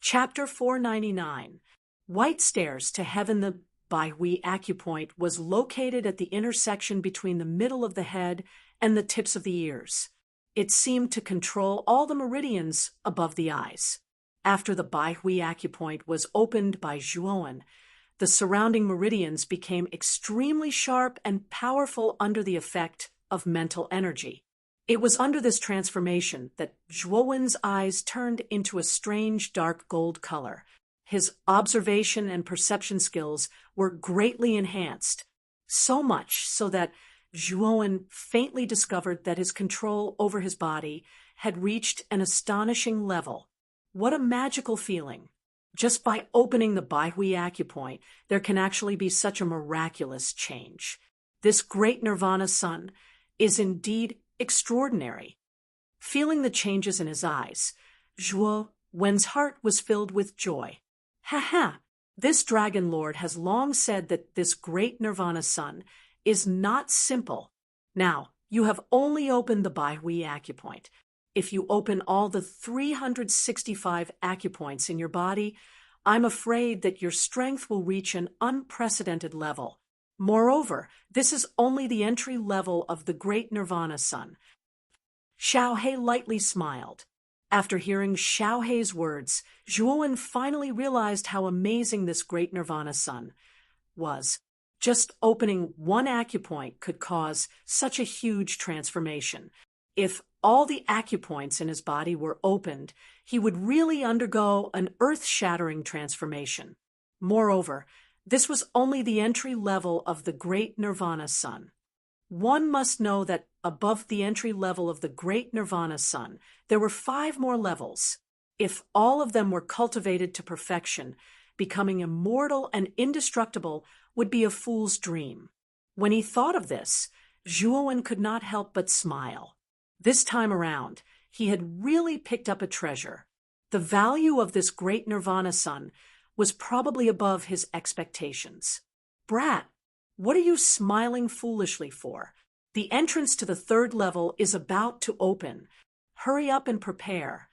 Chapter 499. White Stairs to Heaven. The Baihui acupoint was located at the intersection between the middle of the head and the tips of the ears. It seemed to control all the meridians above the eyes. After the Baihui acupoint was opened by Zhuowen, the surrounding meridians became extremely sharp and powerful under the effect of mental energy. It was under this transformation that Zhuowen's eyes turned into a strange dark gold color. His observation and perception skills were greatly enhanced, so much so that Zhuowen faintly discovered that his control over his body had reached an astonishing level. What a magical feeling! Just by opening the Baihui acupoint, there can actually be such a miraculous change. This great nirvana sun is indeed extraordinary. Feeling the changes in his eyes, Zhuowen's heart was filled with joy. Ha! This dragon lord has long said that this great nirvana sun is not simple. Now, you have only opened the Baihui acupoint. If you open all the 365 acupoints in your body, I'm afraid that your strength will reach an unprecedented level. Moreover, this is only the entry level of the great nirvana sun. Xiao He lightly smiled. After hearing Xiao He's words, Zhuowen finally realized how amazing this great nirvana sun was. Just opening one acupoint could cause such a huge transformation. If all the acupoints in his body were opened, he would really undergo an earth-shattering transformation. Moreover, this was only the entry level of the great nirvana sun. One must know that above the entry level of the great nirvana sun, there were 5 more levels. If all of them were cultivated to perfection, becoming immortal and indestructible would be a fool's dream. When he thought of this, Zhuowen could not help but smile. This time around, he had really picked up a treasure. The value of this great nirvana sun was probably above his expectations. Brat, what are you smiling foolishly for? The entrance to the 3rd level is about to open. Hurry up and prepare.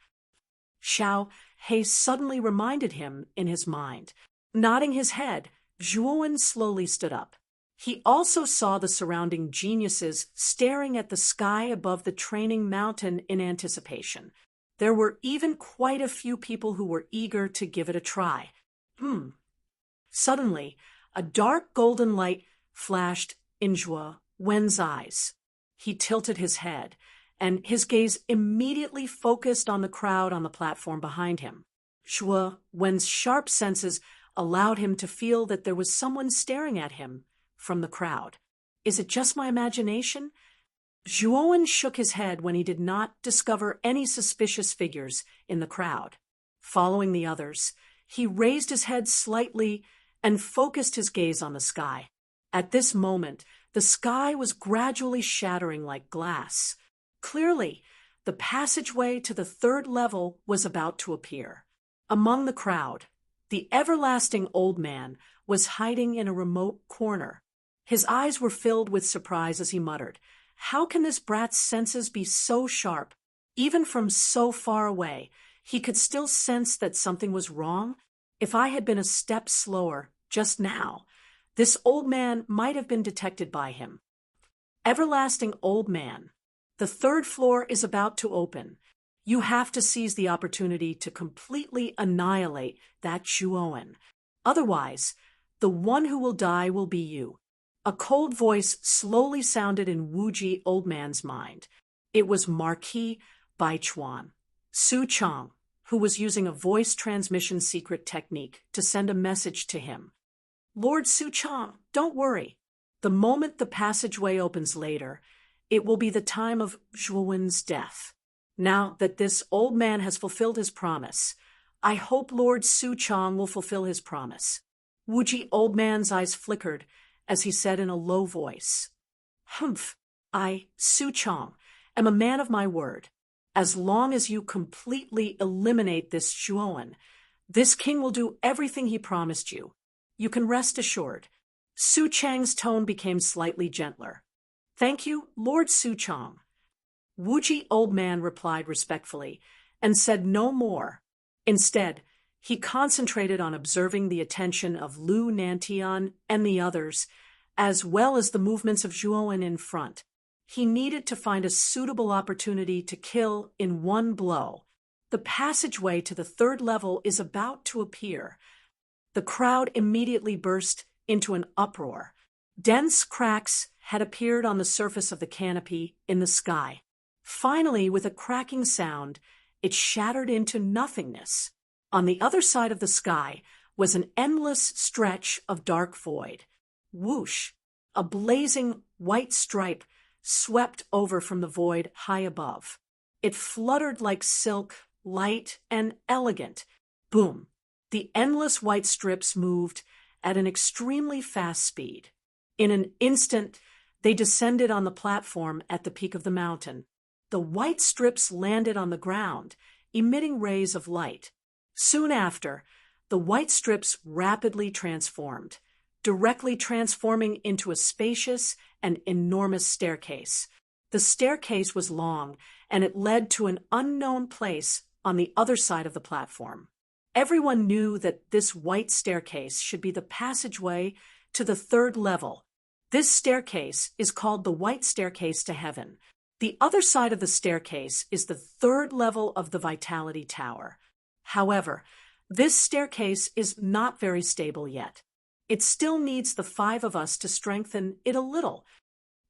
Xiao He suddenly reminded him in his mind. Nodding his head, Zhuowen slowly stood up. He also saw the surrounding geniuses staring at the sky above the training mountain in anticipation. There were even quite a few people who were eager to give it a try. Suddenly, a dark golden light flashed in Zhuowen's eyes. He tilted his head, and his gaze immediately focused on the crowd on the platform behind him. Zhuowen's sharp senses allowed him to feel that there was someone staring at him from the crowd. Is it just my imagination? Zhuowen shook his head when he did not discover any suspicious figures in the crowd. Following the others, he raised his head slightly and focused his gaze on the sky. At this moment, the sky was gradually shattering like glass. Clearly, the passageway to the 3rd level was about to appear. Among the crowd, the everlasting old man was hiding in a remote corner. His eyes were filled with surprise as he muttered, "How can this brat's senses be so sharp? Even from so far away, he could still sense that something was wrong. If I had been a step slower just now, this old man might have been detected by him." Everlasting old man, the 3rd floor is about to open. You have to seize the opportunity to completely annihilate that Zhuowen. Otherwise, the one who will die will be you. A cold voice slowly sounded in Wuji old man's mind. It was Marquis Baichuan, Su Chang, who was using a voice transmission secret technique to send a message to him. "Lord Su Chang, don't worry. The moment the passageway opens later, it will be the time of Zhuowen's death. Now that this old man has fulfilled his promise, I hope Lord Su Chang will fulfill his promise." Wuji old man's eyes flickered as he said in a low voice, "I, Su Chang, am a man of my word. As long as you completely eliminate this Zhuowen, this king will do everything he promised you. You can rest assured." Su Chang's tone became slightly gentler. "Thank you, Lord Su Chang." Wuji old man replied respectfully and said no more. Instead, He concentrated on observing the attention of Lu Nantian and the others, as well as the movements of Zhuowen in front. He needed to find a suitable opportunity to kill in one blow. The passageway to the third level is about to appear. The crowd immediately burst into an uproar. Dense cracks had appeared on the surface of the canopy in the sky. Finally, with a cracking sound, it shattered into nothingness. On the other side of the sky was an endless stretch of dark void. Whoosh! A blazing white stripe swept over from the void high above. It fluttered like silk, light and elegant. Boom! The endless white strips moved at an extremely fast speed. In an instant, they descended on the platform at the peak of the mountain. The white strips landed on the ground, emitting rays of light. Soon after, the white strips rapidly transformed, directly transforming into a spacious and enormous staircase. The staircase was long, and it led to an unknown place on the other side of the platform. Everyone knew that this white staircase should be the passageway to the third level. This staircase is called the White Staircase to Heaven. The other side of the staircase is the third level of the Vitality Tower. However, this staircase is not very stable yet. It still needs the 5 of us to strengthen it a little.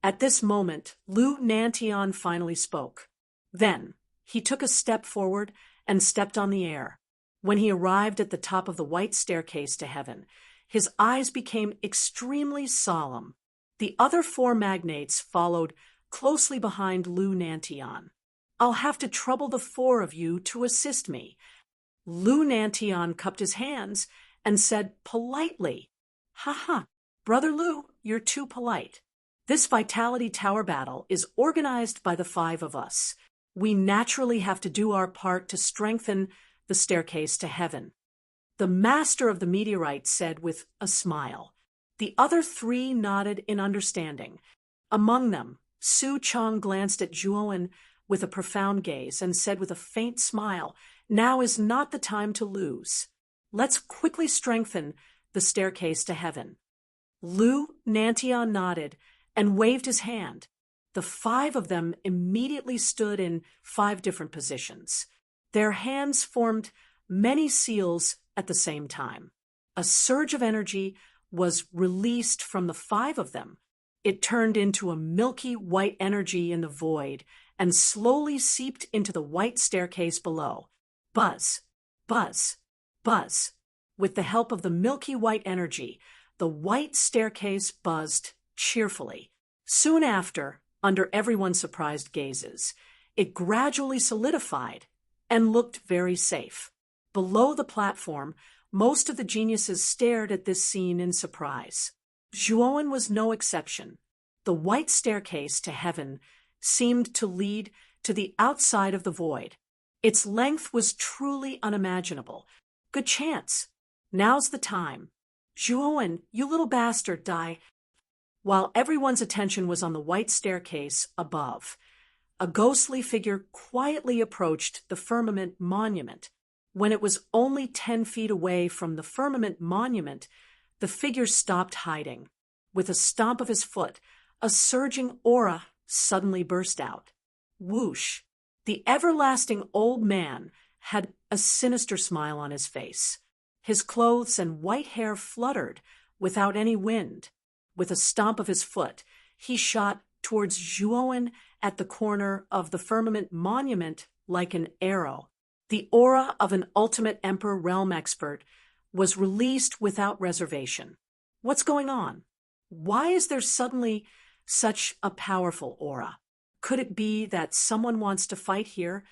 At this moment, Lu Nantian finally spoke. Then, he took a step forward and stepped on the air. When he arrived at the top of the White Staircase to Heaven, his eyes became extremely solemn. The other 4 magnates followed closely behind Lu Nantian. "I'll have to trouble the 4 of you to assist me." Lu Nantian cupped his hands and said politely, "Ha, Brother Lu, you're too polite. This Vitality Tower battle is organized by the 5 of us. We naturally have to do our part to strengthen the staircase to heaven." The master of the meteorite said with a smile. The other 3 nodded in understanding. Among them, Su Chong glanced at Zhuowen with a profound gaze and said with a faint smile, "Now is not the time to lose. Let's quickly strengthen the staircase to heaven." Lu Nantian nodded and waved his hand. The 5 of them immediately stood in 5 different positions. Their hands formed many seals at the same time. A surge of energy was released from the 5 of them. It turned into a milky white energy in the void and slowly seeped into the white staircase below. Buzz, buzz, buzz. With the help of the milky white energy, the white staircase buzzed cheerfully. Soon after, under everyone's surprised gazes, it gradually solidified and looked very safe. Below the platform, most of the geniuses stared at this scene in surprise. Zhuowen was no exception. The white staircase to heaven seemed to lead to the outside of the void. Its length was truly unimaginable. Good chance. Now's the time. "Zhuowen, you little bastard, die." While everyone's attention was on the white staircase above, a ghostly figure quietly approached the firmament monument. When it was only 10 feet away from the firmament monument, the figure stopped hiding. With a stomp of his foot, a surging aura suddenly burst out. Whoosh! The everlasting old man had a sinister smile on his face. His clothes and white hair fluttered without any wind. With a stomp of his foot, he shot towards Zhuowen at the corner of the firmament monument like an arrow. The aura of an ultimate Emperor realm expert was released without reservation. What's going on? Why is there suddenly such a powerful aura? Could it be that someone wants to fight here?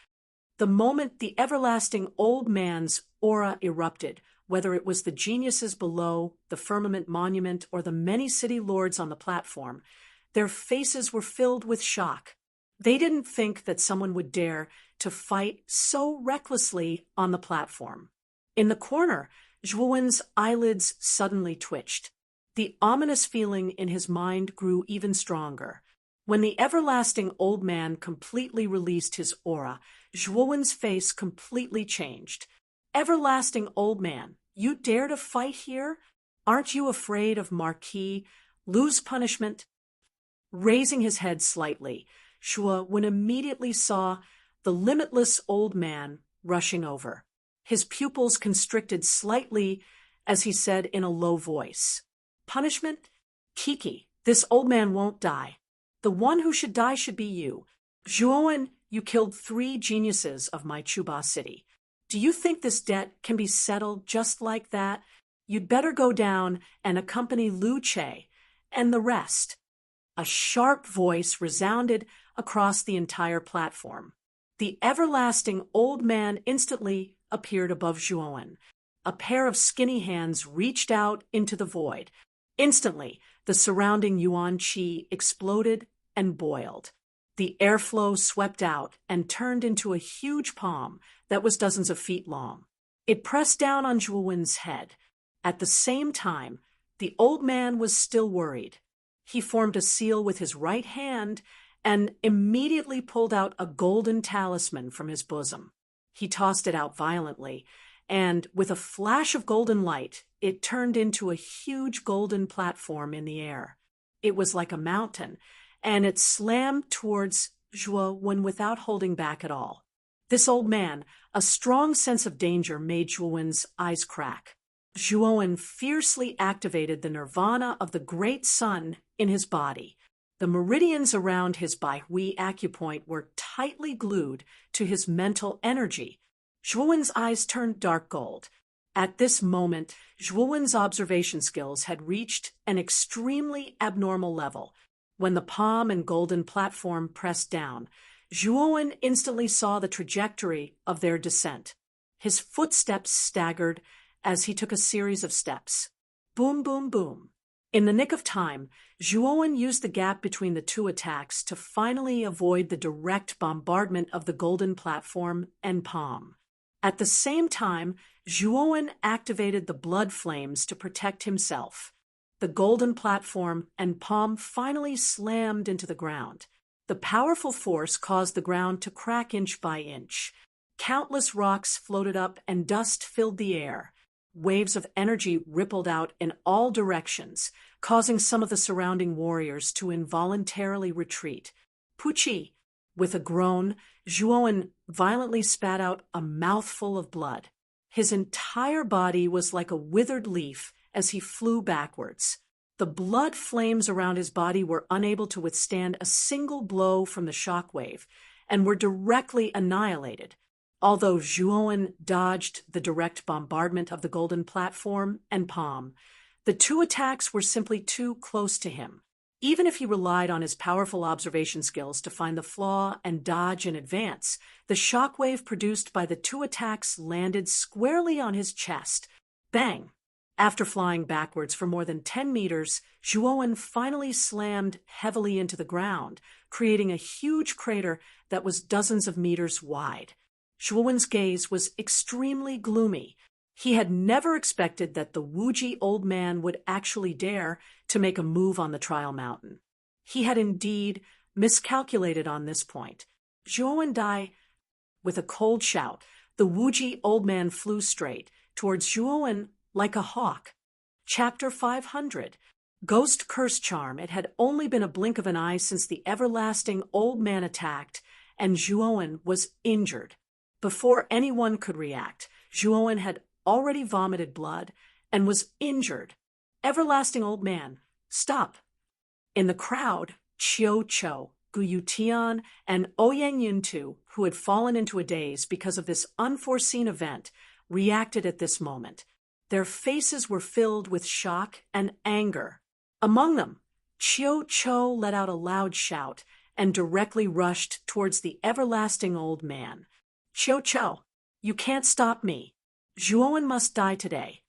The moment the everlasting old man's aura erupted, whether it was the geniuses below, the firmament monument, or the many city lords on the platform, their faces were filled with shock. They didn't think that someone would dare to fight so recklessly on the platform. In the corner, Zhuowen's eyelids suddenly twitched. The ominous feeling in his mind grew even stronger. When the everlasting old man completely released his aura, Zhuowen's face completely changed. everlasting old man, you dare to fight here? Aren't you afraid of Marquis Lu's punishment? Raising his head slightly, Shuwen immediately saw the limitless old man rushing over. His pupils constricted slightly as he said in a low voice, "Punishment? Kiki, this old man won't die. The one who should die should be you. Zhuowen, you killed 3 geniuses of my Chuba city. Do you think this debt can be settled just like that? You'd better go down and accompany Lu Che and the rest." A sharp voice resounded across the entire platform. The everlasting old man instantly appeared above Zhuowen. A pair of skinny hands reached out into the void. Instantly, the surrounding yuan qi exploded and boiled. The airflow swept out and turned into a huge palm that was dozens of feet long. It pressed down on Zhuowen's head. At the same time, the old man was still worried. He formed a seal with his right hand and immediately pulled out a golden talisman from his bosom. He tossed it out violently, and with a flash of golden light, it turned into a huge golden platform in the air. It was like a mountain, and it slammed towards Zhuowen without holding back at all. This old man, a strong sense of danger made Zhuowen's eyes crack. Zhuowen fiercely activated the nirvana of the great sun in his body. The meridians around his Baihui acupoint were tightly glued to his mental energy. Zhuowen's eyes turned dark gold. At this moment, Zhuowen's observation skills had reached an extremely abnormal level. When the palm and golden platform pressed down, Zhuowen instantly saw the trajectory of their descent. His footsteps staggered as he took a series of steps. Boom, boom, boom. In the nick of time, Zhuowen used the gap between the 2 attacks to finally avoid the direct bombardment of the golden platform and palm. At the same time, Zhuowen activated the blood flames to protect himself. The golden platform and palm finally slammed into the ground. The powerful force caused the ground to crack inch by inch. Countless rocks floated up and dust filled the air. Waves of energy rippled out in all directions, causing some of the surrounding warriors to involuntarily retreat. Puchi! With a groan, Zhuowen violently spat out a mouthful of blood. His entire body was like a withered leaf as he flew backwards. The blood flames around his body were unable to withstand a single blow from the shockwave and were directly annihilated. Although Zhuowen dodged the direct bombardment of the golden platform and palm, the 2 attacks were simply too close to him. Even if he relied on his powerful observation skills to find the flaw and dodge in advance, the shockwave produced by the 2 attacks landed squarely on his chest. Bang! After flying backwards for more than 10 meters, Zhuowen finally slammed heavily into the ground, creating a huge crater that was dozens of meters wide. Zhuowen's gaze was extremely gloomy. He had never expected that the Wuji old man would actually dare to make a move on the trial mountain. He had indeed miscalculated on this point. Zhuowen died. With a cold shout, the Wuji old man flew straight towards Zhuowen like a hawk. Chapter 500. Ghost Curse Charm. It had only been a blink of an eye since the everlasting old man attacked, and Zhuowen was injured. Before anyone could react, Zhuowen had already vomited blood and was injured. Everlasting old man, stop! In the crowd, Qiu Chou, Gu Yutian, and Ouyang Yuntu, who had fallen into a daze because of this unforeseen event, reacted at this moment. Their faces were filled with shock and anger. Among them, Qiu Chou let out a loud shout and directly rushed towards the everlasting old man. Qiu Chou, you can't stop me. Zhuowen must die today.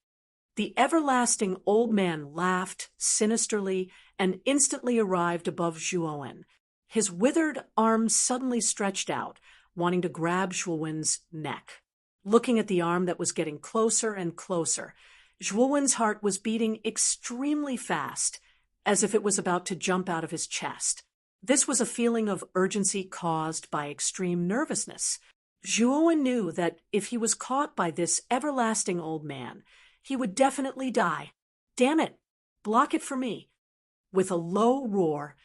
The everlasting old man laughed sinisterly and instantly arrived above Zhuowen. His withered arms suddenly stretched out, wanting to grab Zhuowen's neck. Looking at the arm that was getting closer and closer, Zhuowen's heart was beating extremely fast, as if it was about to jump out of his chest. This was a feeling of urgency caused by extreme nervousness. Zhuowen knew that if he was caught by this everlasting old man, he would definitely die. Damn it! Block it for me. With a low roar,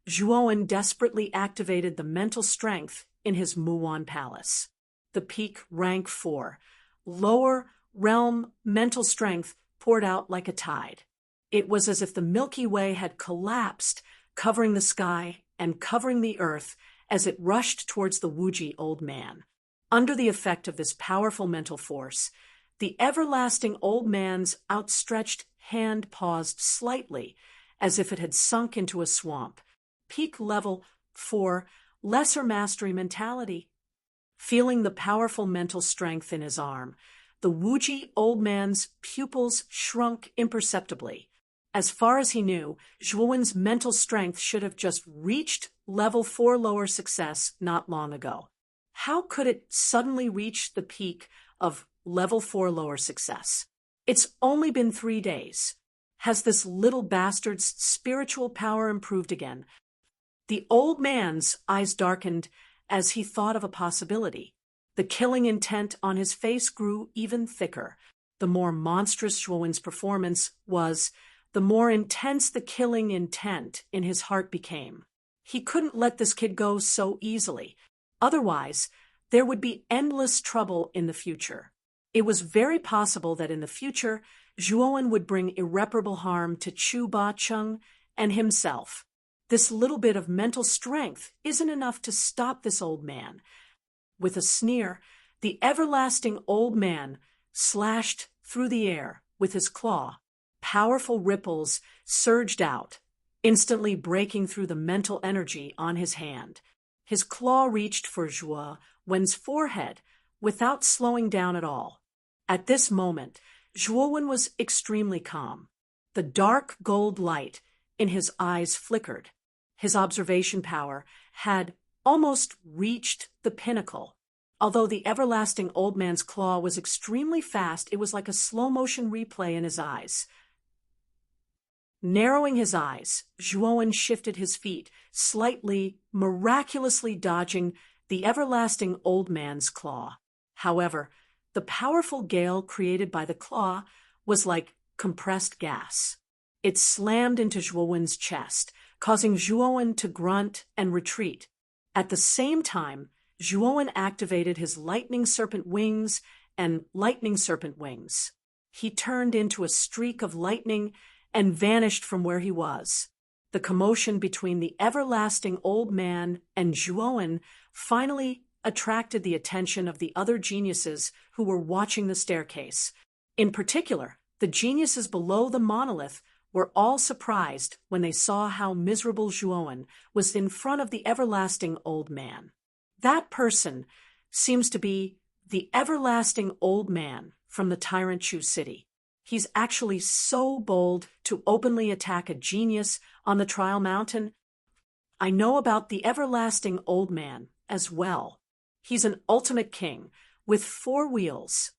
Zhuowen desperately activated the mental strength in his Muwan palace. The peak rank 4, lower realm mental strength poured out like a tide. It was as if the Milky Way had collapsed, covering the sky and covering the earth as it rushed towards the Wuji old man. Under the effect of this powerful mental force, the everlasting old man's outstretched hand paused slightly, as if it had sunk into a swamp. Peak level 4, lesser mastery mentality. Feeling the powerful mental strength in his arm, the Wuji old man's pupils shrunk imperceptibly. As far as he knew, Zhuowen's mental strength should have just reached level 4 lower success not long ago. How could it suddenly reach the peak of level 4 lower success? It's only been 3 days. Has this little bastard's spiritual power improved again? The old man's eyes darkened as he thought of a possibility. The killing intent on his face grew even thicker. The more monstrous Zhuowen's performance was, the more intense the killing intent in his heart became. He couldn't let this kid go so easily. Otherwise, there would be endless trouble in the future. It was very possible that in the future, Zhuowen would bring irreparable harm to Chu Ba-chung and himself. This little bit of mental strength isn't enough to stop this old man. With a sneer, the everlasting old man slashed through the air with his claw. Powerful ripples surged out, instantly breaking through the mental energy on his hand. His claw reached for Zhuowen's forehead without slowing down at all. At this moment, Zhuowen was extremely calm. The dark gold light in his eyes flickered. His observation power had almost reached the pinnacle. Although the everlasting old man's claw was extremely fast, it was like a slow-motion replay in his eyes. Narrowing his eyes, Zhuowen shifted his feet, slightly, miraculously dodging the everlasting old man's claw. However, the powerful gale created by the claw was like compressed gas. It slammed into Zhuowen's chest, causing Zhuowen to grunt and retreat. At the same time, Zhuowen activated his lightning serpent wings and lightning serpent wings. He turned into a streak of lightning and vanished from where he was. The commotion between the everlasting old man and Zhuowen finally attracted the attention of the other geniuses who were watching the staircase. In particular, the geniuses below the monolith were all surprised when they saw how miserable Zhuowen was in front of the everlasting old man. That person seems to be the everlasting old man from the Tyrant Chu city. He's actually so bold to openly attack a genius on the Trial Mountain. I know about the everlasting old man as well. He's an ultimate king with 4 wheels.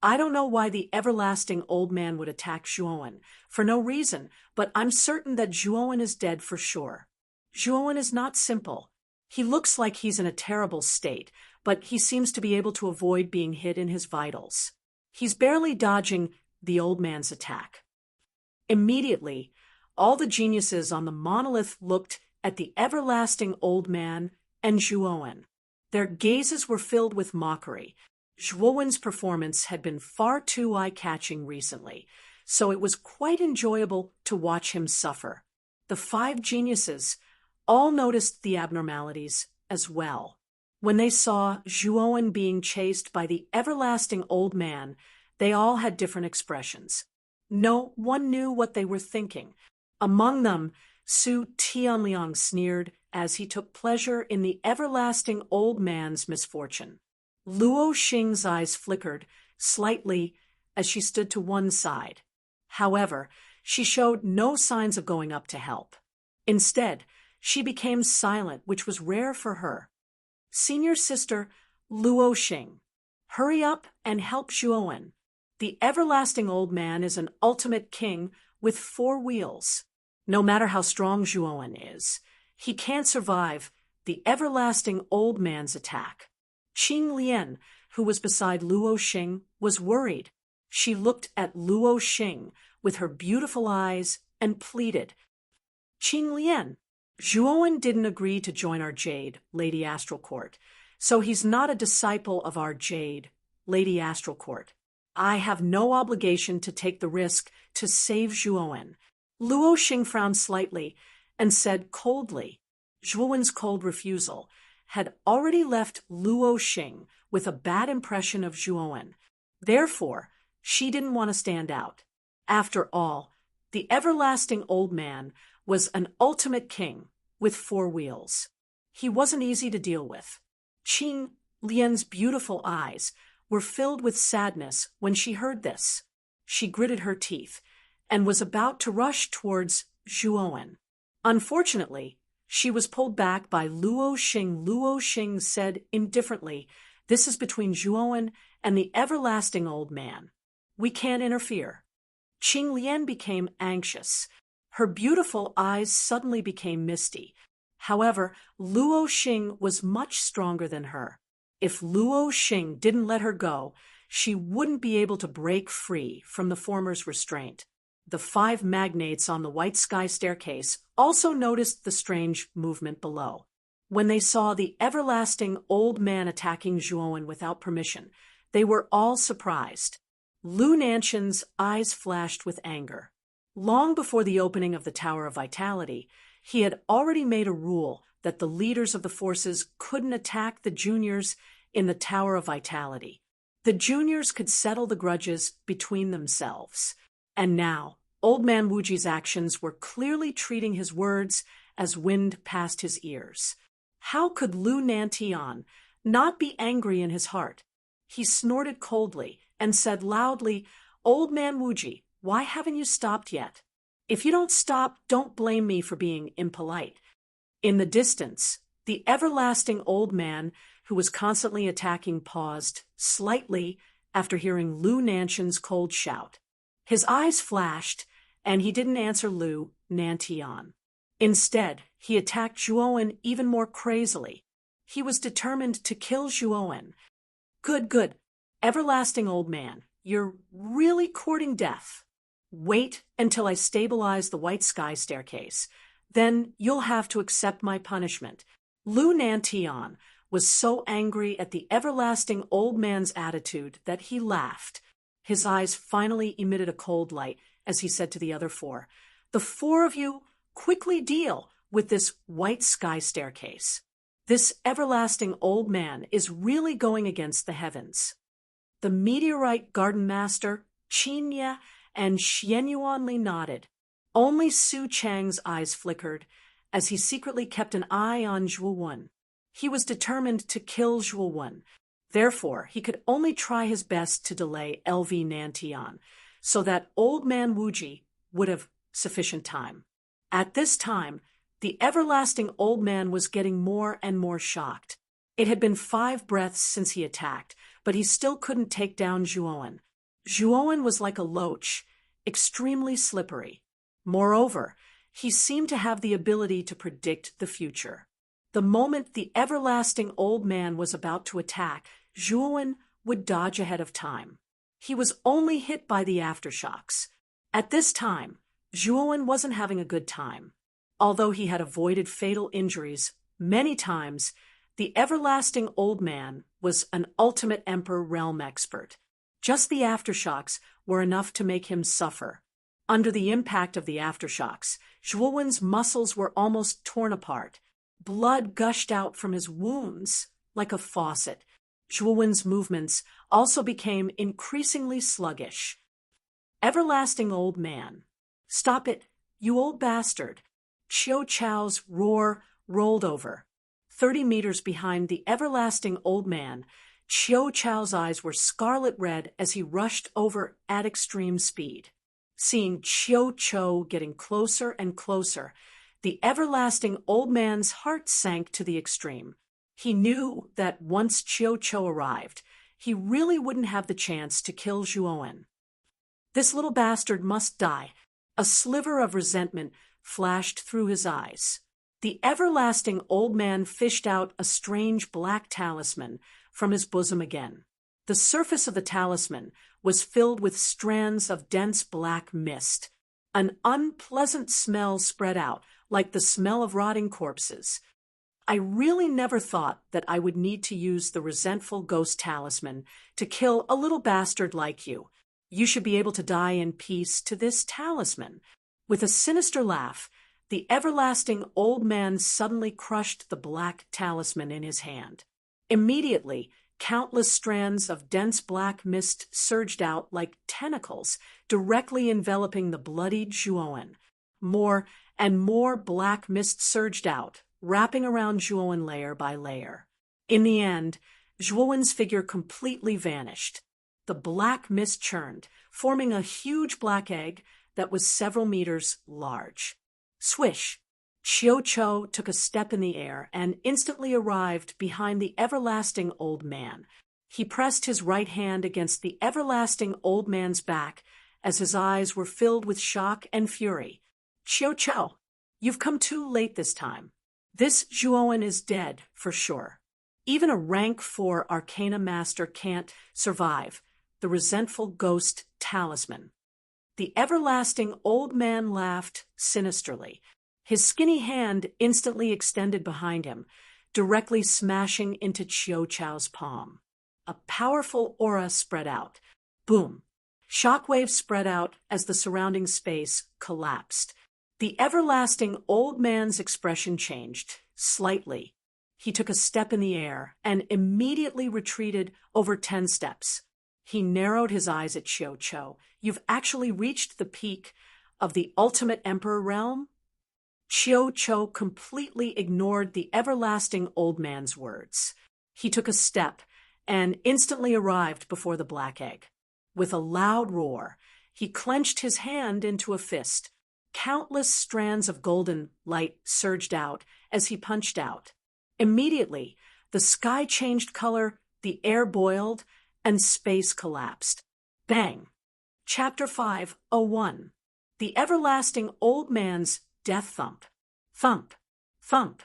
I don't know why the everlasting old man would attack Zhuowen, for no reason, but I'm certain that Zhuowen is dead for sure. Zhuowen is not simple. He looks like he's in a terrible state, but he seems to be able to avoid being hit in his vitals. He's barely dodging the old man's attack. Immediately, all the geniuses on the monolith looked at the everlasting old man and Zhuowen. Their gazes were filled with mockery. Zhuowen's performance had been far too eye-catching recently, so it was quite enjoyable to watch him suffer. The 5 geniuses all noticed the abnormalities as well. When they saw Zhuowen being chased by the everlasting old man, they all had different expressions. No one knew what they were thinking. Among them, Su Tianliang sneered as he took pleasure in the everlasting old man's misfortune. Luo Xing's eyes flickered slightly as she stood to one side. However, she showed no signs of going up to help. Instead, she became silent, which was rare for her. Senior sister Luo Xing, hurry up and help Zhuowen. The everlasting old man is an ultimate king with 4 wheels. No matter how strong Zhuowen is, he can't survive the everlasting old man's attack. Qing Lian, who was beside Luo Xing, was worried. She looked at Luo Xing with her beautiful eyes and pleaded, "Qing Lian, Zhuowen didn't agree to join our Jade, Lady Astral Court, so he's not a disciple of our Jade, Lady Astral Court. I have no obligation to take the risk to save Zhuowen." Luo Xing frowned slightly and said coldly. Zhuowen's cold refusal had already left Luo Xing with a bad impression of Zhuowen. Therefore, she didn't want to stand out. After all, the everlasting old man was an ultimate king with 4 wheels. He wasn't easy to deal with. Qing Lian's beautiful eyes were filled with sadness when she heard this. She gritted her teeth and was about to rush towards Zhuowen. Unfortunately, she was pulled back by Luo Xing. Luo Xing said indifferently, "This is between Zhuowen and the everlasting old man. We can't interfere." Qing Lian became anxious. Her beautiful eyes suddenly became misty. However, Luo Xing was much stronger than her. If Luo Xing didn't let her go, she wouldn't be able to break free from the former's restraint. The 5 magnates on the white sky staircase also noticed the strange movement below. When they saw the everlasting old man attacking Zhuowen without permission, they were all surprised. Lu Nanshan's eyes flashed with anger. Long before the opening of the Tower of Vitality, he had already made a rule that the leaders of the forces couldn't attack the juniors in the Tower of Vitality. The juniors could settle the grudges between themselves. And now, Old Man Wuji's actions were clearly treating his words as wind past his ears. How could Lu Nantian not be angry in his heart? He snorted coldly and said loudly, "Old Man Wuji, why haven't you stopped yet? If you don't stop, don't blame me for being impolite." In the distance, the everlasting old man, who was constantly attacking, paused slightly after hearing Lu Nanshan's cold shout. His eyes flashed, and he didn't answer Lu Nantian. Instead, he attacked Zhuowen even more crazily. He was determined to kill Zhuowen. Good. Everlasting old man, you're really courting death. Wait until I stabilize the white sky staircase. Then you'll have to accept my punishment." Lu Nantian was so angry at the everlasting old man's attitude that he laughed. His eyes finally emitted a cold light as he said to the other 4, "The 4 of you quickly deal with this white sky staircase. This everlasting old man is really going against the heavens." The meteorite garden master, Qinya, and Xianyuanli nodded. Only Su Chang's eyes flickered as he secretly kept an eye on Zhuowen. He was determined to kill Zhuowen. Therefore, he could only try his best to delay LV Nantian, so that Old Man Wuji would have sufficient time. At this time, the everlasting old man was getting more and more shocked. It had been 5 breaths since he attacked, but he still couldn't take down Zhuowen. Zhuowen was like a loach, extremely slippery. Moreover, he seemed to have the ability to predict the future. The moment the everlasting old man was about to attack, Zhuowen would dodge ahead of time. He was only hit by the aftershocks. At this time, Zhuowen wasn't having a good time. Although he had avoided fatal injuries many times, the everlasting old man was an ultimate Emperor realm expert. Just the aftershocks were enough to make him suffer. Under the impact of the aftershocks, Zhuowen's muscles were almost torn apart. Blood gushed out from his wounds like a faucet. Zhuowen's movements also became increasingly sluggish. "Everlasting old man. Stop it, you old bastard." Qiu Chao's roar rolled over. 30 meters behind the everlasting old man, Qiu Chao's eyes were scarlet red as he rushed over at extreme speed. Seeing Qiu Chou getting closer and closer, the everlasting old man's heart sank to the extreme. He knew that once Qiu Chou arrived, he really wouldn't have the chance to kill Zhuowen. This little bastard must die. A sliver of resentment flashed through his eyes. The everlasting old man fished out a strange black talisman from his bosom again. The surface of the talisman was filled with strands of dense black mist. An unpleasant smell spread out, like the smell of rotting corpses. I really never thought that I would need to use the resentful ghost talisman to kill a little bastard like you. You should be able to die in peace to this talisman. With a sinister laugh, the everlasting old man suddenly crushed the black talisman in his hand. Immediately, countless strands of dense black mist surged out like tentacles, directly enveloping the bloodied Zhuowen. More and more black mist surged out, wrapping around Zhuowen layer by layer. In the end, Zhuowen's figure completely vanished. The black mist churned, forming a huge black egg that was several meters large. Swish! Qiu Qiu took a step in the air and instantly arrived behind the everlasting old man. He pressed his right hand against the everlasting old man's back as his eyes were filled with shock and fury. Qiu Qiu, you've come too late this time. This Zhuowen is dead, for sure. Even a rank 4 Arcana Master can't survive the resentful ghost talisman. The everlasting old man laughed sinisterly. His skinny hand instantly extended behind him, directly smashing into Qiu Qiu's palm. A powerful aura spread out. Boom! Shockwaves spread out as the surrounding space collapsed. The everlasting old man's expression changed, slightly. He took a step in the air and immediately retreated over 10 steps. He narrowed his eyes at Qiu Qiu. You've actually reached the peak of the ultimate emperor realm? Qiu Qiu completely ignored the everlasting old man's words. He took a step and instantly arrived before the black egg. With a loud roar, he clenched his hand into a fist. Countless strands of golden light surged out as he punched out. Immediately, the sky changed color, the air boiled, and space collapsed. Bang! Chapter 5:01. The everlasting old man's death thump. Thump. Thump.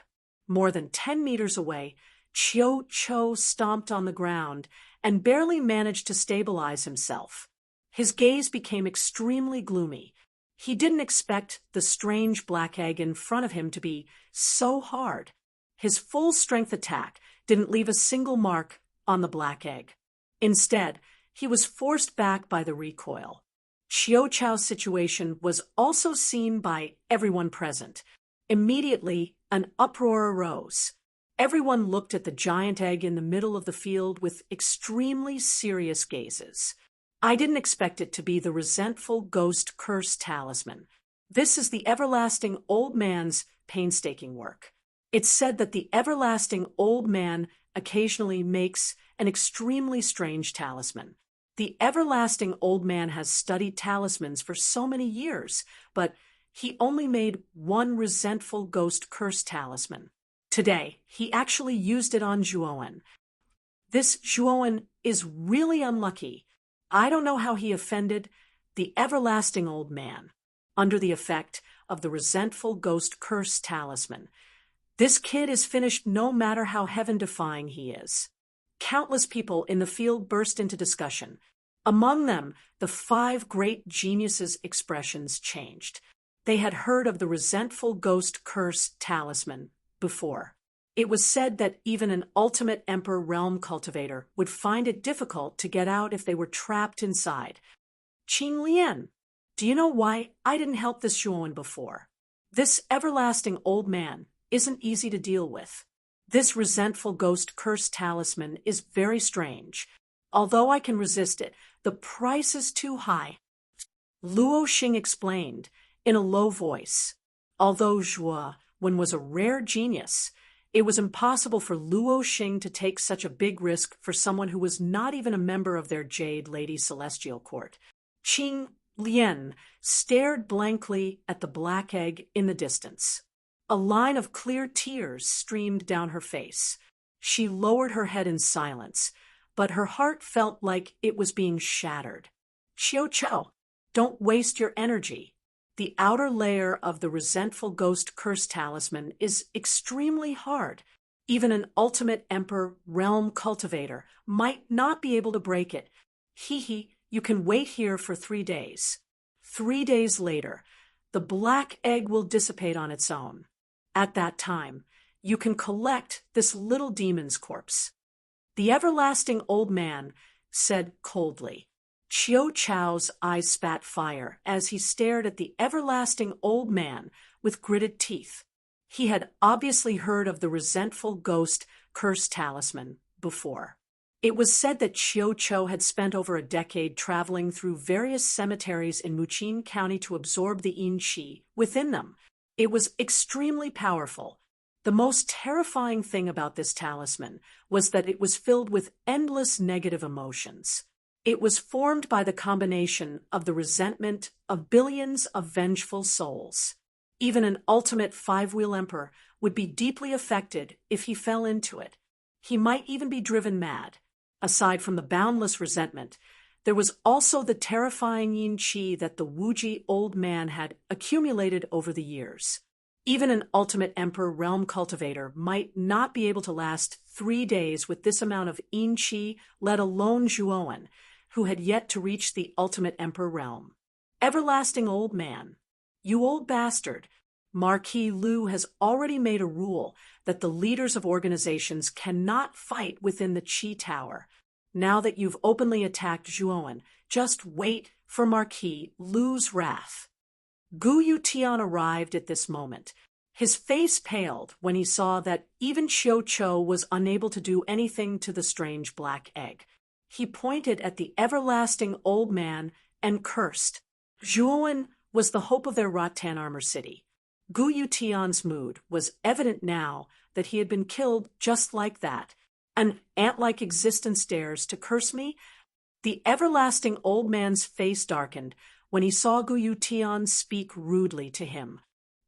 More than 10 meters away, Qiu Qiu stomped on the ground and barely managed to stabilize himself. His gaze became extremely gloomy. He didn't expect the strange black egg in front of him to be so hard. His full-strength attack didn't leave a single mark on the black egg. Instead, he was forced back by the recoil. Qiu Qiu's situation was also seen by everyone present. Immediately, an uproar arose. Everyone looked at the giant egg in the middle of the field with extremely serious gazes. I didn't expect it to be the resentful ghost curse talisman. This is the everlasting old man's painstaking work. It's said that the everlasting old man occasionally makes an extremely strange talisman. The everlasting old man has studied talismans for so many years, but he only made one resentful ghost curse talisman. Today, he actually used it on Zhuowen. This Zhuowen is really unlucky. I don't know how he offended the everlasting old man. Under the effect of the resentful ghost curse talisman, this kid is finished no matter how heaven-defying he is. Countless people in the field burst into discussion. Among them, the 5 great geniuses' expressions changed. They had heard of the resentful ghost curse talisman before. It was said that even an ultimate emperor realm cultivator would find it difficult to get out if they were trapped inside. Qing Lian, do you know why I didn't help this Zhuowen before? This everlasting old man isn't easy to deal with. This resentful ghost curse talisman is very strange. Although I can resist it, the price is too high. Luo Xing explained in a low voice. Although Zhuowen was a rare genius, it was impossible for Luo Xing to take such a big risk for someone who was not even a member of their Jade Lady Celestial Court. Qing Lian stared blankly at the black egg in the distance. A line of clear tears streamed down her face. She lowered her head in silence, but her heart felt like it was being shattered. Qiu Qiu, don't waste your energy. The outer layer of the resentful ghost curse talisman is extremely hard. Even an ultimate emperor realm cultivator might not be able to break it. You can wait here for 3 days. 3 days later, the black egg will dissipate on its own. At that time, you can collect this little demon's corpse. The everlasting old man said coldly. Chiu Chao's eyes spat fire as he stared at the everlasting old man with gritted teeth. He had obviously heard of the resentful ghost curse talisman before. It was said that Chiu Chou had spent over a decade traveling through various cemeteries in Muqin County to absorb the yin qi within them. It was extremely powerful. The most terrifying thing about this talisman was that it was filled with endless negative emotions. It was formed by the combination of the resentment of billions of vengeful souls. Even an ultimate five-wheel emperor would be deeply affected if he fell into it. He might even be driven mad. Aside from the boundless resentment, there was also the terrifying yin qi that the Wuji old man had accumulated over the years. Even an ultimate emperor realm cultivator might not be able to last 3 days with this amount of yin qi, let alone Zhuowen, who had yet to reach the ultimate emperor realm. Everlasting old man, you old bastard, Marquis Lu has already made a rule that the leaders of organizations cannot fight within the Qi Tower. Now that you've openly attacked Zhuowen, just wait for Marquis Lu's wrath. Gu Yutian arrived at this moment. His face paled when he saw that even Chiu Chou was unable to do anything to the strange black egg. He pointed at the everlasting old man and cursed. Zhuowen was the hope of their Rattan Armor City. Gu Yutian's mood was evident now that he had been killed just like that. An ant-like existence dares to curse me? The everlasting old man's face darkened when he saw Gu Yutian speak rudely to him.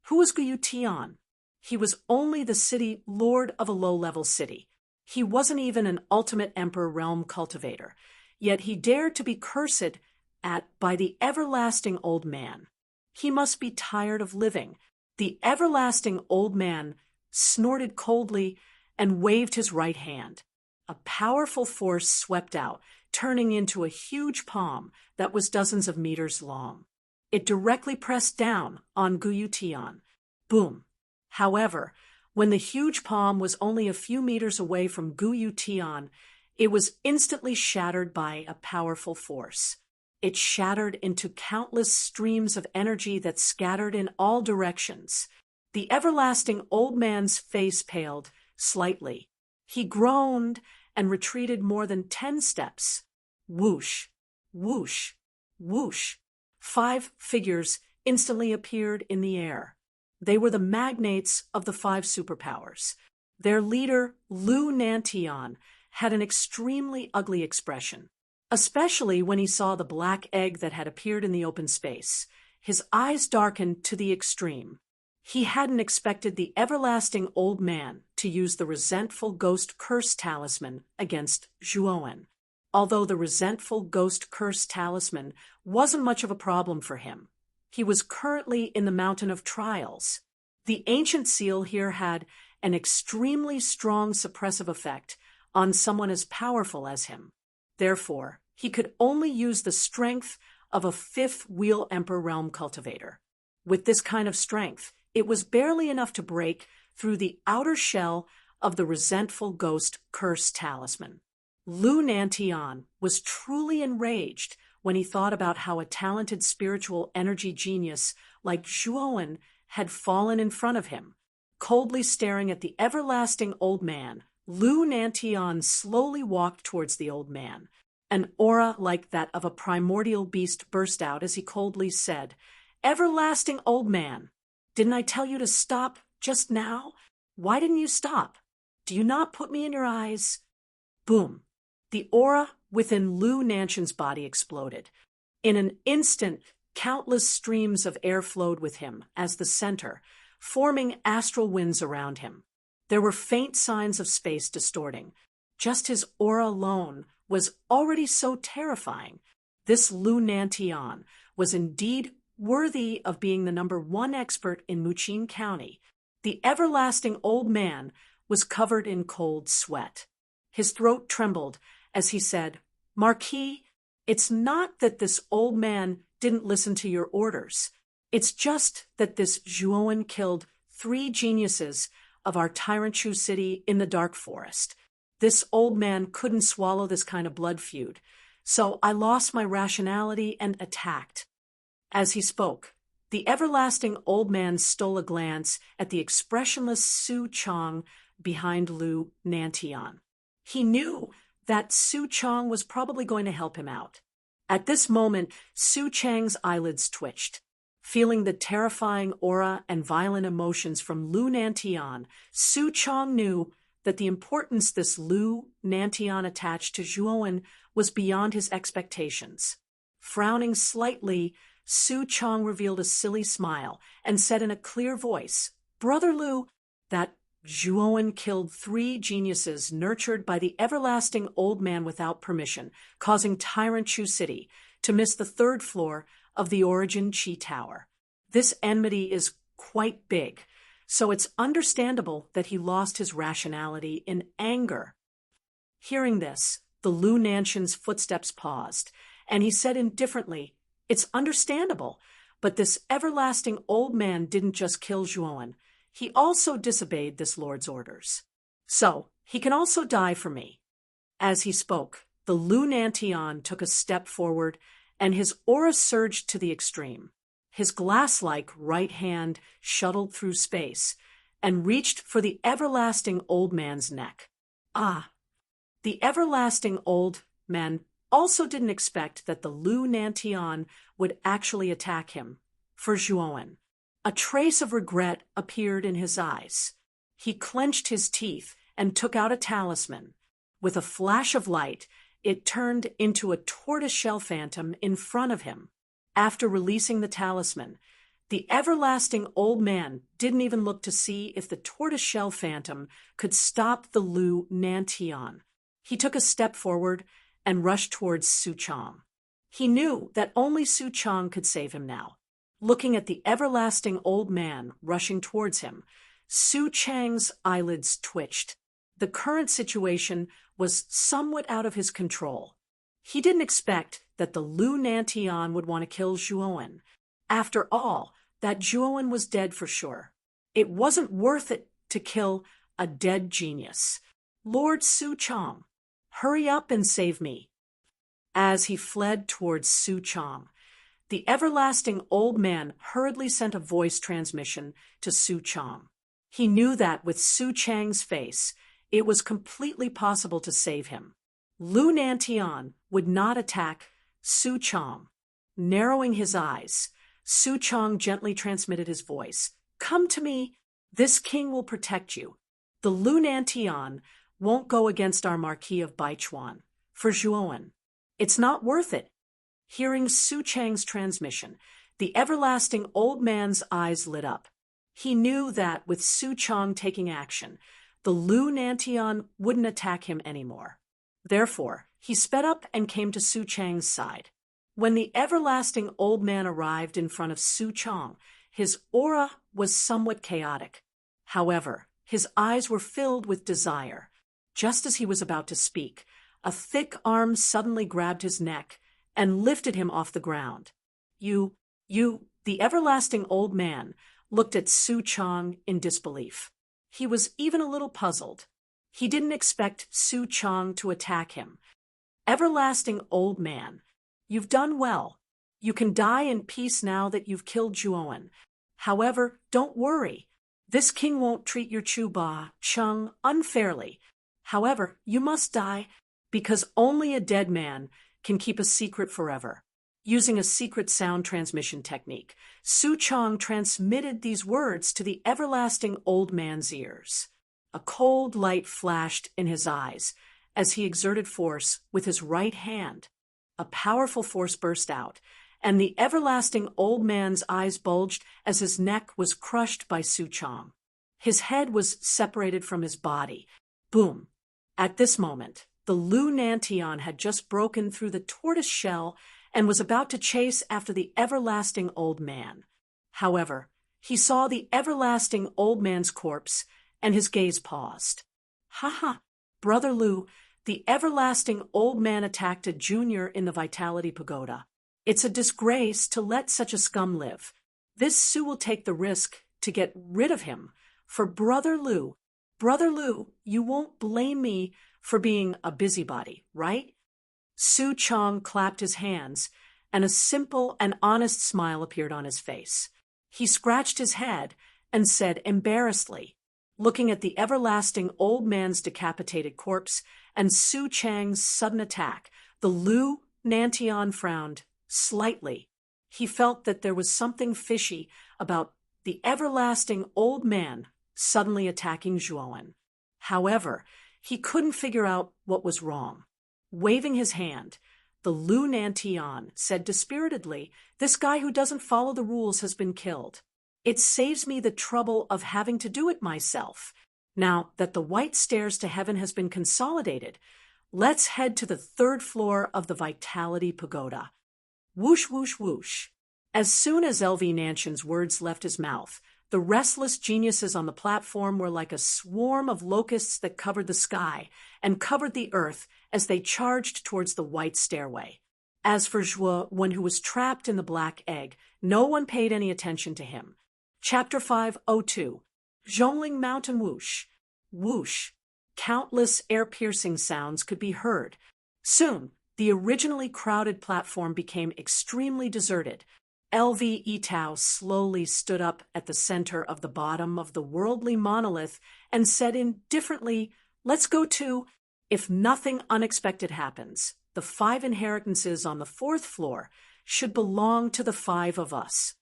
Who was Gu Yutian? He was only the city lord of a low-level city. He wasn't even an ultimate emperor realm cultivator, yet he dared to be cursed at by the everlasting old man. He must be tired of living. The everlasting old man snorted coldly and waved his right hand. A powerful force swept out, turning into a huge palm that was dozens of meters long. It directly pressed down on Gu Yutian. Boom. However, when the huge palm was only a few meters away from Gu Yutian, it was instantly shattered by a powerful force. It shattered into countless streams of energy that scattered in all directions. The everlasting old man's face paled slightly. He groaned and retreated more than 10 steps. Whoosh, whoosh, whoosh. 5 figures instantly appeared in the air. They were the magnates of the 5 superpowers. Their leader, Lu Nantian, had an extremely ugly expression, especially when he saw the black egg that had appeared in the open space. His eyes darkened to the extreme. He hadn't expected the everlasting old man to use the resentful ghost curse talisman against Zhuowen. Although the resentful ghost curse talisman wasn't much of a problem for him, he was currently in the Mountain of Trials. The ancient seal here had an extremely strong suppressive effect on someone as powerful as him. Therefore, he could only use the strength of a 5th-wheel Emperor Realm cultivator. With this kind of strength, it was barely enough to break through the outer shell of the resentful ghost curse talisman. Lu Nantian was truly enraged when he thought about how a talented spiritual energy genius like Zhuowen had fallen in front of him. Coldly staring at the everlasting old man, Lu Nantian slowly walked towards the old man. An aura like that of a primordial beast burst out as he coldly said, "Everlasting old man, didn't I tell you to stop just now? Why didn't you stop? Do you not put me in your eyes?" Boom. The aura within Lu Nantian's body exploded. In an instant, countless streams of air flowed with him as the center, forming astral winds around him. There were faint signs of space distorting. Just his aura alone was already so terrifying. This Lu Nantian was indeed worthy of being the #1 expert in Muqin County. The everlasting old man was covered in cold sweat. His throat trembled as he said, "Marquis, it's not that this old man didn't listen to your orders. It's just that this Zhuowen killed 3 geniuses of our Tyrant-Chu city in the dark forest. This old man couldn't swallow this kind of blood feud, so I lost my rationality and attacked." As he spoke, the everlasting old man stole a glance at the expressionless Su Chong behind Lu Nantian. He knew that Su Chong was probably going to help him out. At this moment, Su Chang's eyelids twitched. Feeling the terrifying aura and violent emotions from Lu Nantian, Su Chong knew that the importance this Lu Nantian attached to Zhuowen was beyond his expectations. Frowning slightly, Su Chong revealed a silly smile and said in a clear voice, "Brother Lu, that Zhuowen killed 3 geniuses nurtured by the everlasting old man without permission, causing Tyrant-Chu City to miss the 3rd floor of the Origin Chi Tower. This enmity is quite big, so it's understandable that he lost his rationality in anger." Hearing this, the Lu Nantian's footsteps paused, and he said indifferently, "It's understandable, but this everlasting old man didn't just kill Zhuowen. He also disobeyed this lord's orders. So, he can also die for me." As he spoke, the Lu Nantian took a step forward, and his aura surged to the extreme. His glass-like right hand shuttled through space and reached for the everlasting old man's neck. Ah! The everlasting old man also didn't expect that the Lu Nantian would actually attack him. For Zhuowen, a trace of regret appeared in his eyes. He clenched his teeth and took out a talisman. With a flash of light, it turned into a tortoiseshell phantom in front of him. After releasing the talisman, the everlasting old man didn't even look to see if the tortoiseshell phantom could stop the Lu Nantian. He took a step forward and rushed towards Su Chong. He knew that only Su Chong could save him now. Looking at the everlasting old man rushing towards him, Su Chang's eyelids twitched. The current situation was somewhat out of his control. He didn't expect that the Lu Nantian would want to kill Zhuowen. After all, that Zhuowen was dead for sure. It wasn't worth it to kill a dead genius. "Lord Su Chong, hurry up and save me." As he fled towards Su Chong, the everlasting old man hurriedly sent a voice transmission to Su Chong. He knew that with Su Chang's face, it was completely possible to save him. Lu Nantian would not attack Su Chong. Narrowing his eyes, Su Chong gently transmitted his voice. "Come to me. This king will protect you. The Lu Nantian won't go against our Marquis of Baichuan. For Zhuowen, it's not worth it." Hearing Su Chang's transmission, the everlasting old man's eyes lit up. He knew that with Su Chong taking action, the Lu Nantian wouldn't attack him anymore. Therefore, he sped up and came to Su Chang's side. When the everlasting old man arrived in front of Su Chong, his aura was somewhat chaotic. However, his eyes were filled with desire. Just as he was about to speak, a thick arm suddenly grabbed his neck and lifted him off the ground. You, the everlasting old man, looked at Su Chong in disbelief. He was even a little puzzled. He didn't expect Su Chong to attack him. "Everlasting old man, you've done well. You can die in peace now that you've killed Zhuowen. However, don't worry. This king won't treat your Chuba Chung unfairly. However, you must die because only a dead man can keep a secret forever." Using a secret sound transmission technique, Su Chong transmitted these words to the everlasting old man's ears. A cold light flashed in his eyes as he exerted force with his right hand. A powerful force burst out, and the everlasting old man's eyes bulged as his neck was crushed by Su Chong. His head was separated from his body. Boom! At this moment, the Lu Nantian had just broken through the tortoise shell and was about to chase after the everlasting old man. However, he saw the everlasting old man's corpse and his gaze paused. "Ha ha, Brother Lu, the everlasting old man attacked a junior in the Vitality Pagoda. It's a disgrace to let such a scum live. This Su will take the risk to get rid of him. For Brother Lu, you won't blame me for being a busybody, right?" Su Chong clapped his hands, and a simple and honest smile appeared on his face. He scratched his head and said embarrassedly, looking at the everlasting old man's decapitated corpse and Su Chang's sudden attack, the Lu Nantian frowned slightly. He felt that there was something fishy about the everlasting old man suddenly attacking Zhuowen. However, he couldn't figure out what was wrong. Waving his hand, the Lu Nantian said dispiritedly, "This guy who doesn't follow the rules has been killed. It saves me the trouble of having to do it myself. Now that the white stairs to heaven has been consolidated, let's head to the 3rd floor of the Vitality Pagoda." Whoosh, whoosh, whoosh. As soon as LV Nanshan's words left his mouth, the restless geniuses on the platform were like a swarm of locusts that covered the sky and covered the earth as they charged towards the white stairway. As for Zhuo, who was trapped in the black egg, no one paid any attention to him. Chapter 502. Zhongling Mountain Whoosh. Whoosh. Countless air-piercing sounds could be heard. Soon, the originally crowded platform became extremely deserted. LV Yitao slowly stood up at the center of the bottom of the worldly monolith and said indifferently, "Let's go to, if nothing unexpected happens, the 5 inheritances on the 4th floor should belong to the 5 of us."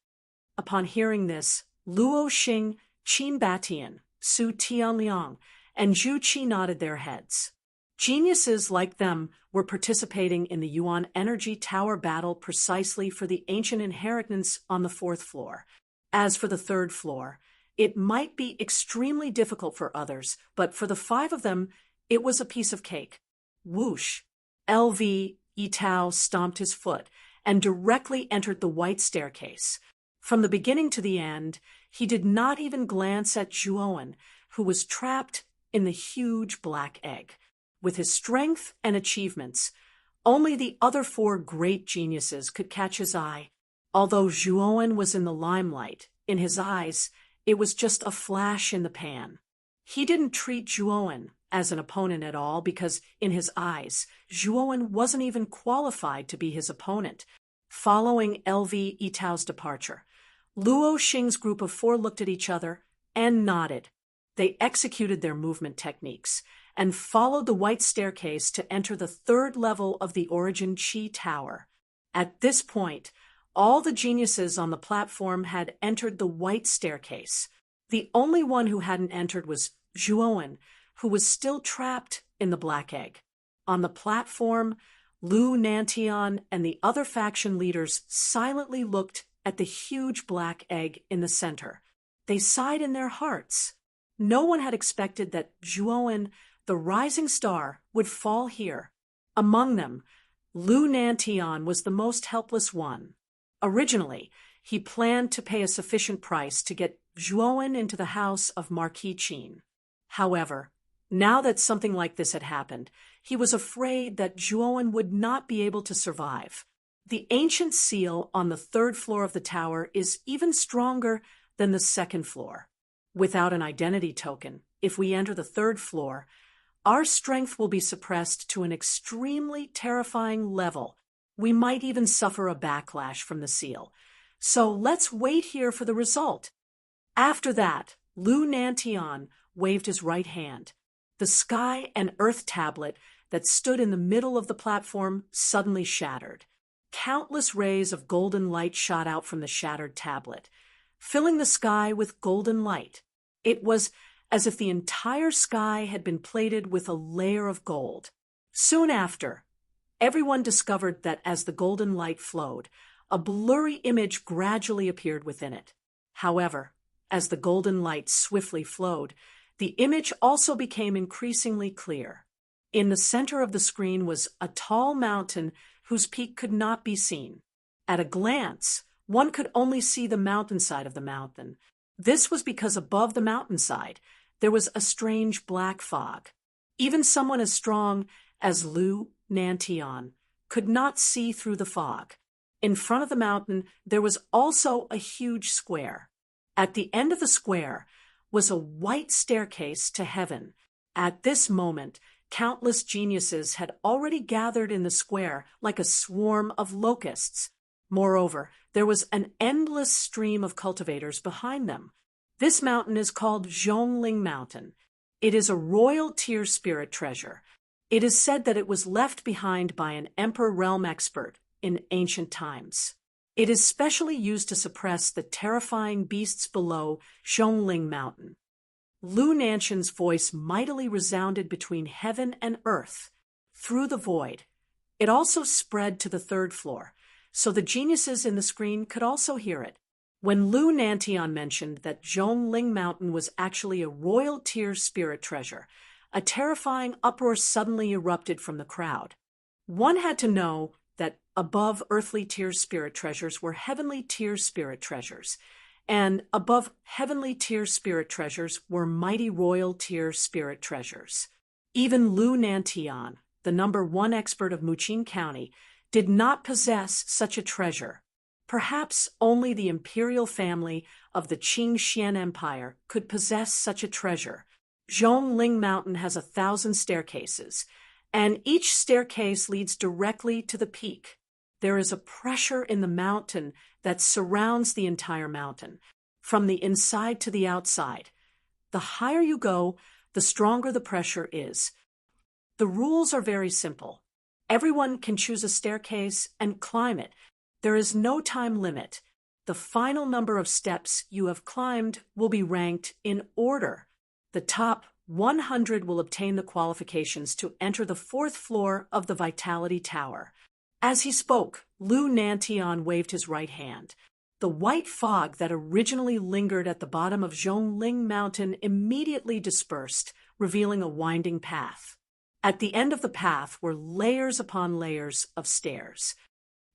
Upon hearing this, Luo Xing, Qin Batian, Su Tianliang, and Zhu Qi nodded their heads. Geniuses like them were participating in the Yuan Energy Tower battle precisely for the ancient inheritance on the 4th floor. As for the 3rd floor, it might be extremely difficult for others, but for the 5 of them, it was a piece of cake. Whoosh! LV Yitao stomped his foot and directly entered the white staircase. From the beginning to the end, he did not even glance at Zhuowen, who was trapped in the huge black egg. With his strength and achievements, only the other 4 great geniuses could catch his eye. Although Zhuowen was in the limelight, in his eyes, it was just a flash in the pan. He didn't treat Zhuowen as an opponent at all because, in his eyes, Zhuowen wasn't even qualified to be his opponent. Following LV Yitao's departure, Luo Xing's group of 4 looked at each other and nodded. They executed their movement techniques and followed the white staircase to enter the 3rd level of the Origin Qi Tower. At this point, all the geniuses on the platform had entered the white staircase. The only one who hadn't entered was Zhuowen, who was still trapped in the black egg. On the platform, Lu Nantian and the other faction leaders silently looked at the huge black egg in the center. They sighed in their hearts. No one had expected that Zhuowen, the rising star, would fall here. Among them, Lu Nantian was the most helpless one. Originally, he planned to pay a sufficient price to get Zhuowen into the house of Marquis Qin. However, now that something like this had happened, he was afraid that Zhuowen would not be able to survive. The ancient seal on the 3rd floor of the tower is even stronger than the 2nd floor. Without an identity token, if we enter the 3rd floor, our strength will be suppressed to an extremely terrifying level. We might even suffer a backlash from the seal. So let's wait here for the result. After that, Lu Nantian waved his right hand. The sky and earth tablet that stood in the middle of the platform suddenly shattered. Countless rays of golden light shot out from the shattered tablet, filling the sky with golden light. It was as if the entire sky had been plated with a layer of gold. Soon after, everyone discovered that as the golden light flowed, a blurry image gradually appeared within it. However, as the golden light swiftly flowed, the image also became increasingly clear. In the center of the screen was a tall mountain whose peak could not be seen. At a glance, one could only see the mountainside of the mountain. This was because above the mountainside, there was a strange black fog. Even someone as strong as Lu Nantian could not see through the fog. In front of the mountain, there was also a huge square. At the end of the square was a white staircase to heaven. At this moment, countless geniuses had already gathered in the square like a swarm of locusts. Moreover, there was an endless stream of cultivators behind them. This mountain is called Zhongling Mountain. It is a royal tier spirit treasure. It is said that it was left behind by an emperor realm expert in ancient times. It is specially used to suppress the terrifying beasts below Zhongling Mountain. Lu Nantian's voice mightily resounded between heaven and earth, through the void. It also spread to the third floor, so the geniuses in the screen could also hear it. When Lu Nantian mentioned that Zhongling Mountain was actually a royal tier spirit treasure, a terrifying uproar suddenly erupted from the crowd. One had to know that above earthly tier spirit treasures were heavenly tier spirit treasures, and above heavenly tier spirit treasures were mighty royal tier spirit treasures. Even Lu Nantian, the #1 expert of Muqing County, did not possess such a treasure. Perhaps only the imperial family of the Qing Xian Empire could possess such a treasure. Zhongling Mountain has 1,000 staircases, and each staircase leads directly to the peak. There is a pressure in the mountain that surrounds the entire mountain, from the inside to the outside. The higher you go, the stronger the pressure is. The rules are very simple. Everyone can choose a staircase and climb it. There is no time limit. The final number of steps you have climbed will be ranked in order. The top 100 will obtain the qualifications to enter the 4th floor of the Vitality Tower. As he spoke, Lu Nantian waved his right hand. The white fog that originally lingered at the bottom of Zhongling Mountain immediately dispersed, revealing a winding path. At the end of the path were layers upon layers of stairs.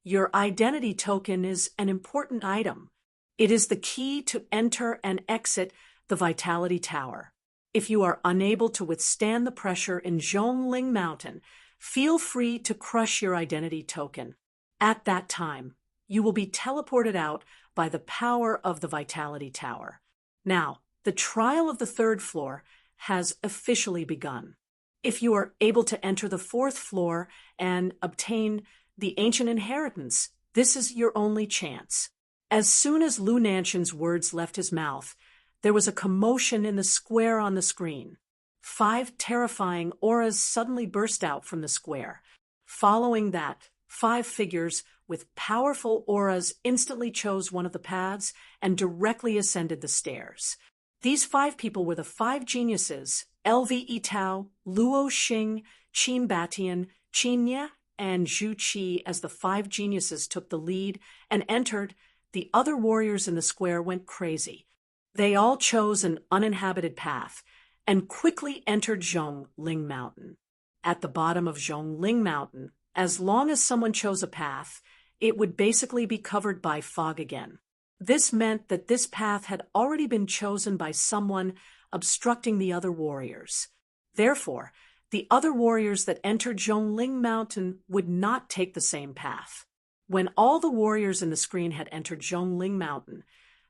Your identity token is an important item. It is the key to enter and exit the Vitality Tower. If you are unable to withstand the pressure in Zhongling Mountain, feel free to crush your identity token. At that time, you will be teleported out by the power of the Vitality Tower. Now, the trial of the 3rd floor has officially begun. If you are able to enter the 4th floor and obtain the ancient inheritance, this is your only chance. As soon as Lu Nantian's words left his mouth, there was a commotion in the square on the screen. 5 terrifying auras suddenly burst out from the square. Following that, 5 figures with powerful auras instantly chose one of the paths and directly ascended the stairs. These 5 people were the 5 geniuses, LV Yitao, Luo Xing, Qin Batian, Qin Ye, and Zhu Qi. As the 5 geniuses took the lead and entered, the other warriors in the square went crazy. They all chose an uninhabited path and quickly entered Zhongling Mountain. At the bottom of Zhongling Mountain, as long as someone chose a path, it would basically be covered by fog again. This meant that this path had already been chosen by someone obstructing the other warriors. Therefore, the other warriors that entered Zhongling Mountain would not take the same path. When all the warriors in the screen had entered Zhongling Mountain,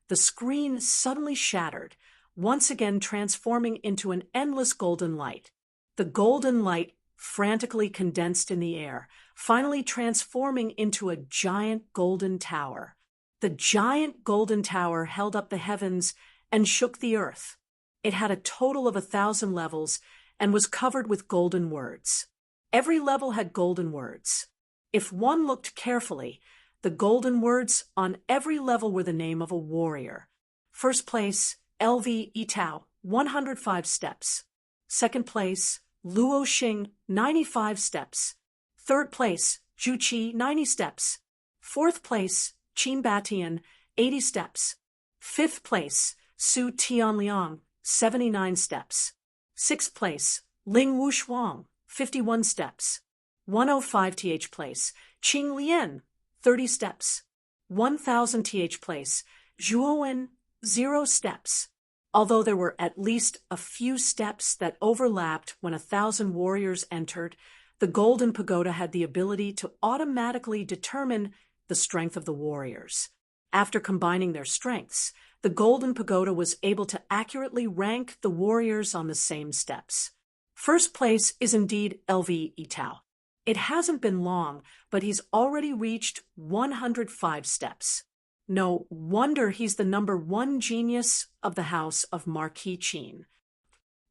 the screen suddenly shattered, once again transforming into an endless golden light. The golden light frantically condensed in the air, finally transforming into a giant golden tower. The giant golden tower held up the heavens and shook the earth. It had a total of 1,000 levels and was covered with golden words. Every level had golden words. If one looked carefully, the golden words on every level were the name of a warrior. First place, LV Yitao, 105 steps. Second place, Luo Xing, 95 steps. Third place, Zhu Qi, 90 steps. Fourth place, Qin Batian, 80 steps. Fifth place, Su Tianliang, 79 steps. Sixth place, Ling Wushuang, 51 steps. 105 th place, Qing Lian, 30 steps. 1,000 th place, Zhuowen, 0 steps. Although there were at least a few steps that overlapped when 1,000 warriors entered, the Golden Pagoda had the ability to automatically determine the strength of the warriors. After combining their strengths, the Golden Pagoda was able to accurately rank the warriors on the same steps. First place is indeed LV Itao. It hasn't been long, but he's already reached 105 steps. No wonder he's the #1 genius of the house of Marquis Qin.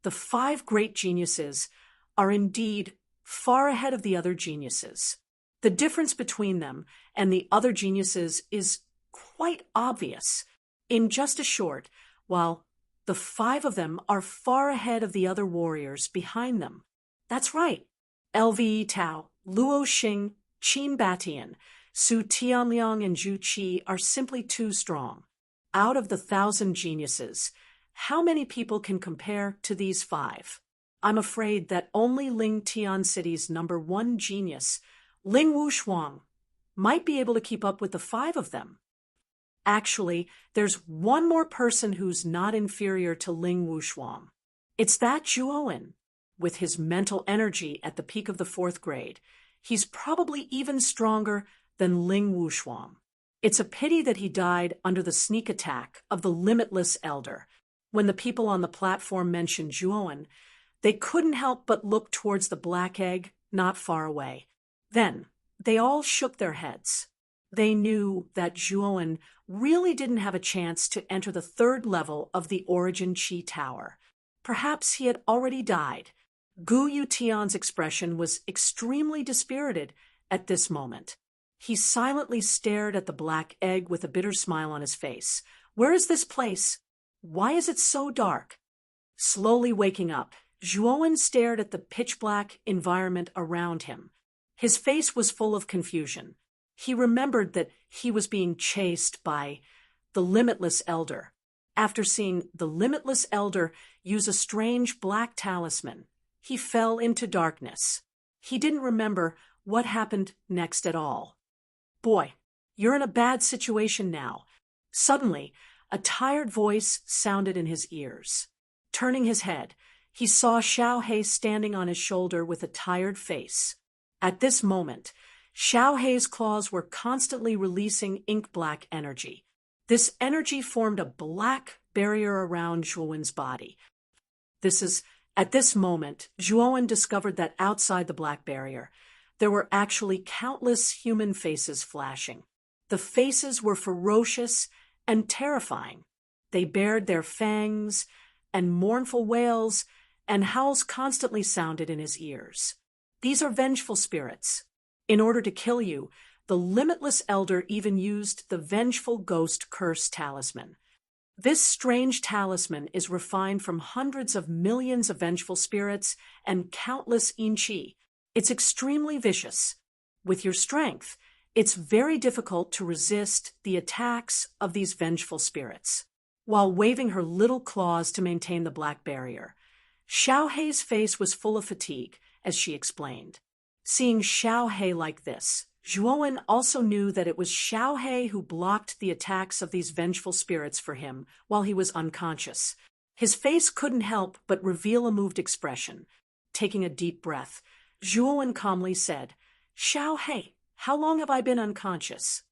The 5 great geniuses are indeed far ahead of the other geniuses. The difference between them and the other geniuses is quite obvious. In just a short, while the 5 of them are far ahead of the other warriors behind them. That's right. LV Tao, Luo Xing, Qin Batian, Su Tianliang, and Zhu Qi are simply too strong. Out of the 1,000 geniuses, how many people can compare to these 5? I'm afraid that only Ling Tian City's #1 genius, Ling Wushuang, might be able to keep up with the 5 of them. Actually, there's one more person who's not inferior to Ling Wushuang. It's that Zhuowen. With his mental energy at the peak of the 4th grade, he's probably even stronger than Ling Wushuang. It's a pity that he died under the sneak attack of the Limitless Elder. When the people on the platform mentioned Zhuowen, they couldn't help but look towards the black egg not far away. Then, they all shook their heads. They knew that Zhuowen really didn't have a chance to enter the 3rd level of the Origin Qi Tower. Perhaps he had already died. Gu Yutian's expression was extremely dispirited at this moment. He silently stared at the black egg with a bitter smile on his face. Where is this place? Why is it so dark? Slowly waking up, Zhuowen stared at the pitch-black environment around him. His face was full of confusion. He remembered that he was being chased by the Limitless Elder. After seeing the Limitless Elder use a strange black talisman, he fell into darkness. He didn't remember what happened next at all. Boy, you're in a bad situation now. Suddenly, a tired voice sounded in his ears. Turning his head, he saw Xiao He standing on his shoulder with a tired face. At this moment, Xiao Hei's claws were constantly releasing ink-black energy. This energy formed a black barrier around Zhuowen's body. At this moment, Zhuowen discovered that outside the black barrier, there were actually countless human faces flashing. The faces were ferocious and terrifying. They bared their fangs, and mournful wails and howls constantly sounded in his ears. These are vengeful spirits. In order to kill you, the Limitless Elder even used the Vengeful Ghost Curse Talisman. This strange talisman is refined from hundreds of millions of vengeful spirits and countless Yin-Chi. It's extremely vicious. With your strength, it's very difficult to resist the attacks of these vengeful spirits. While waving her little claws to maintain the black barrier, Xiao Hei's face was full of fatigue as she explained. Seeing Xiao He like this, Zhuowen also knew that it was Xiao He who blocked the attacks of these vengeful spirits for him while he was unconscious. His face couldn't help but reveal a moved expression. Taking a deep breath, Zhuowen calmly said, "Xiao He, how long have I been unconscious?"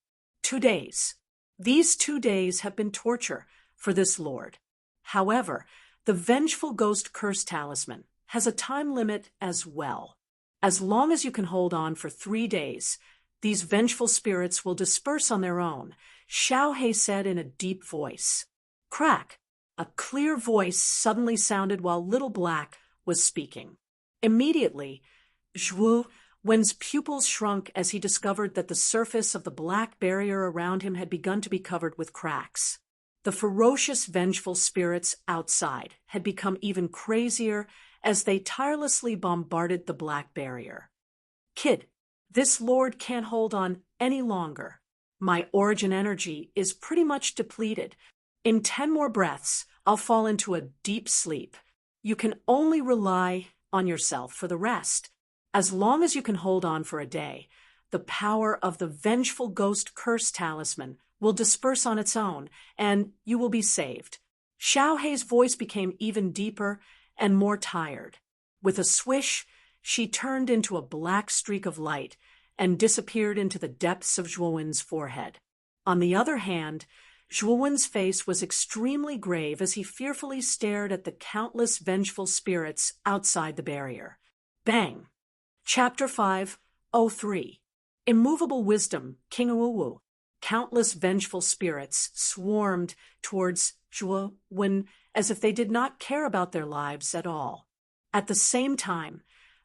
2 days. These 2 days have been torture for this lord. However, the Vengeful Ghost Curse Talisman has a time limit as well. As long as you can hold on for 3 days, these vengeful spirits will disperse on their own, Xiao He said in a deep voice. Crack! A clear voice suddenly sounded while Little Black was speaking. Immediately, Zhuowen's pupils shrunk as he discovered that the surface of the black barrier around him had begun to be covered with cracks. The ferocious, vengeful spirits outside had become even crazier as they tirelessly bombarded the black barrier. Kid, this lord can't hold on any longer. My origin energy is pretty much depleted. In 10 more breaths, I'll fall into a deep sleep. You can only rely on yourself for the rest. As long as you can hold on for a day, the power of the Vengeful Ghost Curse Talisman will disperse on its own, and you will be saved. Xiao Hei's voice became even deeper and more tired. With a swish, she turned into a black streak of light and disappeared into the depths of Zhuowen's forehead. On the other hand, Zhuowen's face was extremely grave as he fearfully stared at the countless vengeful spirits outside the barrier. Bang! Chapter 5:03. Immovable Wisdom, King Uwu. Countless vengeful spirits swarmed towards Zhuowen as if they did not care about their lives at all. At the same time,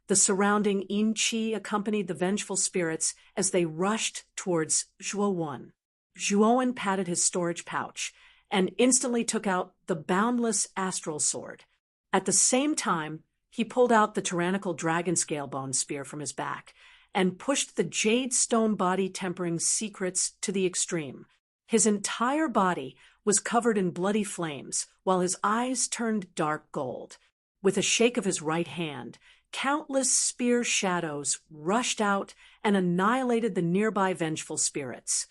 the surrounding Yin Qi accompanied the vengeful spirits as they rushed towards Zhuowen. Zhuowen patted his storage pouch and instantly took out the boundless astral sword. At the same time, he pulled out the tyrannical dragon scale bone spear from his back and pushed the jade stone body tempering secrets to the extreme. His entire body was covered in bloody flames, while his eyes turned dark gold. With a shake of his right hand, countless spear shadows rushed out and annihilated the nearby vengeful spirits.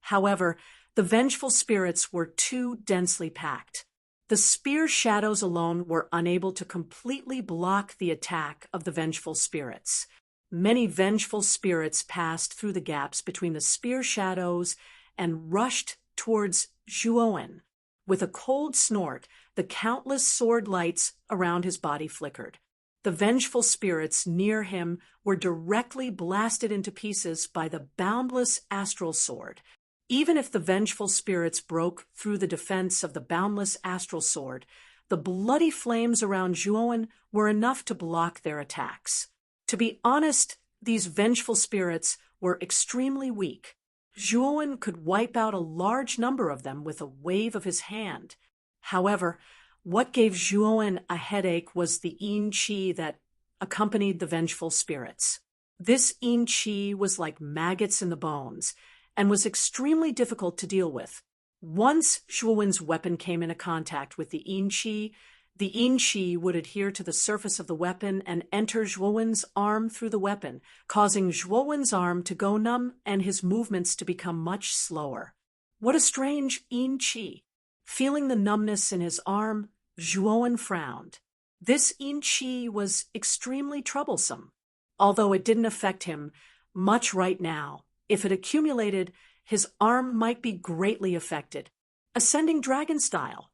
However, the vengeful spirits were too densely packed. The spear shadows alone were unable to completely block the attack of the vengeful spirits. Many vengeful spirits passed through the gaps between the spear shadows and rushed towards Zhuowen. With a cold snort, the countless sword lights around his body flickered. The vengeful spirits near him were directly blasted into pieces by the boundless astral sword. Even if the vengeful spirits broke through the defense of the boundless astral sword, the bloody flames around Zhuowen were enough to block their attacks. To be honest, these vengeful spirits were extremely weak. Zhuowen could wipe out a large number of them with a wave of his hand. However, what gave Zhuowen a headache was the Yin Qi that accompanied the vengeful spirits. This Yin Qi was like maggots in the bones and was extremely difficult to deal with. Once Zhuowen's weapon came into contact with the Yin Qi would adhere to the surface of the weapon and enter Zhuowen's arm through the weapon, causing Zhuowen's arm to go numb and his movements to become much slower. What a strange Yin Qi! Feeling the numbness in his arm, Zhuowen frowned. This Yin Qi was extremely troublesome. Although it didn't affect him much right now, if it accumulated, his arm might be greatly affected. Ascending dragon style.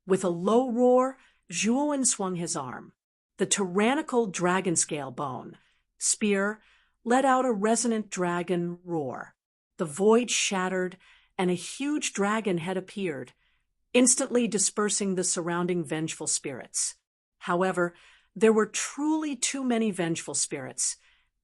With a low roar, Zhuowen swung his arm. The tyrannical dragon scale bone spear let out a resonant dragon roar. The void shattered, and a huge dragon head appeared, instantly dispersing the surrounding vengeful spirits. However, there were truly too many vengeful spirits,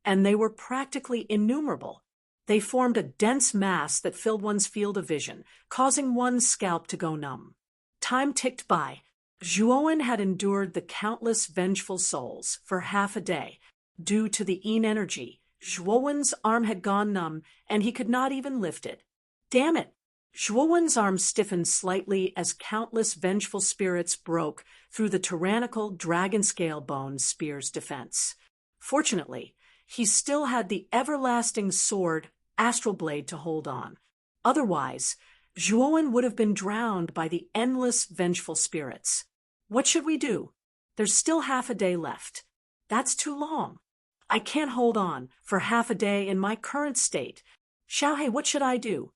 and they were practically innumerable. They formed a dense mass that filled one's field of vision, causing one's scalp to go numb. Time ticked by. Zhuowen had endured the countless vengeful souls for half a day. Due to the Yin energy, Zhuowen's arm had gone numb, and he could not even lift it. Damn it! Zhuowen's arm stiffened slightly as countless vengeful spirits broke through the tyrannical dragon scale bone spear's defense. Fortunately, he still had the everlasting sword astral blade to hold on. Otherwise, Zhuowen would have been drowned by the endless vengeful spirits. What should we do? There's still half a day left. That's too long. I can't hold on for half a day in my current state. Xiao Hei, what should I do?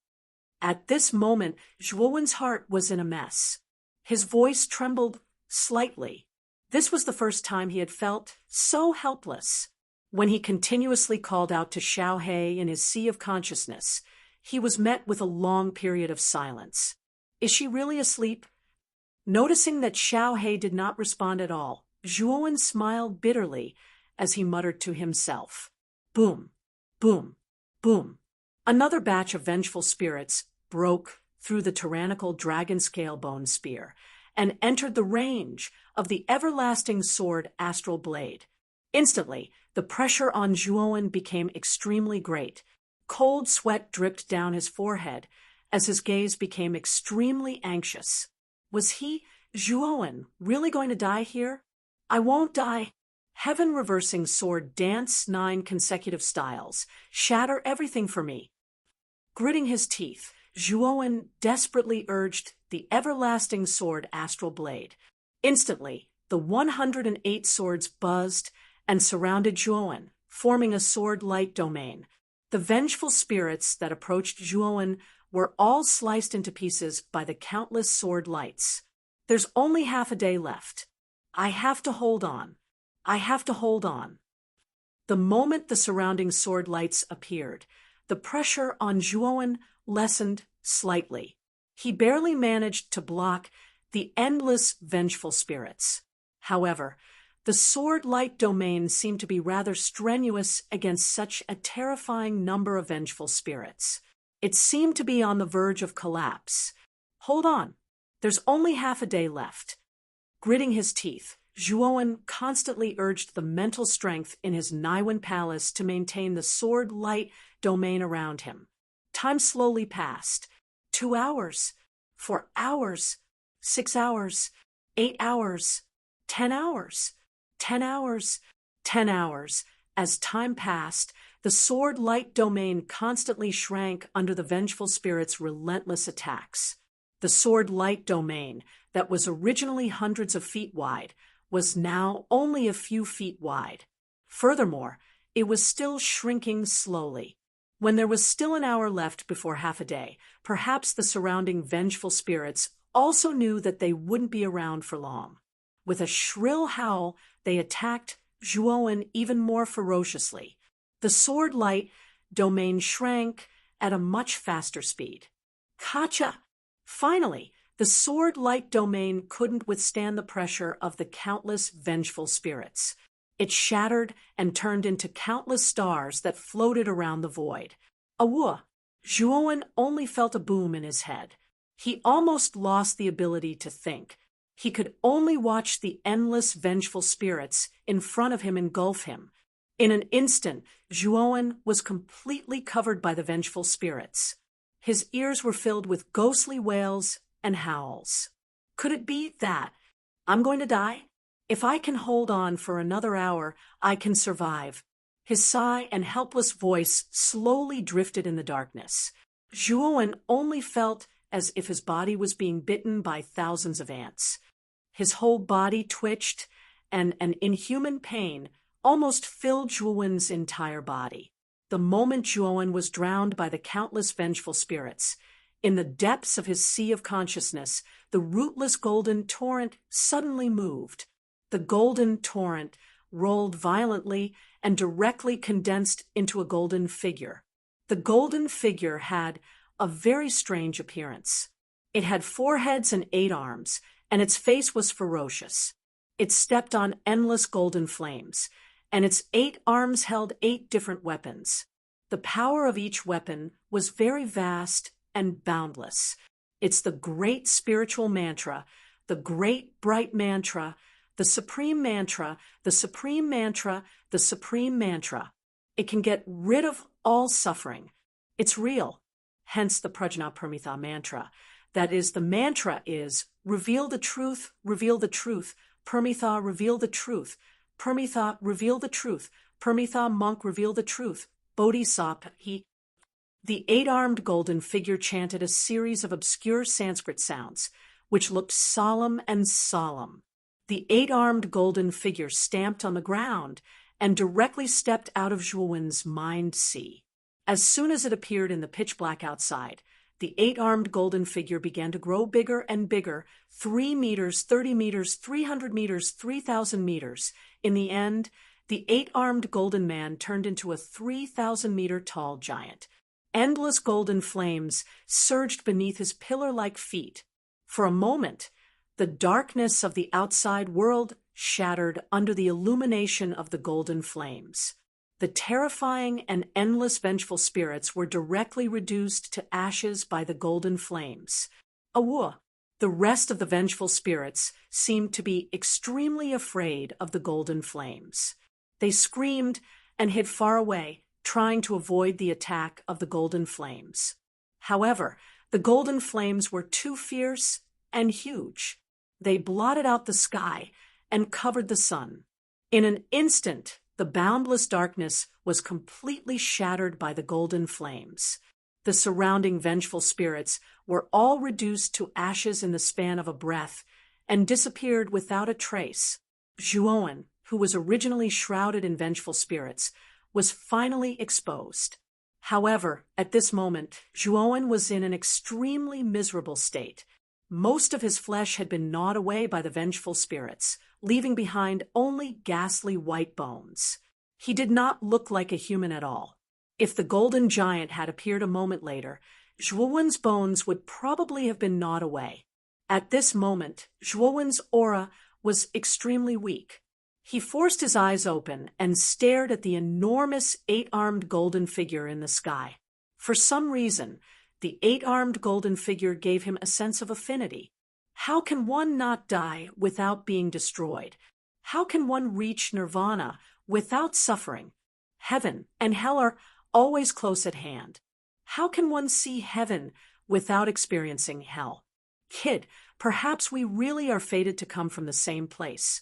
At this moment, Zhuowen's heart was in a mess. His voice trembled slightly. This was the first time he had felt so helpless. When he continuously called out to Xiao Hei in his sea of consciousness, he was met with a long period of silence. Is she really asleep? Noticing that Xiao Hei did not respond at all, Zhuowen smiled bitterly as he muttered to himself. Boom, boom, boom. Another batch of vengeful spirits broke through the tyrannical dragon scale bone spear and entered the range of the everlasting sword astral blade. Instantly, the pressure on Zhuowen became extremely great. Cold sweat dripped down his forehead as his gaze became extremely anxious. Was he, Zhuowen, really going to die here? I won't die. Heaven reversing sword dance 9 consecutive styles. Shatter everything for me. Gritting his teeth, Zhuowen desperately urged the everlasting sword astral blade. Instantly, the 108 swords buzzed and surrounded Zhuowen, forming a sword-light domain. The vengeful spirits that approached Zhuowen were all sliced into pieces by the countless sword lights. There's only half a day left. I have to hold on. I have to hold on. The moment the surrounding sword lights appeared, the pressure on Zhuowen lessened slightly. He barely managed to block the endless vengeful spirits. However, the sword-light domain seemed to be rather strenuous against such a terrifying number of vengeful spirits. It seemed to be on the verge of collapse. Hold on. There's only half a day left. Gritting his teeth, Zhuowen constantly urged the mental strength in his Naiwen palace to maintain the sword-light domain around him. Time slowly passed. 2 hours, 4 hours, 6 hours, 8 hours, 10 hours, 10 hours, 10 hours. As time passed, the sword-light domain constantly shrank under the vengeful spirit's relentless attacks. The sword-light domain, that was originally hundreds of feet wide, was now only a few feet wide. Furthermore, it was still shrinking slowly. When there was still an hour left before half a day, perhaps the surrounding vengeful spirits also knew that they wouldn't be around for long. With a shrill howl, they attacked Zhuowen even more ferociously. The sword-light domain shrank at a much faster speed. Kacha! Finally, the sword-light domain couldn't withstand the pressure of the countless vengeful spirits. It shattered and turned into countless stars that floated around the void. Awua! Zhuowen only felt a boom in his head. He almost lost the ability to think. He could only watch the endless vengeful spirits in front of him engulf him. In an instant, Zhuowen was completely covered by the vengeful spirits. His ears were filled with ghostly wails and howls. Could it be that I'm going to die? If I can hold on for another hour, I can survive. His sigh and helpless voice slowly drifted in the darkness. Zhuowen only felt as if his body was being bitten by thousands of ants. His whole body twitched, and an inhuman pain almost filled Zhuowen's entire body. The moment Zhuowen was drowned by the countless vengeful spirits, in the depths of his sea of consciousness, the rootless golden torrent suddenly moved. The golden torrent rolled violently and directly condensed into a golden figure. The golden figure had a very strange appearance. It had 4 heads and 8 arms, and its face was ferocious. It stepped on endless golden flames, and its 8 arms held 8 different weapons. The power of each weapon was very vast and boundless. It's the great spiritual mantra, the great bright mantra, the supreme mantra, the supreme mantra, the supreme mantra. It can get rid of all suffering. It's real. Hence the Prajna Paramitha mantra. That is, the mantra is, reveal the truth, Paramitha, reveal the truth, Paramitha, reveal the truth, Paramitha, monk, reveal the truth, Bodhisattva, he. The 8-armed golden figure chanted a series of obscure Sanskrit sounds, which looked solemn and solemn. The 8-armed golden figure stamped on the ground and directly stepped out of Zhuowen's mind sea. As soon as it appeared in the pitch black outside, the 8-armed golden figure began to grow bigger and bigger, 3 meters, 30 meters, 300 meters, 3,000 meters. In the end, the 8-armed golden man turned into a 3,000-meter tall giant. Endless golden flames surged beneath his pillar-like feet. For a moment, the darkness of the outside world shattered under the illumination of the golden flames. The terrifying and endless vengeful spirits were directly reduced to ashes by the golden flames. Awua! The rest of the vengeful spirits seemed to be extremely afraid of the golden flames. They screamed and hid far away, trying to avoid the attack of the golden flames. However, the golden flames were too fierce and huge. They blotted out the sky and covered the sun. In an instant, the boundless darkness was completely shattered by the golden flames. The surrounding vengeful spirits were all reduced to ashes in the span of a breath and disappeared without a trace. Zhuowen, who was originally shrouded in vengeful spirits, was finally exposed. However, at this moment, Zhuowen was in an extremely miserable state. Most of his flesh had been gnawed away by the vengeful spirits, leaving behind only ghastly white bones. He did not look like a human at all. If the golden giant had appeared a moment later, Zhuowen's bones would probably have been gnawed away. At this moment, Zhuowen's aura was extremely weak. He forced his eyes open and stared at the enormous 8-armed golden figure in the sky. For some reason, the 8-armed golden figure gave him a sense of affinity. How can one not die without being destroyed? How can one reach nirvana without suffering? Heaven and hell are always close at hand. How can one see heaven without experiencing hell? Kid, perhaps we really are fated to come from the same place.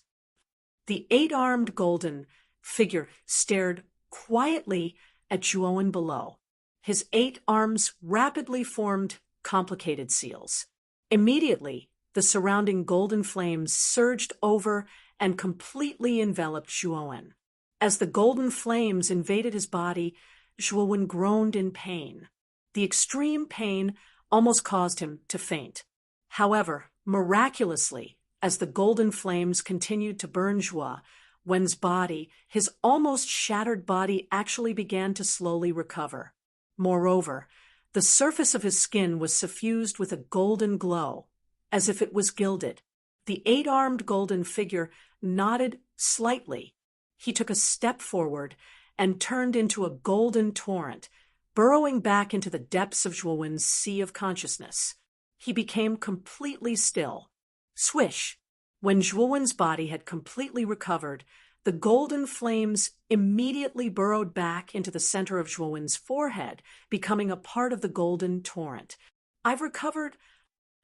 The 8-armed golden figure stared quietly at Zhuowen below. His 8 arms rapidly formed complicated seals. Immediately, the surrounding golden flames surged over and completely enveloped Zhuowen. As the golden flames invaded his body, Zhuowen groaned in pain. The extreme pain almost caused him to faint. However, miraculously, as the golden flames continued to burn Zhuowen's body, his almost shattered body actually began to slowly recover. Moreover, the surface of his skin was suffused with a golden glow, as if it was gilded. The 8-armed golden figure nodded slightly. He took a step forward and turned into a golden torrent, burrowing back into the depths of Zhuowen's sea of consciousness. He became completely still. Swish! When Zhuowen's body had completely recovered, the golden flames immediately burrowed back into the center of Zhuowen's forehead, becoming a part of the golden torrent. I've recovered.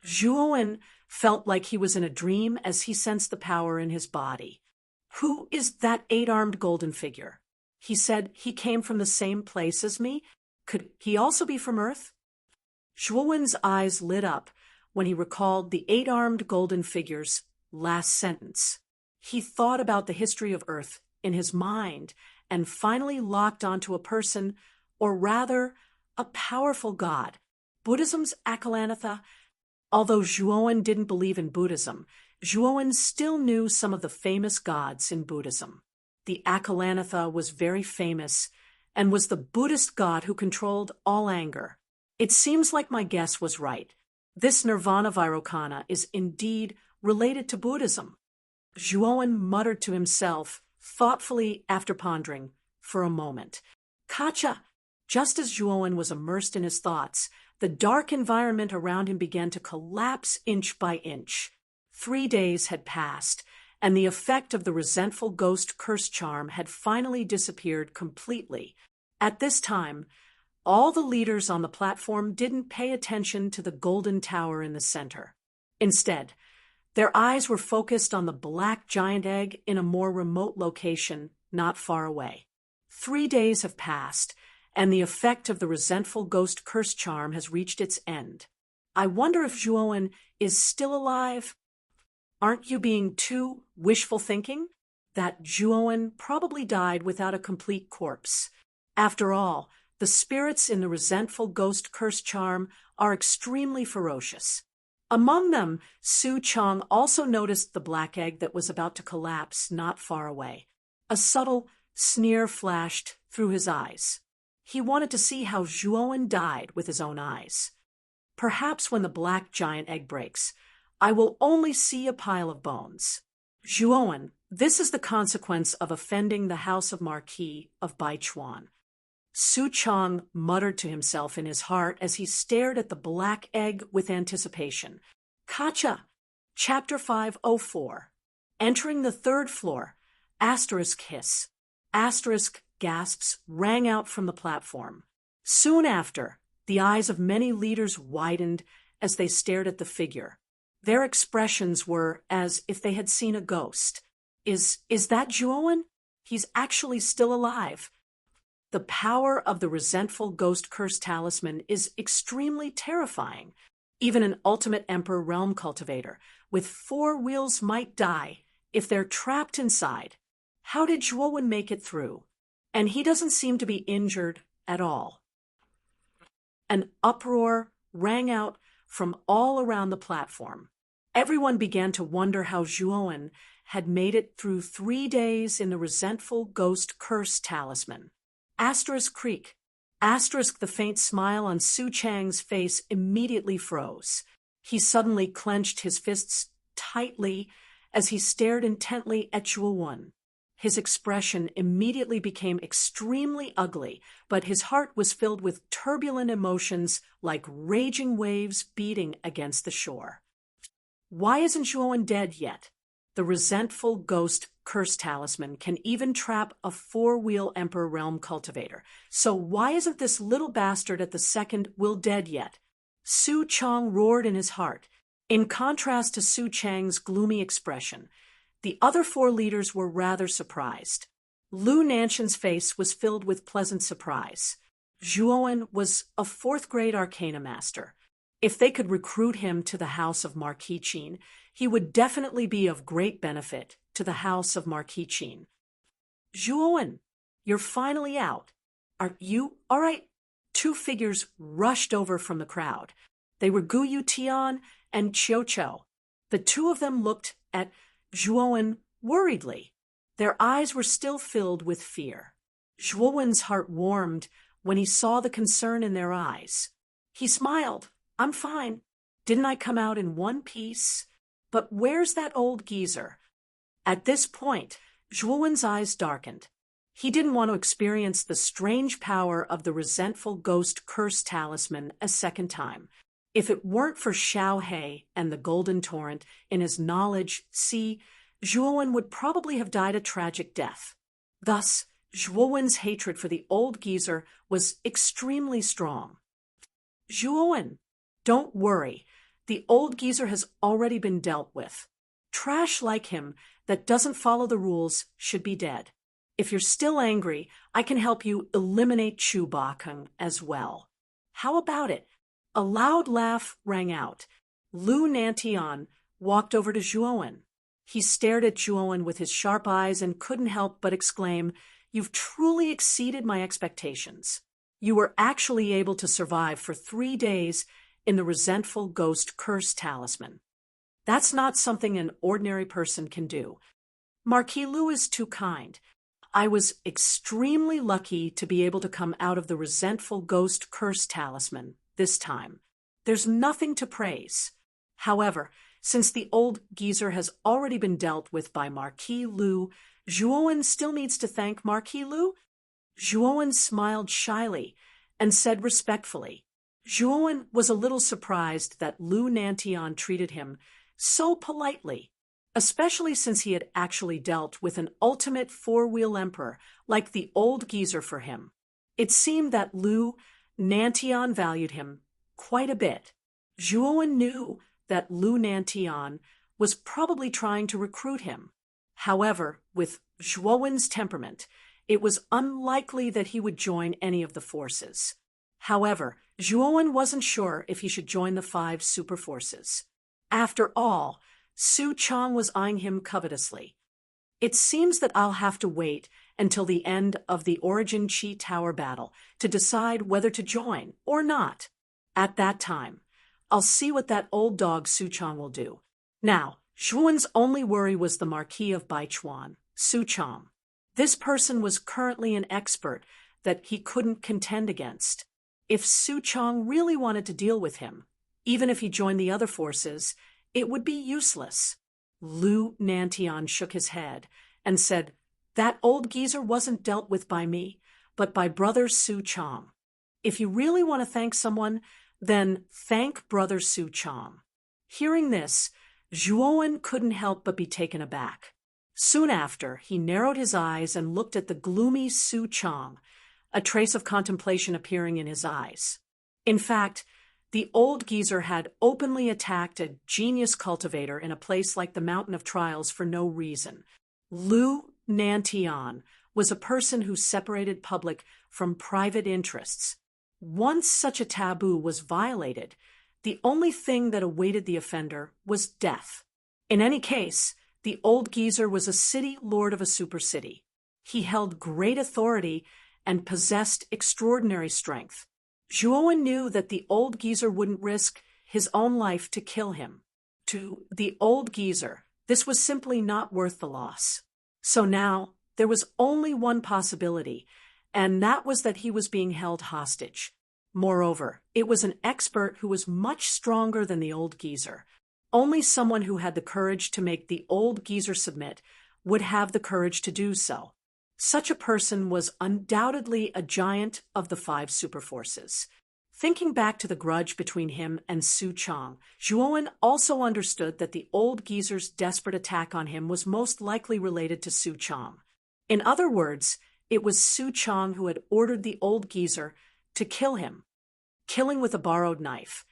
Zhuowen felt like he was in a dream as he sensed the power in his body. Who is that 8-armed golden figure? He said he came from the same place as me. Could he also be from Earth? Zhuowen's eyes lit up when he recalled the 8-armed golden figure's last sentence. He thought about the history of Earth in his mind and finally locked onto a person, or rather, a powerful god. Buddhism's Akalanatha. Although Zhuowen didn't believe in Buddhism, Zhuowen still knew some of the famous gods in Buddhism. The Akalanatha was very famous and was the Buddhist god who controlled all anger. It seems like my guess was right. This Nirvana Vairocana is indeed related to Buddhism. Zhuowen muttered to himself, thoughtfully after pondering for a moment. Kacha! Just as Zhuowen was immersed in his thoughts, the dark environment around him began to collapse inch by inch. 3 days had passed, and the effect of the resentful ghost curse charm had finally disappeared completely. At this time, all the leaders on the platform didn't pay attention to the golden tower in the center. Instead, their eyes were focused on the black giant egg in a more remote location not far away. 3 days have passed, and the effect of the resentful ghost curse charm has reached its end. I wonder if Zhuowen is still alive? Aren't you being too wishful thinking? That Zhuowen probably died without a complete corpse. After all, the spirits in the resentful ghost curse charm are extremely ferocious. Among them, Su Chong also noticed the black egg that was about to collapse not far away. A subtle sneer flashed through his eyes. He wanted to see how Zhuowen died with his own eyes. Perhaps when the black giant egg breaks, I will only see a pile of bones. Zhuowen, this is the consequence of offending the House of Marquis of Baichuan. Su Chong muttered to himself in his heart as he stared at the black egg with anticipation. Kacha! Chapter 504. Entering the 3rd floor. Asterisk hiss. Asterisk gasps rang out from the platform. Soon after, the eyes of many leaders widened as they stared at the figure. Their expressions were as if they had seen a ghost. Is that Zhuowen? He's actually still alive. The power of the resentful ghost curse talisman is extremely terrifying. Even an ultimate emperor realm cultivator with 4 wheels might die if they're trapped inside. How did Zhuowen make it through? And he doesn't seem to be injured at all. An uproar rang out from all around the platform. Everyone began to wonder how Zhuowen had made it through 3 days in the resentful ghost curse talisman. Asterisk Creek. Asterisk, the faint smile on Su Chang's face immediately froze. He suddenly clenched his fists tightly as he stared intently at Zhuowen. His expression immediately became extremely ugly, but his heart was filled with turbulent emotions like raging waves beating against the shore. Why isn't Zhuowen dead yet? The resentful ghost curse talisman can even trap a 4-wheel emperor realm cultivator. So why isn't this little bastard at the second wheel dead yet? Su Chang roared in his heart. In contrast to Su Chang's gloomy expression, the other 4 leaders were rather surprised. Lu Nanshan's face was filled with pleasant surprise. Zhuowen was a 4th-grade arcana master. If they could recruit him to the house of Marquis Qin, he would definitely be of great benefit to the house of Marquis Qin. Zhuowen, you're finally out. Are you all right? 2 figures rushed over from the crowd. They were Gu Yutian and Qiu Qiu. The 2 of them looked at Zhuowen worriedly. Their eyes were still filled with fear. Zhuowen's heart warmed when he saw the concern in their eyes. He smiled. I'm fine. Didn't I come out in one piece? But where's that old geezer? At this point, Zhuowen's eyes darkened. He didn't want to experience the strange power of the resentful ghost curse talisman a second time. If it weren't for Xiao He and the Golden Torrent in his knowledge, Zhuowen would probably have died a tragic death. Thus, Zhuowen's hatred for the old geezer was extremely strong. Zhuowen, don't worry. The old geezer has already been dealt with. Trash like him that doesn't follow the rules should be dead. If you're still angry, I can help you eliminate Chu Bakeng as well. How about it? A loud laugh rang out. Lu Nantian walked over to Zhuowen. He stared at Zhuowen with his sharp eyes and couldn't help but exclaim, "You've truly exceeded my expectations. You were actually able to survive for 3 days in the resentful ghost curse talisman. That's not something an ordinary person can do. Marquis Lu is too kind. I was extremely lucky to be able to come out of the resentful ghost curse talisman this time. There's nothing to praise. However, since the old geezer has already been dealt with by Marquis Lu, Zhuowen still needs to thank Marquis Lu?" Zhuowen smiled shyly and said respectfully. Zhuowen was a little surprised that Lu Nantian treated him so politely, especially since he had actually dealt with an ultimate 4-wheel emperor like the old geezer for him. It seemed that Lu Nantian valued him quite a bit. Zhuowen knew that Lu Nantian was probably trying to recruit him. However, with Zhuowen's temperament, it was unlikely that he would join any of the forces. However, Zhuowen wasn't sure if he should join the 5 super forces. After all, Su Chang was eyeing him covetously. It seems that I'll have to wait until the end of the Origin Chi Tower battle to decide whether to join or not. At that time, I'll see what that old dog Su Chang will do. Now, Zhuowen's only worry was the Marquis of Baichuan, Su Chang. This person was currently an expert that he couldn't contend against. If Su Chang really wanted to deal with him, even if he joined the other forces, it would be useless. Lu Nantian shook his head and said, "That old geezer wasn't dealt with by me, but by Brother Su Chang. If you really want to thank someone, then thank Brother Su Chang." Hearing this, Zhuowen couldn't help but be taken aback. Soon after, he narrowed his eyes and looked at the gloomy Su Chang, a trace of contemplation appearing in his eyes. In fact, the old geezer had openly attacked a genius cultivator in a place like the Mountain of Trials for no reason. Lu Nantian was a person who separated public from private interests. Once such a taboo was violated, the only thing that awaited the offender was death. In any case, the old geezer was a city lord of a supercity. He held great authority and possessed extraordinary strength. Zhuowen knew that the old geezer wouldn't risk his own life to kill him. To the old geezer, this was simply not worth the loss. So now, there was only one possibility, and that was that he was being held hostage. Moreover, it was an expert who was much stronger than the old geezer. Only someone who had the courage to make the old geezer submit would have the courage to do so. Such a person was undoubtedly a giant of the 5 superforces. Thinking back to the grudge between him and Su Chang, Zhuowen also understood that the old geezer's desperate attack on him was most likely related to Su Chang. In other words, it was Su Chang who had ordered the old geezer to kill him. Killing with a borrowed knife.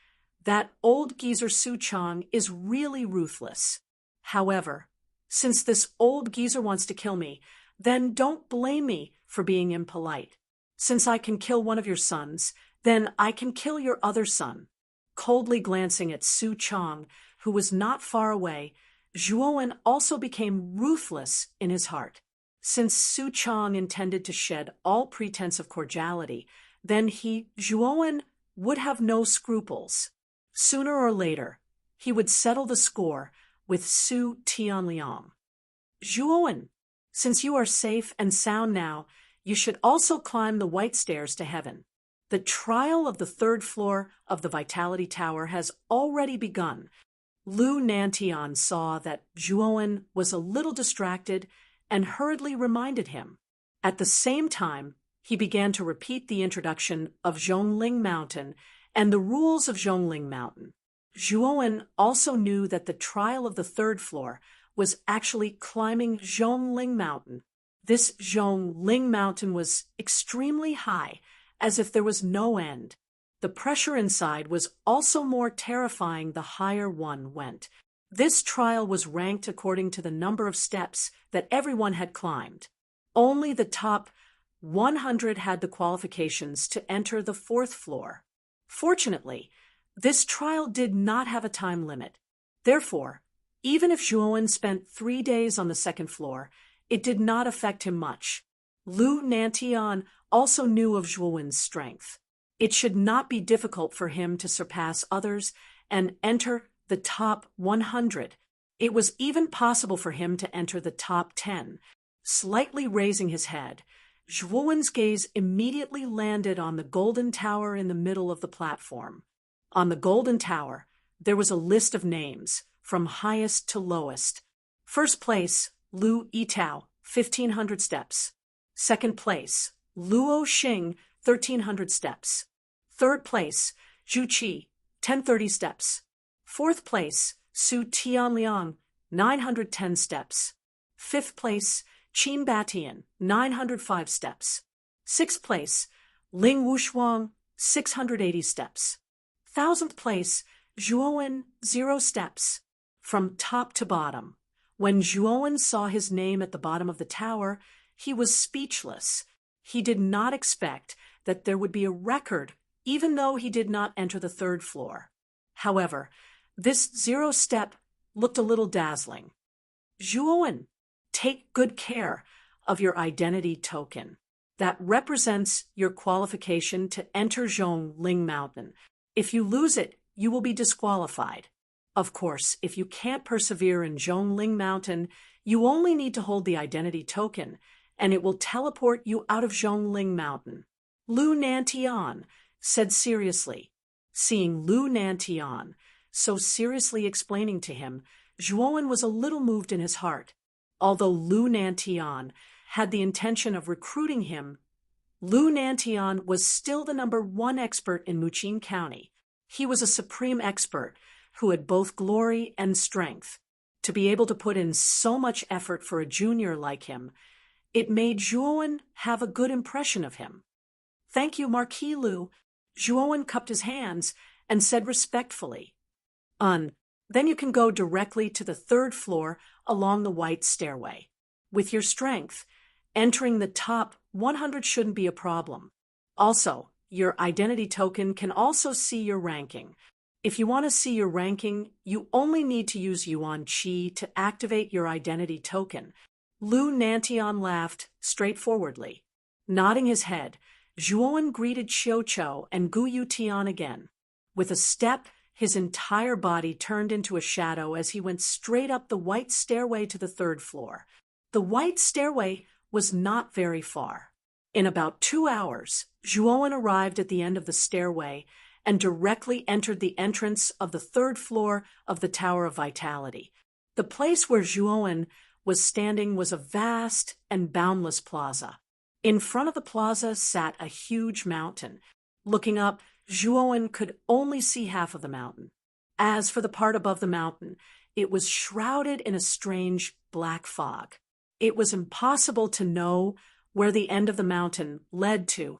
That old geezer Su Chang is really ruthless. However, since this old geezer wants to kill me, then don't blame me for being impolite. Since I can kill one of your sons, then I can kill your other son. Coldly glancing at Su Chang, who was not far away, Zhuowen also became ruthless in his heart. Since Su Chang intended to shed all pretense of cordiality, then Zhuowen, would have no scruples. Sooner or later, he would settle the score with Su Tianliang. Zhuowen, since you are safe and sound now, you should also climb the white stairs to heaven. The trial of the 3rd floor of the Vitality Tower has already begun. Lu Nantian saw that Zhuowen was a little distracted and hurriedly reminded him. At the same time, he began to repeat the introduction of Zhongling Mountain and the rules of Zhongling Mountain. Zhuowen also knew that the trial of the 3rd floor was actually climbing Zhongling Mountain. This Zhongling Mountain was extremely high, as if there was no end. The pressure inside was also more terrifying the higher one went. This trial was ranked according to the number of steps that everyone had climbed. Only the top 100 had the qualifications to enter the 4th floor. Fortunately, this trial did not have a time limit. Therefore, even if Zhuowen spent 3 days on the 2nd floor, it did not affect him much. Lu Nantian also knew of Zhuowen's strength. It should not be difficult for him to surpass others and enter the top 100. It was even possible for him to enter the top 10. Slightly raising his head, Zhuowen's gaze immediately landed on the golden tower in the middle of the platform. On the golden tower, there was a list of names, from highest to lowest. First place, Lu Yitao, 1,500 steps. Second place, Luo Xing, 1,300 steps. Third place, Zhu Qi, 1,030 steps. Fourth place, Su Tianliang, 910 steps. Fifth place, Qin Batian, 905 steps. Sixth place, Ling Wushuang, 680 steps. 1,000th place, Zhuowen, 0 steps. From top to bottom, when Zhuowen saw his name at the bottom of the tower, he was speechless. He did not expect that there would be a record, even though he did not enter the 3rd floor. However, this 0 step looked a little dazzling. Zhuowen, take good care of your identity token. That represents your qualification to enter Zhongling Mountain. If you lose it, you will be disqualified. Of course, if you can't persevere in Zhongling Mountain, you only need to hold the identity token, and it will teleport you out of Zhongling Mountain. Lu Nantian said seriously. Seeing Lu Nantian so seriously explaining to him, Zhuowen was a little moved in his heart. Although Lu Nantian had the intention of recruiting him, Lu Nantian was still the #1 expert in Muqin County. He was a supreme expert who had both glory and strength. To be able to put in so much effort for a junior like him, it made Zhuowen have a good impression of him. "Thank you, Marquis Lu." Zhuowen cupped his hands and said respectfully, Then you can go directly to the 3rd floor along the white stairway. With your strength, Entering the top 100 shouldn't be a problem. Also, your identity token can also see your ranking. If you want to see your ranking, you only need to use Yuan Qi to activate your identity token. Lu Nantian laughed straightforwardly. Nodding his head, Zhuowen greeted Qiuqiu and Gu Yutian again. With a step, his entire body turned into a shadow as he went straight up the white stairway to the third floor. The white stairway was not very far. In about 2 hours, Zhuowen arrived at the end of the stairway and directly entered the entrance of the third floor of the Tower of Vitality. The place where Zhuowen was standing was a vast and boundless plaza. In front of the plaza sat a huge mountain. Looking up, Zhuowen could only see half of the mountain. As for the part above the mountain, it was shrouded in a strange black fog. It was impossible to know where the end of the mountain led to.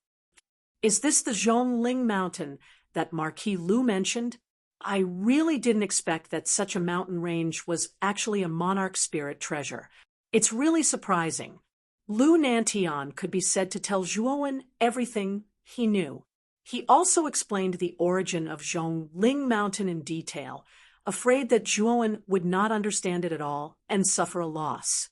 Is this the Zhongling Mountain that Marquis Lu mentioned? I really didn't expect that such a mountain range was actually a monarch spirit treasure. It's really surprising. Lu Nantian could be said to tell Zhuowen everything he knew. He also explained the origin of Zhongling Mountain in detail, afraid that Zhuowen would not understand it at all and suffer a loss.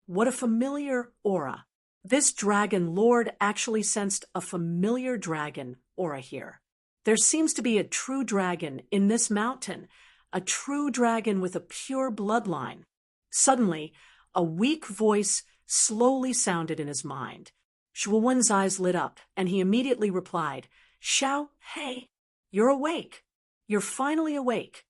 What a familiar aura. This dragon lord actually sensed a familiar dragon aura here. There seems to be a true dragon in this mountain, a true dragon with a pure bloodline. Suddenly, a weak voice slowly sounded in his mind. Zhuowen's eyes lit up, and he immediately replied, "Xiao He, you're awake. You're finally awake."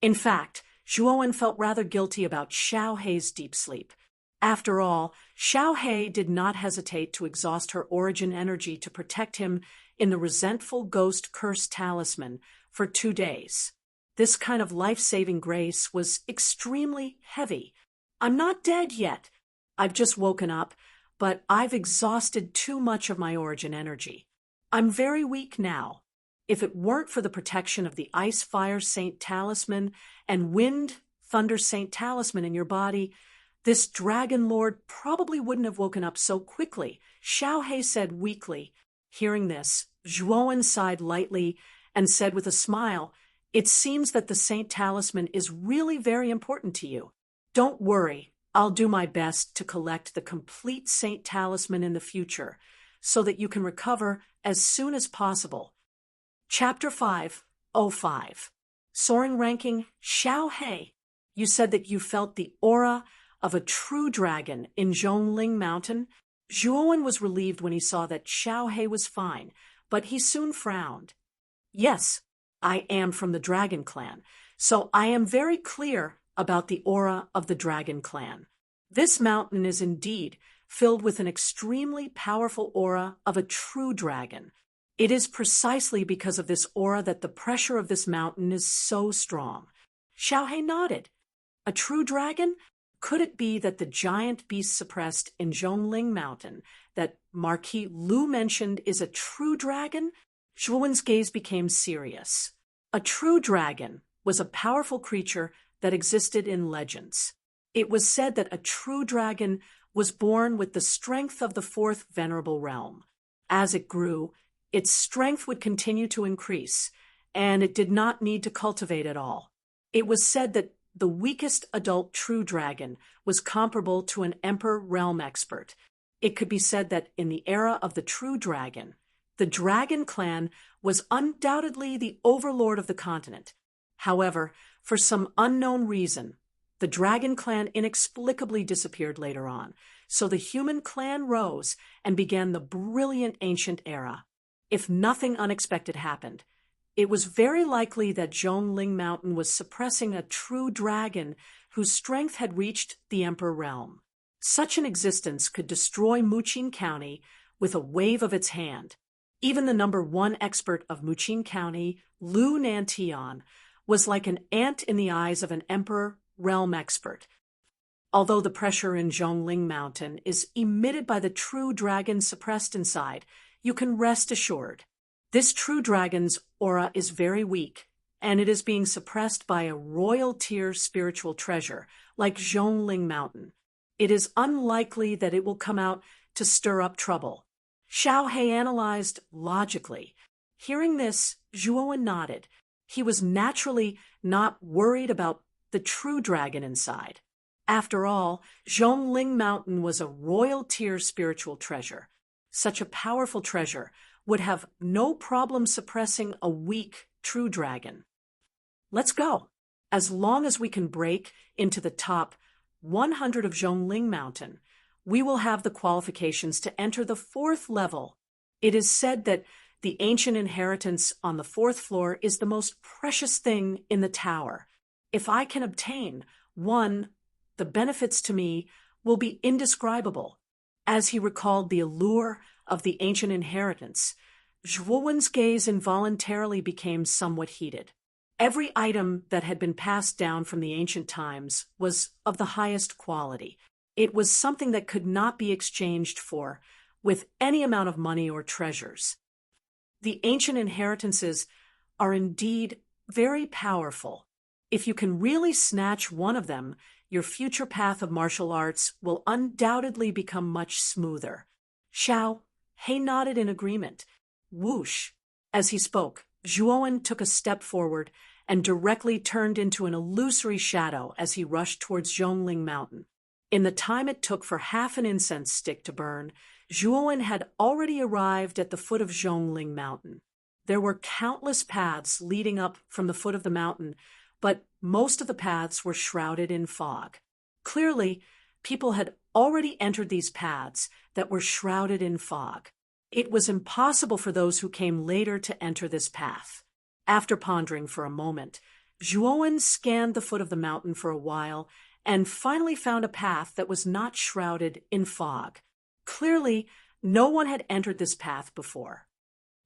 In fact, Zhuowen felt rather guilty about Xiao He's deep sleep. After all, Xiao He did not hesitate to exhaust her origin energy to protect him in the resentful ghost curse talisman for 2 days. This kind of life-saving grace was extremely heavy. I'm not dead yet. I've just woken up, but I've exhausted too much of my origin energy. I'm very weak now. If it weren't for the protection of the Ice Fire Saint Talisman and Wind Thunder Saint Talisman in your body, this dragon lord probably wouldn't have woken up so quickly, Xiao He said weakly. Hearing this, Zhuowen sighed lightly and said with a smile, "It seems that the Saint Talisman is really very important to you. Don't worry, I'll do my best to collect the complete Saint Talisman in the future so that you can recover as soon as possible." Chapter 5:05. Soaring ranking Xiao He. You said that you felt the aura of a true dragon in Zhongling Mountain. Zhuowen was relieved when he saw that Xiao He was fine, but he soon frowned. "Yes, I am from the Dragon Clan, so I am very clear about the aura of the Dragon Clan. This mountain is indeed filled with an extremely powerful aura of a true dragon. It is precisely because of this aura that the pressure of this mountain is so strong." Xiao He nodded. A true dragon? Could it be that the giant beast suppressed in Zhongling Mountain that Marquis Lu mentioned is a true dragon? Zhuowen's gaze became serious. A true dragon was a powerful creature that existed in legends. It was said that a true dragon was born with the strength of the fourth venerable realm. As it grew, its strength would continue to increase, and it did not need to cultivate at all. It was said that the weakest adult true dragon was comparable to an emperor realm expert. It could be said that in the era of the true dragon, the Dragon Clan was undoubtedly the overlord of the continent. However, for some unknown reason, the Dragon Clan inexplicably disappeared later on, so the human clan rose and began the brilliant ancient era. If nothing unexpected happened, it was very likely that Zhongling Mountain was suppressing a true dragon whose strength had reached the Emperor realm. Such an existence could destroy Muqin County with a wave of its hand. Even the number 1 expert of Muqin County, Lu Nantian, was like an ant in the eyes of an Emperor realm expert. Although the pressure in Zhongling Mountain is emitted by the true dragon suppressed inside, you can rest assured. This true dragon's aura is very weak, and it is being suppressed by a royal tier spiritual treasure, like Zhongling Mountain. It is unlikely that it will come out to stir up trouble. Xiao He analyzed logically. Hearing this, Zhuowen nodded. He was naturally not worried about the true dragon inside. After all, Zhongling Mountain was a royal-tier spiritual treasure. Such a powerful treasure would have no problem suppressing a weak true dragon. Let's go. As long as we can break into the top 100 of Zhongling Mountain, we will have the qualifications to enter the 4th level. It is said that the ancient inheritance on the 4th floor is the most precious thing in the tower. If I can obtain one, the benefits to me will be indescribable. As he recalled the allure of the ancient inheritance, Zhuowen's gaze involuntarily became somewhat heated. Every item that had been passed down from the ancient times was of the highest quality. It was something that could not be exchanged for with any amount of money or treasures. The ancient inheritances are indeed very powerful. If you can really snatch one of them, your future path of martial arts will undoubtedly become much smoother. Xiao He nodded in agreement. Whoosh! As he spoke, Zhuowen took a step forward and directly turned into an illusory shadow as he rushed towards Zhongling Mountain. In the time it took for half an incense stick to burn, Zhuowen had already arrived at the foot of Zhongling Mountain. There were countless paths leading up from the foot of the mountain, but most of the paths were shrouded in fog. Clearly, people had already entered these paths that were shrouded in fog. It was impossible for those who came later to enter this path. After pondering for a moment, Zhuowen scanned the foot of the mountain for a while and finally found a path that was not shrouded in fog. Clearly, no one had entered this path before.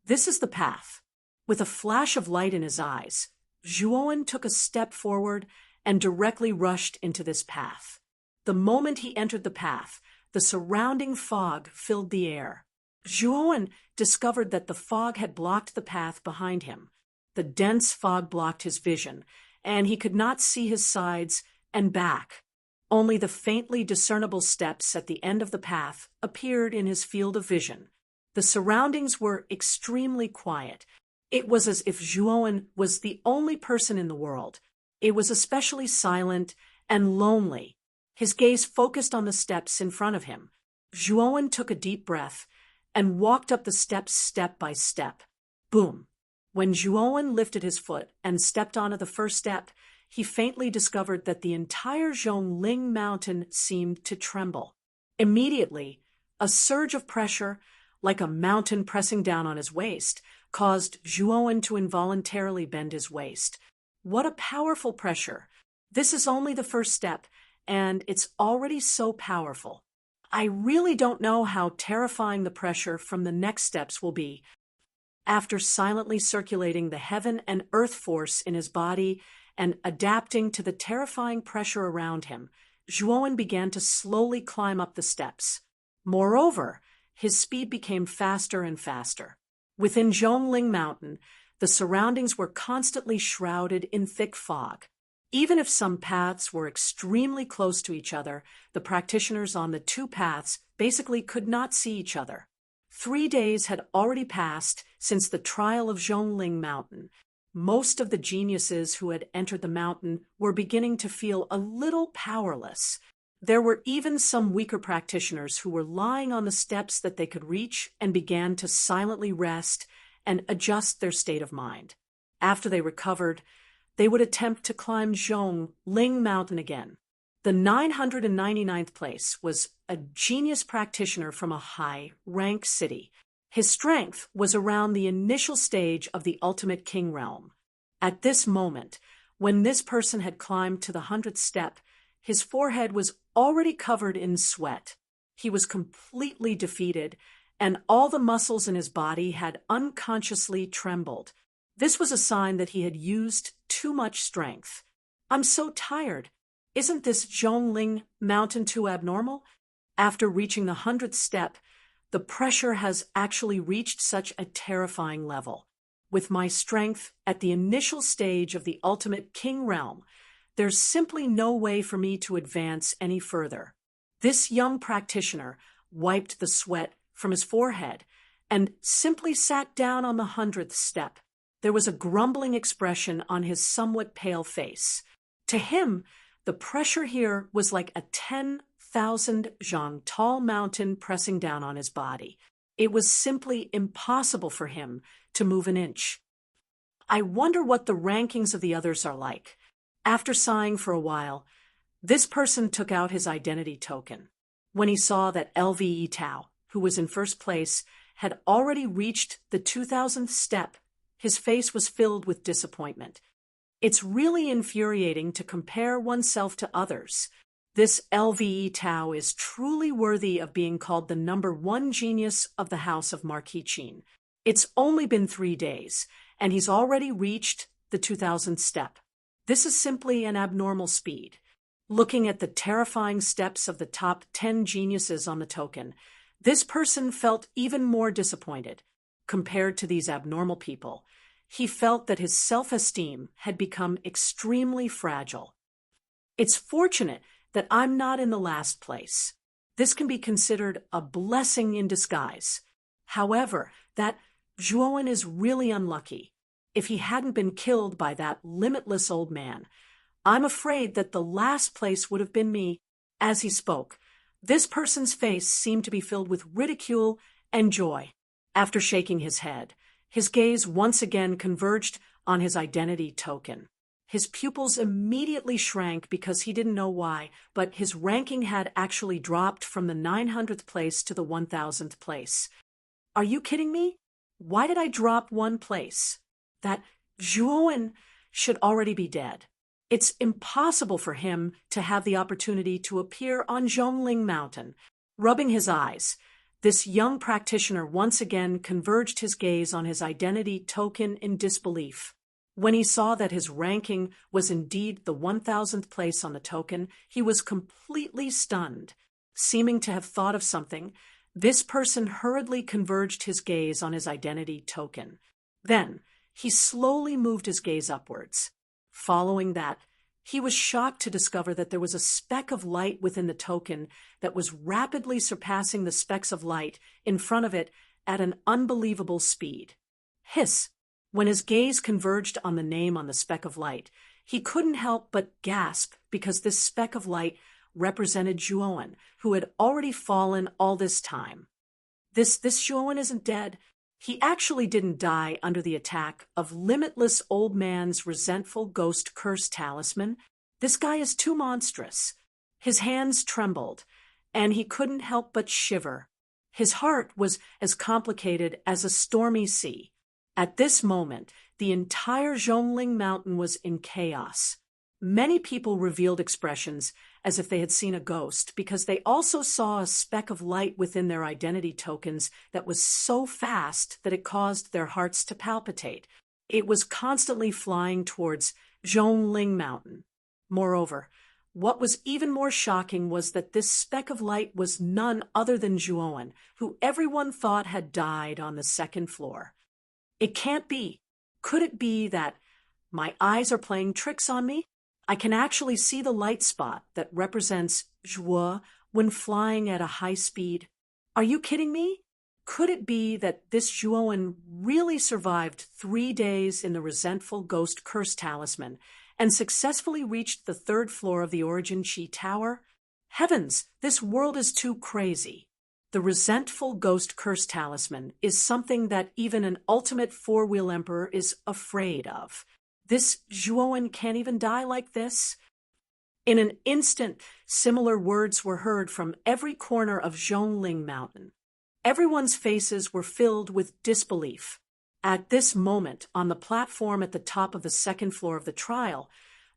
This is the path. With a flash of light in his eyes, Zhuowen took a step forward and directly rushed into this path. The moment he entered the path, the surrounding fog filled the air. Zhuowen discovered that the fog had blocked the path behind him. The dense fog blocked his vision, and he could not see his sides and back. Only the faintly discernible steps at the end of the path appeared in his field of vision. The surroundings were extremely quiet. It was as if Zhuowen was the only person in the world. It was especially silent and lonely. His gaze focused on the steps in front of him. Zhuowen took a deep breath and walked up the steps step by step. Boom! When Zhuowen lifted his foot and stepped onto the first step, he faintly discovered that the entire Zhongling Mountain seemed to tremble. Immediately, a surge of pressure, like a mountain pressing down on his waist, caused Zhuowen to involuntarily bend his waist. What a powerful pressure! This is only the first step, and it's already so powerful. I really don't know how terrifying the pressure from the next steps will be. After silently circulating the heaven and earth force in his body and adapting to the terrifying pressure around him, Zhuowen began to slowly climb up the steps. Moreover, his speed became faster and faster. Within Zhongling Mountain, the surroundings were constantly shrouded in thick fog. Even if some paths were extremely close to each other, the practitioners on the two paths basically could not see each other. 3 days had already passed since the trial of Zhongling Mountain. Most of the geniuses who had entered the mountain were beginning to feel a little powerless. There were even some weaker practitioners who were lying on the steps that they could reach and began to silently rest and adjust their state of mind. After they recovered, they would attempt to climb Zhongling Mountain again. The 999th place was a genius practitioner from a high-rank city. His strength was around the initial stage of the ultimate king realm. At this moment, when this person had climbed to the 100th step, his forehead was already covered in sweat. He was completely defeated, and all the muscles in his body had unconsciously trembled. This was a sign that he had used too much strength. "I'm so tired. Isn't this Zhongling Mountain too abnormal?" After reaching the 100th step, the pressure has actually reached such a terrifying level. With my strength at the initial stage of the ultimate king realm, there's simply no way for me to advance any further. This young practitioner wiped the sweat from his forehead and simply sat down on the 100th step. There was a grumbling expression on his somewhat pale face. To him, the pressure here was like a 10,000 zhang tall mountain pressing down on his body. It was simply impossible for him to move an inch. I wonder what the rankings of the others are like. After sighing for a while, this person took out his identity token. When he saw that LVE Tao, who was in first place, had already reached the 2000th step, his face was filled with disappointment. It's really infuriating to compare oneself to others. This LVE Tao is truly worthy of being called the #1 genius of the House of Marquis Qin. It's only been 3 days, and he's already reached the 2000th step. This is simply an abnormal speed. Looking at the terrifying steps of the top 10 geniuses on the token, this person felt even more disappointed. Compared to these abnormal people, he felt that his self-esteem had become extremely fragile. It's fortunate that I'm not in the last place. This can be considered a blessing in disguise. However, that Zhuowen is really unlucky. If he hadn't been killed by that limitless old man, I'm afraid that the last place would have been me. As he spoke, this person's face seemed to be filled with ridicule and joy. After shaking his head, his gaze once again converged on his identity token. His pupils immediately shrank because he didn't know why, but his ranking had actually dropped from the 900th place to the 1000th place. Are you kidding me? Why did I drop 1 place? That Zhuowen should already be dead. It's impossible for him to have the opportunity to appear on Zhongling Mountain. Rubbing his eyes, this young practitioner once again converged his gaze on his identity token in disbelief. When he saw that his ranking was indeed the 1000th place on the token, he was completely stunned. Seeming to have thought of something, this person hurriedly converged his gaze on his identity token. Then, he slowly moved his gaze upwards. Following that, he was shocked to discover that there was a speck of light within the token that was rapidly surpassing the specks of light in front of it at an unbelievable speed. Hiss! When his gaze converged on the name on the speck of light, he couldn't help but gasp because this speck of light represented Zhuowen, who had already fallen all this time. This Zhuowen isn't dead. He actually didn't die under the attack of limitless old man's resentful ghost curse talisman. This guy is too monstrous. His hands trembled, and he couldn't help but shiver. His heart was as complicated as a stormy sea. At this moment, the entire Zhongling Mountain was in chaos. Many people revealed expressions as if they had seen a ghost because they also saw a speck of light within their identity tokens that was so fast that it caused their hearts to palpitate. It was constantly flying towards Zhongling Mountain. Moreover, what was even more shocking was that this speck of light was none other than Zhuowen, who everyone thought had died on the 2nd floor. It can't be. Could it be that my eyes are playing tricks on me? I can actually see the light spot that represents Zhuo when flying at a high speed. Are you kidding me? Could it be that this Zhuowen really survived 3 days in the resentful ghost curse talisman and successfully reached the 3rd floor of the Origin Qi Tower? Heavens, this world is too crazy. The resentful ghost curse talisman is something that even an ultimate 4-wheel emperor is afraid of. This Zhuowen can't even die like this? In an instant, similar words were heard from every corner of Zhongling Mountain. Everyone's faces were filled with disbelief. At this moment, on the platform at the top of the 2nd floor of the trial,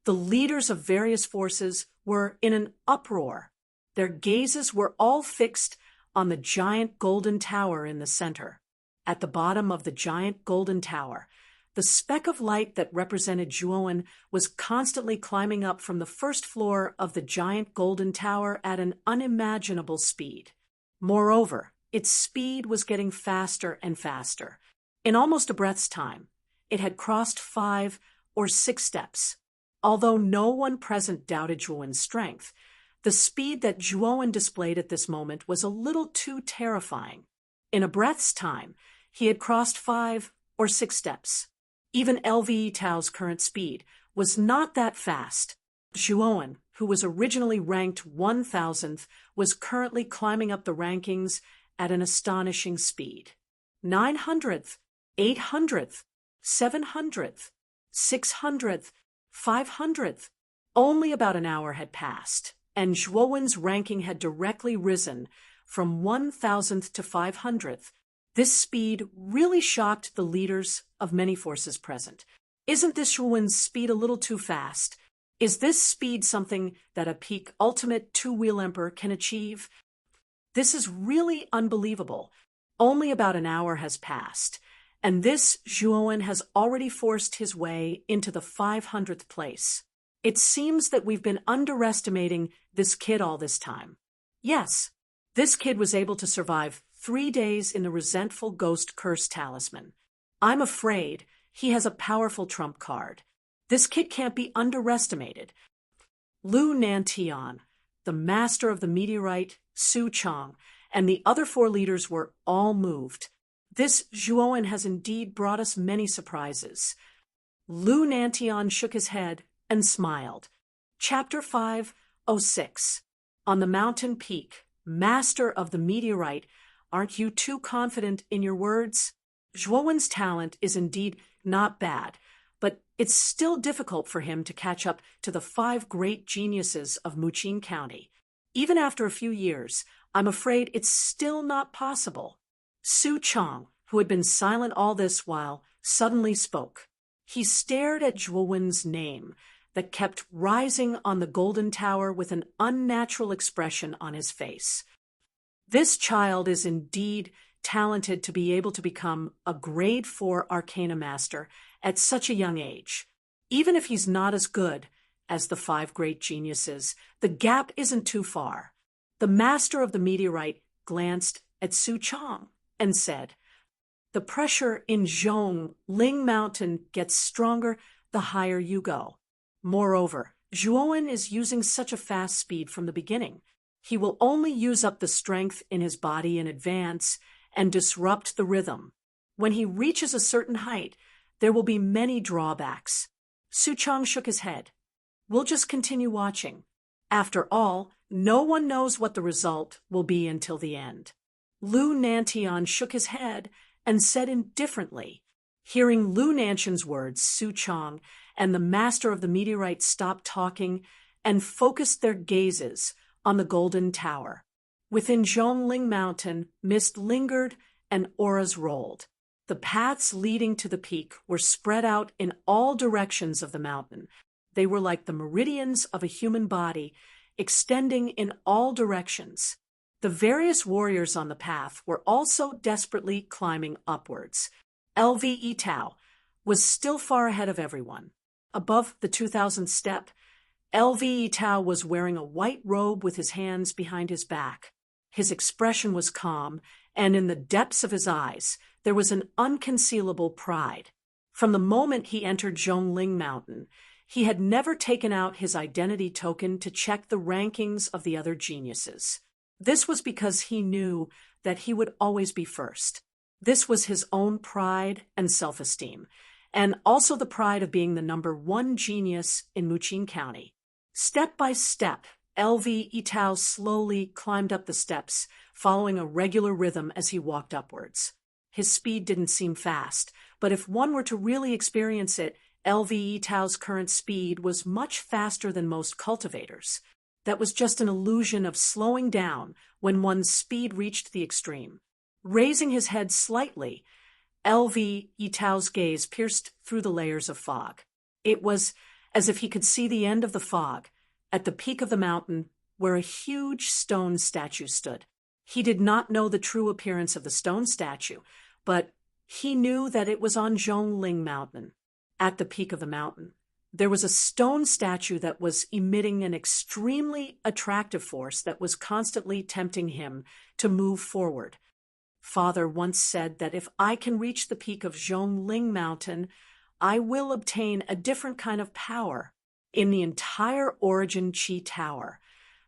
the leaders of various forces were in an uproar. Their gazes were all fixed on the giant golden tower in the center. At the bottom of the giant golden tower, the speck of light that represented Zhuowen was constantly climbing up from the 1st floor of the giant golden tower at an unimaginable speed. Moreover, its speed was getting faster and faster. In almost a breath's time, it had crossed 5 or 6 steps. Although no one present doubted Zhuowen's strength, The speed that Zhuowen displayed at this moment was a little too terrifying. In a breath's time, he had crossed 5 or 6 steps. Even LV Tao's current speed was not that fast. Zhuowen, who was originally ranked 1,000th, was currently climbing up the rankings at an astonishing speed. 900th, 800th, 700th, 600th, 500th. Only about an hour had passed, and Zhuowen's ranking had directly risen from 1,000th to 500th. This speed really shocked the leaders of many forces present. Isn't this Zhuowen's speed a little too fast? Is this speed something that a peak ultimate two-wheel emperor can achieve? This is really unbelievable. Only about an hour has passed, and this Zhuowen has already forced his way into the 500th place. It seems that we've been underestimating this kid all this time. Yes, this kid was able to survive 3 days in the resentful ghost curse talisman. I'm afraid he has a powerful trump card. This kid can't be underestimated. Lu Nantian, the master of the meteorite, Su Chang, and the other 4 leaders were all moved. This Zhuowen has indeed brought us many surprises. Lu Nantian shook his head and smiled. Chapter 506. On the mountain peak, master of the meteorite, aren't you too confident in your words? Zhuowen's talent is indeed not bad, but it's still difficult for him to catch up to the 5 great geniuses of Muqing County. Even after a few years, I'm afraid it's still not possible. Su Chang, who had been silent all this while, suddenly spoke. He stared at Zhuowen's name that kept rising on the golden tower with an unnatural expression on his face. This child is indeed talented to be able to become a grade 4 Arcana Master at such a young age. Even if he's not as good as the 5 great geniuses, the gap isn't too far. The master of the meteorite glanced at Su Chang and said, "The pressure in Zhongling Mountain gets stronger the higher you go. Moreover, Zhuowen is using such a fast speed from the beginning. He will only use up the strength in his body in advance and disrupt the rhythm. When he reaches a certain height, there will be many drawbacks." Su Chang shook his head. "We'll just continue watching. After all, no one knows what the result will be until the end." Lu Nantian shook his head and said indifferently. Hearing Lu Nantian's words, Su Chang and the master of the meteorite stopped talking and focused their gazes on the golden tower. Within Zhongling Mountain, mist lingered and auras rolled. The paths leading to the peak were spread out in all directions of the mountain. They were like the meridians of a human body, extending in all directions. The various warriors on the path were also desperately climbing upwards. LV Tao was still far ahead of everyone. Above the 2,000th step, LV Tao was wearing a white robe with his hands behind his back. His expression was calm, and in the depths of his eyes, there was an unconcealable pride. From the moment he entered Zhongling Mountain, he had never taken out his identity token to check the rankings of the other geniuses. This was because he knew that he would always be first. This was his own pride and self-esteem, and also the pride of being the number 1 genius in Muqing County. Step by step, LV Tao slowly climbed up the steps, following a regular rhythm as he walked upwards. His speed didn't seem fast, but if one were to really experience it, LV Tao's current speed was much faster than most cultivators. That was just an illusion of slowing down when one's speed reached the extreme. Raising his head slightly, LV Tao's gaze pierced through the layers of fog. It was as if he could see the end of the fog, at the peak of the mountain where a huge stone statue stood. He did not know the true appearance of the stone statue, but he knew that it was on Zhongling Mountain. At the peak of the mountain, there was a stone statue that was emitting an extremely attractive force that was constantly tempting him to move forward. Father once said that if I can reach the peak of Zhongling Mountain, I will obtain a different kind of power. In the entire Origin Chi Tower,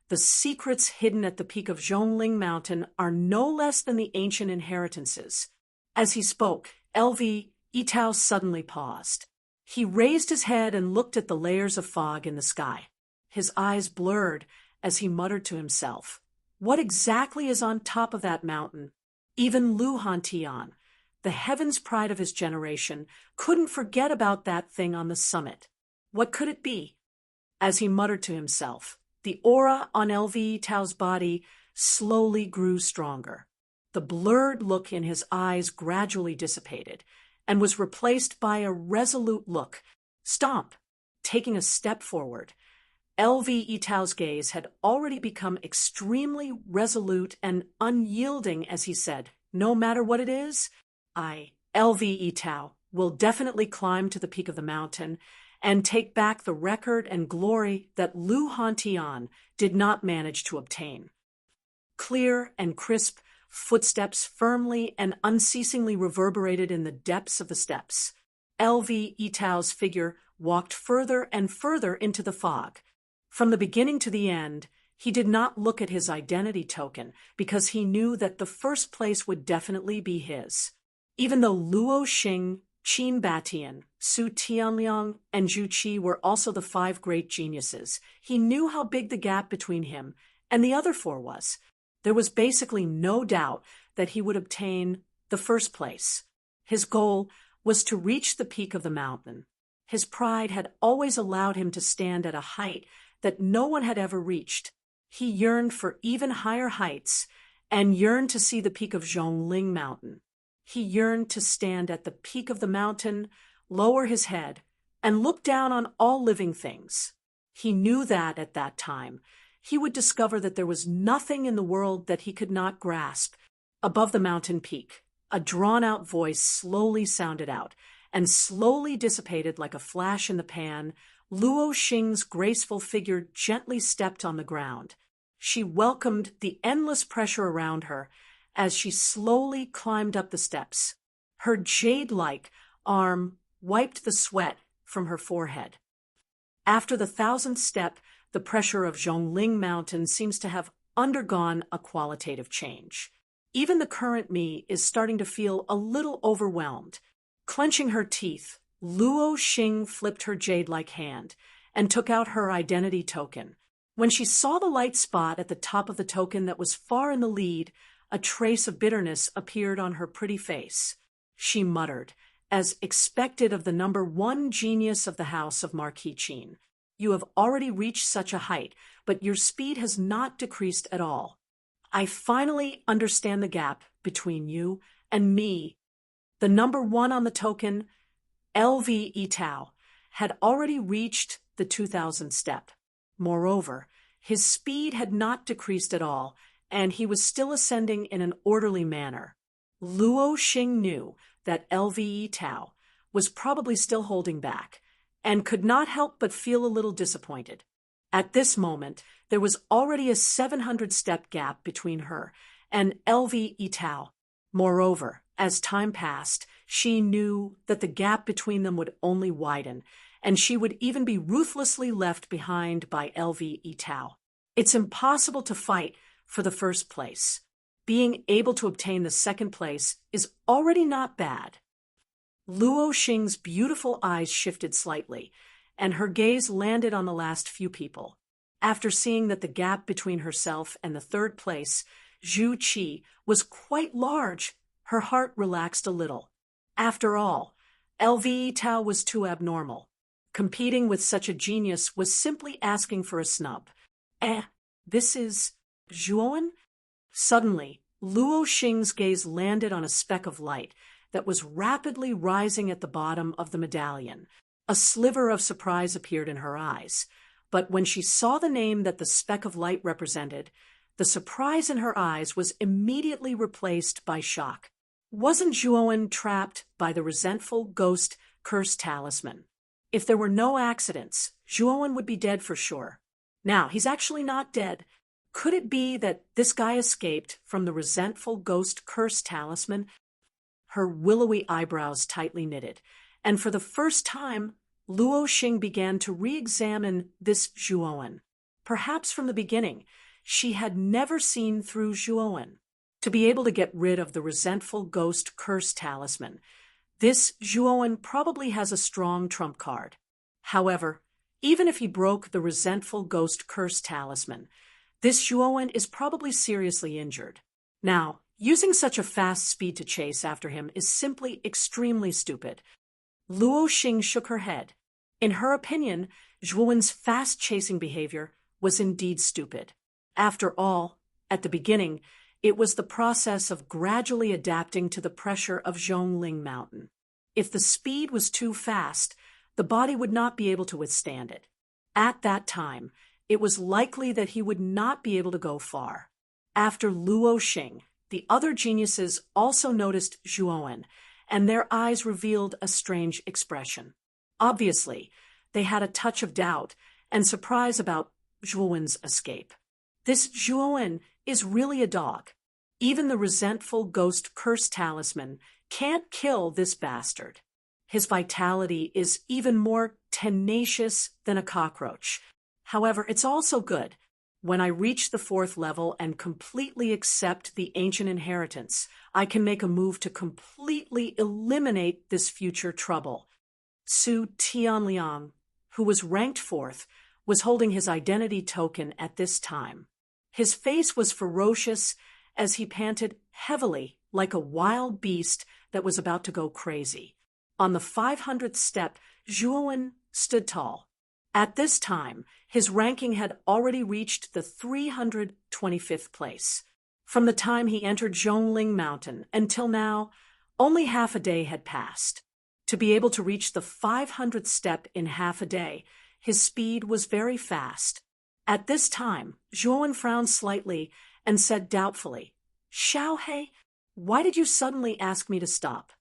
The secrets hidden at the peak of Zhongling Mountain are no less than the ancient inheritances. As he spoke, LV Yitao suddenly paused. He raised his head and looked at the layers of fog in the sky. His eyes blurred as he muttered to himself, "What exactly is on top of that mountain?" Even Lu Hantian, the heaven's pride of his generation, couldn't forget about that thing on the summit. What could it be? As he muttered to himself, the aura on LV Tao's body slowly grew stronger. The blurred look in his eyes gradually dissipated and was replaced by a resolute look. Stomp! Taking a step forward, LV Yitao's gaze had already become extremely resolute and unyielding as he said, "No matter what it is, LV Yitao, will definitely climb to the peak of the mountain and take back the record and glory that Lu Hantian did not manage to obtain." Clear and crisp footsteps firmly and unceasingly reverberated in the depths of the steps. LV Yitao's figure walked further and further into the fog. From the beginning to the end, he did not look at his identity token because he knew that the first place would definitely be his. Even though Luo Xing, Qin Batian, Su Tianliang, and Zhu Qi were also the 5 great geniuses, he knew how big the gap between him and the other 4 was. There was basically no doubt that he would obtain the first place. His goal was to reach the peak of the mountain. His pride had always allowed him to stand at a height that no one had ever reached. He yearned for even higher heights and yearned to see the peak of Zhongling Mountain. He yearned to stand at the peak of the mountain, lower his head, and look down on all living things. He knew that at that time, he would discover that there was nothing in the world that he could not grasp. Above the mountain peak, a drawn-out voice slowly sounded out, and slowly dissipated like a flash in the pan. Luo Xing's graceful figure gently stepped on the ground. She welcomed the endless pressure around her as she slowly climbed up the steps. Her jade-like arm wiped the sweat from her forehead. After the 1,000th step, the pressure of Zhongling Mountain seems to have undergone a qualitative change. Even the current me is starting to feel a little overwhelmed. Clenching her teeth, Luo Xing flipped her jade-like hand and took out her identity token. When she saw the light spot at the top of the token that was far in the lead, a trace of bitterness appeared on her pretty face. She muttered, as expected of the number 1 genius of the house of Marquis Qin. "You have already reached such a height, but your speed has not decreased at all. I finally understand the gap between you and me." The number 1 on the token, LV Yitao, had already reached the 2,000th step. Moreover, his speed had not decreased at all, and he was still ascending in an orderly manner. Luo Xing knew that LV Yitao was probably still holding back, and could not help but feel a little disappointed. At this moment, there was already a 700-step gap between her and LV Yitao. Moreover, as time passed, she knew that the gap between them would only widen, and she would even be ruthlessly left behind by LV Yitao. It's impossible to fight for the first place. Being able to obtain the second place is already not bad. Luo Xing's beautiful eyes shifted slightly, and her gaze landed on the last few people. After seeing that the gap between herself and the third place, Zhu Qi, was quite large, her heart relaxed a little. After all, LV Tao was too abnormal. Competing with such a genius was simply asking for a snub. This is Zhuowen? Suddenly, Luo Xing's gaze landed on a speck of light that was rapidly rising at the bottom of the medallion. A sliver of surprise appeared in her eyes, but when she saw the name that the speck of light represented, the surprise in her eyes was immediately replaced by shock. Wasn't Zhuowen trapped by the resentful ghost curse talisman? If there were no accidents, Zhuowen would be dead for sure. Now, he's actually not dead. Could it be that this guy escaped from the resentful ghost curse talisman? Her willowy eyebrows tightly knitted, and for the first time, Luo Xing began to re-examine this Zhuowen. perhaps from the beginning, she had never seen through Zhuowen. To be able to get rid of the resentful ghost curse talisman, this Zhuowen probably has a strong trump card. However, even if he broke the resentful ghost curse talisman, this Zhuowen is probably seriously injured. Now, using such a fast speed to chase after him is simply extremely stupid. Luo Xing shook her head. In her opinion, Zhuowen's fast chasing behavior was indeed stupid. After all, at the beginning, it was the process of gradually adapting to the pressure of Zhongling Mountain. If the speed was too fast, the body would not be able to withstand it. At that time, it was likely that he would not be able to go far. After Luo Xing, the other geniuses also noticed Zhuowen, and their eyes revealed a strange expression. Obviously, they had a touch of doubt and surprise about Zhuowen's escape. This Zhuowen is really a dog. Even the resentful ghost curse talisman can't kill this bastard. His vitality is even more tenacious than a cockroach. However, it's also good. When I reach the 4th level and completely accept the ancient inheritance, I can make a move to completely eliminate this future trouble. Su Tianliang, who was ranked 4th, was holding his identity token at this time. His face was ferocious as he panted heavily like a wild beast that was about to go crazy. On the 500th step, Zhuowen stood tall. At this time, his ranking had already reached the 325th place. From the time he entered Zhongling Mountain until now, only half a day had passed. To be able to reach the 500th step in half a day, his speed was very fast. At this time, Zhuowen frowned slightly and said doubtfully, "Xiaohei, why did you suddenly ask me to stop?"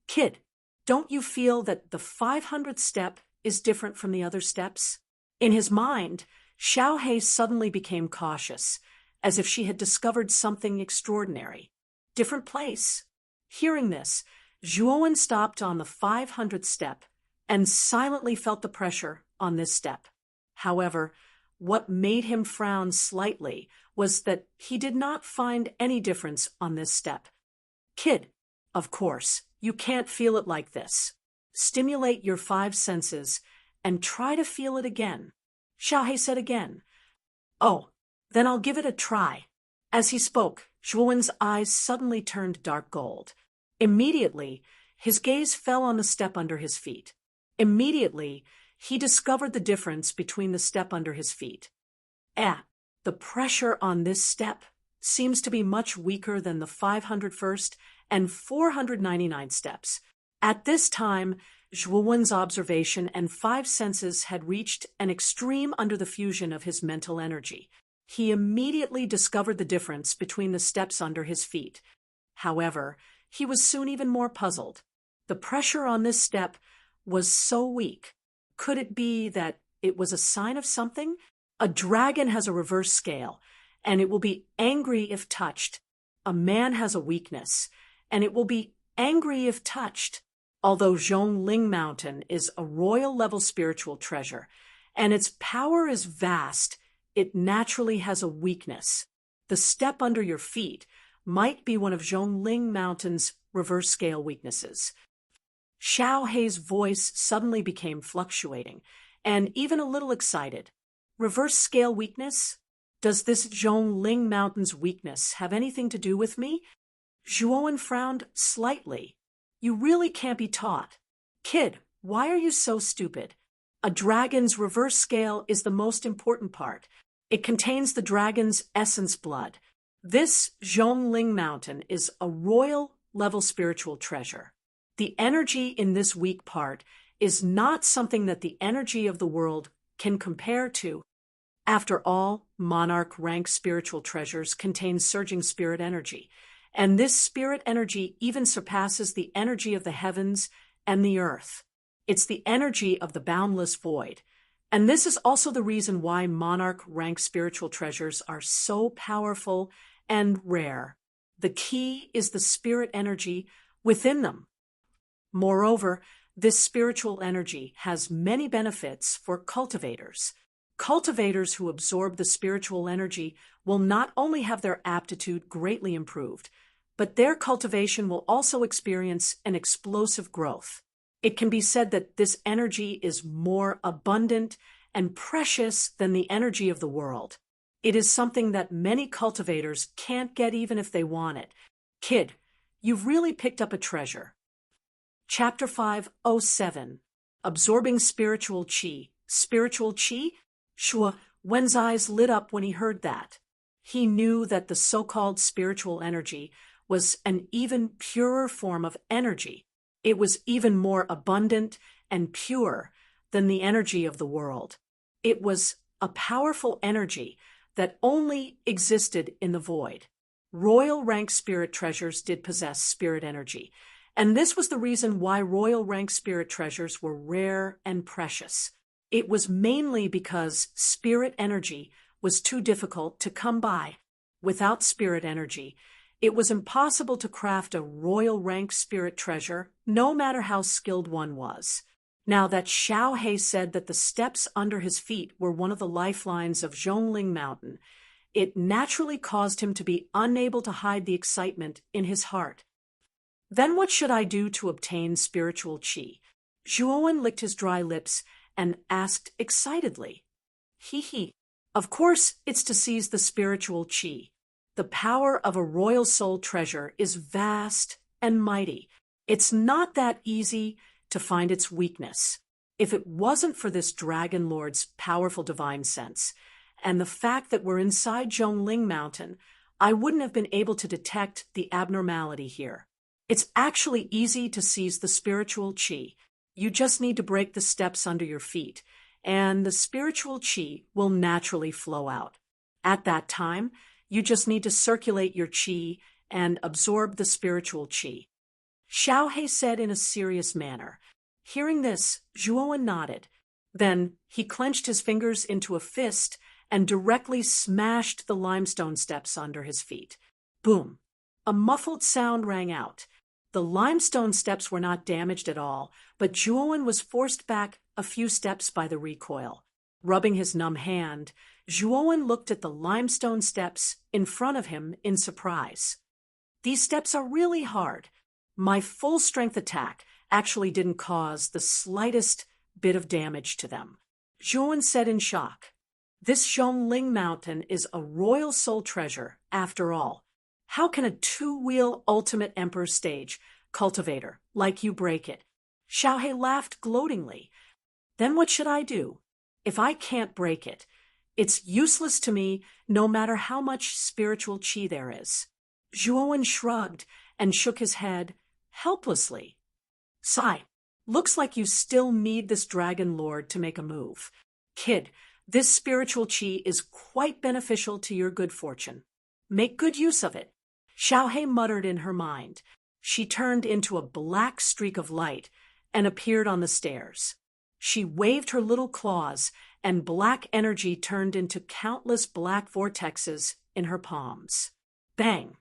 "Kid, don't you feel that the 500th step is different from the other steps?" In his mind, Xiaohei suddenly became cautious, as if she had discovered something extraordinary. Different place. Hearing this, Zhuowen stopped on the 500th step and silently felt the pressure on this step. However, what made him frown slightly was that he did not find any difference on this step. "Kid, of course, you can't feel it like this. Stimulate your 5 senses and try to feel it again," Xiaohei said again. "Oh, then I'll give it a try." As he spoke, Zhuowen's eyes suddenly turned dark gold. Immediately, his gaze fell on the step under his feet. Immediately, he discovered the difference between the step under his feet. The pressure on this step seems to be much weaker than the 501st and 499 steps. At this time, Zhuowen's observation and 5 senses had reached an extreme under the fusion of his mental energy. He immediately discovered the difference between the steps under his feet. However, he was soon even more puzzled. The pressure on this step was so weak. Could it be that it was a sign of something? A dragon has a reverse scale, and it will be angry if touched. A man has a weakness, and it will be angry if touched. Although Zhongling Mountain is a royal-level spiritual treasure, and its power is vast, it naturally has a weakness. The step under your feet might be one of Zhongling Mountain's reverse scale weaknesses. Xiaohei's voice suddenly became fluctuating, and even a little excited. "Reverse scale weakness? Does this Zhongling Mountain's weakness have anything to do with me?" Zhuowen frowned slightly. "You really can't be taught. Kid, why are you so stupid? A dragon's reverse scale is the most important part. It contains the dragon's essence blood. This Zhongling Mountain is a royal-level spiritual treasure. The energy in this weak part is not something that the energy of the world can compare to. After all, monarch-rank spiritual treasures contain surging spirit energy, and this spirit energy even surpasses the energy of the heavens and the earth. It's the energy of the boundless void. And this is also the reason why monarch-rank spiritual treasures are so powerful and rare. The key is the spirit energy within them. Moreover, this spiritual energy has many benefits for cultivators. Cultivators who absorb the spiritual energy will not only have their aptitude greatly improved, but their cultivation will also experience an explosive growth. It can be said that this energy is more abundant and precious than the energy of the world. It is something that many cultivators can't get even if they want it. Kid, you've really picked up a treasure. Chapter 507. Absorbing Spiritual Qi. Spiritual Qi? Sure, Wen's eyes lit up when he heard that. He knew that the so-called spiritual energy was an even purer form of energy. It was even more abundant and pure than the energy of the world. It was a powerful energy that only existed in the void. Royal rank spirit treasures did possess spirit energy, and this was the reason why royal rank spirit treasures were rare and precious. It was mainly because spirit energy was too difficult to come by. Without spirit energy, it was impossible to craft a royal rank spirit treasure, no matter how skilled one was. Now that Xiao He said that the steps under his feet were one of the lifelines of Zhongling Mountain, it naturally caused him to be unable to hide the excitement in his heart. Then what should I do to obtain spiritual qi? Zhuowen licked his dry lips and asked excitedly. Hee. Of course, it's to seize the spiritual qi. The power of a royal soul treasure is vast and mighty. It's not that easy to find its weakness. If it wasn't for this Dragon Lord's powerful divine sense, and the fact that we're inside Zhongling Mountain, I wouldn't have been able to detect the abnormality here. It's actually easy to seize the spiritual qi. You just need to break the steps under your feet, and the spiritual qi will naturally flow out. At that time, you just need to circulate your qi and absorb the spiritual qi. Xiao He said in a serious manner. Hearing this, Zhuowen nodded. Then he clenched his fingers into a fist and directly smashed the limestone steps under his feet. Boom! A muffled sound rang out. The limestone steps were not damaged at all, but Zhuowen was forced back a few steps by the recoil. Rubbing his numb hand, Zhuowen looked at the limestone steps in front of him in surprise. These steps are really hard. My full-strength attack actually didn't cause the slightest bit of damage to them. Zhuowen said in shock. This Zhongling Mountain is a royal soul treasure, after all. How can a two-wheel ultimate emperor stage cultivator like you break it? Xiao He laughed gloatingly. Then what should I do? If I can't break it, it's useless to me no matter how much spiritual qi there is. Zhuowen shrugged and shook his head helplessly. Sigh, looks like you still need this Dragon Lord to make a move. Kid, this spiritual qi is quite beneficial to your good fortune. Make good use of it. Xiao He muttered in her mind. She turned into a black streak of light and appeared on the stairs. She waved her little claws, and black energy turned into countless black vortexes in her palms. Bang!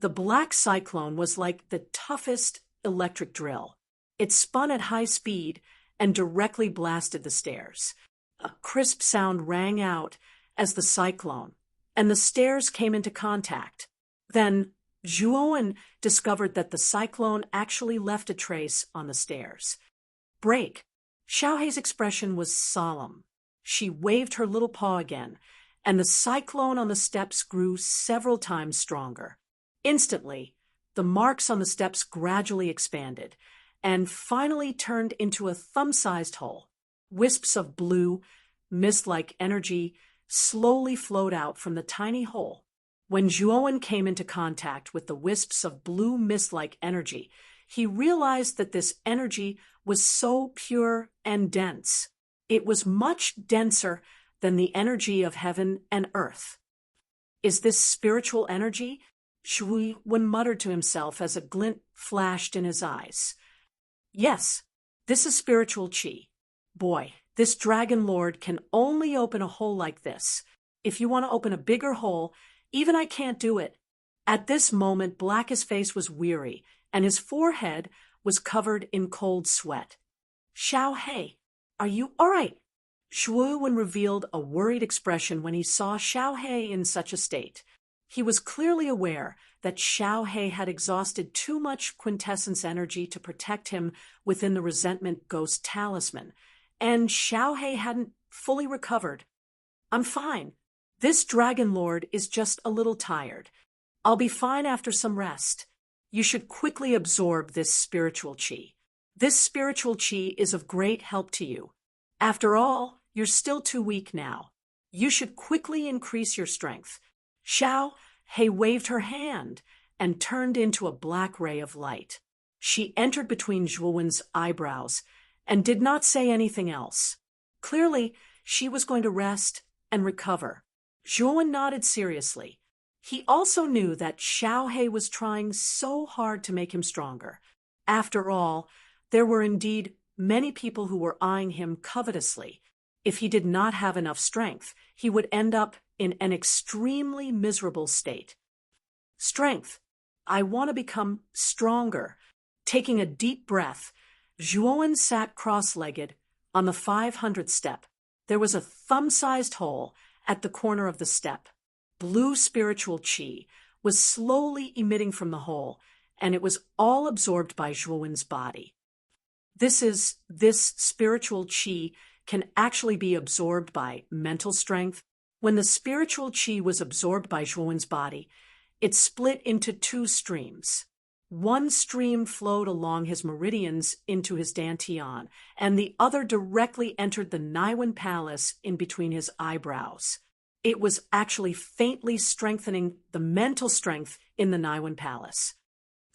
The black cyclone was like the toughest electric drill. It spun at high speed and directly blasted the stairs. A crisp sound rang out as the cyclone, and the stairs came into contact. Then Zhuowen discovered that the cyclone actually left a trace on the stairs. Break! Xiao He's expression was solemn. She waved her little paw again, and the cyclone on the steps grew several times stronger. Instantly, the marks on the steps gradually expanded, and finally turned into a thumb-sized hole. Wisps of blue, mist-like energy slowly flowed out from the tiny hole. When Zhuowen came into contact with the wisps of blue mist-like energy, he realized that this energy was so pure and dense. It was much denser than the energy of heaven and earth. Is this spiritual energy? Zhuowen muttered to himself as a glint flashed in his eyes. Yes, this is spiritual qi. Boy, this Dragon Lord can only open a hole like this. If you want to open a bigger hole, even I can't do it. At this moment, Black's face was weary, and his forehead was covered in cold sweat. Xiao He, are you all right? Zhuowen revealed a worried expression when he saw Xiaohe in such a state. He was clearly aware that Xiaohe had exhausted too much quintessence energy to protect him within the resentment ghost talisman, and Xiaohe hadn't fully recovered. "I'm fine. This Dragon Lord is just a little tired. I'll be fine after some rest. You should quickly absorb this spiritual qi. This spiritual qi is of great help to you. After all, you're still too weak now. You should quickly increase your strength." Xiaohe waved her hand and turned into a black ray of light. She entered between Zhuowen's eyebrows and did not say anything else. Clearly, she was going to rest and recover. Zhuowen nodded seriously. He also knew that Xiaohe was trying so hard to make him stronger. After all, there were indeed many people who were eyeing him covetously. If he did not have enough strength, he would end up in an extremely miserable state. Strength. I want to become stronger. Taking a deep breath, Zhuowen sat cross-legged on the 500th step. There was a thumb-sized hole at the corner of the step. Blue spiritual qi was slowly emitting from the hole, and it was all absorbed by Zhuowen's body. This spiritual qi can actually be absorbed by mental strength. When the spiritual qi was absorbed by Zhuowen's body, it split into two streams. One stream flowed along his meridians into his dantian, and the other directly entered the Naiwen Palace in between his eyebrows. It was actually faintly strengthening the mental strength in the Naiwen Palace.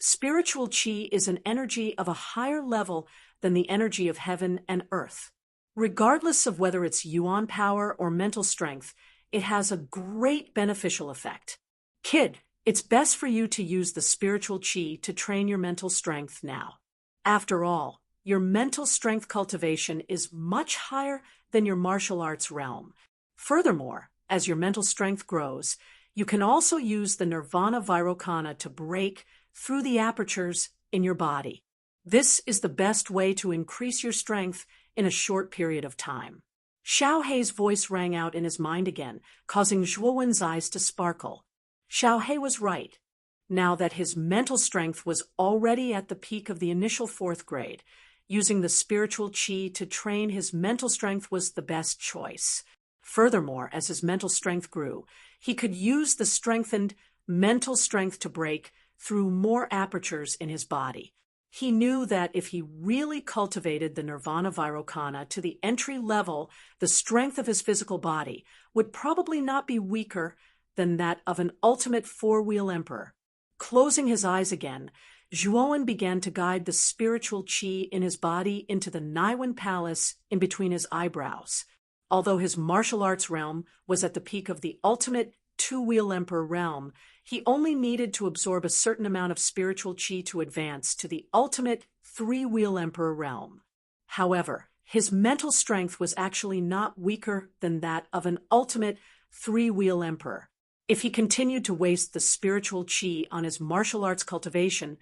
Spiritual qi is an energy of a higher level than the energy of heaven and earth. Regardless of whether it's yuan power or mental strength, it has a great beneficial effect. Kid, it's best for you to use the spiritual qi to train your mental strength now. After all, your mental strength cultivation is much higher than your martial arts realm. Furthermore, as your mental strength grows, you can also use the Nirvana Vairocana to break through the apertures in your body. This is the best way to increase your strength in a short period of time. Xiaohe's voice rang out in his mind again, causing Zhuowen's eyes to sparkle. Xiaohe was right. Now that his mental strength was already at the peak of the initial 4th grade, using the spiritual qi to train his mental strength was the best choice. Furthermore, as his mental strength grew, he could use the strengthened mental strength to break through more apertures in his body. He knew that if he really cultivated the Nirvana Vairocana to the entry level, the strength of his physical body would probably not be weaker than that of an ultimate 4-wheel emperor. Closing his eyes again, Zhuowen began to guide the spiritual qi in his body into the Naiwen Palace in between his eyebrows. Although his martial arts realm was at the peak of the ultimate 2-wheel emperor realm, he only needed to absorb a certain amount of spiritual qi to advance to the ultimate 3-wheel emperor realm. However, his mental strength was actually not weaker than that of an ultimate 3-wheel emperor. If he continued to waste the spiritual qi on his martial arts cultivation,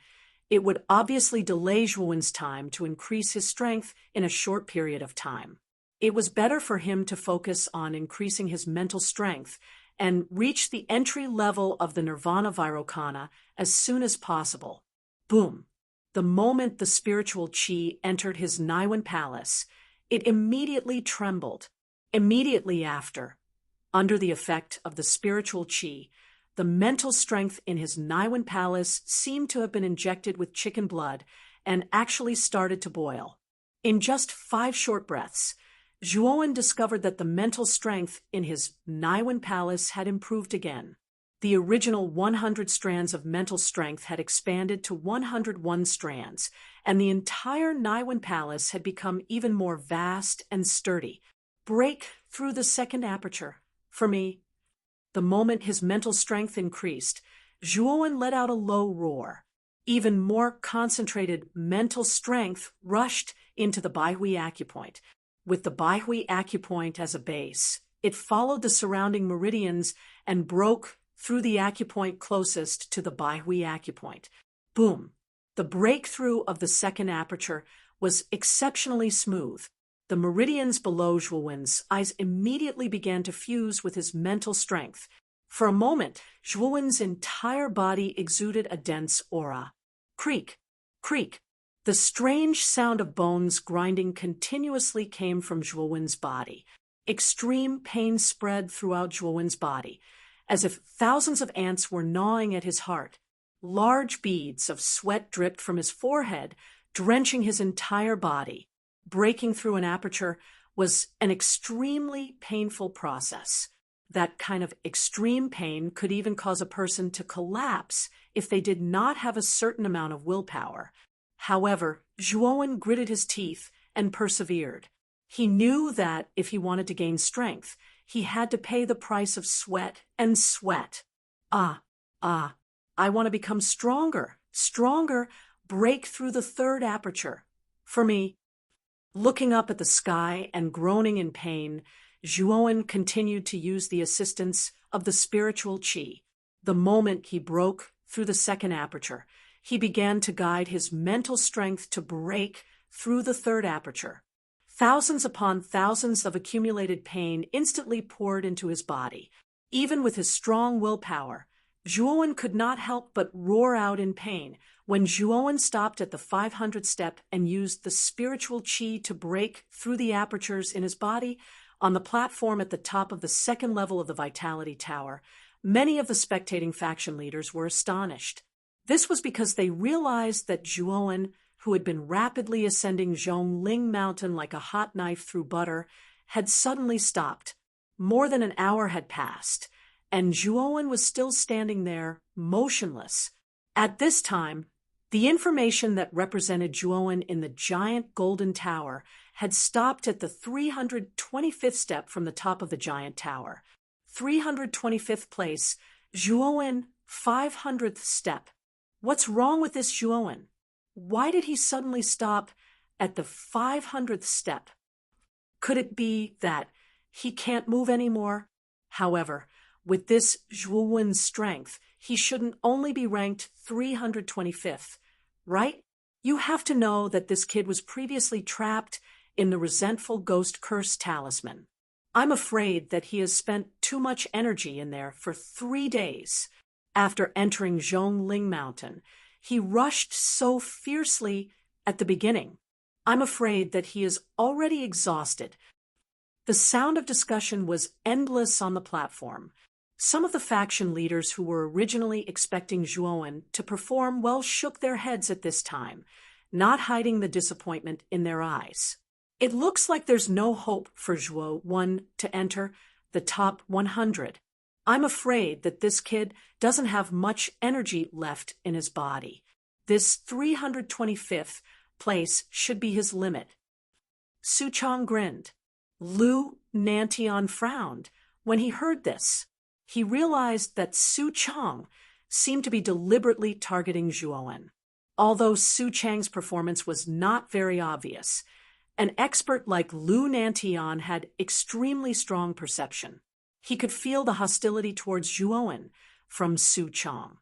it would obviously delay Zhuowen's time to increase his strength in a short period of time. It was better for him to focus on increasing his mental strength and reach the entry level of the Nirvana Vairocana as soon as possible. Boom! The moment the spiritual qi entered his Naiwen Palace, it immediately trembled. Immediately after, under the effect of the spiritual qi, the mental strength in his Naiwen Palace seemed to have been injected with chicken blood and actually started to boil. In just 5 short breaths, Zhuowen discovered that the mental strength in his Naiwen Palace had improved again. The original 100 strands of mental strength had expanded to 101 strands, and the entire Naiwen Palace had become even more vast and sturdy. Break through the 2nd aperture. For me. The moment his mental strength increased, Zhuowen let out a low roar. Even more concentrated mental strength rushed into the Baihui acupoint. With the Baihui acupoint as a base, it followed the surrounding meridians and broke through the acupoint closest to the Baihui acupoint. Boom! The breakthrough of the 2nd aperture was exceptionally smooth. The meridians below Zhuowen's eyes immediately began to fuse with his mental strength. For a moment, Zhuowen's entire body exuded a dense aura. Creak, creak. The strange sound of bones grinding continuously came from Zhuowen's body. Extreme pain spread throughout Zhuowen's body, as if thousands of ants were gnawing at his heart. Large beads of sweat dripped from his forehead, drenching his entire body. Breaking through an aperture was an extremely painful process. That kind of extreme pain could even cause a person to collapse if they did not have a certain amount of willpower. However, Zhuowen gritted his teeth and persevered. He knew that if he wanted to gain strength, he had to pay the price of sweat and sweat. I want to become stronger, break through the third aperture. For me, looking up at the sky and groaning in pain, Zhuowen continued to use the assistance of the spiritual qi. The moment he broke through the second aperture, he began to guide his mental strength to break through the third aperture. Thousands upon thousands of accumulated pain instantly poured into his body. Even with his strong willpower, Zhuowen could not help but roar out in pain. When Zhuowen stopped at the 500th step and used the spiritual qi to break through the apertures in his body, on the platform at the top of the second level of the Vitality Tower, many of the spectating faction leaders were astonished. This was because they realized that Zhuowen, who had been rapidly ascending Zhongling Mountain like a hot knife through butter, had suddenly stopped. More than an hour had passed, and Zhuowen was still standing there, motionless. At this time, the information that represented Zhuowen in the giant golden tower had stopped at the 325th step from the top of the giant tower. 325th place, Zhuowen, 500th step. What's wrong with this Zhuowen? Why did he suddenly stop at the 500th step? Could it be that he can't move anymore? However, with this Zhuowen's strength, he shouldn't only be ranked 325th, right? You have to know that this kid was previously trapped in the resentful ghost curse talisman. I'm afraid that he has spent too much energy in there for 3 days. After entering Zhongling Mountain, he rushed so fiercely at the beginning. I'm afraid that he is already exhausted. The sound of discussion was endless on the platform. Some of the faction leaders who were originally expecting Zhuowen to perform well shook their heads at this time, not hiding the disappointment in their eyes. It looks like there's no hope for Zhuowen to enter the top 100. I'm afraid that this kid doesn't have much energy left in his body. This 325th place should be his limit. Su Chong grinned. Lu Nantian frowned. When he heard this, he realized that Su Chong seemed to be deliberately targeting Zhuowen. Although Su Chang's performance was not very obvious, an expert like Lu Nantian had extremely strong perception. He could feel the hostility towards Zhuowen from Su Chong.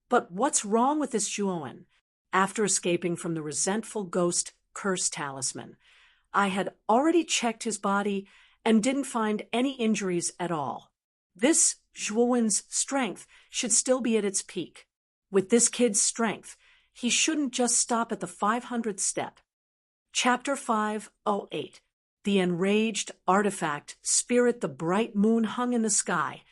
But what's wrong with this Zhuowen? After escaping from the resentful ghost curse talisman, I had already checked his body and didn't find any injuries at all. This Zhuowen's strength should still be at its peak. With this kid's strength, he shouldn't just stop at the 500th step. Chapter 508. The enraged artifact spirit. The bright moon hung in the sky,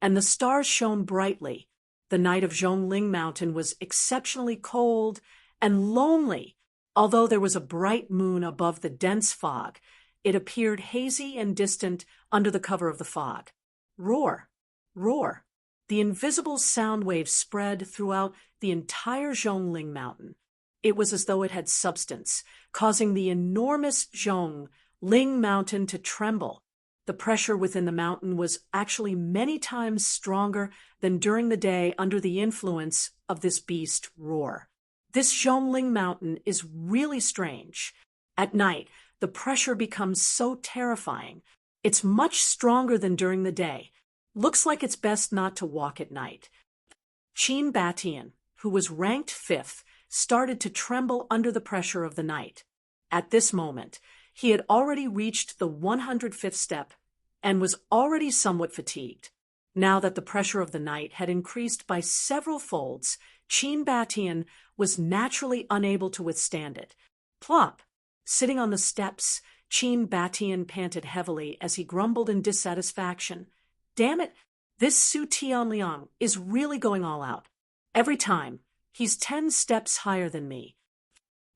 and the stars shone brightly. The night of Zhongling Mountain was exceptionally cold and lonely. Although there was a bright moon above the dense fog, it appeared hazy and distant under the cover of the fog. Roar, roar. The invisible sound waves spread throughout the entire Zhongling Mountain. It was as though it had substance, causing the enormous Zhongling Mountain to tremble. The pressure within the mountain was actually many times stronger than during the day under the influence of this beast Roar. This Zhongling Mountain is really strange. At night, the pressure becomes so terrifying. It's much stronger than during the day. Looks like it's best not to walk at night. Qin Batian, who was ranked 5th, started to tremble under the pressure of the night. At this moment, He had already reached the 105th step and was already somewhat fatigued. Now that the pressure of the night had increased by several folds, Qin Batian was naturally unable to withstand it. Plop! Sitting on the steps, Qin Batian panted heavily as he grumbled in dissatisfaction. Damn it, this Su Tianliang is really going all out. Every time, he's 10 steps higher than me.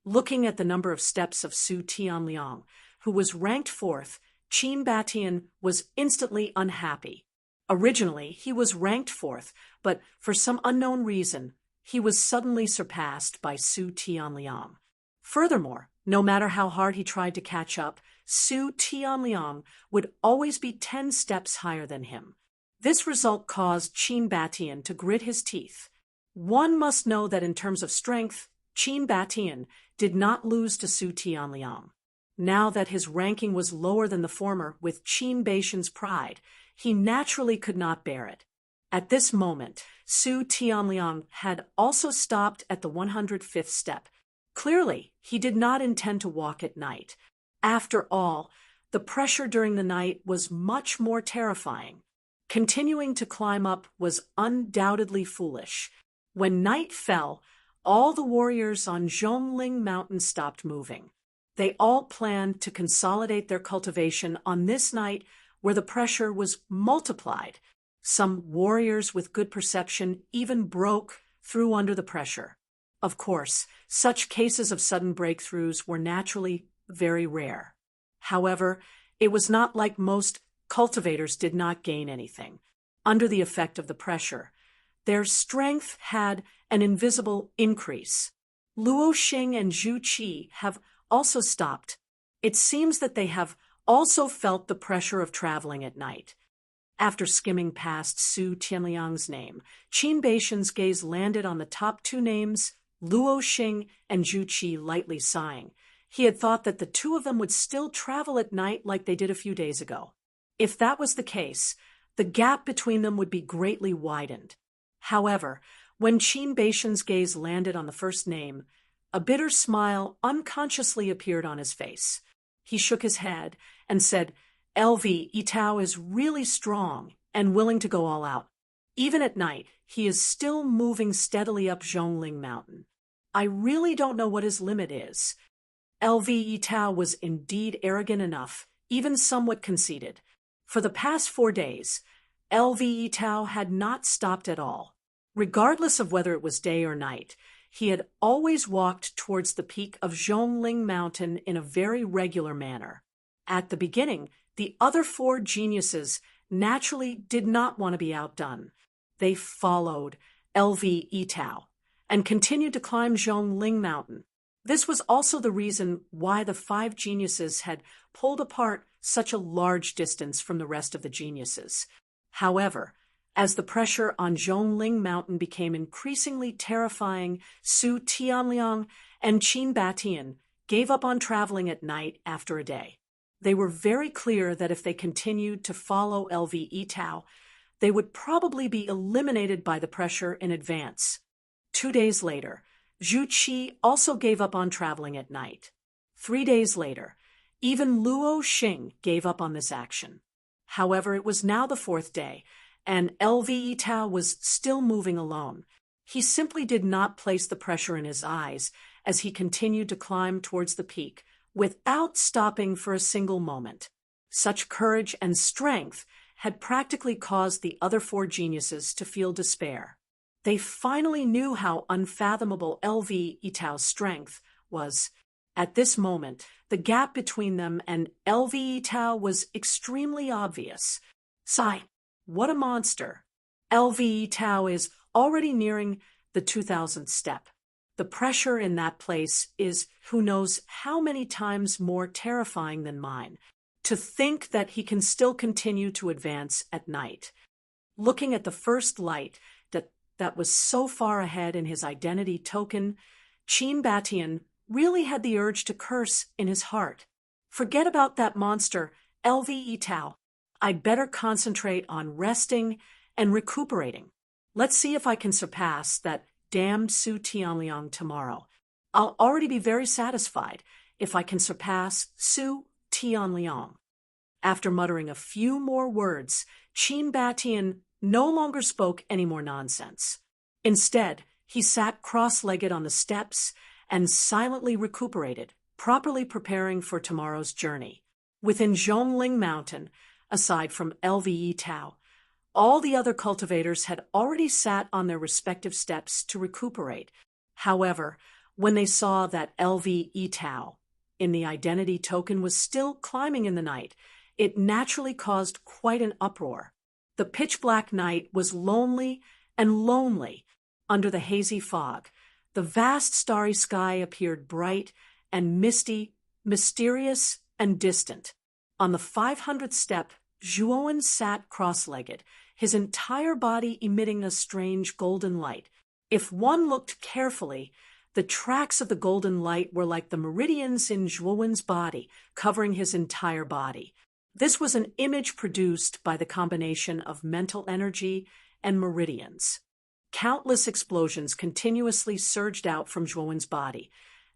Looking at the number of steps of Su Tianliang, who was ranked 4th, Qin Batian was instantly unhappy. Originally, he was ranked 4th, but for some unknown reason, he was suddenly surpassed by Su Tianliang. Furthermore, no matter how hard he tried to catch up, Su Tianliang would always be 10 steps higher than him. This result caused Qin Batian to grit his teeth. One must know that in terms of strength, Qin Batian did not lose to Su Tianliang. Now that his ranking was lower than the former with Qin Batian's pride, he naturally could not bear it. At this moment, Su Tianliang had also stopped at the 105th step. Clearly, he did not intend to walk at night. After all, the pressure during the night was much more terrifying. Continuing to climb up was undoubtedly foolish. When night fell, all the warriors on Zhongling Mountain stopped moving. They all planned to consolidate their cultivation on this night where the pressure was multiplied. Some warriors with good perception even broke through under the pressure. Of course, such cases of sudden breakthroughs were naturally very rare. However, it was not like most cultivators did not gain anything. Under the effect of the pressure, their strength had an invisible increase. Luo Xing and Zhu Qi have also stopped. It seems that they have also felt the pressure of traveling at night. After skimming past Su Tianliang's name, Qin Batian's gaze landed on the top 2 names, Luo Xing and Zhu Qi, lightly sighing. He had thought that the 2 of them would still travel at night like they did a few days ago. If that was the case, the gap between them would be greatly widened. However, when Qin Batian's gaze landed on the first name, a bitter smile unconsciously appeared on his face. He shook his head and said, LV Yitao is really strong and willing to go all out. Even at night, he is still moving steadily up Zhongling Mountain. I really don't know what his limit is. LV Yitao was indeed arrogant enough, even somewhat conceited. For the past 4 days, LV Yitao had not stopped at all. Regardless of whether it was day or night, he had always walked towards the peak of Zhongling Mountain in a very regular manner. At the beginning, the other 4 geniuses naturally did not want to be outdone. They followed LV Yitao and continued to climb Zhongling Mountain. This was also the reason why the 5 geniuses had pulled apart such a large distance from the rest of the geniuses. However, as the pressure on Zhongling Mountain became increasingly terrifying, Su Tianliang and Qin Batian gave up on traveling at night after a day. They were very clear that if they continued to follow LV Yitao, they would probably be eliminated by the pressure in advance. 2 days later, Zhu Qi also gave up on traveling at night. 3 days later, even Luo Xing gave up on this action. However, it was now the 4th day, and LV Yitao was still moving alone. He simply did not place the pressure in his eyes as he continued to climb towards the peak, without stopping for a single moment. Such courage and strength had practically caused the other 4 geniuses to feel despair. They finally knew how unfathomable LV Yitao's strength was. At this moment, the gap between them and LV Yitao was extremely obvious. Sigh, what a monster! LV Yitao is already nearing the 2000th step. The pressure in that place is who knows how many times more terrifying than mine. To think that he can still continue to advance at night. Looking at the first light that was so far ahead in his identity token, Qin Batian really had the urge to curse in his heart. Forget about that monster, LV Yitao. I'd better concentrate on resting and recuperating. Let's see if I can surpass that damned Su Tianliang tomorrow. I'll already be very satisfied if I can surpass Su Tianliang. After muttering a few more words, Qin Batian no longer spoke any more nonsense. Instead, he sat cross-legged on the steps and silently recuperated, properly preparing for tomorrow's journey. Within Zhongling Mountain, aside from LVE Tao, all the other cultivators had already sat on their respective steps to recuperate. However, when they saw that LVE Tao in the identity token was still climbing in the night, it naturally caused quite an uproar. The pitch-black night was lonely and lonely under the hazy fog. The vast starry sky appeared bright and misty, mysterious and distant. On the 500th step, Zhuowen sat cross-legged, his entire body emitting a strange golden light. If one looked carefully, the tracks of the golden light were like the meridians in Zhuowen's body, covering his entire body. This was an image produced by the combination of mental energy and meridians. Countless explosions continuously surged out from Zhuowen's body,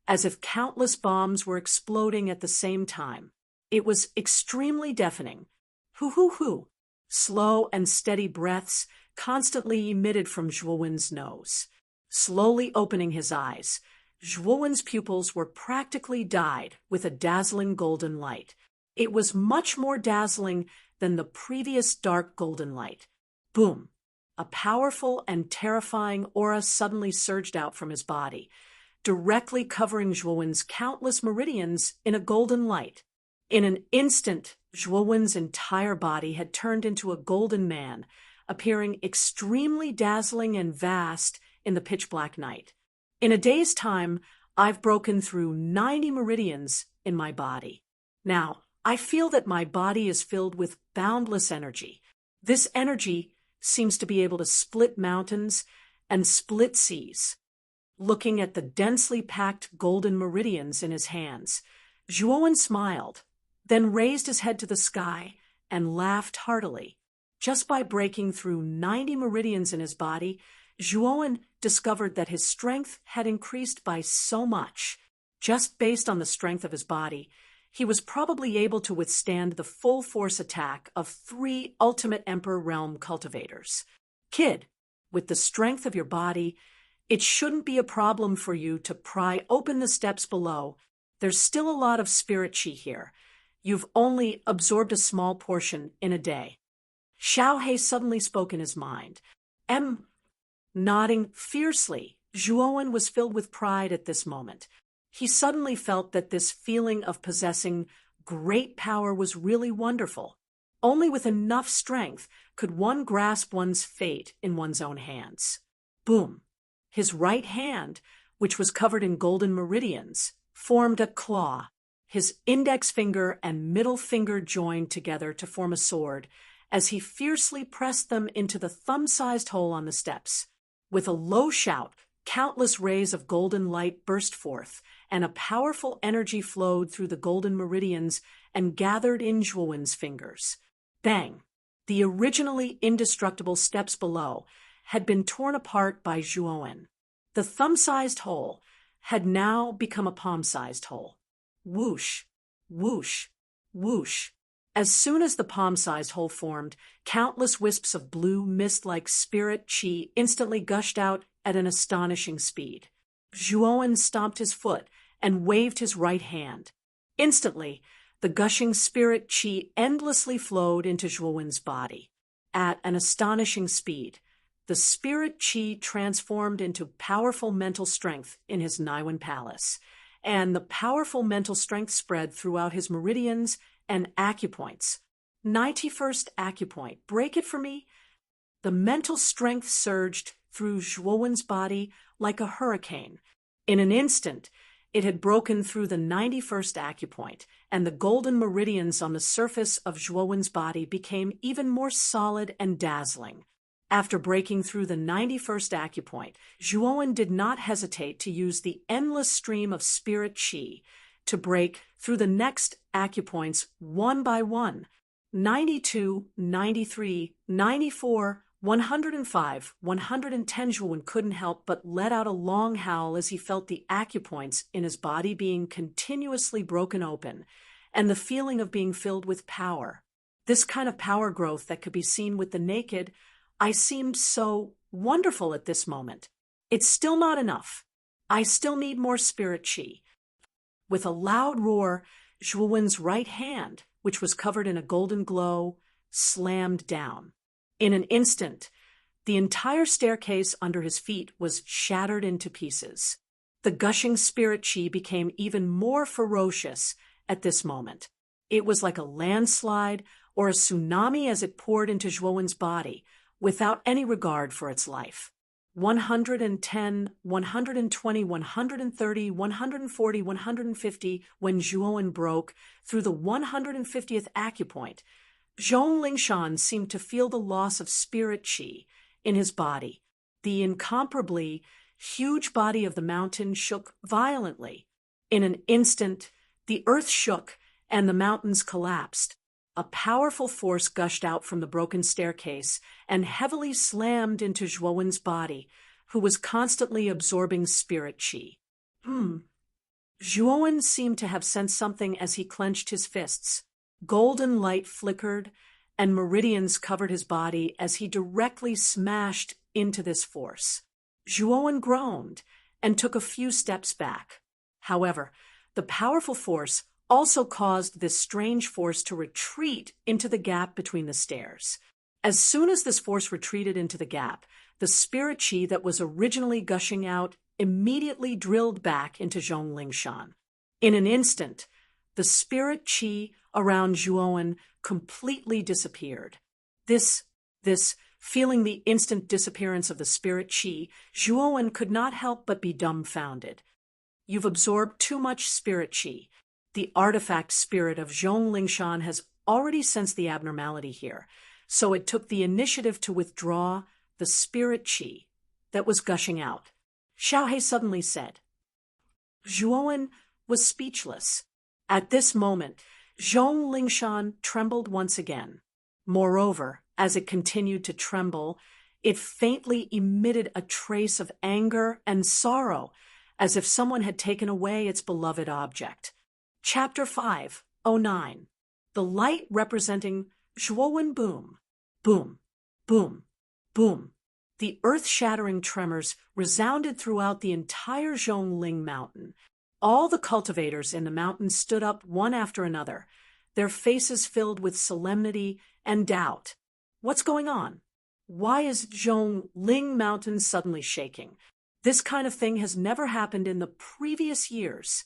as if countless bombs were exploding at the same time. It was extremely deafening. Hoo-hoo-hoo. Slow and steady breaths constantly emitted from Zhuowen's nose. Slowly opening his eyes, Zhuowen's pupils were practically dyed with a dazzling golden light. It was much more dazzling than the previous dark golden light. Boom! A powerful and terrifying aura suddenly surged out from his body, directly covering Zhuowen's countless meridians in a golden light. In an instant, Zhuowen's entire body had turned into a golden man, appearing extremely dazzling and vast in the pitch-black night. In a day's time, I've broken through 90 meridians in my body. Now, I feel that my body is filled with boundless energy. This energy seems to be able to split mountains and split seas. Looking at the densely packed golden meridians in his hands, Zhuowen smiled, then raised his head to the sky and laughed heartily. Just by breaking through 90 meridians in his body, Zhuowen discovered that his strength had increased by so much. Just based on the strength of his body, he was probably able to withstand the full force attack of 3 Ultimate Emperor Realm cultivators. Kid, with the strength of your body, it shouldn't be a problem for you to pry open the steps below. There's still a lot of spirit chi here. You've only absorbed a small portion in a day. Xiao He suddenly spoke in his mind. Nodding fiercely, Zhuowen was filled with pride at this moment. He suddenly felt that this feeling of possessing great power was really wonderful. Only with enough strength could one grasp one's fate in one's own hands. Boom! His right hand, which was covered in golden meridians, formed a claw. His index finger and middle finger joined together to form a sword as he fiercely pressed them into the thumb-sized hole on the steps. With a low shout, countless rays of golden light burst forth, and a powerful energy flowed through the golden meridians and gathered in Zhuowen's fingers. Bang! The originally indestructible steps below had been torn apart by Zhuowen. The thumb-sized hole had now become a palm-sized hole. Whoosh! Whoosh! Whoosh! As soon as the palm-sized hole formed, countless wisps of blue mist-like spirit chi instantly gushed out at an astonishing speed. Zhuowen stomped his foot and waved his right hand. Instantly, the gushing spirit chi endlessly flowed into Zhuowen's body. At an astonishing speed, the spirit chi transformed into powerful mental strength in his Naiwen Palace, and the powerful mental strength spread throughout his meridians and acupoints. 91st acupoint, break it for me. The mental strength surged through Zhuowen's body like a hurricane. In an instant, it had broken through the 91st acupoint, and the golden meridians on the surface of Zhuowen's body became even more solid and dazzling. After breaking through the 91st acupoint, Zhuowen did not hesitate to use the endless stream of spirit chi to break through the next acupoints one by one. 92, 93, 94, 105, 110. Zhuowen couldn't help but let out a long howl as he felt the acupoints in his body being continuously broken open, and the feeling of being filled with power. This kind of power growth that could be seen with the naked, I seemed so wonderful at this moment. It's still not enough. I still need more spirit chi. With a loud roar, Zhuowen's right hand, which was covered in a golden glow, slammed down. In an instant, the entire staircase under his feet was shattered into pieces. The gushing spirit chi became even more ferocious at this moment. It was like a landslide or a tsunami as it poured into Zhuowen's body, without any regard for its life. 110, 120, 130, 140, 150, when Zhuowen broke through the 150th acupoint, Zhong Lingshan seemed to feel the loss of spirit chi in his body. The incomparably huge body of the mountain shook violently. In an instant, the earth shook and the mountains collapsed. A powerful force gushed out from the broken staircase and heavily slammed into Zhuowen's body, who was constantly absorbing spirit chi. Zhuowen seemed to have sensed something as he clenched his fists. Golden light flickered, and meridians covered his body as he directly smashed into this force. Zhuowen groaned and took a few steps back. However, the powerful force also caused this strange force to retreat into the gap between the stairs. As soon as this force retreated into the gap, the spirit chi that was originally gushing out immediately drilled back into Zhong Lingshan. In an instant, the spirit chi around Zhuowen completely disappeared. This, feeling the instant disappearance of the spirit chi, Zhuowen could not help but be dumbfounded. You've absorbed too much spirit chi. The artifact spirit of Zhong Lingshan has already sensed the abnormality here, so it took the initiative to withdraw the spirit chi that was gushing out. Xiaohe suddenly said. Zhuowen was speechless. At this moment, Zhong Lingshan trembled once again. Moreover, as it continued to tremble, it faintly emitted a trace of anger and sorrow, as if someone had taken away its beloved object. Chapter 5:09. The light representing Zhuowen boom, boom, boom, boom. The earth-shattering tremors resounded throughout the entire Zhongling mountain. All the cultivators in the mountain stood up one after another, their faces filled with solemnity and doubt. What's going on? Why is Zhongling mountain suddenly shaking? This kind of thing has never happened in the previous years.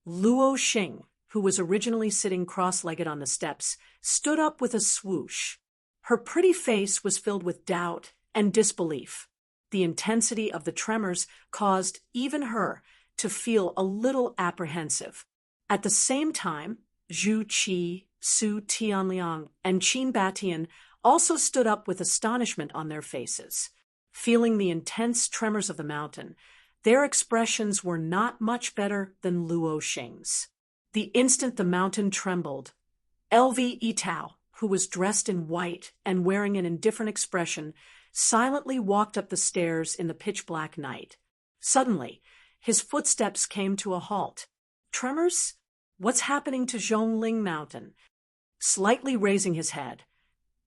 Luo Xing, who was originally sitting cross-legged on the steps, stood up with a swoosh. Her pretty face was filled with doubt and disbelief. The intensity of the tremors caused even her to feel a little apprehensive. At the same time, Zhu Qi, Su Tianliang, and Qin Batian also stood up with astonishment on their faces. Feeling the intense tremors of the mountain, their expressions were not much better than Luo Xing's. The instant the mountain trembled, LV Yitao, who was dressed in white and wearing an indifferent expression, silently walked up the stairs in the pitch-black night. Suddenly, his footsteps came to a halt. Tremors? What's happening to Zhongling Mountain? Slightly raising his head,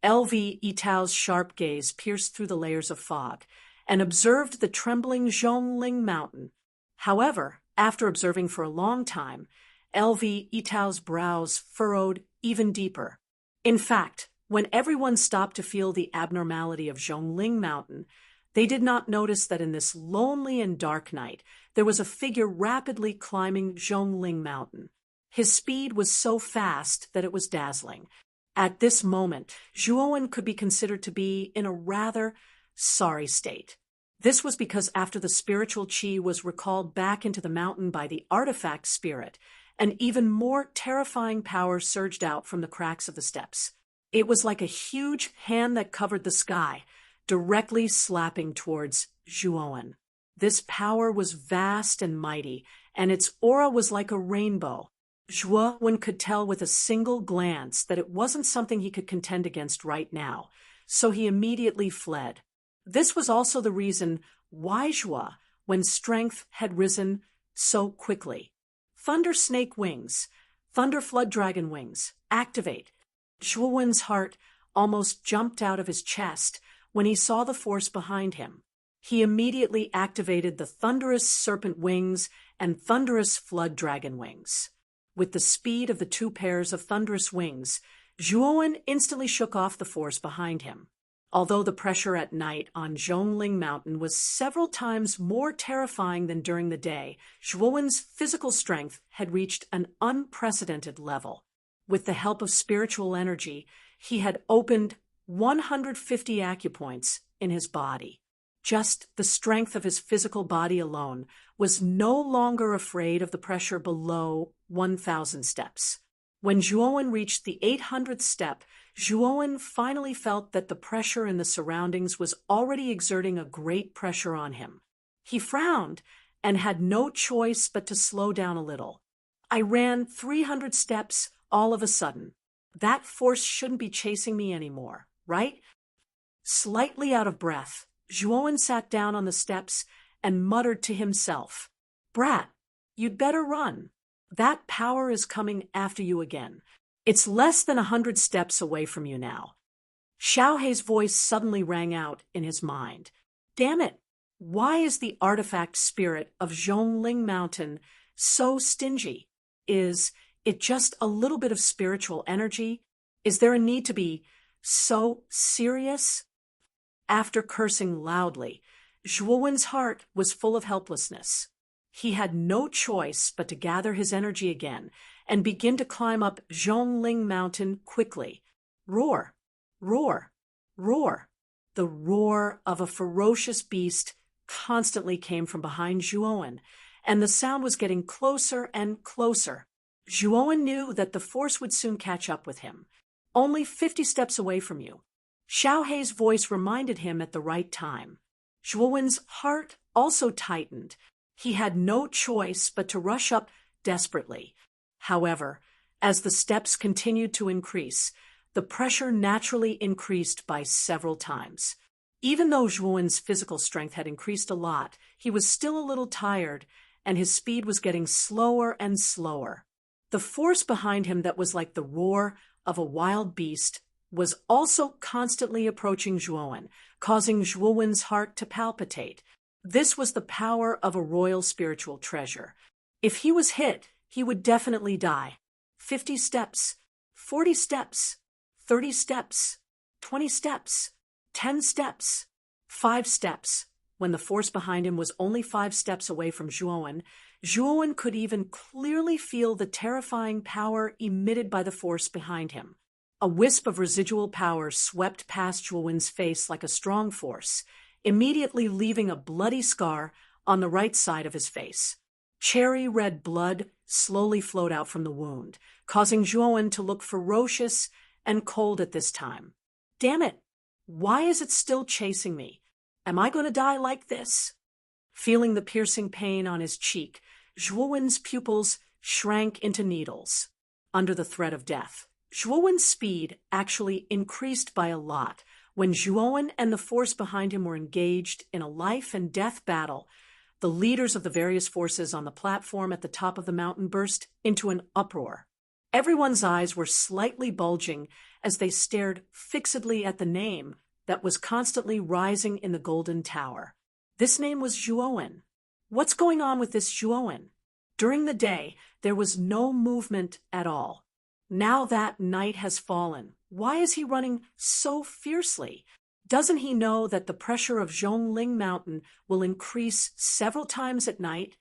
LV Yitao's sharp gaze pierced through the layers of fog and observed the trembling Zhongling Mountain. However, after observing for a long time, LV Yitao's brows furrowed even deeper. In fact, when everyone stopped to feel the abnormality of Zhongling Mountain, they did not notice that in this lonely and dark night, there was a figure rapidly climbing Zhongling Mountain. His speed was so fast that it was dazzling. At this moment, Zhuowen could be considered to be in a rather sorry state. This was because after the spiritual qi was recalled back into the mountain by the artifact spirit, an even more terrifying power surged out from the cracks of the steps. It was like a huge hand that covered the sky, directly slapping towards Zhuowen. This power was vast and mighty, and its aura was like a rainbow. Zhuowen could tell with a single glance that it wasn't something he could contend against right now, so he immediately fled. This was also the reason why Zhuo, when strength had risen so quickly. Thunder snake wings. Thunder Flood Dragon Wings, activate. Zhuowen's heart almost jumped out of his chest when he saw the force behind him. He immediately activated the Thunderous Serpent Wings and Thunderous Flood Dragon Wings. With the speed of the two pairs of thunderous wings, Zhuowen instantly shook off the force behind him. Although the pressure at night on Zhongling Mountain was several times more terrifying than during the day, Zhuowen's physical strength had reached an unprecedented level. With the help of spiritual energy, he had opened 150 acupoints in his body. Just the strength of his physical body alone was no longer afraid of the pressure below 1,000 steps. When Zhuowen reached the 800th step, Zhuowen finally felt that the pressure in the surroundings was already exerting a great pressure on him. He frowned and had no choice but to slow down a little. I ran 300 steps all of a sudden. That force shouldn't be chasing me anymore, right? Slightly out of breath, Zhuowen sat down on the steps and muttered to himself, "Brat, you'd better run. That power is coming after you again. It's less than 100 steps away from you now." Xiaohei's voice suddenly rang out in his mind. Damn it! Why is the artifact spirit of Zhongling Mountain so stingy? Is it just a little bit of spiritual energy? Is there a need to be so serious? After cursing loudly, Zhuowen's heart was full of helplessness. He had no choice but to gather his energy again and begin to climb up Zhongling Mountain quickly. Roar, roar, roar. The roar of a ferocious beast constantly came from behind Zhuowen, and the sound was getting closer and closer. Zhuowen knew that the force would soon catch up with him. Only 50 steps away from you. Xiaohei's voice reminded him at the right time. Zhuowen's heart also tightened. He had no choice but to rush up desperately. However, as the steps continued to increase, the pressure naturally increased by several times. Even though Zhuowen's physical strength had increased a lot, he was still a little tired, and his speed was getting slower and slower. The force behind him that was like the roar of a wild beast was also constantly approaching Zhuowen, causing Zhuowen's heart to palpitate. This was the power of a royal spiritual treasure. If he was hit, he would definitely die. 50 steps, 40 steps, 30 steps, 20 steps, 10 steps, 5 steps. When the force behind him was only 5 steps away from Zhuowen, Zhuowen could even clearly feel the terrifying power emitted by the force behind him. A wisp of residual power swept past Zhuowen's face like a strong force, immediately leaving a bloody scar on the right side of his face. Cherry red blood slowly flowed out from the wound, causing Zhuowen to look ferocious and cold at this time. Damn it! Why is it still chasing me? Am I going to die like this? Feeling the piercing pain on his cheek, Zhuowen's pupils shrank into needles under the threat of death. Zhuowen's speed actually increased by a lot when Zhuowen and the force behind him were engaged in a life-and-death battle. The leaders of the various forces on the platform at the top of the mountain burst into an uproar. Everyone's eyes were slightly bulging as they stared fixedly at the name that was constantly rising in the golden tower. This name was Zhuowen. What's going on with this Zhuowen? During the day, there was no movement at all. Now that night has fallen, why is he running so fiercely? Doesn't he know that the pressure of Zhongling Mountain will increase several times at night?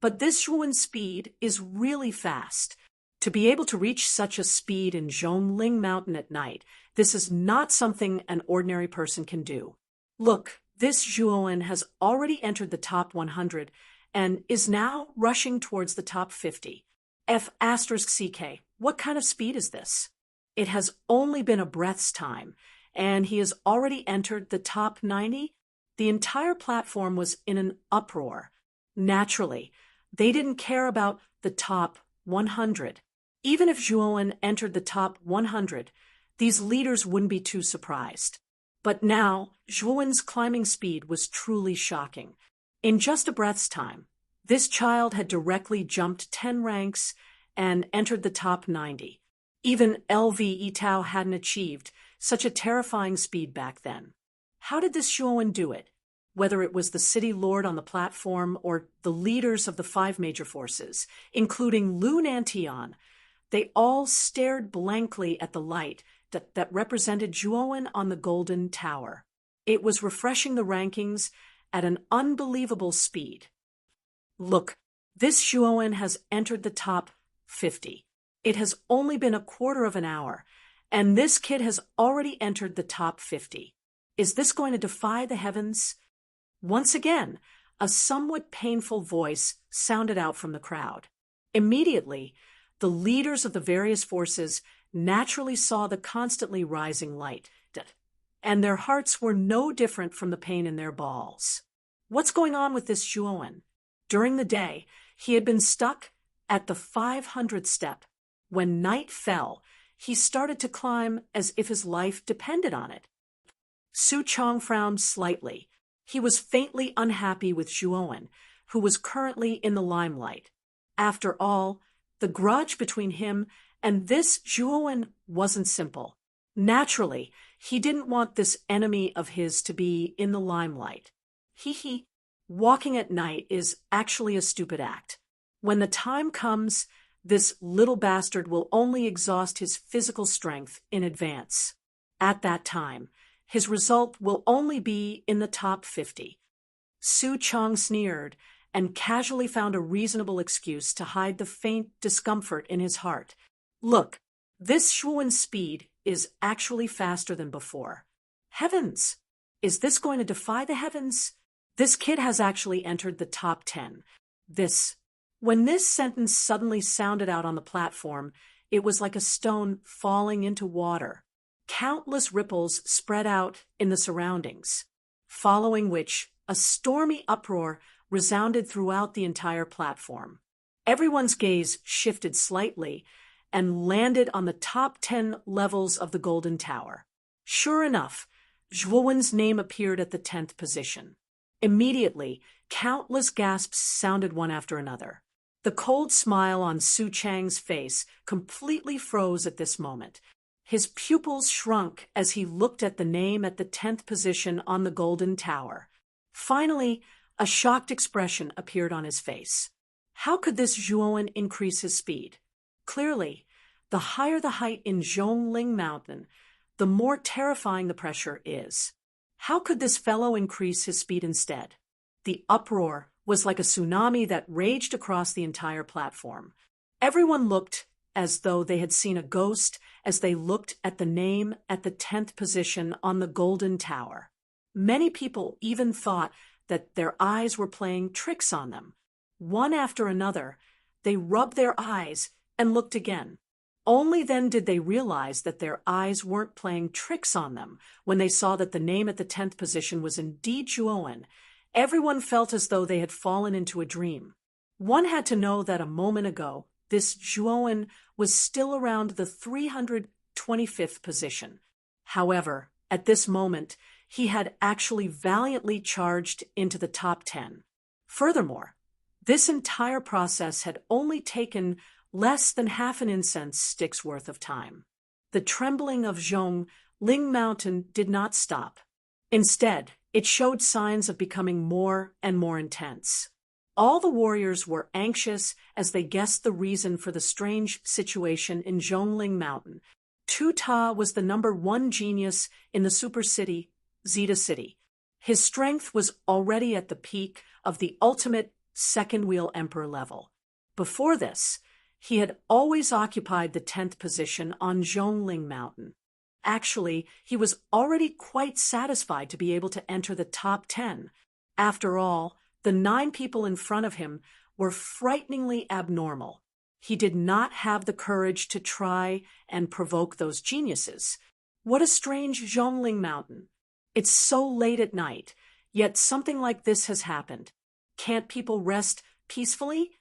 But this Zhuowen's speed is really fast. To be able to reach such a speed in Zhongling Mountain at night, this is not something an ordinary person can do. Look, this Zhuowen has already entered the top 100 and is now rushing towards the top 50. F***CK, what kind of speed is this? It has only been a breath's time, and he has already entered the top 90. The entire platform was in an uproar. Naturally, they didn't care about the top 100. Even if Zhuowen entered the top 100, these leaders wouldn't be too surprised. But now, Zhuowen's climbing speed was truly shocking. In just a breath's time, this child had directly jumped 10 ranks and entered the top 90. Even LV Itao hadn't achieved such a terrifying speed back then. How did this Zhuowen do it? Whether it was the city lord on the platform or the leaders of the 5 major forces, including Lu Nantian, they all stared blankly at the light that represented Zhuowen on the Golden Tower. It was refreshing the rankings at an unbelievable speed. Look, this Zhuowen has entered the top 50. It has only been a quarter of an hour, and this kid has already entered the top 50. Is this going to defy the heavens? Once again, a somewhat painful voice sounded out from the crowd. Immediately, the leaders of the various forces naturally saw the constantly rising light, and their hearts were no different from the pain in their balls. What's going on with this Zhuowen? During the day, he had been stuck at the 500th step. When night fell, he started to climb as if his life depended on it. Su Chong frowned slightly. He was faintly unhappy with Zhuowen, who was currently in the limelight. After all, the grudge between him and this Zhuowen wasn't simple. Naturally, he didn't want this enemy of his to be in the limelight. Walking at night is actually a stupid act. When the time comes, this little bastard will only exhaust his physical strength in advance. At that time, his result will only be in the top 50. Su Chong sneered and casually found a reasonable excuse to hide the faint discomfort in his heart. Look, this Zhuowen's speed is actually faster than before. Heavens! Is this going to defy the heavens? This kid has actually entered the top 10. When this sentence suddenly sounded out on the platform, it was like a stone falling into water. Countless ripples spread out in the surroundings, following which a stormy uproar resounded throughout the entire platform. Everyone's gaze shifted slightly and landed on the top 10 levels of the Golden Tower. Sure enough, Zhuowen's name appeared at the 10th position. Immediately, countless gasps sounded one after another. The cold smile on Su Chang's face completely froze at this moment. His pupils shrunk as he looked at the name at the 10th position on the Golden Tower. Finally, a shocked expression appeared on his face. How could this Zhuowen increase his speed? Clearly, the higher the height in Zhongling Mountain, the more terrifying the pressure is. How could this fellow increase his speed instead? The uproar was like a tsunami that raged across the entire platform. Everyone looked as though they had seen a ghost as they looked at the name at the 10th position on the Golden Tower. Many people even thought that their eyes were playing tricks on them. One after another, they rubbed their eyes and looked again. Only then did they realize that their eyes weren't playing tricks on them when they saw that the name at the 10th position was indeed Zhuowen. Everyone felt as though they had fallen into a dream. One had to know that a moment ago, this Zhuowen was still around the 325th position. However, at this moment, he had actually valiantly charged into the top 10. Furthermore, this entire process had only taken less than half an incense stick's worth of time. The trembling of Zhongling Mountain did not stop. Instead, it showed signs of becoming more and more intense. All the warriors were anxious as they guessed the reason for the strange situation in Zhongling Mountain. Tu Ta was the #1 genius in the super city, Zeta City. His strength was already at the peak of the ultimate second-wheel emperor level. Before this, he had always occupied the 10th position on Zhongling Mountain. Actually, he was already quite satisfied to be able to enter the top 10. After all, the 9 people in front of him were frighteningly abnormal. He did not have the courage to try and provoke those geniuses. What a strange Zhongling Mountain. It's so late at night, yet something like this has happened. Can't people rest peacefully?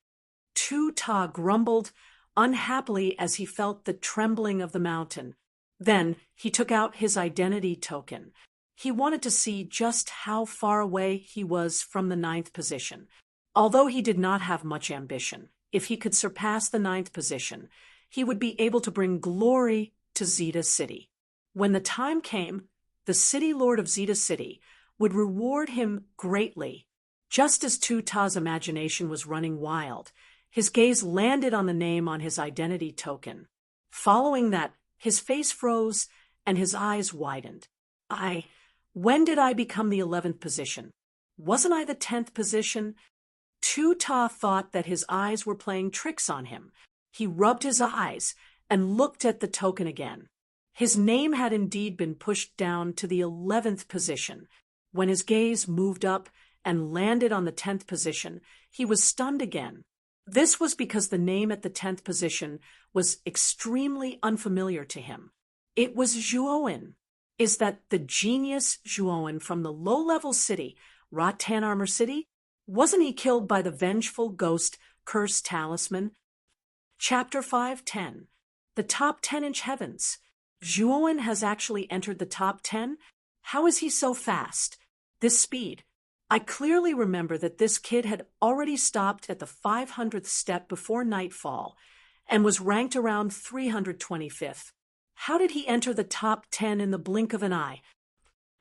Tu Ta grumbled unhappily as he felt the trembling of the mountain. Then he took out his identity token. He wanted to see just how far away he was from the 9th position. Although he did not have much ambition, if he could surpass the 9th position, he would be able to bring glory to Zeta City. When the time came, the city lord of Zeta City would reward him greatly. Just as Tuta's imagination was running wild, his gaze landed on the name on his identity token. Following that, his face froze and his eyes widened. When did I become the 11th position? Wasn't I the 10th position? Tuta thought that his eyes were playing tricks on him. He rubbed his eyes and looked at the token again. His name had indeed been pushed down to the 11th position. When his gaze moved up and landed on the 10th position, he was stunned again. This was because the name at the 10th position was extremely unfamiliar to him. It was Zhuowen. Is that the genius Zhuowen from the low-level city, Rattan Armor City? Wasn't he killed by the vengeful ghost Curse Talisman? Chapter 5:10. The top 10-inch heavens. Zhuowen has actually entered the top 10? How is he so fast? This speed. I clearly remember that this kid had already stopped at the 500th step before nightfall and was ranked around 325th. How did he enter the top 10 in the blink of an eye?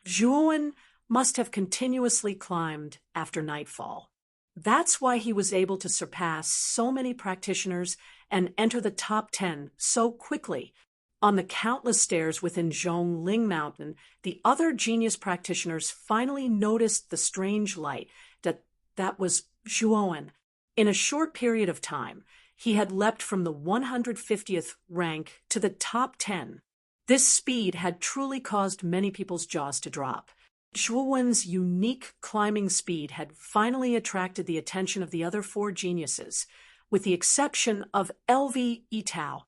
Zhuowen must have continuously climbed after nightfall. That's why he was able to surpass so many practitioners and enter the top 10 so quickly. On the countless stairs within Zhongling Mountain, the other genius practitioners finally noticed the strange light that was Zhuowen. In a short period of time, he had leapt from the 150th rank to the top 10. This speed had truly caused many people's jaws to drop. Zhuowen's unique climbing speed had finally attracted the attention of the other 4 geniuses, with the exception of LV Yitao.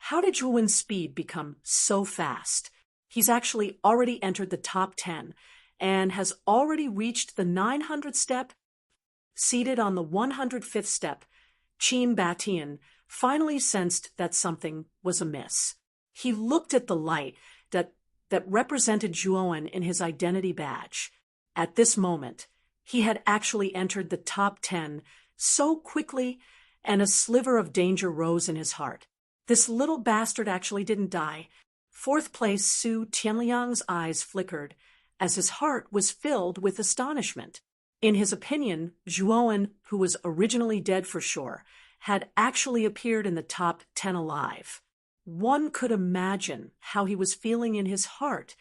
How did Zhuowen's speed become so fast? He's actually already entered the top 10 and has already reached the 900th step. Seated on the 105th step, Qin Batian finally sensed that something was amiss. He looked at the light that represented Zhuowen in his identity badge. At this moment, he had actually entered the top 10 so quickly, and a sliver of danger rose in his heart. This little bastard actually didn't die. 4th place Su Tianliang's eyes flickered as his heart was filled with astonishment. In his opinion, Zhuowen, who was originally dead for sure, had actually appeared in the top 10 alive. One could imagine how he was feeling in his heart.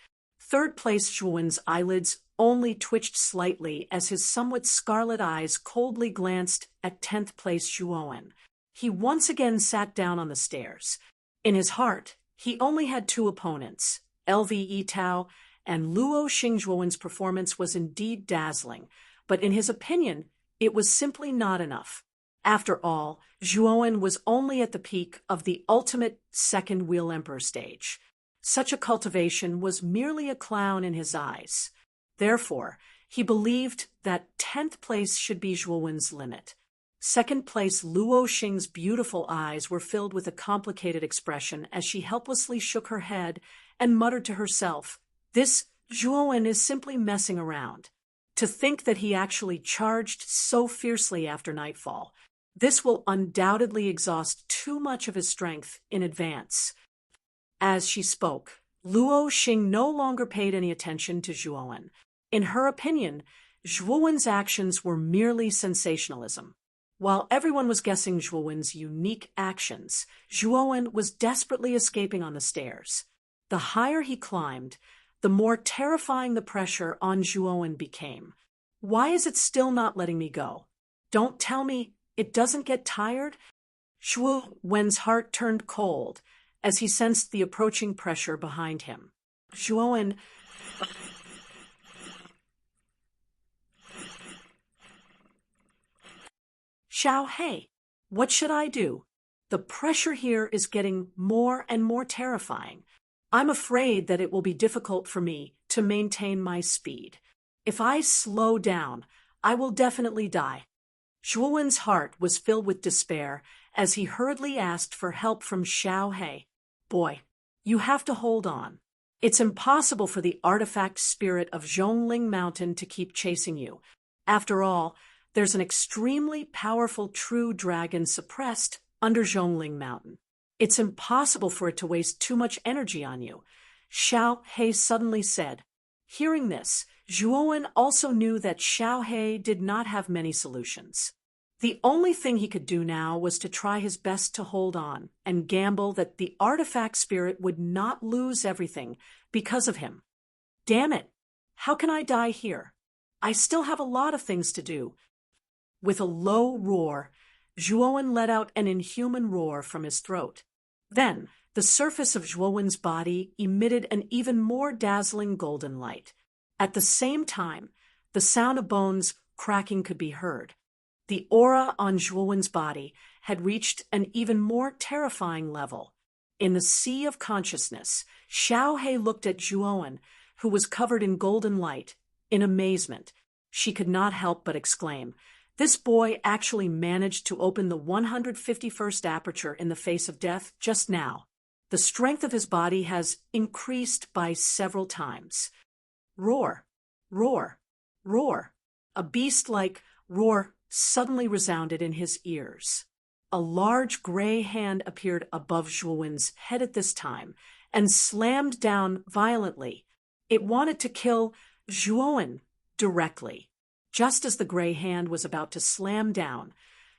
3rd place Zhuowen's eyelids only twitched slightly as his somewhat scarlet eyes coldly glanced at 10th place Zhuowen. He once again sat down on the stairs. In his heart, he only had 2 opponents, LV Yitao and Luo Xingzhuowen's performance was indeed dazzling, but in his opinion, it was simply not enough. After all, Zhuowen was only at the peak of the ultimate second wheel emperor stage. Such a cultivation was merely a clown in his eyes. Therefore, he believed that 10th place should be Zhuowen's limit. 2nd place Luo Xing's beautiful eyes were filled with a complicated expression as she helplessly shook her head and muttered to herself, "This Zhuowen is simply messing around." To think that he actually charged so fiercely after nightfall. This will undoubtedly exhaust too much of his strength in advance. As she spoke, Luo Xing no longer paid any attention to Zhuowen. In her opinion, Zhuowen's actions were merely sensationalism. While everyone was guessing Zhuowen's unique actions, Zhuowen was desperately escaping on the stairs. The higher he climbed, the more terrifying the pressure on Zhuowen became. Why is it still not letting me go? Don't tell me it doesn't get tired? Zhuowen's heart turned cold as he sensed the approaching pressure behind him. Zhuowen... Xiao He, what should I do? The pressure here is getting more and more terrifying. I'm afraid that it will be difficult for me to maintain my speed. If I slow down, I will definitely die. Zhuowen's heart was filled with despair as he hurriedly asked for help from Xiao He. Boy, you have to hold on. It's impossible for the artifact spirit of Zhongling Mountain to keep chasing you. After all, there's an extremely powerful true dragon suppressed under Zhongling Mountain. It's impossible for it to waste too much energy on you, Xiao He suddenly said. Hearing this, Zhuowen also knew that Xiao He did not have many solutions. The only thing he could do now was to try his best to hold on and gamble that the artifact spirit would not lose everything because of him. Damn it! How can I die here? I still have a lot of things to do. With a low roar, Zhuowen let out an inhuman roar from his throat. Then, the surface of Zhuowen's body emitted an even more dazzling golden light. At the same time, the sound of bones cracking could be heard. The aura on Zhuowen's body had reached an even more terrifying level. In the sea of consciousness, Xiao He looked at Zhuowen, who was covered in golden light, in amazement. She could not help but exclaim, "This boy actually managed to open the 151st aperture in the face of death just now. The strength of his body has increased by several times." Roar, roar, roar. A beast-like roar suddenly resounded in his ears. A large gray hand appeared above Zhuowen's head at this time and slammed down violently. It wanted to kill Zhuowen directly. Just as the gray hand was about to slam down,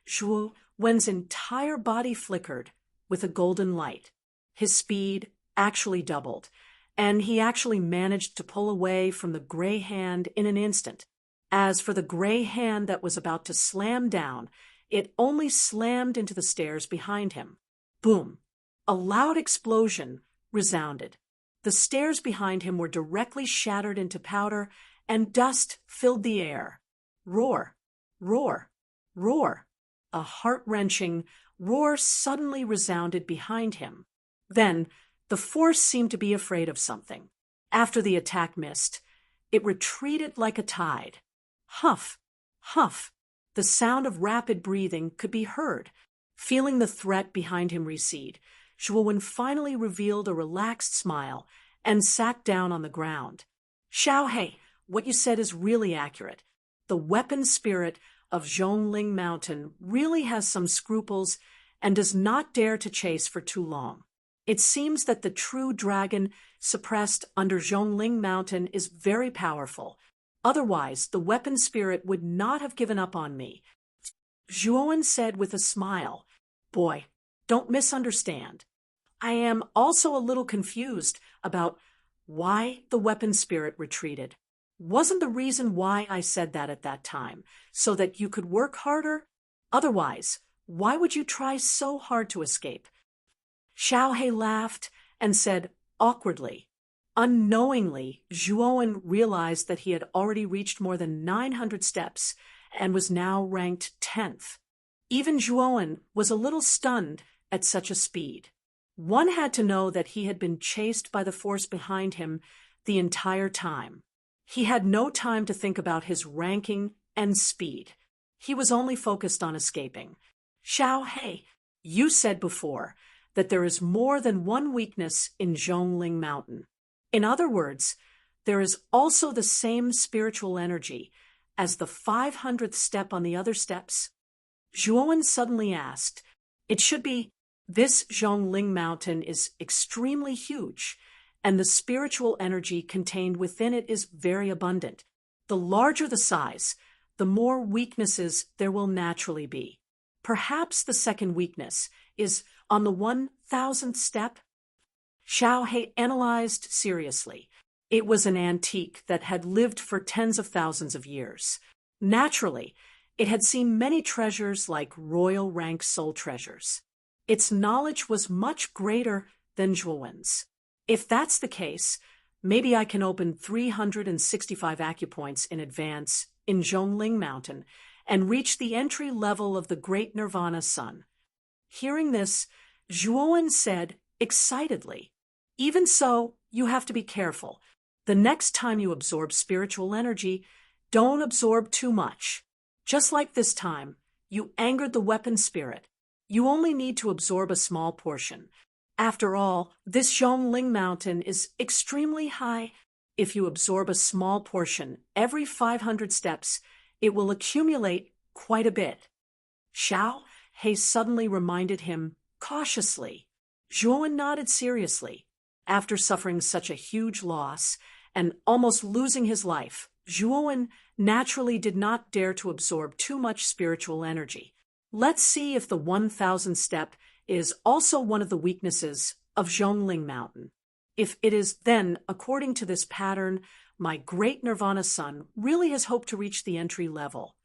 Zhuowen's entire body flickered with a golden light. His speed actually doubled, and he actually managed to pull away from the gray hand in an instant. As for the gray hand that was about to slam down, it only slammed into the stairs behind him. Boom! A loud explosion resounded. The stairs behind him were directly shattered into powder, and dust filled the air. Roar, roar, roar. A heart-wrenching roar suddenly resounded behind him. Then, the force seemed to be afraid of something. After the attack missed, it retreated like a tide. Huff, huff. The sound of rapid breathing could be heard. Feeling the threat behind him recede, Zhuowen finally revealed a relaxed smile and sat down on the ground. Xiao He, what you said is really accurate. The weapon spirit of Zhongling Mountain really has some scruples and does not dare to chase for too long. It seems that the true dragon suppressed under Zhongling Mountain is very powerful. Otherwise, the weapon spirit would not have given up on me. Zhuowen said with a smile, "Boy, don't misunderstand. I am also a little confused about why the weapon spirit retreated. Wasn't the reason why I said that at that time so that you could work harder? Otherwise, why would you try so hard to escape?" Xiao He laughed and said awkwardly. Unknowingly, Zhuowen realized that he had already reached more than 900 steps and was now ranked 10th. Even Zhuowen was a little stunned at such a speed. One had to know that he had been chased by the force behind him the entire time. He had no time to think about his ranking and speed. He was only focused on escaping. Xiao He, you said before that there is more than one weakness in Zhongling Mountain. In other words, there is also the same spiritual energy as the 500th step on the other steps. Zhuowen suddenly asked, "It should be, this Zhongling Mountain is extremely huge, and the spiritual energy contained within it is very abundant. The larger the size, the more weaknesses there will naturally be. Perhaps the second weakness is on the 1000th step?" Xiao He analyzed seriously. It was an antique that had lived for tens of thousands of years. Naturally, it had seen many treasures like royal rank soul treasures. Its knowledge was much greater than Zhuowen's. If that's the case, maybe I can open 365 acupoints in advance in Zhongling Mountain and reach the entry level of the Great Nirvana Sun. Hearing this, Zhuowen said excitedly, "Even so, you have to be careful. The next time you absorb spiritual energy, don't absorb too much. Just like this time, you angered the weapon spirit. You only need to absorb a small portion. After all, this Zhongling Mountain is extremely high. If you absorb a small portion every 500 steps, it will accumulate quite a bit. Xiao He suddenly reminded him cautiously. Zhuowen nodded seriously. After suffering such a huge loss and almost losing his life, Zhuowen naturally did not dare to absorb too much spiritual energy. Let's see if the 1000 step is also one of the weaknesses of Zhongling Mountain. If it is, then, according to this pattern, my great Nirvana son really has hoped to reach the entry level.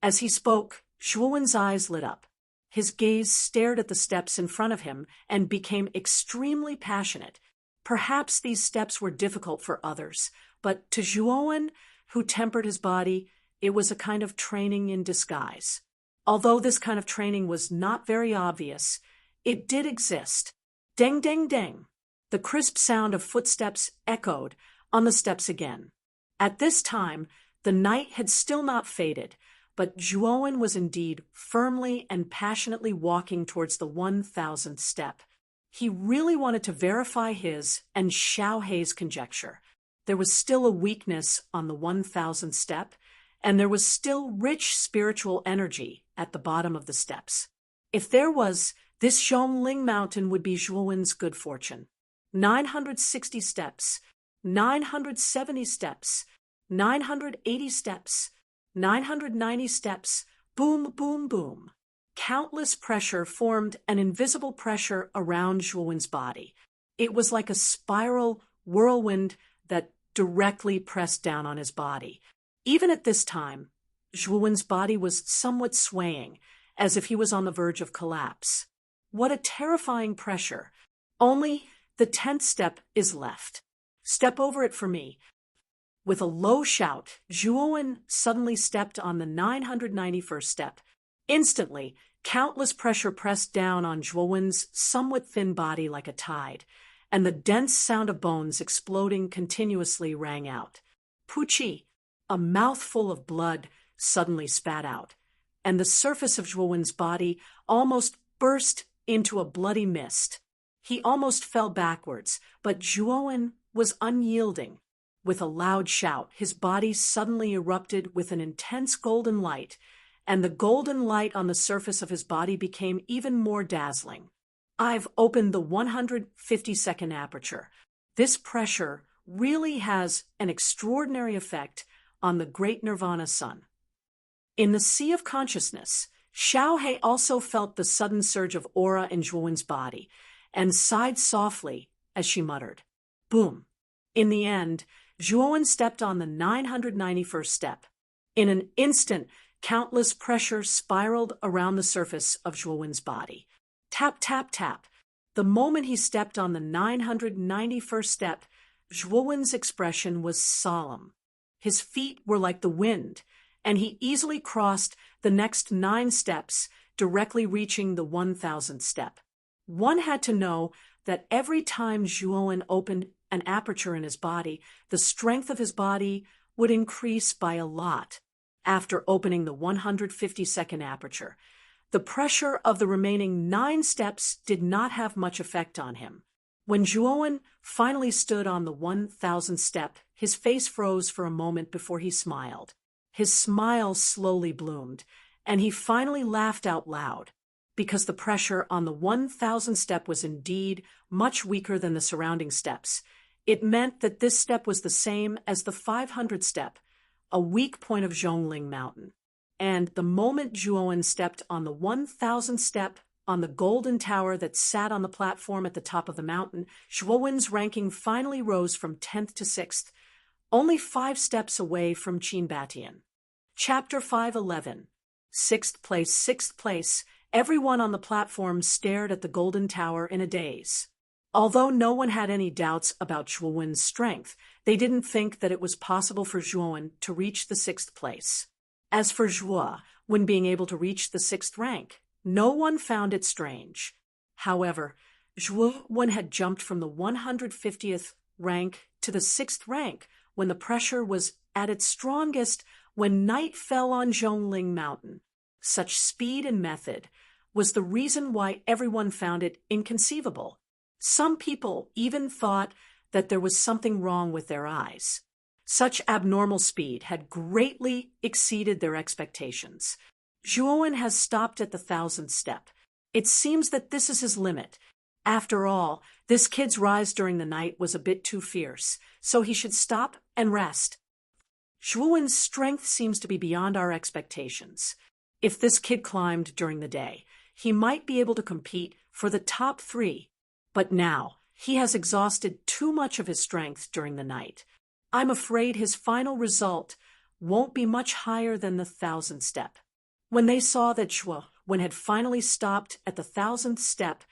As he spoke, Zhuowen's eyes lit up. His gaze stared at the steps in front of him and became extremely passionate. Perhaps these steps were difficult for others, but to Zhuowen, who tempered his body, it was a kind of training in disguise. Although this kind of training was not very obvious, it did exist. Deng, deng, deng. The crisp sound of footsteps echoed on the steps again. At this time, the night had still not faded, but Zhuowen was indeed firmly and passionately walking towards the 1000th step. He really wanted to verify his and Xiao Hei's conjecture. There was still a weakness on the 1000th step, and there was still rich spiritual energy at the bottom of the steps. If there was, this Zhongling Mountain would be Zhuowen's good fortune. 960 steps, 970 steps, 980 steps, 990 steps, boom, boom, boom. Countless pressure formed an invisible pressure around Zhuowen's body. It was like a spiral whirlwind that directly pressed down on his body. Even at this time, Zhuowen's body was somewhat swaying, as if he was on the verge of collapse. What a terrifying pressure! Only the 10th step is left. Step over it for me. With a low shout, Zhuowen suddenly stepped on the 991st step. Instantly, countless pressure pressed down on Zhuowen's somewhat thin body like a tide, and the dense sound of bones exploding continuously rang out. Puchi, a mouthful of blood, suddenly spat out, and the surface of Zhuowen's body almost burst into a bloody mist. He almost fell backwards, but Zhuowen was unyielding. With a loud shout, his body suddenly erupted with an intense golden light, and the golden light on the surface of his body became even more dazzling. I've opened the 150-second aperture. This pressure really has an extraordinary effect on the great Nirvana Son. In the sea of consciousness, Xiao Hei also felt the sudden surge of aura in Zhuowen's body, and sighed softly as she muttered, "Boom." In the end, Zhuowen stepped on the 991st step. In an instant, countless pressure spiraled around the surface of Zhuowen's body. Tap, tap, tap. The moment he stepped on the 991st step, Zhuowen's expression was solemn. His feet were like the wind, and he easily crossed the next 9 steps, directly reaching the 1000th step. One had to know that every time Zhuowen opened an aperture in his body, the strength of his body would increase by a lot. After opening the 150-second aperture, the pressure of the remaining 9 steps did not have much effect on him. When Zhuowen finally stood on the 1000th step, his face froze for a moment before he smiled. His smile slowly bloomed, and he finally laughed out loud. Because the pressure on the 1000th step was indeed much weaker than the surrounding steps, it meant that this step was the same as the 500th step, a weak point of Zhongling Mountain. And the moment Zhuowen stepped on the 1000th step on the golden tower that sat on the platform at the top of the mountain, Zhuowen's ranking finally rose from 10th to 6th, only 5 steps away from Qin Batian. Chapter 5:11. 6th place, 6th place. Everyone on the platform stared at the golden tower in a daze. Although no one had any doubts about Zhuowen's strength, they didn't think that it was possible for Zhuowen to reach the 6th place. As for Zhuo, when being able to reach the 6th rank, no one found it strange. However, Zhuowen had jumped from the 150th rank to the 6th rank when the pressure was at its strongest when night fell on Zhongling Mountain. Such speed and method was the reason why everyone found it inconceivable. Some people even thought that there was something wrong with their eyes. Such abnormal speed had greatly exceeded their expectations. Zhuowen has stopped at the 1,000th step. It seems that this is his limit. After all, this kid's rise during the night was a bit too fierce, so he should stop and rest. Zhuowen's strength seems to be beyond our expectations. If this kid climbed during the day, he might be able to compete for the top 3. But now, he has exhausted too much of his strength during the night. I'm afraid his final result won't be much higher than the 1,000th step. When they saw that Zhuowen had finally stopped at the 1,000th step,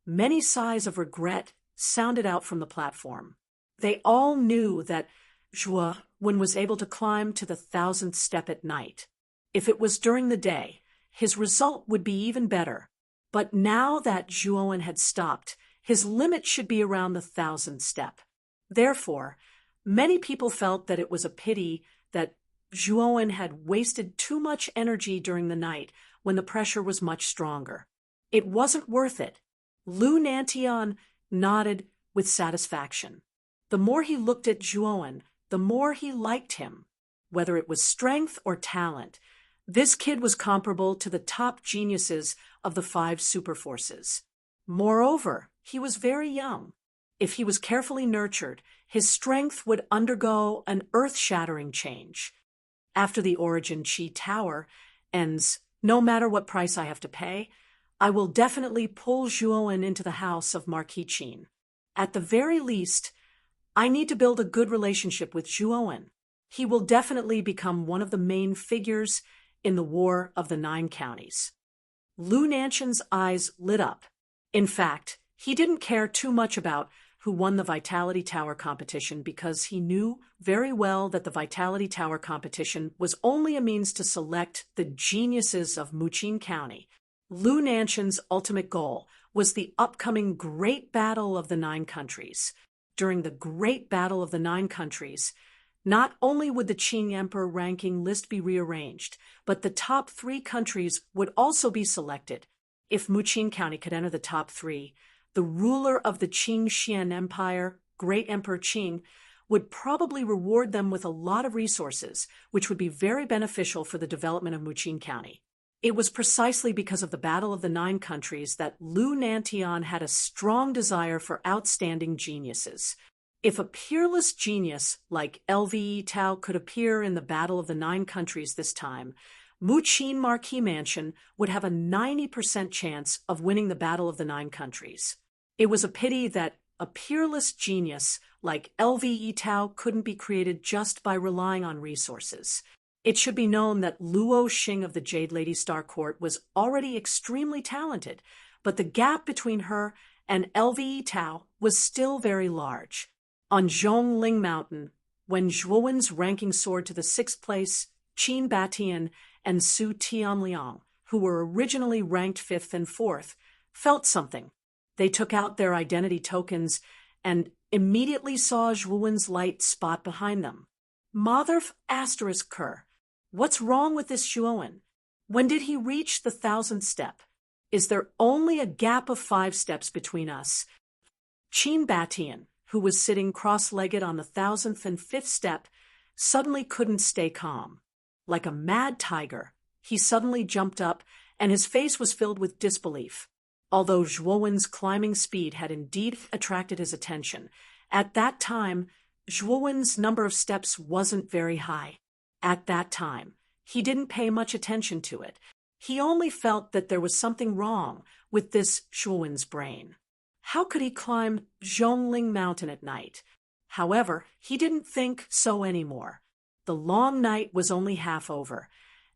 many sighs of regret sounded out from the platform. They all knew that Zhuowen was able to climb to the 1,000th step at night. If it was during the day, his result would be even better. But now that Zhuowen had stopped, his limit should be around the 1,000th step. Therefore, many people felt that it was a pity that Zhuowen had wasted too much energy during the night when the pressure was much stronger. It wasn't worth it. Lu Nantian nodded with satisfaction. The more he looked at Zhuowen, the more he liked him. Whether it was strength or talent, this kid was comparable to the top geniuses of the 5 superforces. Moreover, he was very young. If he was carefully nurtured, his strength would undergo an earth-shattering change. After the Origin Qi Tower ends, no matter what price I have to pay, I will definitely pull Zhuowen into the house of Marquis Qin. At the very least, I need to build a good relationship with Zhuowen. He will definitely become one of the main figures in the War of the 9 Counties. Lu Nantian's eyes lit up. In fact, he didn't care too much about who won the Vitality Tower competition because he knew very well that the Vitality Tower competition was only a means to select the geniuses of Muqin County. Lu Nantian's ultimate goal was the upcoming Great Battle of the 9 Countries. During the Great Battle of the 9 Countries, not only would the Qing Emperor ranking list be rearranged, but the top 3 countries would also be selected. If Muqin County could enter the top 3, the ruler of the Qing Xian Empire, Great Emperor Qing, would probably reward them with a lot of resources, which would be very beneficial for the development of Muqin County. It was precisely because of the Battle of the 9 Countries that Lu Nantian had a strong desire for outstanding geniuses. If a peerless genius like LVE Tao could appear in the Battle of the 9 Countries this time, Muqin Marquis Mansion would have a 90% chance of winning the Battle of the 9 Countries. It was a pity that a peerless genius like LVE Tao couldn't be created just by relying on resources. It should be known that Luo Xing of the Jade Lady Star Court was already extremely talented, but the gap between her and LVE Tao was still very large. On Zhongling Mountain, when Zhuowen's ranking soared to the 6th place, Qin Batian and Su Tianliang, who were originally ranked 5th and 4th, felt something. They took out their identity tokens and immediately saw Zhuowen's light spot behind them. Mother asterisk Kerr. What's wrong with this Zhuowen? When did he reach the 1,000th step? Is there only a gap of 5 steps between us? Qin Batian, who was sitting cross-legged on the 1,000th and 5th step, suddenly couldn't stay calm. Like a mad tiger, he suddenly jumped up, and his face was filled with disbelief. Although Zhuowen's climbing speed had indeed attracted his attention, at that time, Zhuowen's number of steps wasn't very high. At that time, he didn't pay much attention to it. He only felt that there was something wrong with this Zhuowen's brain. How could he climb Zhongling Mountain at night? However, he didn't think so anymore. The long night was only half over,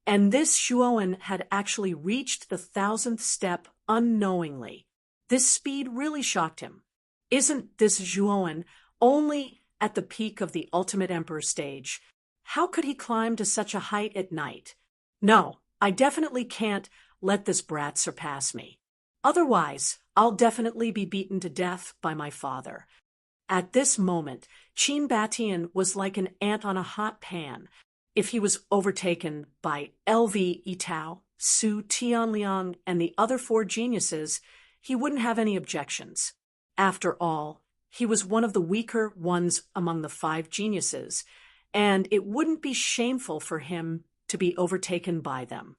and this Zhuowen had actually reached the 1,000th step unknowingly. This speed really shocked him. Isn't this Zhuowen only at the peak of the Ultimate Emperor stage? How could he climb to such a height at night? No, I definitely can't let this brat surpass me. Otherwise, I'll definitely be beaten to death by my father. At this moment, Qin Batian was like an ant on a hot pan. If he was overtaken by LV Itao, Su Tianliang, and the other 4 geniuses, he wouldn't have any objections. After all, he was one of the weaker ones among the 5 geniuses, and it wouldn't be shameful for him to be overtaken by them.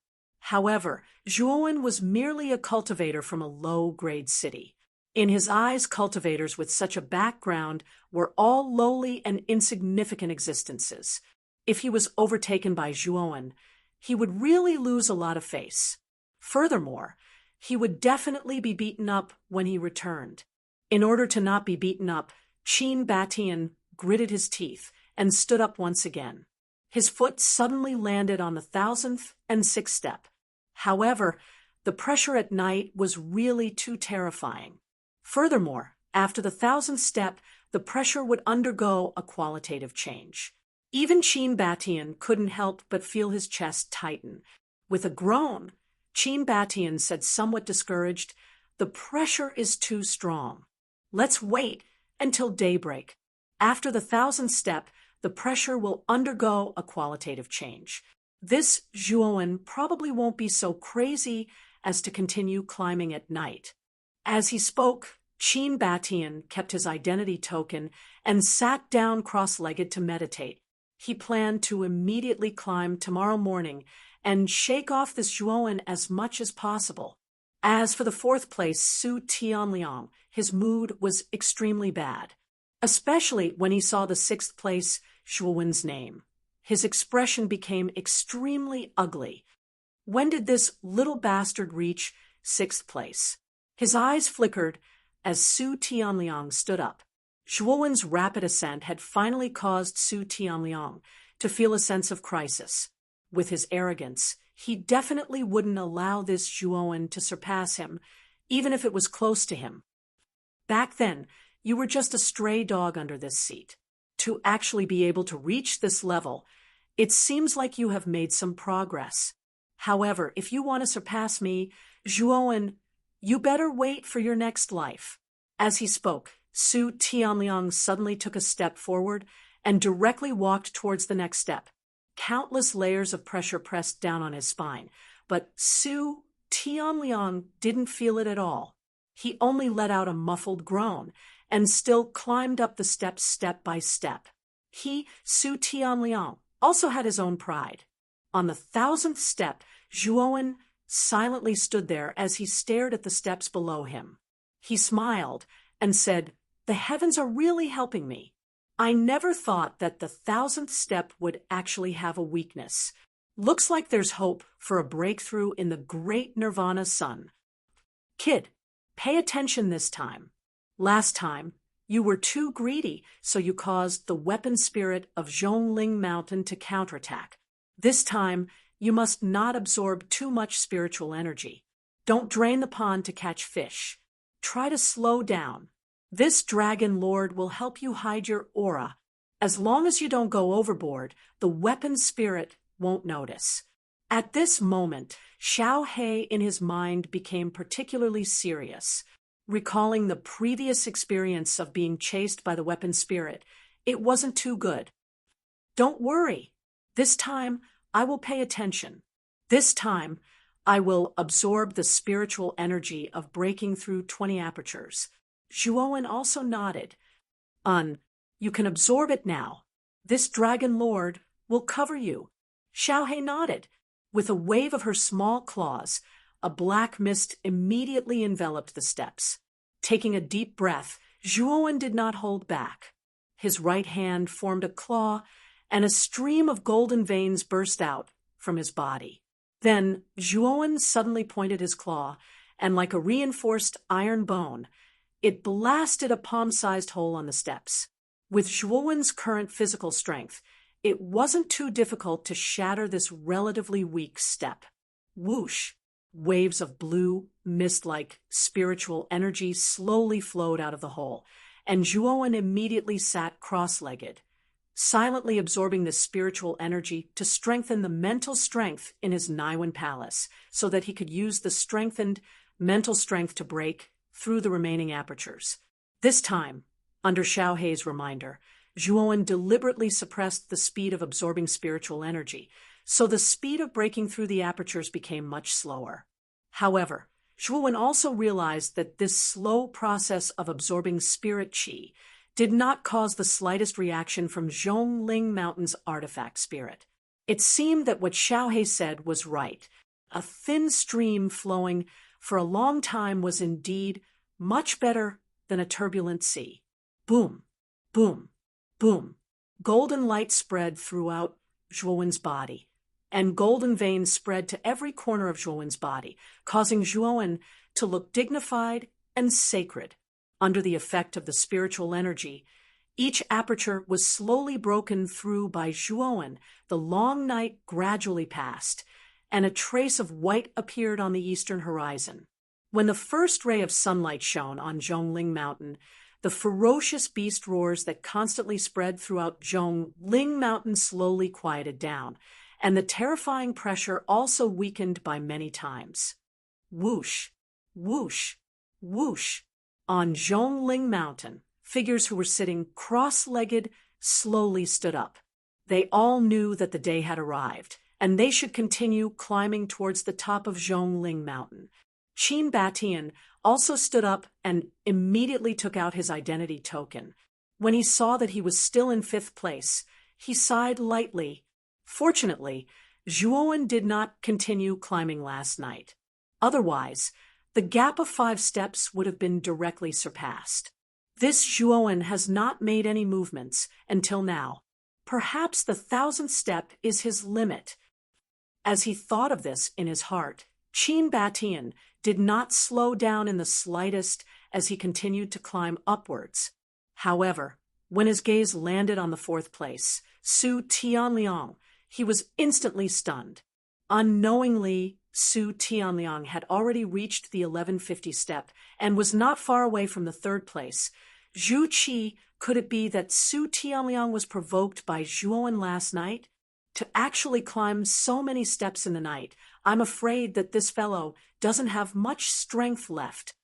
However, Zhuowen was merely a cultivator from a low-grade city. In his eyes, cultivators with such a background were all lowly and insignificant existences. If he was overtaken by Zhuowen, he would really lose a lot of face. Furthermore, he would definitely be beaten up when he returned. In order to not be beaten up, Qin Batian gritted his teeth and stood up once again. His foot suddenly landed on the 1006th step. However, the pressure at night was really too terrifying. Furthermore, after the 1000th step, the pressure would undergo a qualitative change. Even Qin Batian couldn't help but feel his chest tighten. With a groan, Qin Batian said somewhat discouraged, "The pressure is too strong. Let's wait until daybreak. After the 1000th step, the pressure will undergo a qualitative change. This Zhuowen probably won't be so crazy as to continue climbing at night." As he spoke, Qin Batian kept his identity token and sat down cross-legged to meditate. He planned to immediately climb tomorrow morning and shake off this Zhuowen as much as possible. As for the 4th place, Su Tianliang, his mood was extremely bad, especially when he saw the 6th place Zhuowen's name. His expression became extremely ugly. When did this little bastard reach 6th place? His eyes flickered as Su Tianliang stood up. Zhuowen's rapid ascent had finally caused Su Tianliang to feel a sense of crisis. With his arrogance, he definitely wouldn't allow this Zhuowen to surpass him, even if it was close to him. Back then, you were just a stray dog under this seat. To actually be able to reach this level, it seems like you have made some progress. However, if you want to surpass me, Zhuowen, you better wait for your next life. As he spoke, Su Tianliang suddenly took a step forward and directly walked towards the next step. Countless layers of pressure pressed down on his spine, but Su Tianliang didn't feel it at all. He only let out a muffled groan and still climbed up the steps step by step. He, Su Tianliang, also had his own pride. On the 1000th step, Zhuowen silently stood there as he stared at the steps below him. He smiled and said, "The heavens are really helping me. I never thought that the 1000th step would actually have a weakness. Looks like there's hope for a breakthrough in the great Nirvana sun. Kid, pay attention this time. Last time, you were too greedy, so you caused the weapon spirit of Zhongling Mountain to counterattack. This time, you must not absorb too much spiritual energy. Don't drain the pond to catch fish. Try to slow down. This Dragon Lord will help you hide your aura. As long as you don't go overboard, the weapon spirit won't notice." At this moment, Xiao He in his mind became particularly serious. Recalling the previous experience of being chased by the weapon spirit, it wasn't too good. "Don't worry. This time, I will pay attention. This time, I will absorb the spiritual energy of breaking through 20 apertures." Zhuowen also nodded. You can absorb it now. This Dragon Lord will cover you." Xiao He nodded. With a wave of her small claws, a black mist immediately enveloped the steps. Taking a deep breath, Zhuowen did not hold back. His right hand formed a claw, and a stream of golden veins burst out from his body. Then Zhuowen suddenly pointed his claw, and like a reinforced iron bone, it blasted a palm-sized hole on the steps. With Zhuowen's current physical strength, it wasn't too difficult to shatter this relatively weak step. Whoosh! Waves of blue, mist-like spiritual energy slowly flowed out of the hole, and Zhuowen immediately sat cross-legged, silently absorbing the spiritual energy to strengthen the mental strength in his Naiwen palace, so that he could use the strengthened mental strength to break through the remaining apertures. This time, under Xiao He's reminder, Zhuowen deliberately suppressed the speed of absorbing spiritual energy, so the speed of breaking through the apertures became much slower. However, Zhuowen also realized that this slow process of absorbing spirit qi did not cause the slightest reaction from Zhongling Mountain's artifact spirit. It seemed that what Xiao He said was right. A thin stream flowing for a long time was indeed much better than a turbulent sea. Boom, boom, boom. Golden light spread throughout Zhuowen's body, and golden veins spread to every corner of Zhuowen's body, causing Zhuowen to look dignified and sacred. Under the effect of the spiritual energy, each aperture was slowly broken through by Zhuowen. The long night gradually passed, and a trace of white appeared on the eastern horizon. When the first ray of sunlight shone on Zhongling Mountain, the ferocious beast roars that constantly spread throughout Zhongling Mountain slowly quieted down, and the terrifying pressure also weakened by many times. Whoosh, whoosh, whoosh. On Zhongling Mountain, figures who were sitting cross-legged slowly stood up. They all knew that the day had arrived, and they should continue climbing towards the top of Zhongling Mountain. Qin Batian also stood up and immediately took out his identity token. When he saw that he was still in 5th place, he sighed lightly. Fortunately, Zhuowen did not continue climbing last night. Otherwise, the gap of 5 steps would have been directly surpassed. This Zhuowen has not made any movements until now. Perhaps the 1,000th step is his limit. As he thought of this in his heart, Qin Batian did not slow down in the slightest as he continued to climb upwards. However, when his gaze landed on the 4th place, Su Tianliang, he was instantly stunned. Unknowingly, Su Tianliang had already reached the 1150 step and was not far away from the 3rd place. Zhu Qi, could it be that Su Tianliang was provoked by Zhuowen last night? To actually climb so many steps in the night, I'm afraid that this fellow doesn't have much strength left.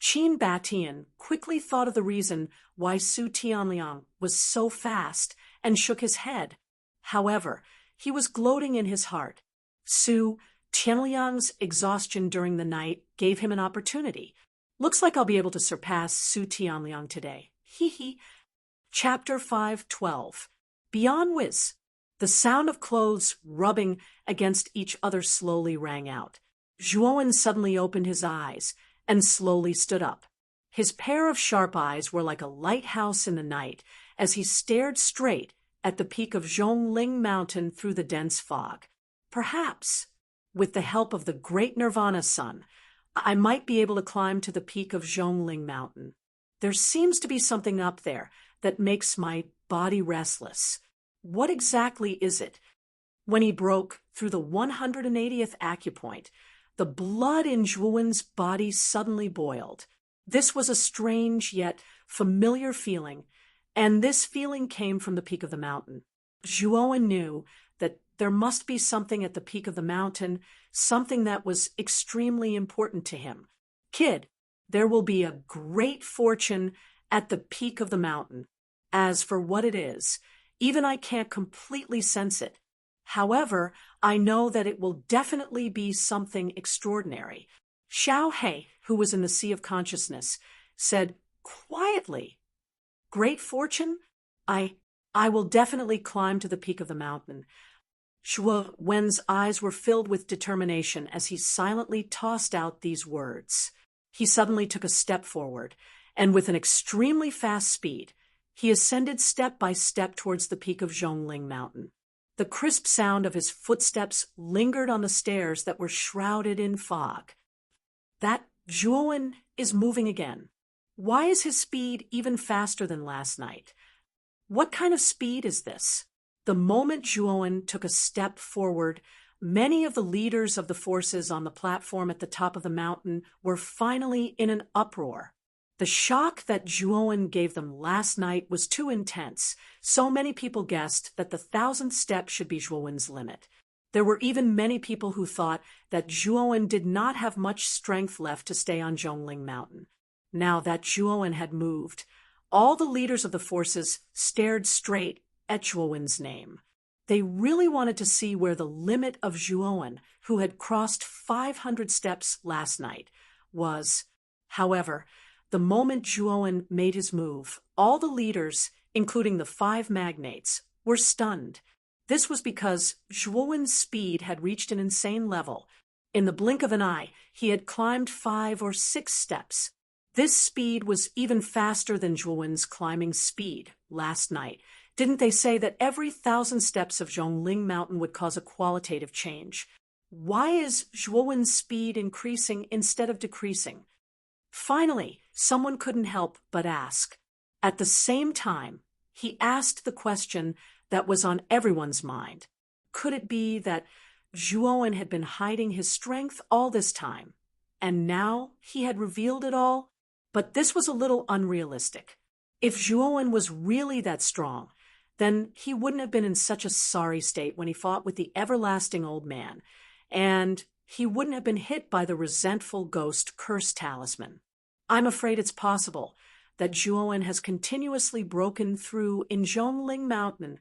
Qin Batian quickly thought of the reason why Su Tianliang was so fast and shook his head. However, he was gloating in his heart. Su Tianliang's exhaustion during the night gave him an opportunity. Looks like I'll be able to surpass Su Tianliang today. Hee hee. Chapter 5:12. Beyond Whiz. The sound of clothes rubbing against each other slowly rang out. Zhuowen suddenly opened his eyes and slowly stood up. His pair of sharp eyes were like a lighthouse in the night as he stared straight at the peak of Zhongling Mountain through the dense fog. Perhaps, with the help of the great Nirvana Sun, I might be able to climb to the peak of Zhongling Mountain. There seems to be something up there that makes my body restless. What exactly is it? When he broke through the 180th acupoint, the blood in Zhuowen's body suddenly boiled. This was a strange yet familiar feeling, and this feeling came from the peak of the mountain. Zhuowen knew that there must be something at the peak of the mountain, something that was extremely important to him. Kid, there will be a great fortune at the peak of the mountain. As for what it is, even I can't completely sense it. However, I know that it will definitely be something extraordinary. Xiao He, who was in the Sea of Consciousness, said quietly, "Great fortune? I will definitely climb to the peak of the mountain." Zhuowen's eyes were filled with determination as he silently tossed out these words. He suddenly took a step forward, and with an extremely fast speed, he ascended step by step towards the peak of Zhongling Mountain. The crisp sound of his footsteps lingered on the stairs that were shrouded in fog. That Zhuowen is moving again. Why is his speed even faster than last night? What kind of speed is this? The moment Zhuowen took a step forward, many of the leaders of the forces on the platform at the top of the mountain were finally in an uproar. The shock that Zhuowen gave them last night was too intense. So many people guessed that the 1,000th step should be Zhuowen's limit. There were even many people who thought that Zhuowen did not have much strength left to stay on Zhongling Mountain. Now that Zhuowen had moved, all the leaders of the forces stared straight at Zhuowen's name. They really wanted to see where the limit of Zhuowen, who had crossed 500 steps last night, was. However, the moment Zhuowen made his move, all the leaders, including the 5 magnates, were stunned. This was because Zhuowen's speed had reached an insane level. In the blink of an eye, he had climbed 5 or 6 steps. This speed was even faster than Zhuowen's climbing speed last night. Didn't they say that every 1,000 steps of Zhongling Mountain would cause a qualitative change? Why is Zhuowen's speed increasing instead of decreasing? Finally, someone couldn't help but ask. At the same time, he asked the question that was on everyone's mind. Could it be that Zhuowen had been hiding his strength all this time, and now he had revealed it all? But this was a little unrealistic. If Zhuowen was really that strong, then he wouldn't have been in such a sorry state when he fought with the everlasting old man, and he wouldn't have been hit by the resentful ghost curse talisman. I'm afraid it's possible that Zhuowen has continuously broken through in Zhongling Mountain.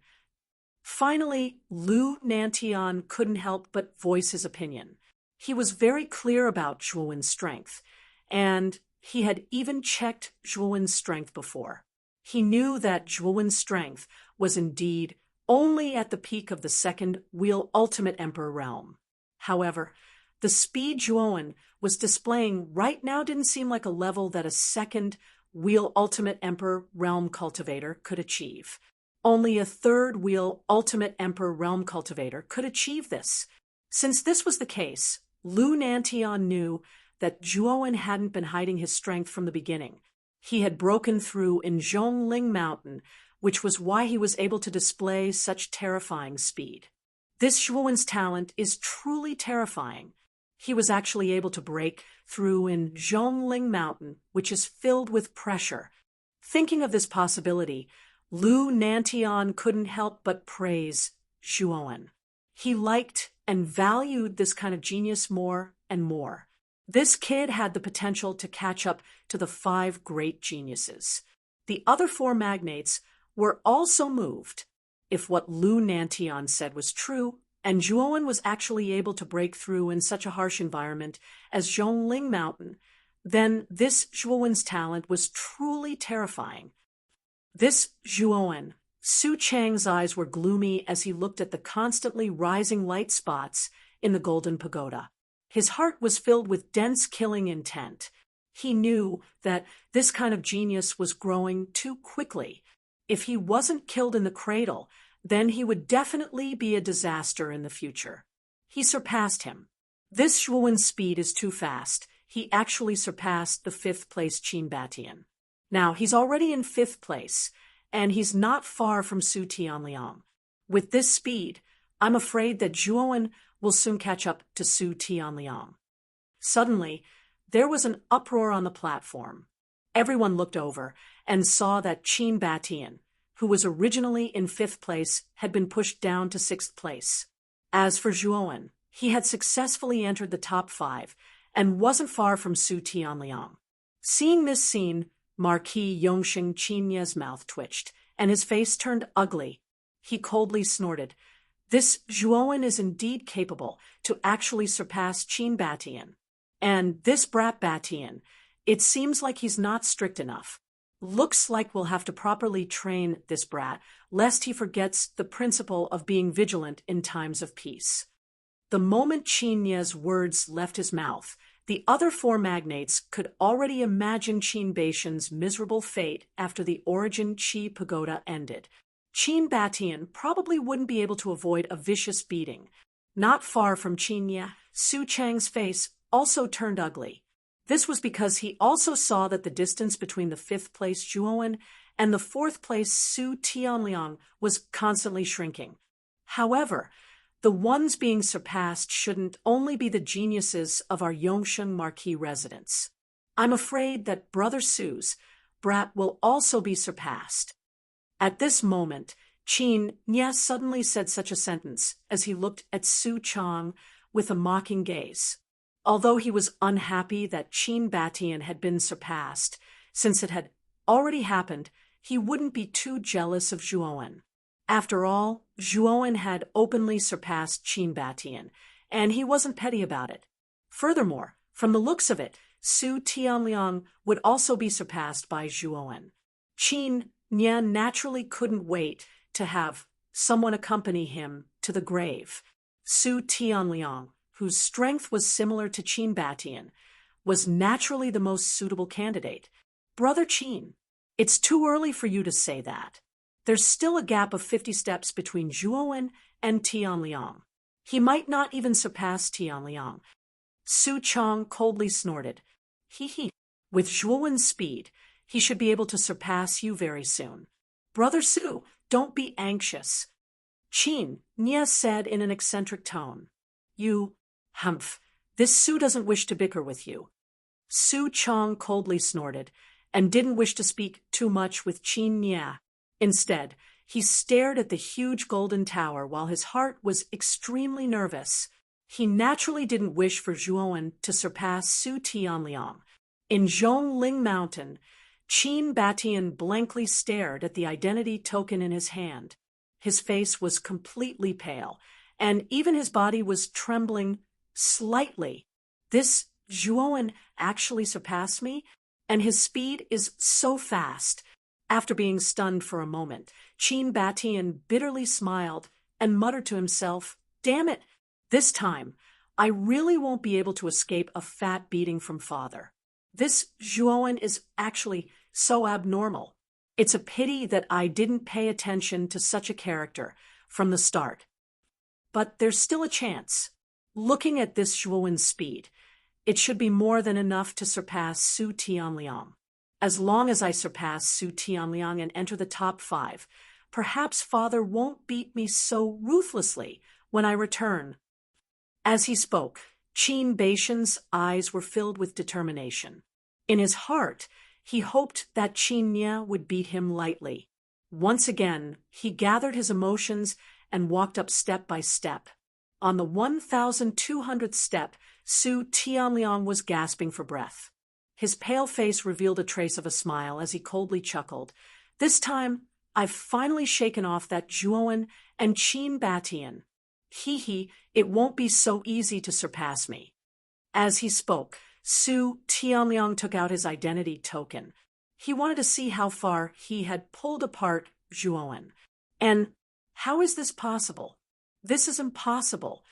Finally, Lu Nantian couldn't help but voice his opinion. He was very clear about Zhuowen's strength, and he had even checked Zhuowen's strength before. He knew that Zhuowen's strength was indeed only at the peak of the second Wheel Ultimate Emperor realm. However, the speed Zhuowen was displaying right now didn't seem like a level that a second Wheel Ultimate Emperor realm cultivator could achieve. Only a third Wheel Ultimate Emperor realm cultivator could achieve this. Since this was the case, Lu Nantian knew that Zhuowen hadn't been hiding his strength from the beginning. He had broken through in Zhongling Mountain, which was why he was able to display such terrifying speed. This Zhuowen's talent is truly terrifying. He was actually able to break through in Zhongling Mountain, which is filled with pressure. Thinking of this possibility, Lu Nantian couldn't help but praise Zhuowen. He liked and valued this kind of genius more and more. This kid had the potential to catch up to the 5 great geniuses. The other 4 magnates were also moved. If what Lu Nantian said was true, and Zhuowen was actually able to break through in such a harsh environment as Zhongling Mountain, then this Zhuowen's talent was truly terrifying. This Zhuowen, Su Chang's eyes were gloomy as he looked at the constantly rising light spots in the Golden Pagoda. His heart was filled with dense killing intent. He knew that this kind of genius was growing too quickly. If he wasn't killed in the cradle, then he would definitely be a disaster in the future. He surpassed him. This Zhuowen's speed is too fast. He actually surpassed the 5th place Qin Batian. Now, he's already in 5th place, and he's not far from Su Tianliang. With this speed, I'm afraid that Zhuowen will soon catch up to Su Tianliang. Suddenly, there was an uproar on the platform. Everyone looked over and saw that Qin Batian, who was originally in 5th place, had been pushed down to 6th place. As for Zhuowen, he had successfully entered the top 5 and wasn't far from Su Tianliang. Seeing this scene, Marquis Yongxing Qinye's mouth twitched, and his face turned ugly. He coldly snorted. This Zhuowen is indeed capable to actually surpass Qin Batian. And this brat Batian, it seems like he's not strict enough. Looks like we'll have to properly train this brat, lest he forgets the principle of being vigilant in times of peace. The moment Qinye's words left his mouth, the other 4 magnates could already imagine Qin Baishan's miserable fate after the Origin Qi Pagoda ended. Qin Batian probably wouldn't be able to avoid a vicious beating. Not far from Qinye, Su Chang's face also turned ugly. This was because he also saw that the distance between the 5th place Zhuowen and the 4th place Su Tianliang was constantly shrinking. However, the ones being surpassed shouldn't only be the geniuses of our Yongsheng Marquis residents. I'm afraid that Brother Su's brat will also be surpassed. At this moment, Qin Nye suddenly said such a sentence as he looked at Su Chang with a mocking gaze. Although he was unhappy that Qin Batian had been surpassed, since it had already happened, he wouldn't be too jealous of Zhuowen. After all, Zhuowen had openly surpassed Qin Batian, and he wasn't petty about it. Furthermore, from the looks of it, Su Tianliang would also be surpassed by Zhuowen. Qin Nye naturally couldn't wait to have someone accompany him to the grave. Su Tianliang, whose strength was similar to Qin Batian, was naturally the most suitable candidate. Brother Qin, it's too early for you to say that. There's still a gap of 50 steps between Zhuowen and Tianliang. He might not even surpass Tianliang. Su Chong coldly snorted. He. With Zhuowen's speed, he should be able to surpass you very soon. Brother Su, don't be anxious. Qin, Nia said in an eccentric tone. Humph, this Su doesn't wish to bicker with you. Su Chong coldly snorted, and didn't wish to speak too much with Qin Nia. Instead, he stared at the huge golden tower while his heart was extremely nervous. He naturally didn't wish for Zhuowen to surpass Su Tianliang. In Zhongling Mountain, Qin Batian blankly stared at the identity token in his hand. His face was completely pale, and even his body was trembling slightly. This Zhuowen actually surpassed me, and his speed is so fast. After being stunned for a moment, Qin Batian bitterly smiled and muttered to himself, "Damn it! This time, I really won't be able to escape a fat beating from father. This Zhuowen is actually so abnormal. It's a pity that I didn't pay attention to such a character from the start. But there's still a chance. Looking at this Zhuowen's speed, it should be more than enough to surpass Su Tianliang. As long as I surpass Su Tianliang and enter the top 5, perhaps father won't beat me so ruthlessly when I return." As he spoke, Qin Batian's eyes were filled with determination. In his heart, he hoped that Qin Nia would beat him lightly. Once again, he gathered his emotions and walked up step by step. On the 1,200th step, Su Tianliang was gasping for breath. His pale face revealed a trace of a smile as he coldly chuckled. "This time, I've finally shaken off that Zhuowen and Qin Batian. It won't be so easy to surpass me." As he spoke, Su Tianliang took out his identity token. He wanted to see how far he had pulled apart Zhuowen. And how is this possible? This is impossible.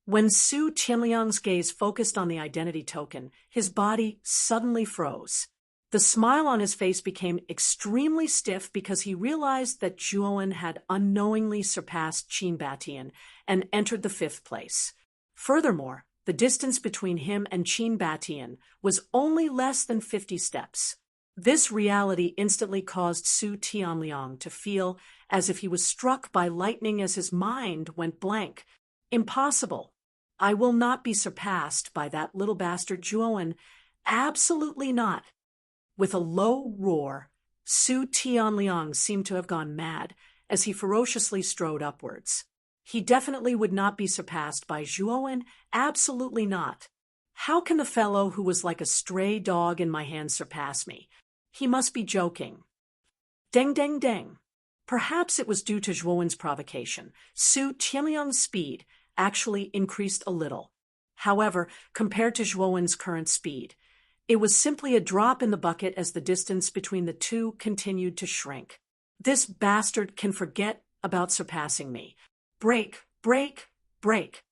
When Su Tianliang's gaze focused on the identity token, his body suddenly froze. The smile on his face became extremely stiff because he realized that Zhuowen had unknowingly surpassed Qin Batian and entered the 5th place. Furthermore, the distance between him and Qin Batian was only less than 50 steps. This reality instantly caused Su Tianliang to feel as if he was struck by lightning as his mind went blank. Impossible. I will not be surpassed by that little bastard Zhuowen. Absolutely not. With a low roar, Su Tianliang seemed to have gone mad as he ferociously strode upwards. He definitely would not be surpassed by Zhuowen, absolutely not. How can the fellow who was like a stray dog in my hands surpass me? He must be joking. Deng deng deng. Perhaps it was due to Zhuowen's provocation. Su Tianliang's speed actually increased a little. However, compared to Zhuowen's current speed, it was simply a drop in the bucket as the distance between the two continued to shrink. This bastard can forget about surpassing me. Break, break, break.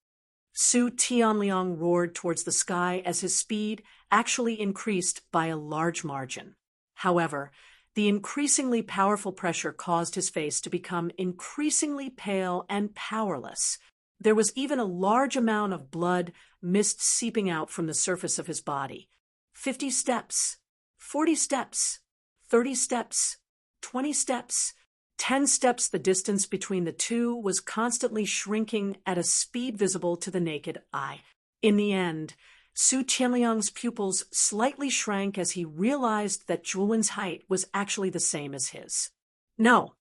Su Tianliang roared towards the sky as his speed actually increased by a large margin. However, the increasingly powerful pressure caused his face to become increasingly pale and powerless. There was even a large amount of blood mist seeping out from the surface of his body. 50 steps, 40 steps, 30 steps, 20 steps, 10 steps. The distance between the two was constantly shrinking at a speed visible to the naked eye. In the end, Su Tianliang's pupils slightly shrank as he realized that Zhuowen's height was actually the same as his. No,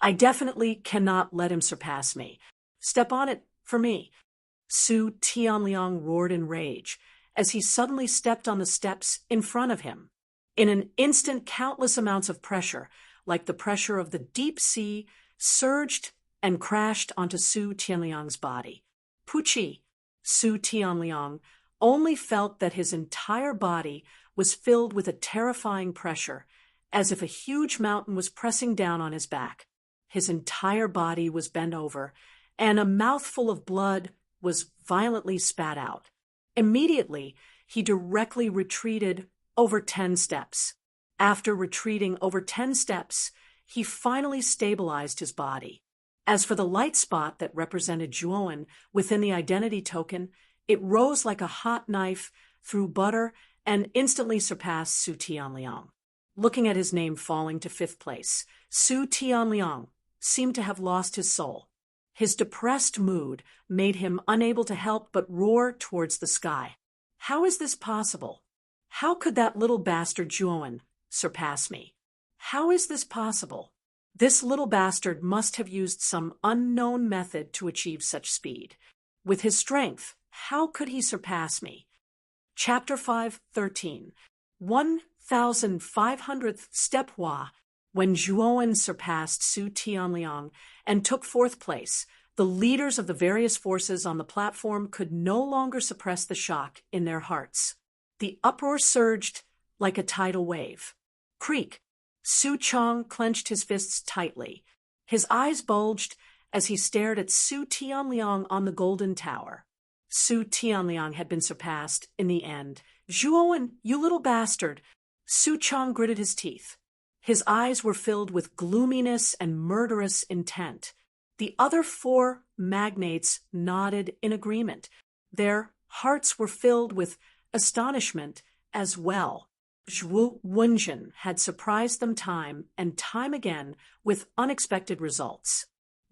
I definitely cannot let him surpass me. Step on it for me. Su Tianliang roared in rage as he suddenly stepped on the steps in front of him. In an instant, countless amounts of pressure, like the pressure of the deep sea, surged and crashed onto Su Tianliang's body. Puchi! Su Tianliang only felt that his entire body was filled with a terrifying pressure, as if a huge mountain was pressing down on his back. His entire body was bent over, and a mouthful of blood was violently spat out. Immediately, he directly retreated over 10 steps. After retreating over 10 steps, he finally stabilized his body. As for the light spot that represented Zhuowen within the identity token, it rose like a hot knife through butter and instantly surpassed Su Tianliang. Looking at his name falling to 5th place, Su Tianliang seemed to have lost his soul. His depressed mood made him unable to help but roar towards the sky. How is this possible? How could that little bastard Zhuowen surpass me? How is this possible? This little bastard must have used some unknown method to achieve such speed. With his strength, how could he surpass me? Chapter 5:13. 1,500th Step Hua. When Zhuowen surpassed Su Tianliang and took 4th place, the leaders of the various forces on the platform could no longer suppress the shock in their hearts. The uproar surged like a tidal wave. Creak! Su Chong clenched his fists tightly. His eyes bulged as he stared at Su Tianliang on the golden tower. Su Tianliang had been surpassed in the end. Zhuowen, you little bastard! Su Chong gritted his teeth. His eyes were filled with gloominess and murderous intent. The other 4 magnates nodded in agreement. Their hearts were filled with astonishment as well. Zhu Wenjin had surprised them time and time again with unexpected results.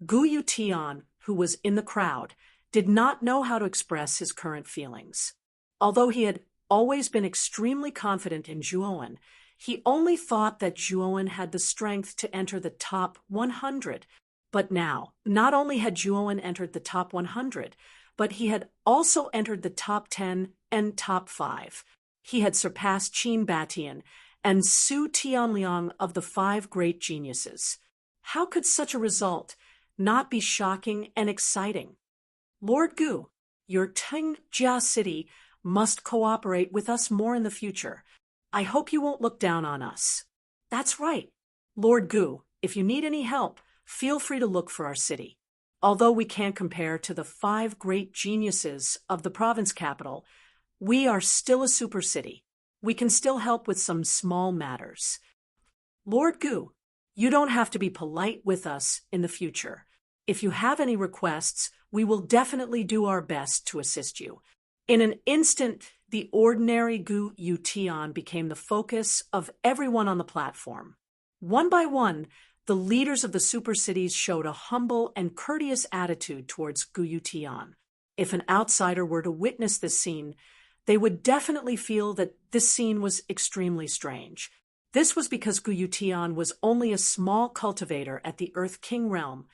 Gu Yutian, who was in the crowd, did not know how to express his current feelings. Although he had always been extremely confident in Zhuowen, he only thought that Zhuowen had the strength to enter the top 100. But now, not only had Zhuowen entered the top 100, but he had also entered the top 10 and top 5. He had surpassed Qin Batian and Su Tianliang of the 5 great geniuses. How could such a result not be shocking and exciting? Lord Gu, your Tengjia city must cooperate with us more in the future. I hope you won't look down on us. That's right. Lord Gu, if you need any help, feel free to look for our city. Although we can't compare to the 5 great geniuses of the province capital, we are still a super city. We can still help with some small matters. Lord Gu, you don't have to be polite with us in the future. If you have any requests, we will definitely do our best to assist you. In an instant, the ordinary Gu Yutian became the focus of everyone on the platform. One by one, the leaders of the super cities showed a humble and courteous attitude towards Gu Yutian. If an outsider were to witness this scene, they would definitely feel that this scene was extremely strange. This was because Gu Yutian was only a small cultivator at the Earth King realm,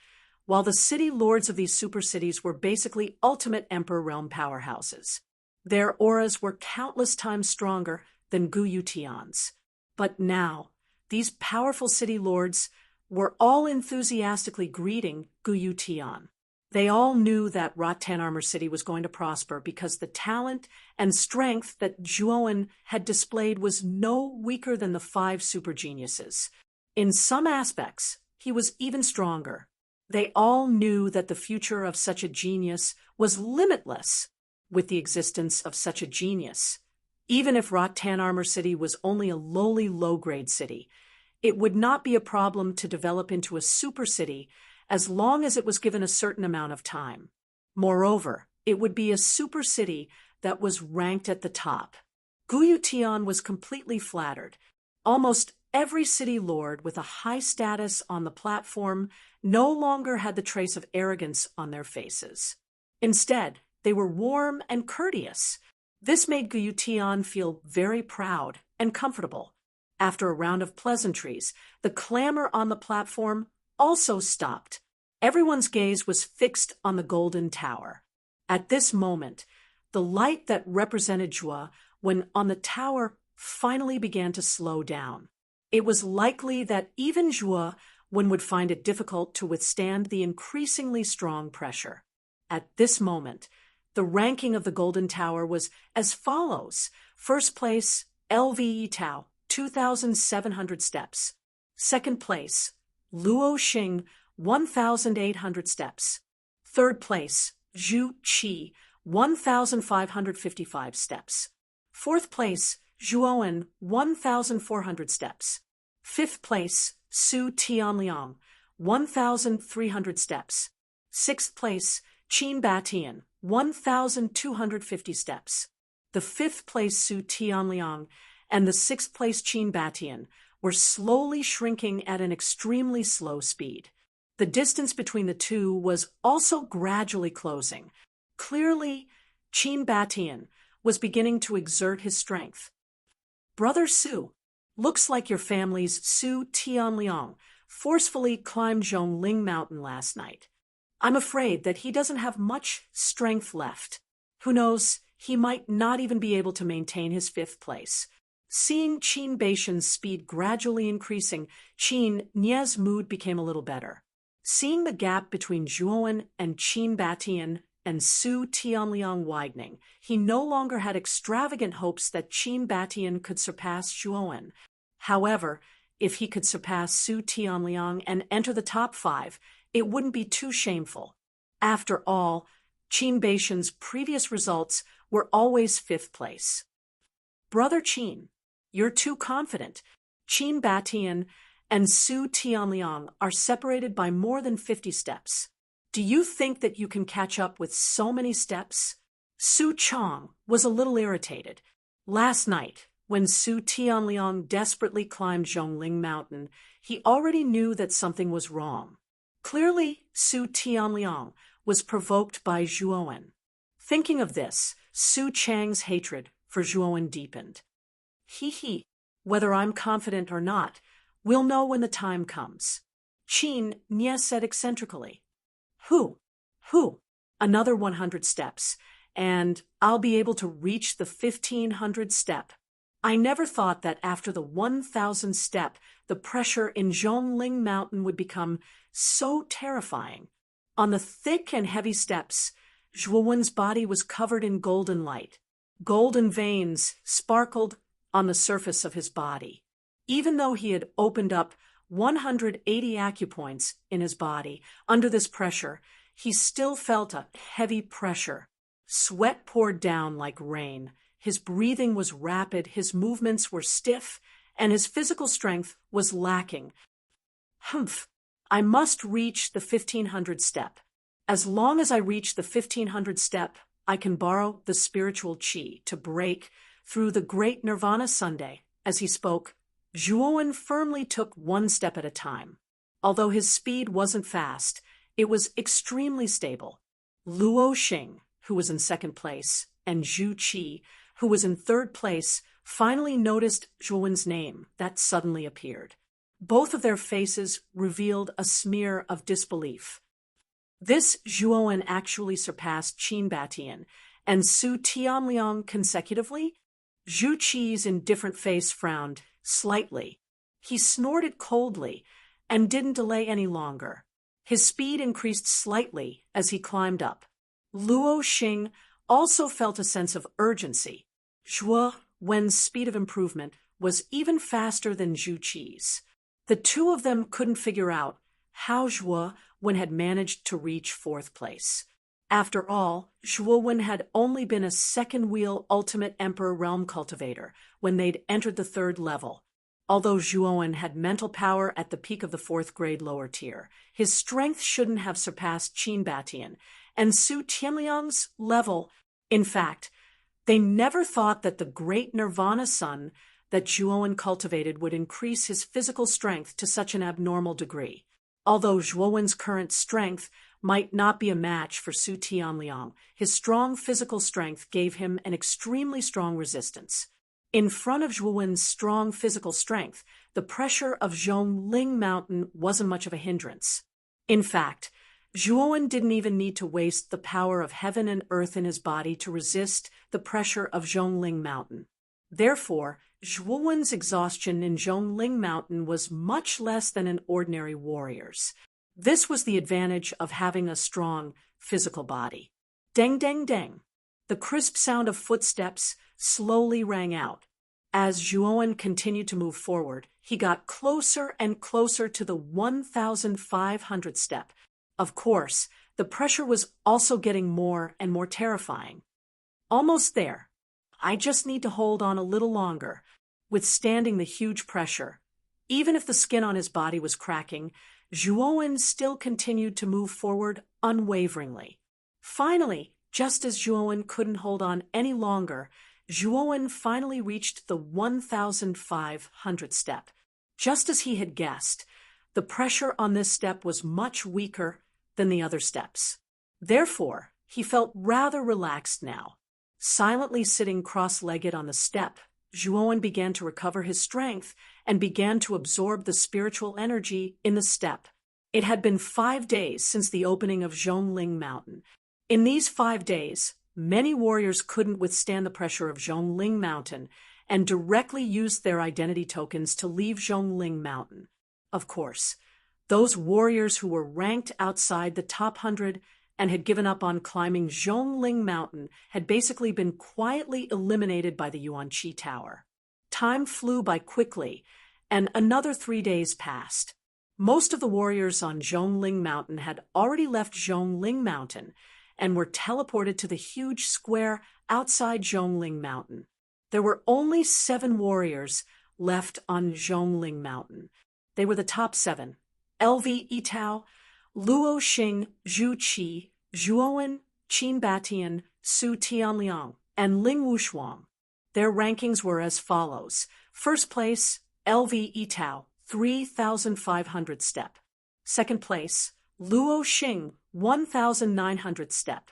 while the city lords of these super cities were basically ultimate Emperor realm powerhouses. Their auras were countless times stronger than Gu Yutian's. But now, these powerful city lords were all enthusiastically greeting Gu Yutian. They all knew that Rattan Armor City was going to prosper because the talent and strength that Zhuowen had displayed was no weaker than the 5 super geniuses. In some aspects, he was even stronger. They all knew that the future of such a genius was limitless with the existence of such a genius. Even if Rattan Armor City was only a lowly low-grade city, it would not be a problem to develop into a super city as long as it was given a certain amount of time. Moreover, it would be a super city that was ranked at the top. Gu Yutian was completely flattered. Almost every city lord with a high status on the platform no longer had the trace of arrogance on their faces. Instead, they were warm and courteous. This made Gu Yutian feel very proud and comfortable. After a round of pleasantries, the clamor on the platform also stopped. Everyone's gaze was fixed on the golden tower. At this moment, the light that represented Zhua when on the tower finally began to slow down. It was likely that even Zhua would find it difficult to withstand the increasingly strong pressure. At this moment, the ranking of the golden tower was as follows. First place, LVE Tao, 2,700 steps. Second place, Luo Xing, 1,800 steps. Third place, Zhu Qi, 1,555 steps. Fourth place, Zhuowen, 1,400 steps. Fifth place, Su Tianliang, 1,300 steps. Sixth place, Qin Batian, 1,250 steps. The fifth place Su Tianliang and the sixth place Qin Batian were slowly shrinking at an extremely slow speed. The distance between the two was also gradually closing. Clearly, Qin Batian was beginning to exert his strength. Brother Su, looks like your family's Su Tianliang forcefully climbed Zhongling Mountain last night. I'm afraid that he doesn't have much strength left. Who knows, he might not even be able to maintain his fifth place. Seeing Qin Batian's speed gradually increasing, Qin Nie's mood became a little better. Seeing the gap between Zhuowen and Qin Batian and Su Tianliang widening, he no longer had extravagant hopes that Qin Batian could surpass Zhuowen. However, if he could surpass Su Tianliang and enter the top 5, it wouldn't be too shameful. After all, Qin Batian's previous results were always 5th place. Brother Qin, you're too confident. Qin Batian and Su Tianliang are separated by more than 50 steps. Do you think that you can catch up with so many steps? Su Chong was a little irritated. Last night, when Su Tianliang desperately climbed Zhongling Mountain, he already knew that something was wrong. Clearly, Su Tianliang was provoked by Zhuowen. Thinking of this, Su Chang's hatred for Zhuowen deepened. Whether I'm confident or not, we'll know when the time comes. Qin Nie said eccentrically. Who? Another 100 steps, and I'll be able to reach the 1,500 step. I never thought that after the 1,000 step, the pressure in Zhongling Mountain would become so terrifying. On the thick and heavy steps, Zhuowen's body was covered in golden light. Golden veins sparkled on the surface of his body. Even though he had opened up 180 acupoints in his body, under this pressure, he still felt a heavy pressure. Sweat poured down like rain. His breathing was rapid, his movements were stiff, and his physical strength was lacking. I must reach the 1,500 step. As long as I reach the 1,500 step, I can borrow the spiritual qi to break through the great Nirvana Sunday. As he spoke, Zhuowen firmly took one step at a time. Although his speed wasn't fast, it was extremely stable. Luo Xing, who was in second place, and Zhu Qi, who was in third place, finally noticed Zhuowen's name that suddenly appeared. Both of their faces revealed a smear of disbelief. This Zhuowen actually surpassed Qin Batian and Su Tianliang consecutively? Zhu Qi's indifferent face frowned slightly. He snorted coldly and didn't delay any longer. His speed increased slightly as he climbed up. Luo Xing also felt a sense of urgency. Zhuowen's speed of improvement was even faster than Zhu Qi's. The two of them couldn't figure out how Zhuowen had managed to reach fourth place. After all, Zhuowen had only been a second-wheel Ultimate Emperor Realm Cultivator when they'd entered the third level. Although Zhuowen had mental power at the peak of the 4th grade lower tier, his strength shouldn't have surpassed Qin Batian and Su Tianliang's level. In fact, they never thought that the great Nirvana Sun that Zhuowen cultivated would increase his physical strength to such an abnormal degree. Although Zhuowen's current strength might not be a match for Su Tianliang, his strong physical strength gave him an extremely strong resistance. In front of Zhuowen's strong physical strength, the pressure of Zhongling Mountain wasn't much of a hindrance. In fact, Zhuowen didn't even need to waste the power of heaven and earth in his body to resist the pressure of Zhongling Mountain. Therefore, Zhuowen's exhaustion in Zhongling Mountain was much less than an ordinary warrior's. This was the advantage of having a strong physical body. Deng, deng, deng. The crisp sound of footsteps slowly rang out. As Zhuowen continued to move forward, he got closer and closer to the 1,500 step. Of course, The pressure was also getting more and more terrifying. Almost there. I just need to hold on a little longer, withstanding the huge pressure. Even if the skin on his body was cracking, Zhuowen still continued to move forward unwaveringly. Finally, just as Zhuowen couldn't hold on any longer, Zhuowen finally reached the 1,500 step. Just as he had guessed, the pressure on this step was much weaker than the other steps. Therefore, he felt rather relaxed now. Silently sitting cross-legged on the step, Zhuowen began to recover his strength and began to absorb the spiritual energy in the step. It had been 5 days since the opening of Zhongling Mountain. In these 5 days, many warriors couldn't withstand the pressure of Zhongling Mountain and directly used their identity tokens to leave Zhongling Mountain. Of course, those warriors who were ranked outside the top 100 and had given up on climbing Zhongling Mountain had basically been quietly eliminated by the Yuanqi Tower. Time flew by quickly, and another 3 days passed. Most of the warriors on Zhongling Mountain had already left Zhongling Mountain and were teleported to the huge square outside Zhongling Mountain. There were only 7 warriors left on Zhongling Mountain. They were the top 7: LV Yitao, Luo Xing, Zhu Qi, Zhuowen, Qin Batian, Su Tianliang, and Ling Wushuang. Their rankings were as follows. First place, LV Yitao, 3,500 step. Second place, Luo Xing, 1,900 step.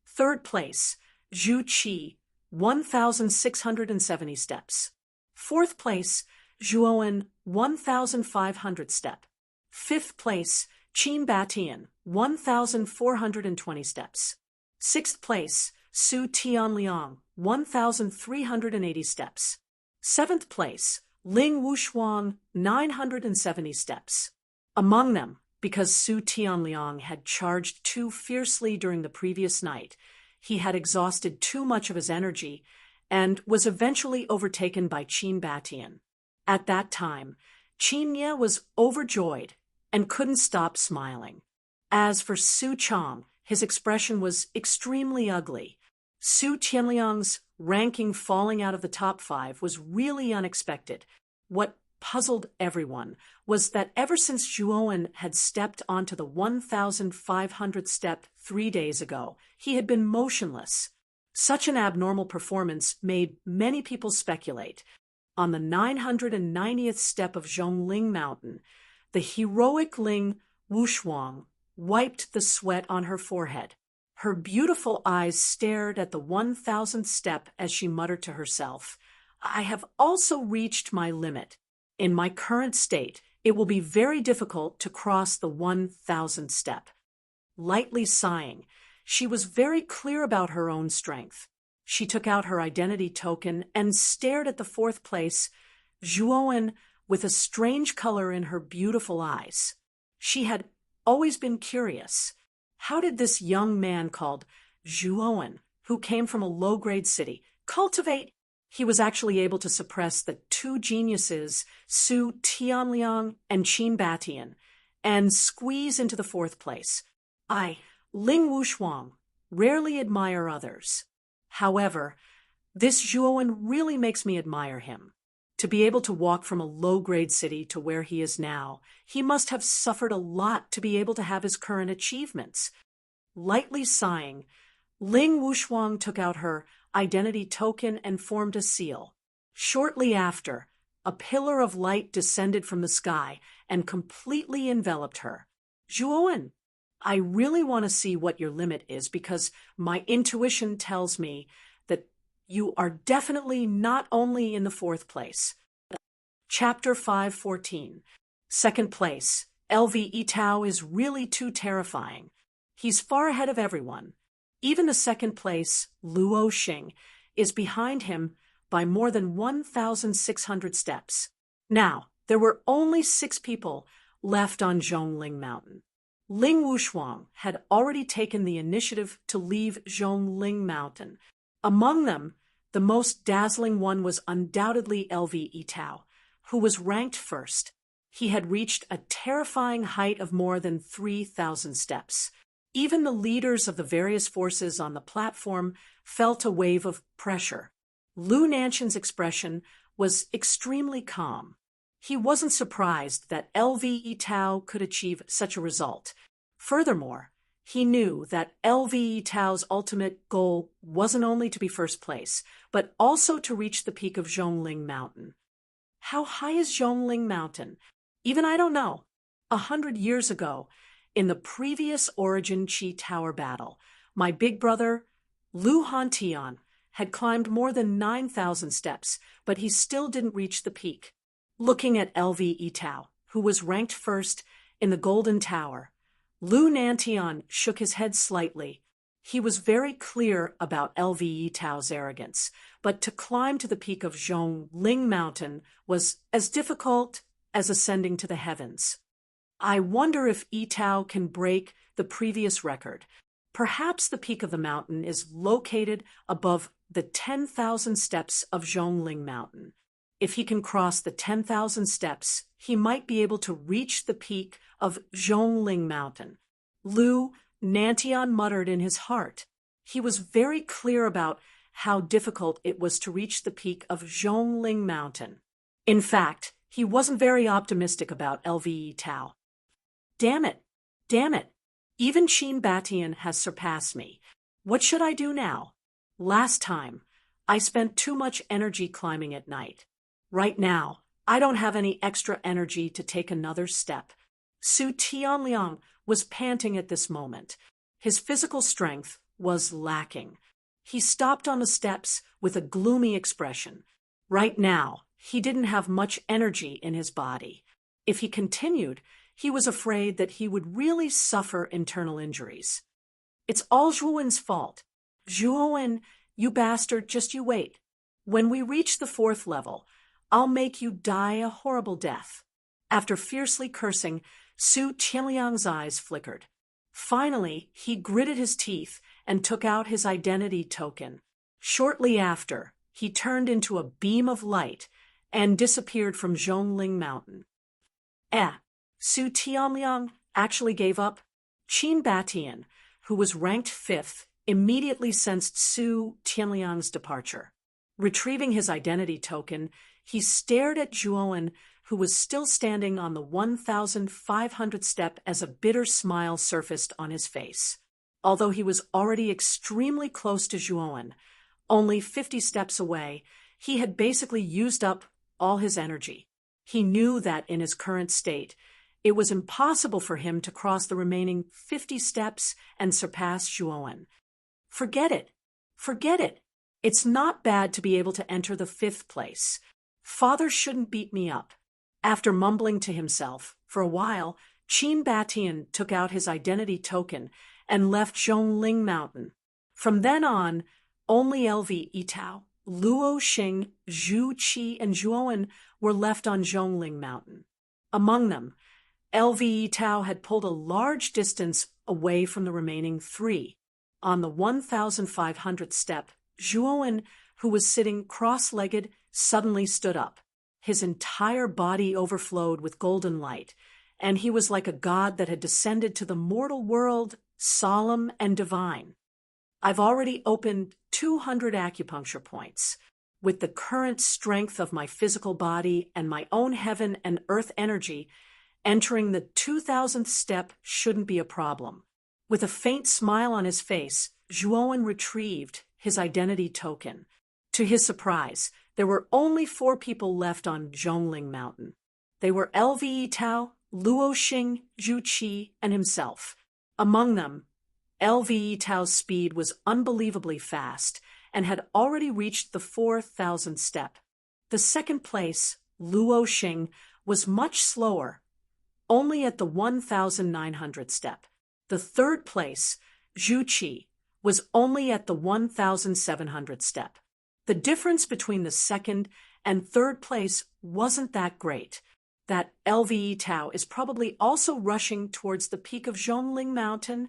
Third place, Zhu Qi, 1,670 steps. Fourth place, Zhuowen, 1,500 step. Fifth place, Qin Batian, 1,420 steps. Sixth place, Su Tianliang, 1,380 steps. Seventh place, Ling Wushuang, 970 steps. Among them, because Su Tianliang had charged too fiercely during the previous night, he had exhausted too much of his energy and was eventually overtaken by Qin Batian. At that time, Qin Ye was overjoyed and couldn't stop smiling. As for Su Chang, his expression was extremely ugly. Su Tianliang's ranking falling out of the top 5 was really unexpected. What puzzled everyone was that ever since Zhuowen had stepped onto the 1,500 step 3 days ago, he had been motionless. Such an abnormal performance made many people speculate. On the 990th step of Zhongling Mountain, the heroic Ling Wushuang wiped the sweat on her forehead. Her beautiful eyes stared at the 1,000th step as she muttered to herself, "I have also reached my limit. In my current state, it will be very difficult to cross the 1,000th step." Lightly sighing, she was very clear about her own strength. She took out her identity token and stared at the 4th place, Zhuowen, with a strange color in her beautiful eyes. She had always been curious. How did this young man called Zhuowen, who came from a low-grade city, cultivate? He was actually able to suppress the 2 geniuses, Su Tianliang and Qin Batian, and squeeze into the 4th place. I, Ling Wushuang, rarely admire others. However, this Zhuowen really makes me admire him. To be able to walk from a low-grade city to where he is now, he must have suffered a lot to be able to have his current achievements. Lightly sighing, Ling Wushuang took out her identity token and formed a seal. Shortly after, a pillar of light descended from the sky and completely enveloped her. "Zhuowen, I really want to see what your limit is because my intuition tells me that you are definitely not only in the 4th place." Chapter 5:14. Second place, LV Yitao is really too terrifying. He's far ahead of everyone. Even the 2nd place, Luo Xing, is behind him by more than 1,600 steps. Now, there were only 6 people left on Zhongling Mountain. Ling Wushuang had already taken the initiative to leave Zhongling Mountain. Among them, the most dazzling one was undoubtedly LV Yitao, who was ranked first. He had reached a terrifying height of more than 3,000 steps. Even the leaders of the various forces on the platform felt a wave of pressure. Lu Nanshan's expression was extremely calm. He wasn't surprised that LVE Tao could achieve such a result. Furthermore, he knew that LVE Tao's ultimate goal wasn't only to be first place, but also to reach the peak of Zhongling Mountain. How high is Zhongling Mountain? Even I don't know. 100 years ago, in the previous Origin Qi Tower battle, my big brother, Lu Hantian, had climbed more than 9,000 steps, but he still didn't reach the peak. Looking at LVE Tao, who was ranked first in the Golden Tower, Lu Nantian shook his head slightly. He was very clear about LVE Tao's arrogance, but to climb to the peak of Zhongling Mountain was as difficult as ascending to the heavens. I wonder if Tao can break the previous record. Perhaps the peak of the mountain is located above the 10,000 steps of Zhongling Mountain. If he can cross the 10,000 steps, he might be able to reach the peak of Zhongling Mountain. Lu Nantian muttered in his heart. He was very clear about how difficult it was to reach the peak of Zhongling Mountain. In fact, he wasn't very optimistic about LVE Tao. Damn it! Damn it! Even Qin Batian has surpassed me. What should I do now? Last time, I spent too much energy climbing at night. Right now, I don't have any extra energy to take another step. Su Tianliang was panting at this moment. His physical strength was lacking. He stopped on the steps with a gloomy expression. Right now, he didn't have much energy in his body. If he continued, he was afraid that he would really suffer internal injuries. It's all Zhuowen's fault. Zhuowen, you bastard, just you wait. When we reach the 4th level, I'll make you die a horrible death. After fiercely cursing, Su Tianliang's eyes flickered. Finally, he gritted his teeth and took out his identity token. Shortly after, he turned into a beam of light and disappeared from Zhongling Mountain. Su Tianliang actually gave up. Qin Batian, who was ranked 5th, immediately sensed Su Tianliang's departure. Retrieving his identity token, he stared at Zhuowen, who was still standing on the 1,500 step as a bitter smile surfaced on his face. Although he was already extremely close to Zhuowen, only 50 steps away, he had basically used up all his energy. He knew that in his current state, it was impossible for him to cross the remaining 50 steps and surpass Zhuowen. Forget it. Forget it. It's not bad to be able to enter the 5th place. Father shouldn't beat me up. After mumbling to himself, for a while, Qin Batian took out his identity token and left Zhongling Mountain. From then on, only LVE Tao, Luo Xing, Zhu Qi, and Zhuowen were left on Zhongling Mountain. Among them, LVE Tao had pulled a large distance away from the remaining 3. On the 1,500th step, Zhuowen, who was sitting cross-legged, suddenly stood up. His entire body overflowed with golden light, and he was like a god that had descended to the mortal world, solemn and divine. I've already opened 200 acupuncture points. With the current strength of my physical body and my own heaven and earth energy, entering the 2,000th step shouldn't be a problem. With a faint smile on his face, Zhuowen retrieved his identity token. To his surprise, there were only 4 people left on Zhongling Mountain. They were LVE Tao, Luo Xing, Zhu Qi, and himself. Among them, LVE Tao's speed was unbelievably fast and had already reached the 4,000th step. The 2nd place, Luo Xing, was much slower, only at the 1,900th step. The 3rd place, Zhu Qi, was only at the 1,700th step. The difference between the 2nd and 3rd place wasn't that great. That LVE Tao is probably also rushing towards the peak of Zhongling Mountain.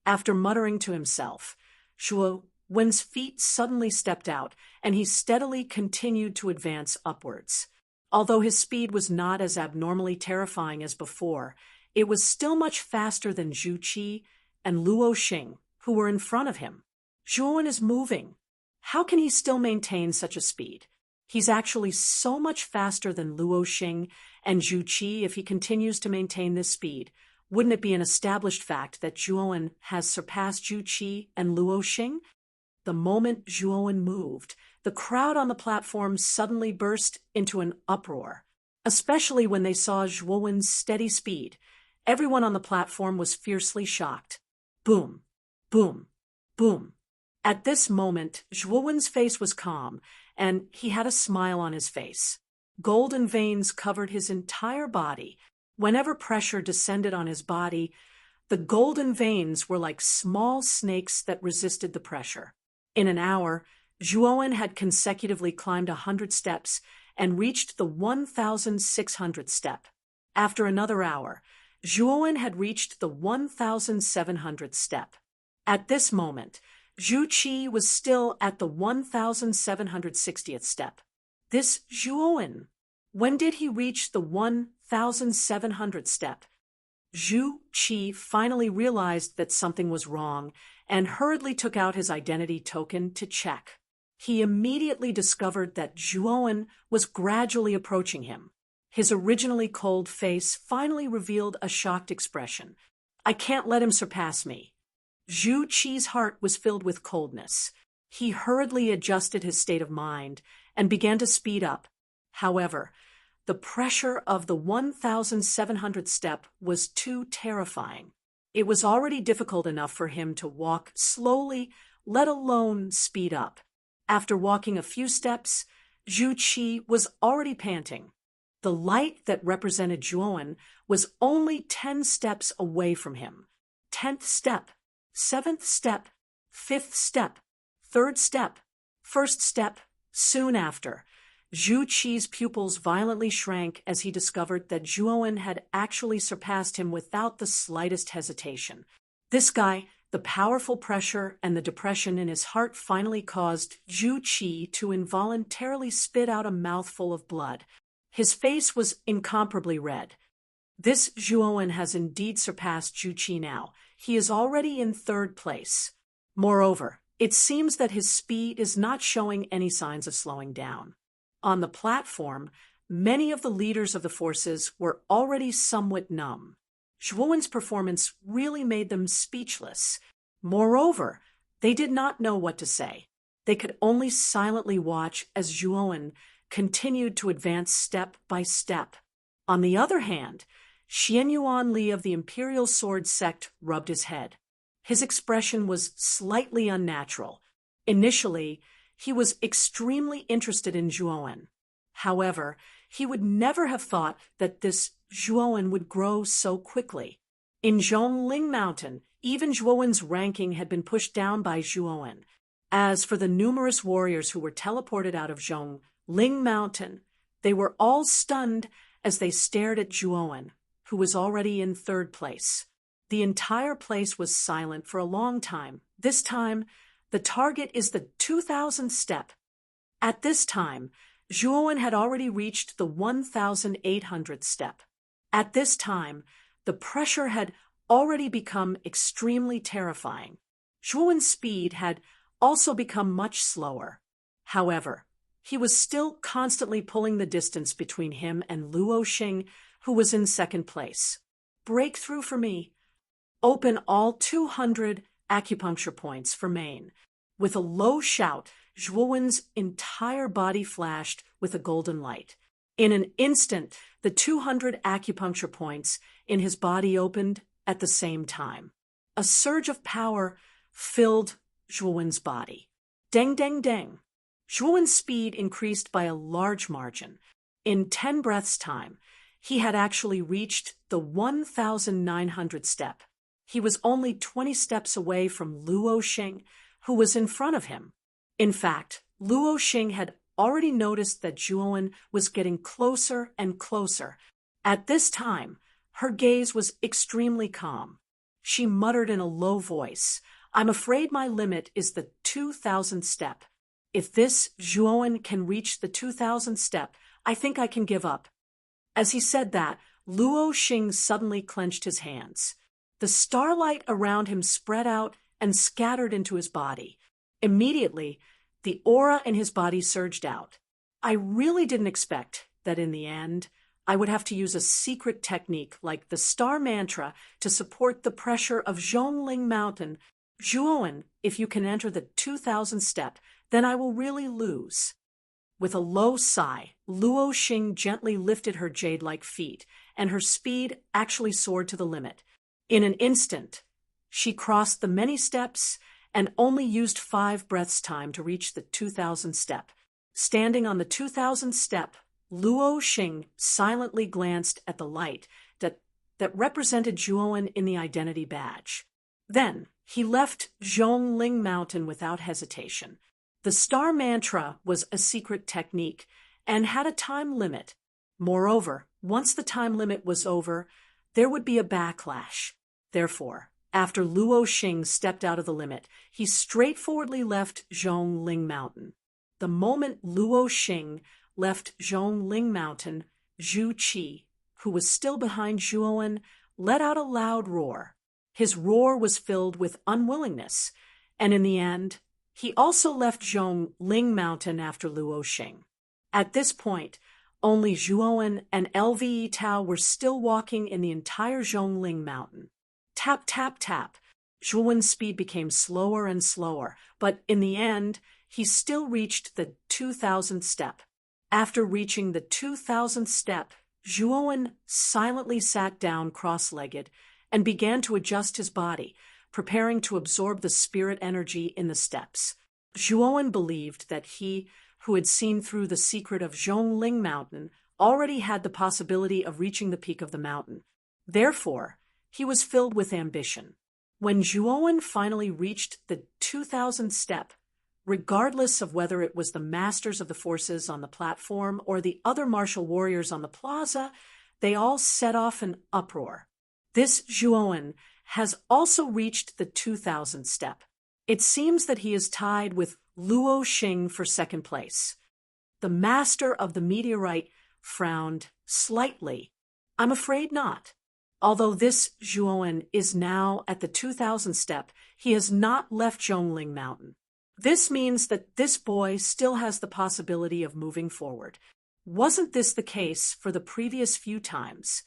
After muttering to himself, Zhuowen's feet suddenly stepped out, and he steadily continued to advance upwards. Although his speed was not as abnormally terrifying as before, it was still much faster than Zhu Qi and Luo Xing, who were in front of him. Zhuowen is moving. How can he still maintain such a speed? He's actually so much faster than Luo Xing and Zhu Qi if he continues to maintain this speed. Wouldn't it be an established fact that Zhuowen has surpassed Zhu Qi and Luo Xing? The moment Zhuowen moved, the crowd on the platform suddenly burst into an uproar, especially when they saw Zhuowen's steady speed. Everyone on the platform was fiercely shocked. Boom, boom, boom. At this moment, Zhuowen's face was calm, and he had a smile on his face. Golden veins covered his entire body. Whenever pressure descended on his body, the golden veins were like small snakes that resisted the pressure. In an hour, Zhuowen had consecutively climbed 100 steps and reached the 1,600th step. After another hour, Zhuowen had reached the 1,700th step. At this moment, Zhu Qi was still at the 1,760th step. This Zhuowen, when did he reach the 1,700th step? Zhu Qi finally realized that something was wrong and hurriedly took out his identity token to check. He immediately discovered that Zhuowen was gradually approaching him. His originally cold face finally revealed a shocked expression. I can't let him surpass me. Zhu Qi's heart was filled with coldness. He hurriedly adjusted his state of mind and began to speed up. However, the pressure of the 1,700th step was too terrifying. It was already difficult enough for him to walk slowly, let alone speed up. After walking a few steps, Zhu Qi was already panting. The light that represented Zhuowen was only 10 steps away from him. 10th step, 7th step, 5th step, 3rd step, 1st step. Soon after, Zhu Qi's pupils violently shrank as he discovered that Zhuowen had actually surpassed him without the slightest hesitation. This guy, the powerful pressure and the depression in his heart finally caused Zhu Qi to involuntarily spit out a mouthful of blood. His face was incomparably red. This Zhuowen has indeed surpassed Zhu Qi now. He is already in 3rd place. Moreover, it seems that his speed is not showing any signs of slowing down. On the platform, many of the leaders of the forces were already somewhat numb. Zhuowen's performance really made them speechless. Moreover, they did not know what to say. They could only silently watch as Zhuowen continued to advance step by step. On the other hand, Xianyuan Li of the Imperial Sword Sect rubbed his head. His expression was slightly unnatural. Initially, he was extremely interested in Zhuowen. However, he would never have thought that this Zhuowen would grow so quickly. In Zhongling Mountain, even Zhuowen's ranking had been pushed down by Zhuowen. As for the numerous warriors who were teleported out of Zhongling Mountain, they were all stunned as they stared at Zhuowen, who was already in 3rd place. The entire place was silent for a long time. This time, the target is the 2,000th step. At this time, Zhuowen had already reached the 1,800th step. At this time, the pressure had already become extremely terrifying. Zhuowen's speed had also become much slower. However, he was still constantly pulling the distance between him and Luo Xing, who was in 2nd place. Breakthrough for me. Open all 200 acupuncture points for Maine. With a low shout, Zhuowen's entire body flashed with a golden light. In an instant, the 200 acupuncture points in his body opened at the same time. A surge of power filled Zhuowen's body. Deng, deng, deng. Zhuowen's speed increased by a large margin. In 10 breaths' time, he had actually reached the 1,900th step. He was only 20 steps away from Luo Xing, who was in front of him. In fact, Luo Xing had already noticed that Zhuowen was getting closer and closer. At this time, her gaze was extremely calm. She muttered in a low voice, "I'm afraid my limit is the 2,000th step. If this Zhuowen can reach the 2,000th step, I think I can give up." As he said that, Luo Xing suddenly clenched his hands. The starlight around him spread out and scattered into his body. Immediately, the aura in his body surged out. I really didn't expect that in the end, I would have to use a secret technique like the star mantra to support the pressure of Zhongling Mountain. Zhuowen, if you can enter the 2000 step, then I will really lose. With a low sigh, Luo Xing gently lifted her jade-like feet, and her speed actually soared to the limit. In an instant, she crossed the many steps and only used 5 breaths' time to reach the 2000 step. Standing on the 2000 step, Luo Xing silently glanced at the light that represented Zhuowen in the identity badge. Then, he left Zhongling Mountain without hesitation. The star mantra was a secret technique and had a time limit. Moreover, once the time limit was over, there would be a backlash. Therefore, after Luo Xing stepped out of the limit, he straightforwardly left Zhongling Mountain. The moment Luo Xing left Zhongling Mountain, Zhu Qi, who was still behind Zhuowen, let out a loud roar. His roar was filled with unwillingness, and in the end, he also left Zhongling Mountain after Luo Xing. At this point, only Zhuowen and LVE Tao were still walking in the entire Zhongling Mountain. Tap, tap, tap. Zhuowen's speed became slower and slower, but in the end, he still reached the 2000th step. After reaching the 2000th step, Zhuowen silently sat down cross-legged and began to adjust his body, preparing to absorb the spirit energy in the steps. Zhuowen believed that he, who had seen through the secret of Zhongling Mountain, already had the possibility of reaching the peak of the mountain. Therefore, he was filled with ambition. When Zhuowen finally reached the 2000th step, regardless of whether it was the masters of the forces on the platform or the other martial warriors on the plaza, they all set off an uproar. This Zhuowen has also reached the 2000th step. It seems that he is tied with Luo Xing for second place. The master of the meteorite frowned slightly. I'm afraid not. Although this Zhuowen is now at the 2000th step, he has not left Zhongling Mountain. This means that this boy still has the possibility of moving forward. Wasn't this the case for the previous few times?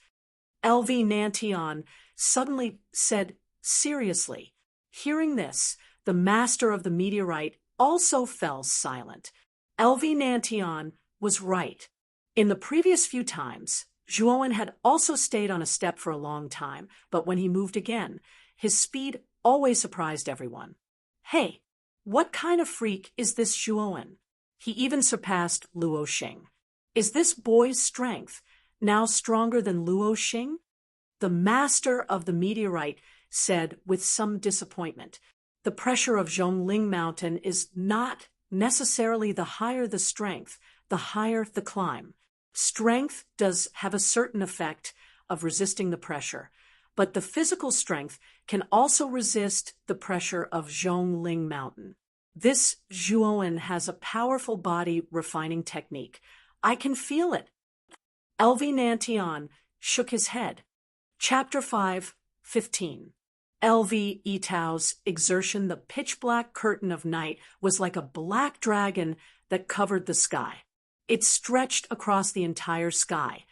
LV Nantian suddenly said seriously. Hearing this, the master of the meteorite also fell silent. LV Nantian was right. In the previous few times, Zhuowen had also stayed on a step for a long time, but when he moved again, his speed always surprised everyone. Hey, what kind of freak is this Zhuowen? He even surpassed Luo Xing. Is this boy's strength now stronger than Luo Xing? The master of the meteorite said with some disappointment. The pressure of Zhongling Mountain is not necessarily the higher the strength, the higher the climb. Strength does have a certain effect of resisting the pressure, but the physical strength can also resist the pressure of Zhongling Mountain. This Zhuowen has a powerful body refining technique. I can feel it. LV Nantian shook his head. Chapter 5:15. LV Itao's exertion. The pitch-black curtain of night was like a black dragon that covered the sky. It stretched across the entire sky,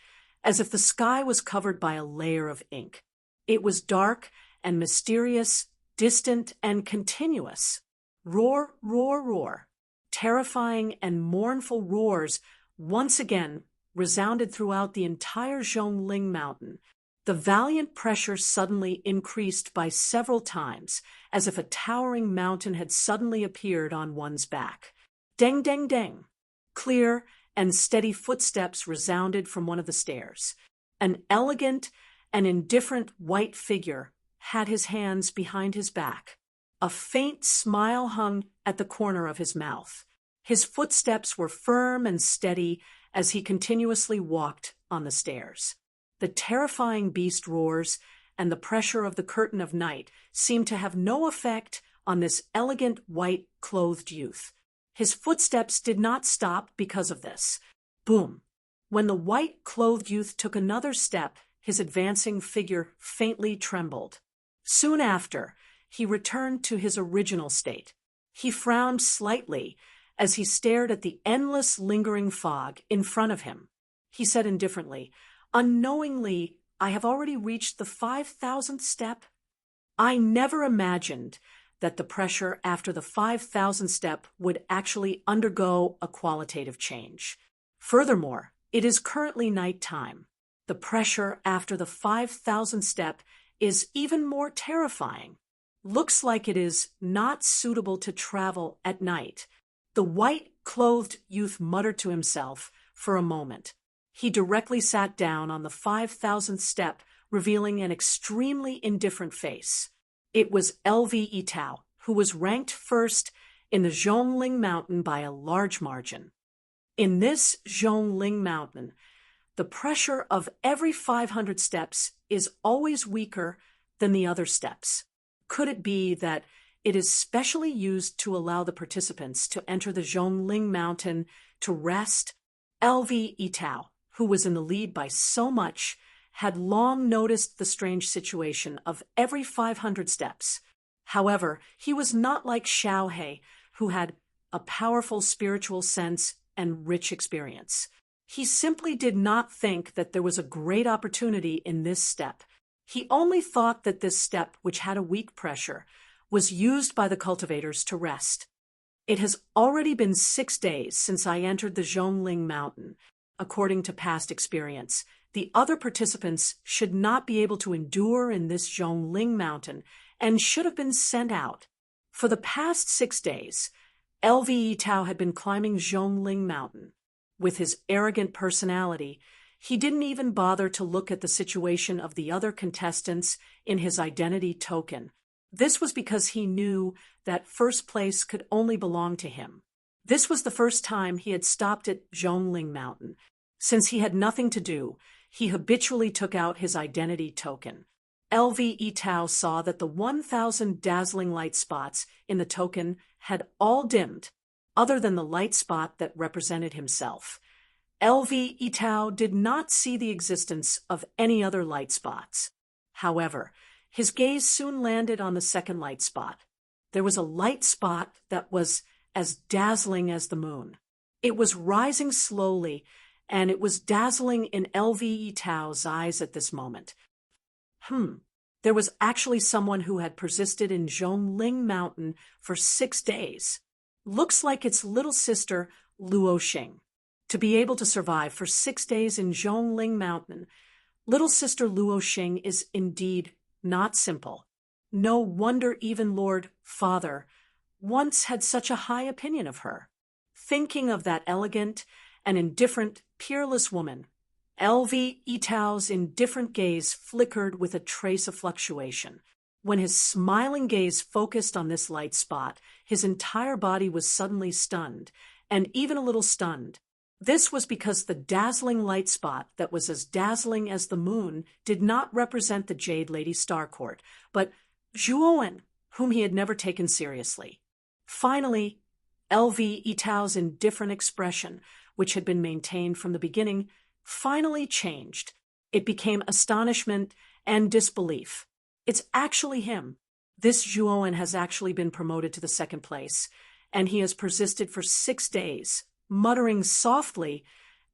as if the sky was covered by a layer of ink. It was dark and mysterious, distant and continuous. Roar, roar, roar. Terrifying and mournful roars once again resounded throughout the entire Zhongling Mountain. The valiant pressure suddenly increased by several times, as if a towering mountain had suddenly appeared on one's back. Deng, deng, deng. Clear and steady footsteps resounded from one of the stairs. An elegant and indifferent white figure had his hands behind his back. A faint smile hung at the corner of his mouth. His footsteps were firm and steady as he continuously walked on the stairs. The terrifying beast roars and the pressure of the curtain of night seemed to have no effect on this elegant white-clothed youth. His footsteps did not stop because of this. Boom! When the white-clothed youth took another step, his advancing figure faintly trembled. Soon after, he returned to his original state. He frowned slightly as he stared at the endless lingering fog in front of him. He said indifferently, "Unknowingly, I have already reached the 5,000th step." I never imagined that the pressure after the 5,000th step would actually undergo a qualitative change. Furthermore, it is currently nighttime. The pressure after the 5,000th step is even more terrifying. Looks like it is not suitable to travel at night. The white-clothed youth muttered to himself for a moment. He directly sat down on the 5,000th step, revealing an extremely indifferent face. It was LV Itao, who was ranked first in the Zhongling Mountain by a large margin. In this Zhongling Mountain, the pressure of every 500 steps is always weaker than the other steps. Could it be that it is specially used to allow the participants to enter the Zhongling Mountain to rest? LV Itao, who was in the lead by so much, had long noticed the strange situation of every 500 steps. However, he was not like Xiaohe, who had a powerful spiritual sense and rich experience. He simply did not think that there was a great opportunity in this step. He only thought that this step, which had a weak pressure, was used by the cultivators to rest. It has already been 6 days since I entered the Zhongling Mountain. According to past experience, the other participants should not be able to endure in this Zhongling Mountain and should have been sent out. For the past 6 days, LV Tao had been climbing Zhongling Mountain. With his arrogant personality, he didn't even bother to look at the situation of the other contestants in his identity token. This was because he knew that first place could only belong to him. This was the first time he had stopped at Zhongling Mountain. Since he had nothing to do, he habitually took out his identity token. LV Itao saw that the 1,000 dazzling light spots in the token had all dimmed, other than the light spot that represented himself. LV Itao did not see the existence of any other light spots. However, his gaze soon landed on the second light spot. There was a light spot that was as dazzling as the moon. It was rising slowly, and it was dazzling in LV Itao's eyes at this moment. There was actually someone who had persisted in Zhongling Mountain for 6 days. Looks like its little sister, Luo Xing. To be able to survive for 6 days in Zhongling Mountain, little sister Luo Xing is indeed not simple. No wonder even Lord Father once had such a high opinion of her. Thinking of that elegant and indifferent, peerless woman, LV Itao's indifferent gaze flickered with a trace of fluctuation. When his smiling gaze focused on this light spot, his entire body was suddenly stunned, and even a little stunned. This was because the dazzling light spot that was as dazzling as the moon did not represent the Jade Lady Starcourt, but Zhuowen, whom he had never taken seriously. Finally, LV Itao's indifferent expression, which had been maintained from the beginning, finally changed. It became astonishment and disbelief. It's actually him. This Zhuowen has actually been promoted to the second place, and he has persisted for 6 days. Muttering softly,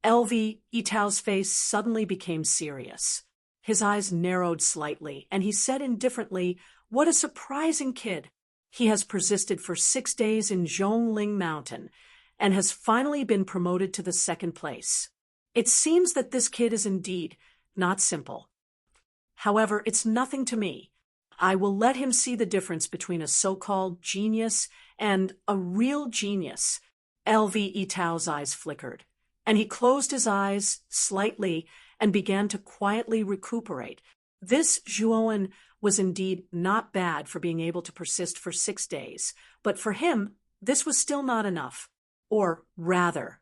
LV Itao's face suddenly became serious. His eyes narrowed slightly, and he said indifferently, "What a surprising kid! He has persisted for 6 days in Zhongling Mountain, and has finally been promoted to the second place. It seems that this kid is indeed not simple. However, it's nothing to me. I will let him see the difference between a so-called genius and a real genius." LV Itao's eyes flickered, and he closed his eyes slightly and began to quietly recuperate. This Zhuowen was indeed not bad for being able to persist for 6 days, but for him, this was still not enough. Or rather,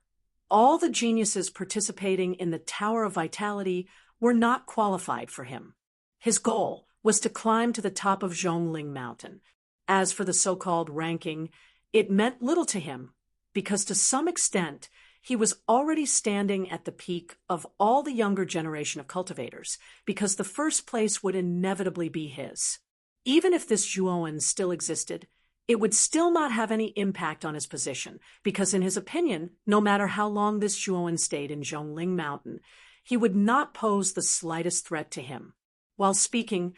all the geniuses participating in the Tower of Vitality were not qualified for him. His goal was to climb to the top of Zhongling Mountain. As for the so-called ranking, it meant little to him, because to some extent, he was already standing at the peak of all the younger generation of cultivators, because the first place would inevitably be his. Even if this Zhuowen still existed, it would still not have any impact on his position, because in his opinion, no matter how long this Zhuowen stayed in Zhongling Mountain, he would not pose the slightest threat to him. While speaking,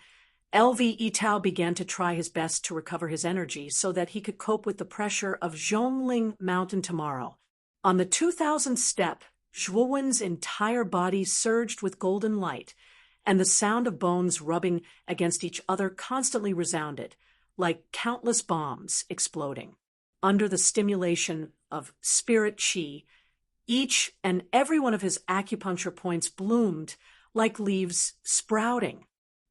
LV Yitao began to try his best to recover his energy so that he could cope with the pressure of Zhongling Mountain tomorrow. On the 2000th step, Zhuowen's entire body surged with golden light, and the sound of bones rubbing against each other constantly resounded, like countless bombs exploding. Under the stimulation of spirit qi, each and every one of his acupuncture points bloomed like leaves sprouting.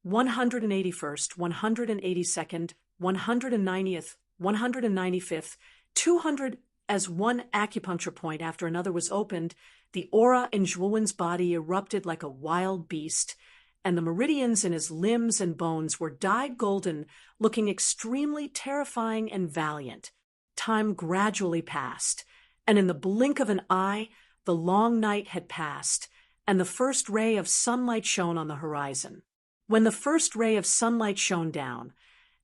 181st, 182nd, 190th, 195th, 200 as one acupuncture point after another was opened, the aura in Zhuowen's body erupted like a wild beast, and the meridians in his limbs and bones were dyed golden, looking extremely terrifying and valiant. Time gradually passed, and in the blink of an eye, the long night had passed, and the first ray of sunlight shone on the horizon. When the first ray of sunlight shone down,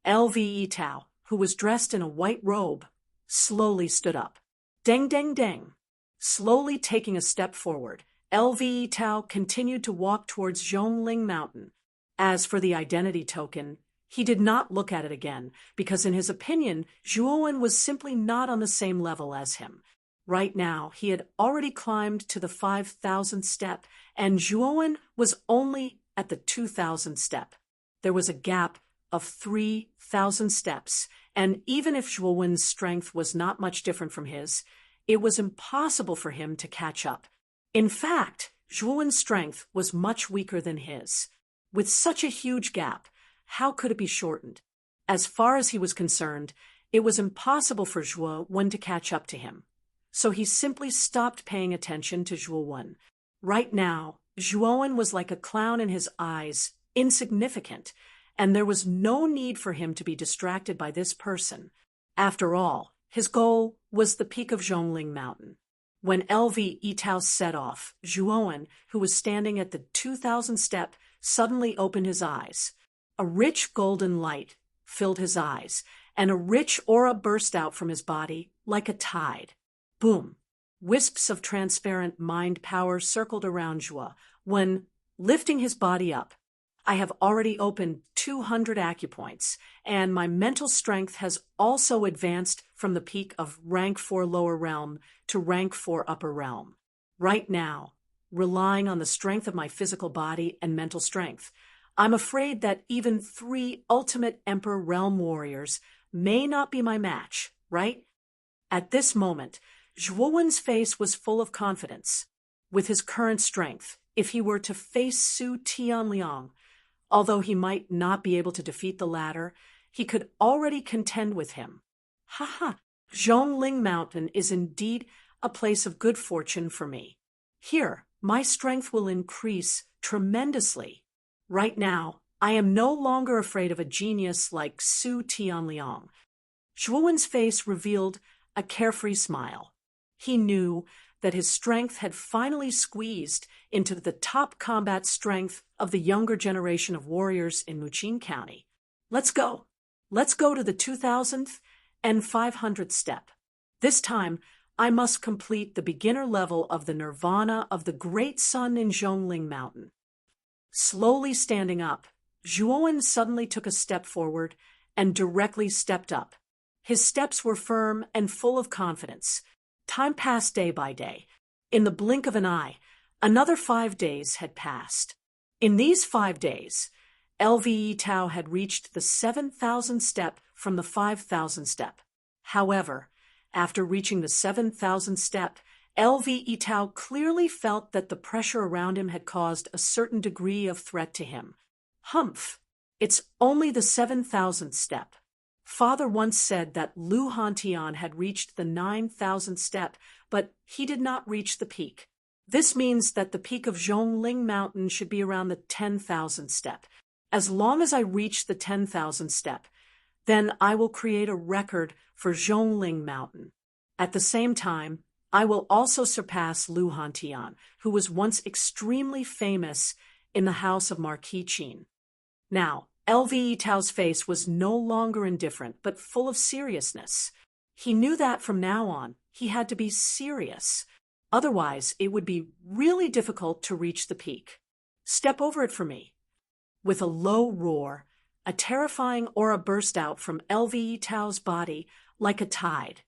LV Yitao, who was dressed in a white robe, slowly stood up. Deng, deng, deng. Slowly taking a step forward, LV Yitao continued to walk towards Zhongling Mountain. As for the identity token, he did not look at it again, because in his opinion, Zhuowen was simply not on the same level as him. Right now, he had already climbed to the 5,000th step, and Zhuowen was only at the 2,000th step. There was a gap of 3,000 steps, and even if Zhuowen's strength was not much different from his, it was impossible for him to catch up. In fact, Zhuowen's strength was much weaker than his. With such a huge gap, how could it be shortened? As far as he was concerned, it was impossible for Zhuowen to catch up to him. So he simply stopped paying attention to Zhuowen. Right now, Zhuowen was like a clown in his eyes, insignificant, and there was no need for him to be distracted by this person. After all, his goal was the peak of Zhongling Mountain. When LV Yitao set off, Zhuowen, who was standing at the 2,000th step, suddenly opened his eyes. A rich golden light filled his eyes, and a rich aura burst out from his body like a tide. Boom! Wisps of transparent mind power circled around Zhuo when, lifting his body up, I have already opened 200 acupoints, and my mental strength has also advanced from the peak of rank 4 lower realm to rank 4 upper realm. Right now, relying on the strength of my physical body and mental strength, I'm afraid that even 3 ultimate Emperor Realm warriors may not be my match, right? At this moment, Zhuowen's face was full of confidence. With his current strength, if he were to face Su Tianliang, although he might not be able to defeat the latter, he could already contend with him. Ha! Zhongling Mountain is indeed a place of good fortune for me. Here, my strength will increase tremendously. Right now, I am no longer afraid of a genius like Su Tianliang. Zhuowen's face revealed a carefree smile. He knew that his strength had finally squeezed into the top combat strength of the younger generation of warriors in Muqing County. Let's go. Let's go to the 2,000th and 500th step. This time, I must complete the beginner level of the nirvana of the great sun in Zhongling Mountain. Slowly standing up, Zhuowen suddenly took a step forward and directly stepped up. His steps were firm and full of confidence. Time passed day by day. In the blink of an eye, another 5 days had passed. In these 5 days, LV Yitao had reached the 7,000 step from the 5,000 step. However, after reaching the 7,000 step, LV Yitao clearly felt that the pressure around him had caused a certain degree of threat to him. Humph! It's only the 7,000th step. Father once said that Lu Hantian had reached the 9,000th step, but he did not reach the peak. This means that the peak of Zhongling Mountain should be around the 10,000th step. As long as I reach the 10,000th step, then I will create a record for Zhongling Mountain. At the same time, I will also surpass Lu Hantian, who was once extremely famous in the house of Marquis Qin. Now, LV Tao's face was no longer indifferent, but full of seriousness. He knew that from now on, he had to be serious. Otherwise, it would be really difficult to reach the peak. Step over it for me. With a low roar, a terrifying aura burst out from LV Tao's body like a tide.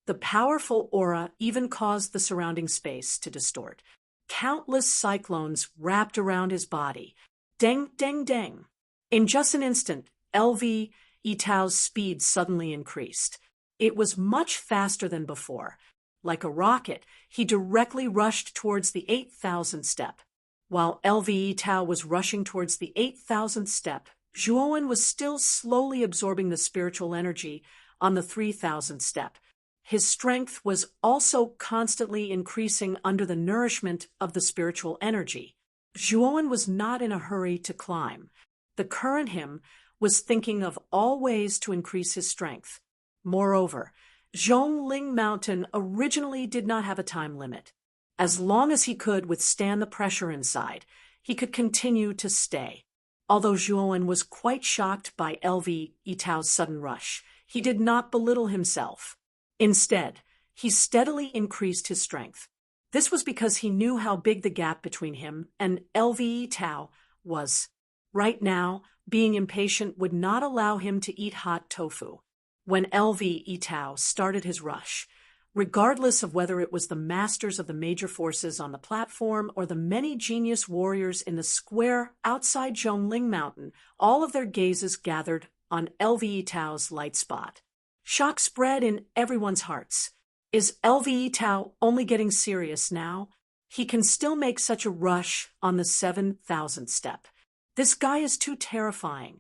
The powerful aura even caused the surrounding space to distort. Countless cyclones wrapped around his body. Deng, deng, deng. In just an instant, LV Tao's speed suddenly increased. It was much faster than before. Like a rocket, he directly rushed towards the 8,000th step. While LV Tao was rushing towards the 8,000th step, Zhuowen was still slowly absorbing the spiritual energy on the 3,000th step. His strength was also constantly increasing under the nourishment of the spiritual energy. Zhuowen was not in a hurry to climb. The current him was thinking of all ways to increase his strength. Moreover, Zhongling Mountain originally did not have a time limit. As long as he could withstand the pressure inside, he could continue to stay. Although Zhuowen was quite shocked by LV Tao's sudden rush, he did not belittle himself. Instead, he steadily increased his strength. This was because he knew how big the gap between him and LV Tao was. Right now, being impatient would not allow him to eat hot tofu. When LV Tao started his rush, regardless of whether it was the masters of the major forces on the platform or the many genius warriors in the square outside Zhongling Mountain, all of their gazes gathered on LV Tao's light spot. Shock spread in everyone's hearts. Is LV Tao only getting serious now? He can still make such a rush on the 7,000th step. This guy is too terrifying.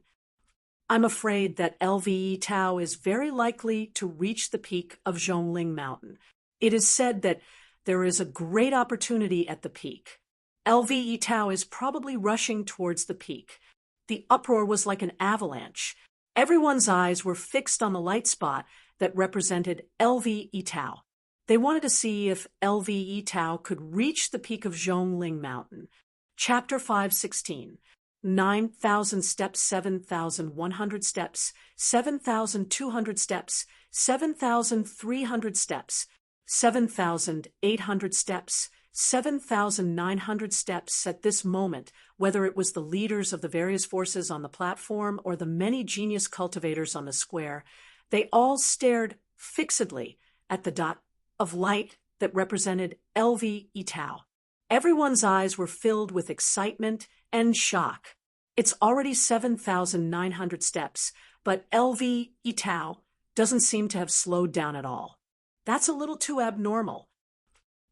I'm afraid that LV Tao is very likely to reach the peak of Zhongling Mountain. It is said that there is a great opportunity at the peak. LV Tao is probably rushing towards the peak. The uproar was like an avalanche. Everyone's eyes were fixed on the light spot that represented LV Tao. They wanted to see if LV Tao could reach the peak of Zhongling Mountain. Chapter 5:16. 9,000 steps, 7,100 steps, 7,200 steps, 7,300 steps, 7,800 steps, 7,900 steps. At this moment, whether it was the leaders of the various forces on the platform or the many genius cultivators on the square, they all stared fixedly at the dot of light that represented LV Tao. Everyone's eyes were filled with excitement and shock. It's already 7,900 steps, but LV Tao doesn't seem to have slowed down at all. That's a little too abnormal.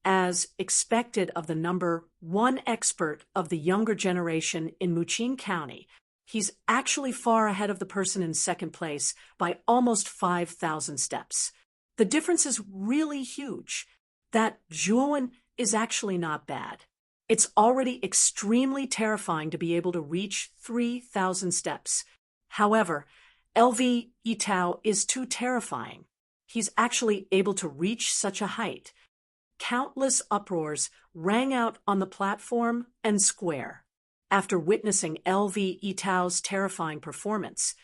As expected of the number one expert of the younger generation in Muqing County, he's actually far ahead of the person in second place by almost 5,000 steps. The difference is really huge. That Zhuowen is actually not bad. It's already extremely terrifying to be able to reach 3,000 steps. However, LV Tao is too terrifying. He's actually able to reach such a height. Countless uproars rang out on the platform and square. After witnessing LV Tao's terrifying performance,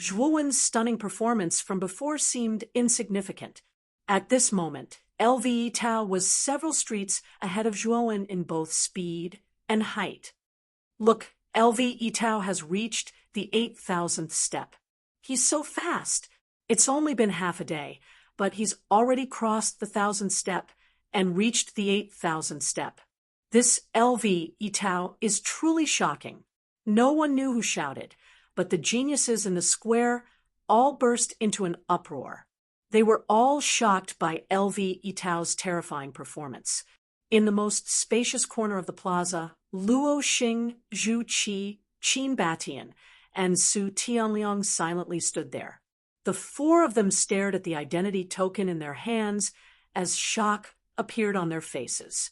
Zhuowen's stunning performance from before seemed insignificant. At this moment, LV Tao was several streets ahead of Zhuowen in both speed and height. Look, LV Tao has reached the 8,000th step. He's so fast. It's only been half a day, but he's already crossed the 1,000th step and reached the 8,000th step. This LV Tao is truly shocking. No one knew who shouted, but the geniuses in the square all burst into an uproar. They were all shocked by LV Tao's terrifying performance. In the most spacious corner of the plaza, Luo Xing, Zhu Qi, Qin Batian, and Su Tianliang silently stood there. The four of them stared at the identity token in their hands as shock appeared on their faces.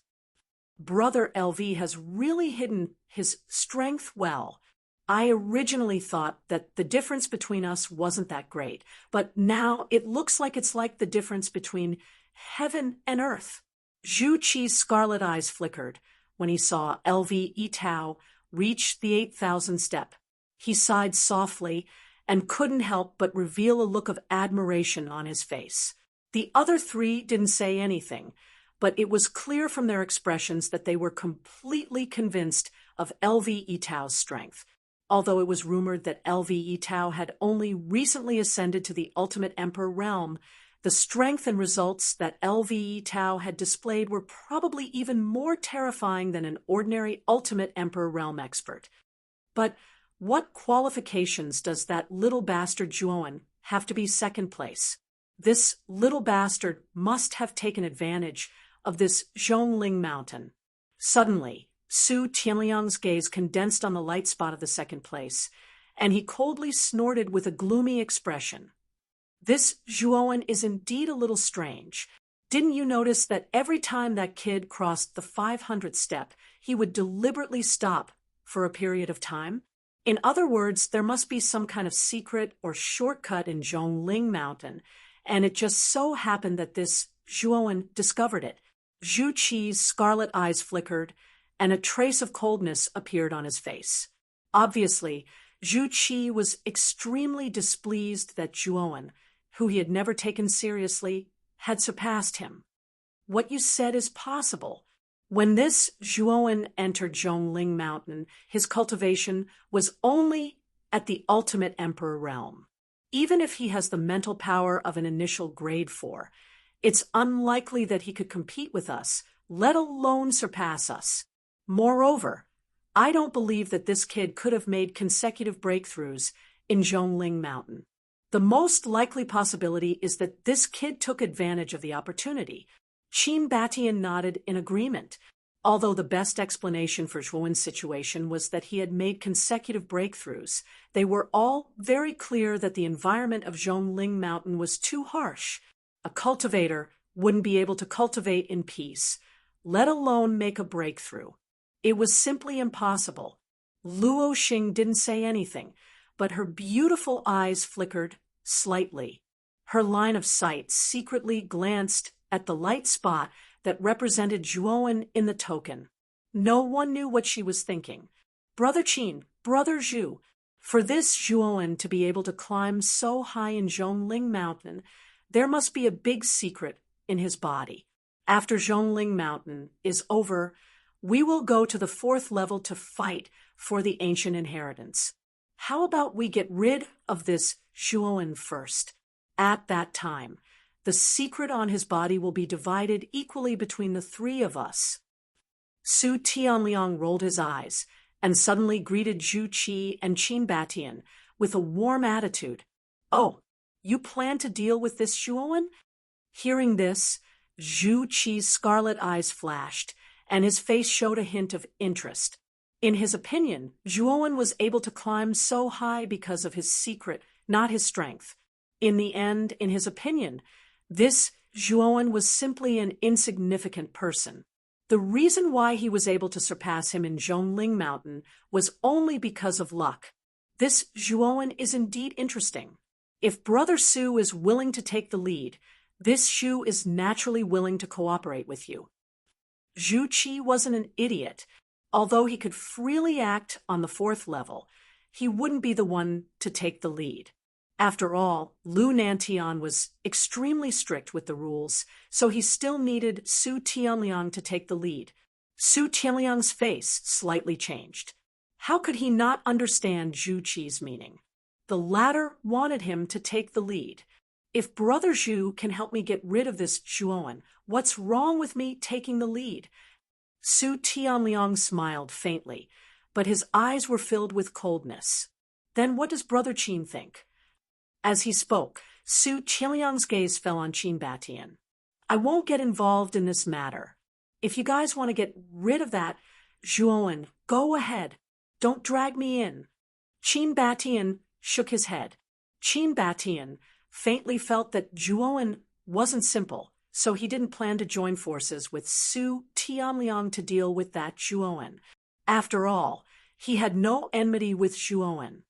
Brother LV has really hidden his strength well. I originally thought that the difference between us wasn't that great, but now it looks like it's like the difference between heaven and earth. Zhu Qi's scarlet eyes flickered when he saw LV Tao reach the 8,000th step. He sighed softly and couldn't help but reveal a look of admiration on his face. The other three didn't say anything, but it was clear from their expressions that they were completely convinced of LV Itao's strength. Although it was rumored that LV Itao had only recently ascended to the Ultimate Emperor realm, the strength and results that LV Itao had displayed were probably even more terrifying than an ordinary Ultimate Emperor realm expert. But what qualifications does that little bastard Zhuowen have to be second place? This little bastard must have taken advantage of this Zhongling mountain. Suddenly, Su Tianliang's gaze condensed on the light spot of the second place, and he coldly snorted with a gloomy expression. This Zhuowen is indeed a little strange. Didn't you notice that every time that kid crossed the 500th step, he would deliberately stop for a period of time? In other words, there must be some kind of secret or shortcut in Zhongling Mountain, and it just so happened that this Zhuowen discovered it. Zhu Qi's scarlet eyes flickered, and a trace of coldness appeared on his face. Obviously, Zhu Qi was extremely displeased that Zhuowen, who he had never taken seriously, had surpassed him. What you said is possible. When this Zhuowen entered Zhongling Mountain, his cultivation was only at the Ultimate Emperor realm. Even if he has the mental power of an initial grade 4, it's unlikely that he could compete with us, let alone surpass us. Moreover, I don't believe that this kid could have made consecutive breakthroughs in Zhongling Mountain. The most likely possibility is that this kid took advantage of the opportunity. Qin Batian nodded in agreement, although the best explanation for Zhuowen's situation was that he had made consecutive breakthroughs. They were all very clear that the environment of Zhongling Mountain was too harsh. A cultivator wouldn't be able to cultivate in peace, let alone make a breakthrough. It was simply impossible. Luo Xing didn't say anything, but her beautiful eyes flickered slightly. Her line of sight secretly glanced at the light spot that represented Zhuowen in the token. No one knew what she was thinking. Brother Qin, Brother Zhu, for this Zhuowen to be able to climb so high in Zhongling Mountain, there must be a big secret in his body. After Zhongling Mountain is over, we will go to the 4th level to fight for the ancient inheritance. How about we get rid of this Zhuowen first? At that time, the secret on his body will be divided equally between the 3 of us. Su Tianliang rolled his eyes and suddenly greeted Zhu Qi and Qin Batian with a warm attitude. Oh, you plan to deal with this Zhuowen? Hearing this, Zhu Qi's scarlet eyes flashed, and his face showed a hint of interest. In his opinion, Zhuowen was able to climb so high because of his secret, not his strength. In the end, in his opinion, this Zhuowen was simply an insignificant person. The reason why he was able to surpass him in Zhongling Mountain was only because of luck. This Zhuowen is indeed interesting. If Brother Su is willing to take the lead, this Zhu is naturally willing to cooperate with you. Zhu Qi wasn't an idiot. Although he could freely act on the 4th level, he wouldn't be the one to take the lead. After all, Lu Nantian was extremely strict with the rules, so he still needed Su Tianliang to take the lead. Su Tianliang's face slightly changed. How could he not understand Zhu Qi's meaning? The latter wanted him to take the lead. If Brother Zhu can help me get rid of this Zhuowen, what's wrong with me taking the lead? Su Tianliang smiled faintly, but his eyes were filled with coldness. Then what does Brother Qin think? As he spoke, Su Tianliang's gaze fell on Qin Batian. I won't get involved in this matter. If you guys want to get rid of that Zhuowen, go ahead. Don't drag me in. Qin Batian shook his head. Qin Batian faintly felt that Zhuowen wasn't simple, so he didn't plan to join forces with Su Tianliang to deal with that Zhuowen. After all, he had no enmity with Zhuowen.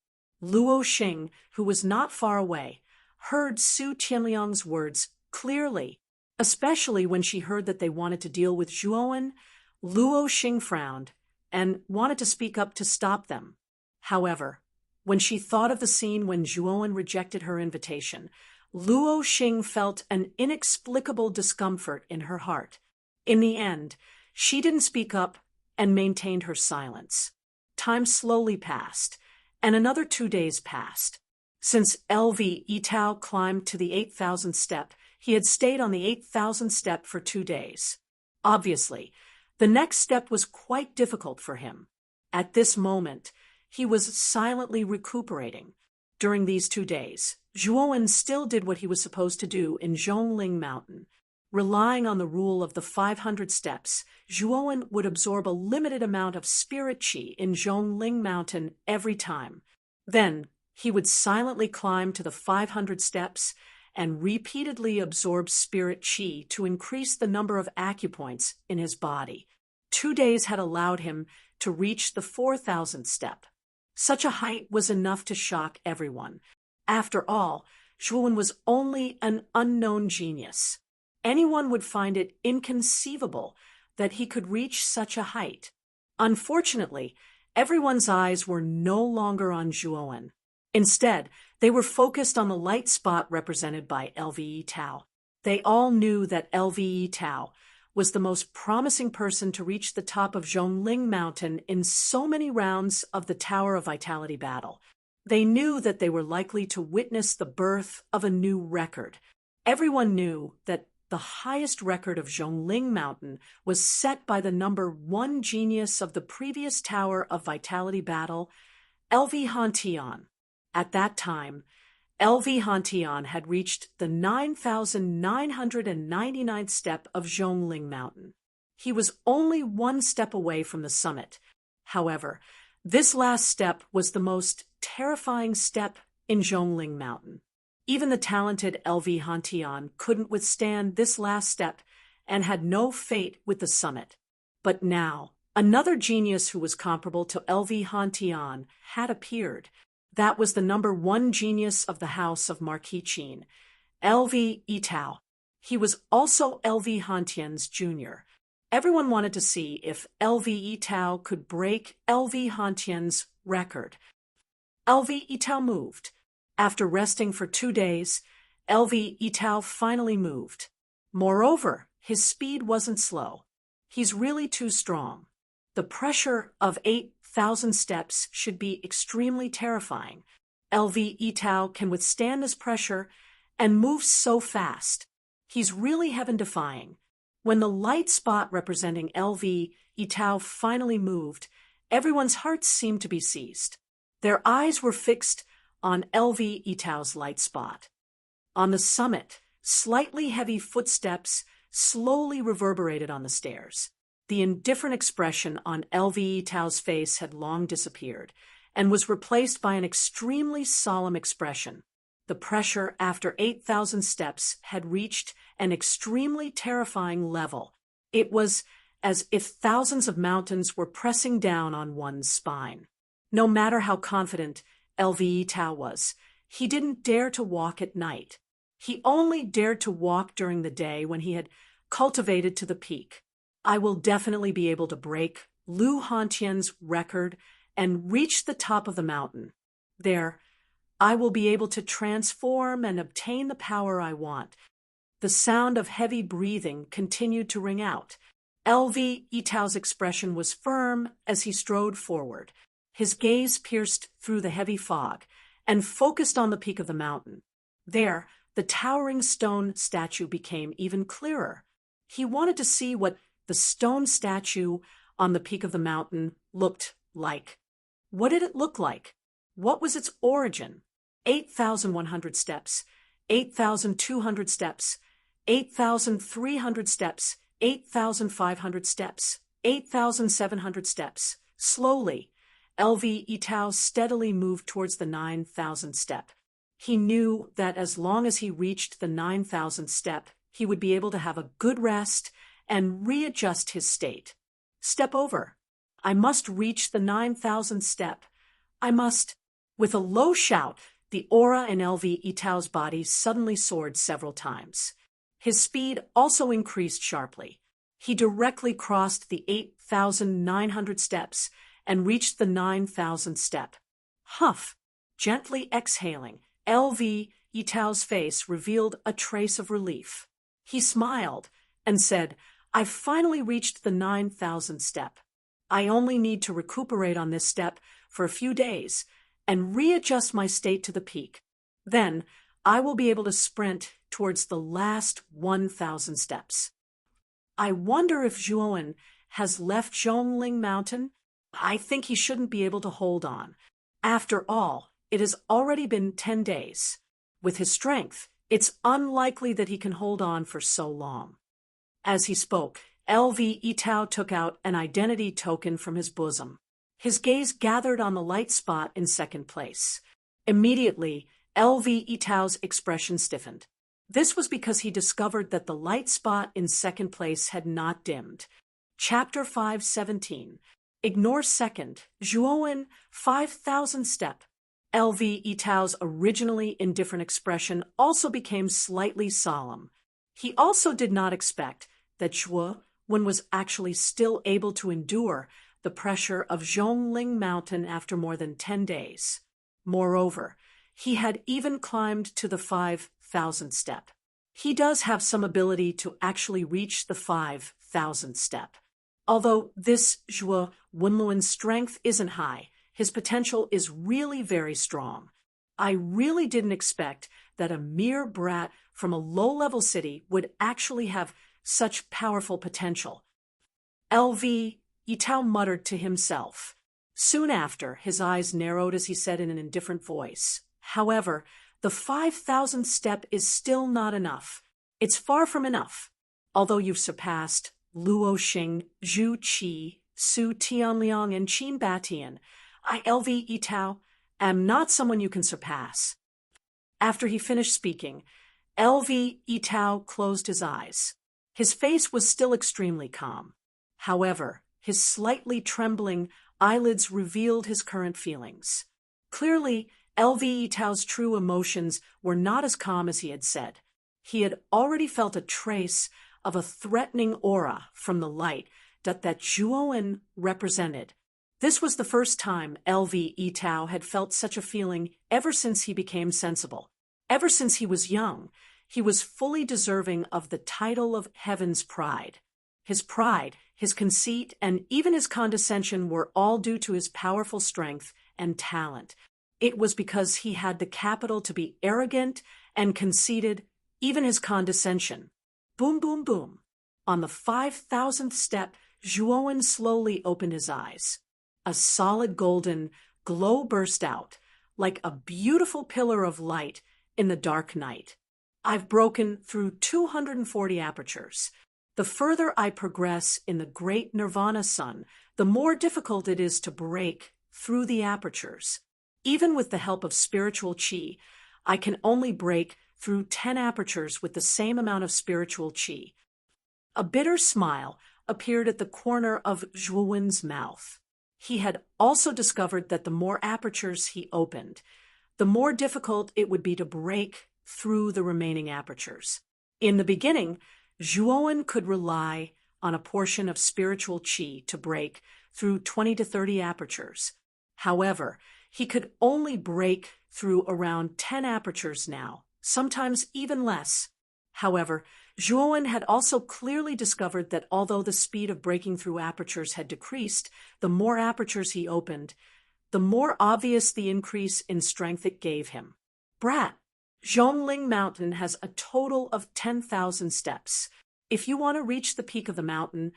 Luo Xing, who was not far away, heard Su Tianliang's words clearly. Especially when she heard that they wanted to deal with Zhuowen, Luo Xing frowned and wanted to speak up to stop them. However, When she thought of the scene when Zhuowen rejected her invitation, Luo Xing felt an inexplicable discomfort in her heart. In the end, she didn't speak up and maintained her silence. Time slowly passed, and another 2 days passed. Since LV Yitao climbed to the 8,000th step, he had stayed on the 8,000th step for 2 days. Obviously, the next step was quite difficult for him. At this moment, he was silently recuperating. During these 2 days, Zhuowen still did what he was supposed to do in Zhongling Mountain. Relying on the rule of the 500 steps, Zhuowen would absorb a limited amount of spirit qi in Zhongling Mountain every time. Then, he would silently climb to the 500 steps and repeatedly absorb spirit qi to increase the number of acupoints in his body. 2 days had allowed him to reach the 4,000th step. Such a height was enough to shock everyone. After all, Zhuowen was only an unknown genius. Anyone would find it inconceivable that he could reach such a height. Unfortunately, everyone's eyes were no longer on Zhuowen. Instead, they were focused on the light spot represented by LV Yitao. They all knew that LV Yitao was the most promising person to reach the top of Zhongling Mountain in so many rounds of the Tower of Vitality battle. They knew that they were likely to witness the birth of a new record. Everyone knew that the highest record of Zhongling Mountain was set by the number 1 genius of the previous Tower of Vitality battle, LV Hantian. At that time, LV Hantian had reached the 9,999th step of Zhongling Mountain. He was only 1 step away from the summit. However, this last step was the most terrifying step in Zhongling Mountain. Even the talented LV Hantian couldn't withstand this last step and had no fate with the summit. But now, another genius who was comparable to LV Hantian had appeared. That was the number 1 genius of the house of Marquis Qin, LV Yitao. He was also LV Hantian's junior. Everyone wanted to see if LV Yitao could break LV Hantian's record. LV Yitao moved. After resting for 2 days, LV Yitao finally moved. Moreover, his speed wasn't slow. He's really too strong. The pressure of 8,000 steps should be extremely terrifying. LV Yitao can withstand this pressure and move so fast. He's really heaven-defying. When the light spot representing LV Yitao finally moved, everyone's hearts seemed to be seized. Their eyes were fixed on LV Yitao's light spot. On the summit, slightly heavy footsteps slowly reverberated on the stairs. The indifferent expression on LV Yitao's face had long disappeared and was replaced by an extremely solemn expression. The pressure after 8,000 steps had reached an extremely terrifying level. It was as if thousands of mountains were pressing down on one's spine. No matter how confident LV Yitao was, he didn't dare to walk at night. He only dared to walk during the day when he had cultivated to the peak. I will definitely be able to break Lu Hantian's record and reach the top of the mountain. There, I will be able to transform and obtain the power I want. The sound of heavy breathing continued to ring out. LV Yitao's expression was firm as he strode forward. His gaze pierced through the heavy fog and focused on the peak of the mountain. There, the towering stone statue became even clearer. He wanted to see what the stone statue on the peak of the mountain looked like. What did it look like? What was its origin? 8,100 steps, 8,200 steps, 8,300 steps, 8,500 steps, 8,700 steps. Slowly, LV Yitao steadily moved towards the 9,000th step. He knew that as long as he reached the 9,000th step, he would be able to have a good rest and readjust his state. Step over. I must reach the 9,000th step. I must. With a low shout, the aura in LV Yitao's body suddenly soared several times. His speed also increased sharply. He directly crossed the 8,900 steps and reached the 9,000th step. Huff! Gently exhaling, LV Yitao's face revealed a trace of relief. He smiled and said, "I've finally reached the 9,000th step. I only need to recuperate on this step for a few days and readjust my state to the peak. Then I will be able to sprint towards the last 1,000 steps." I wonder if Zhuowen has left Zhongling Mountain. I think he shouldn't be able to hold on. After all, it has already been 10 days. With his strength, it's unlikely that he can hold on for so long. As he spoke, LV Yitao took out an identity token from his bosom. His gaze gathered on the light spot in second place. Immediately, LV Yitao's expression stiffened. This was because he discovered that the light spot in second place had not dimmed. Chapter 5:17. Ignore second. Zhuowen 5,000 step. LV Yitao's originally indifferent expression also became slightly solemn. He also did not expect that Zhuowen was actually still able to endure the pressure of Zhongling Mountain after more than 10 days. Moreover, he had even climbed to the 5,000th step. He does have some ability to actually reach the 5,000th step. Although this Zhuo Wenluan's strength isn't high, his potential is really very strong. I really didn't expect that a mere brat from a low-level city would actually have such powerful potential. LV Yitao muttered to himself. Soon after, his eyes narrowed as he said in an indifferent voice, "However, the 5,000th step is still not enough. It's far from enough. Although you've surpassed Luo Xing, Zhu Qi, Su Tianliang, and Qin Batian, I, LV Yitao, am not someone you can surpass." After he finished speaking, LV Yitao closed his eyes. His face was still extremely calm. However, his slightly trembling eyelids revealed his current feelings. Clearly, LV Yitao's true emotions were not as calm as he had said. He had already felt a trace of a threatening aura from the light that Zhuowen represented. This was the first time LV Yitao had felt such a feeling ever since he became sensible. Ever since he was young, he was fully deserving of the title of Heaven's Pride. His pride, his conceit, and even his condescension were all due to his powerful strength and talent. It was because he had the capital to be arrogant and conceited, even his condescension. Boom, boom, boom. On the 5,000th step, Zhuowen slowly opened his eyes. A solid golden glow burst out, like a beautiful pillar of light in the dark night. I've broken through 240 apertures. The further I progress in the great nirvana sun, the more difficult it is to break through the apertures. Even with the help of spiritual qi, I can only break through 10 apertures with the same amount of spiritual qi. A bitter smile appeared at the corner of Zhuowen's mouth. He had also discovered that the more apertures he opened, the more difficult it would be to break through the remaining apertures. In the beginning, Zhuowen could rely on a portion of spiritual qi to break through 20 to 30 apertures. However, he could only break through around 10 apertures now, sometimes even less. However, Zhuowen had also clearly discovered that although the speed of breaking through apertures had decreased, the more apertures he opened, the more obvious the increase in strength it gave him. Brat, Zhongling Mountain has a total of 10,000 steps. If you want to reach the peak of the mountain,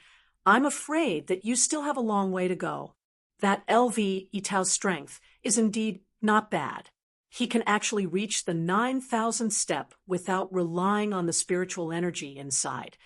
I'm afraid that you still have a long way to go. That LV Yitao's strength is indeed not bad. He can actually reach the 9,000th step without relying on the spiritual energy inside.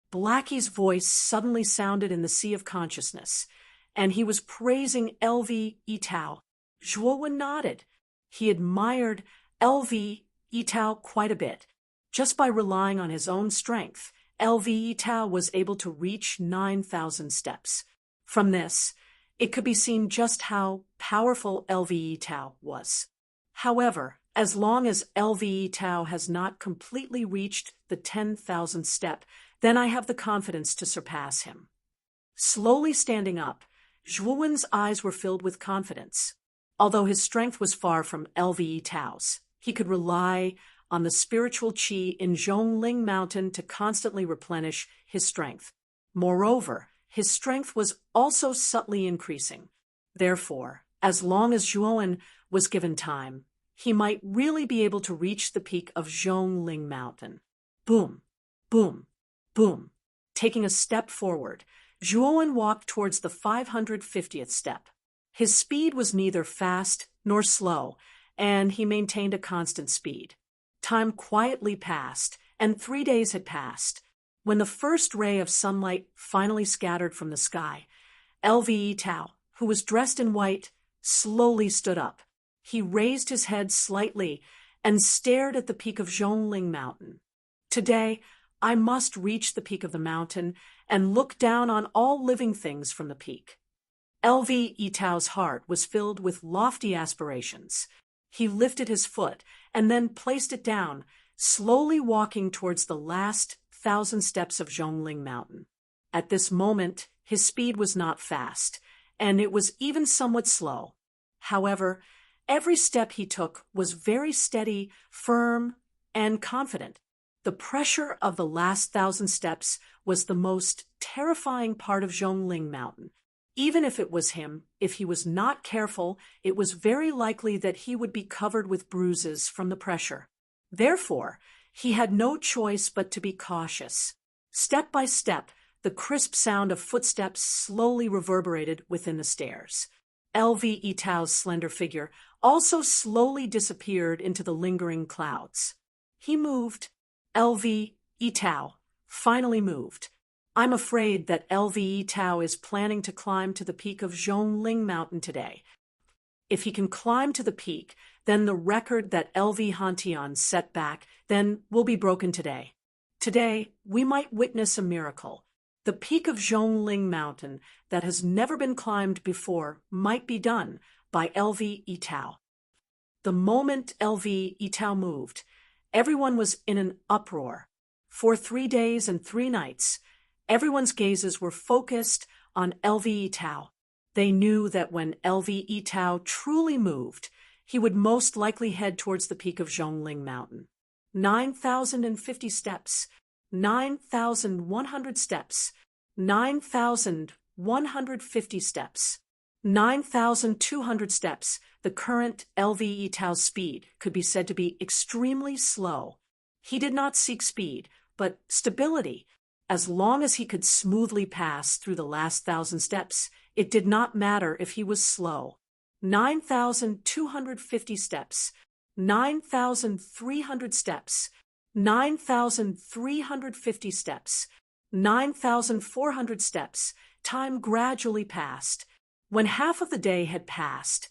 Blackie's voice suddenly sounded in the sea of consciousness, and he was praising LV Yitao. Zhuowen nodded. He admired LV Yitao quite a bit. Just by relying on his own strength, LV Yitao was able to reach 9,000 steps. From this, it could be seen just how powerful LV Yitao was. However, as long as LV Yitao has not completely reached the 10,000th step, then I have the confidence to surpass him. Slowly standing up, Zhuowen's eyes were filled with confidence. Although his strength was far from LVE Tao's, he could rely on the spiritual qi in Zhongling Mountain to constantly replenish his strength. Moreover, his strength was also subtly increasing. Therefore, as long as Zhuowen was given time, he might really be able to reach the peak of Zhongling Mountain. Boom, boom, boom. Taking a step forward, Zhuowen walked towards the 550th step. His speed was neither fast nor slow, and he maintained a constant speed. Time quietly passed, and 3 days had passed. When the first ray of sunlight finally scattered from the sky, LVE Tao, who was dressed in white, slowly stood up. He raised his head slightly and stared at the peak of Zhongling Mountain. Today, I must reach the peak of the mountain and look down on all living things from the peak. LVE Tao's heart was filled with lofty aspirations. He lifted his foot and then placed it down, slowly walking towards the last 1,000 steps of Zhongling Mountain. At this moment, his speed was not fast, and it was even somewhat slow. However, every step he took was very steady, firm, and confident. The pressure of the last 1,000 steps was the most terrifying part of Zhongling Mountain. Even if it was him, if he was not careful, it was very likely that he would be covered with bruises from the pressure. Therefore, he had no choice but to be cautious. Step by step, the crisp sound of footsteps slowly reverberated within the stairs. LVE Tao's slender figure also slowly disappeared into the lingering clouds. He moved. LVE Tao finally moved. I'm afraid that LVE Tao is planning to climb to the peak of Zhongling Mountain today. If he can climb to the peak, then the record that LV Hantian set back then will be broken today. Today, we might witness a miracle. The peak of Zhongling Mountain that has never been climbed before might be done by LVE Tao. The moment LVE Tao moved, everyone was in an uproar. For 3 days and 3 nights, everyone's gazes were focused on LVE Tao. They knew that when LVE Tao truly moved, he would most likely head towards the peak of Zhongling Mountain. 9,050 steps, 9,100 steps, 9,150 steps, 9,200 steps. The current LVE Tao's speed could be said to be extremely slow. He did not seek speed, but stability. As long as he could smoothly pass through the last 1,000 steps, it did not matter if he was slow. 9,250 steps, 9,300 steps, 9,350 steps, 9,400 steps. Time gradually passed. When half of the day had passed,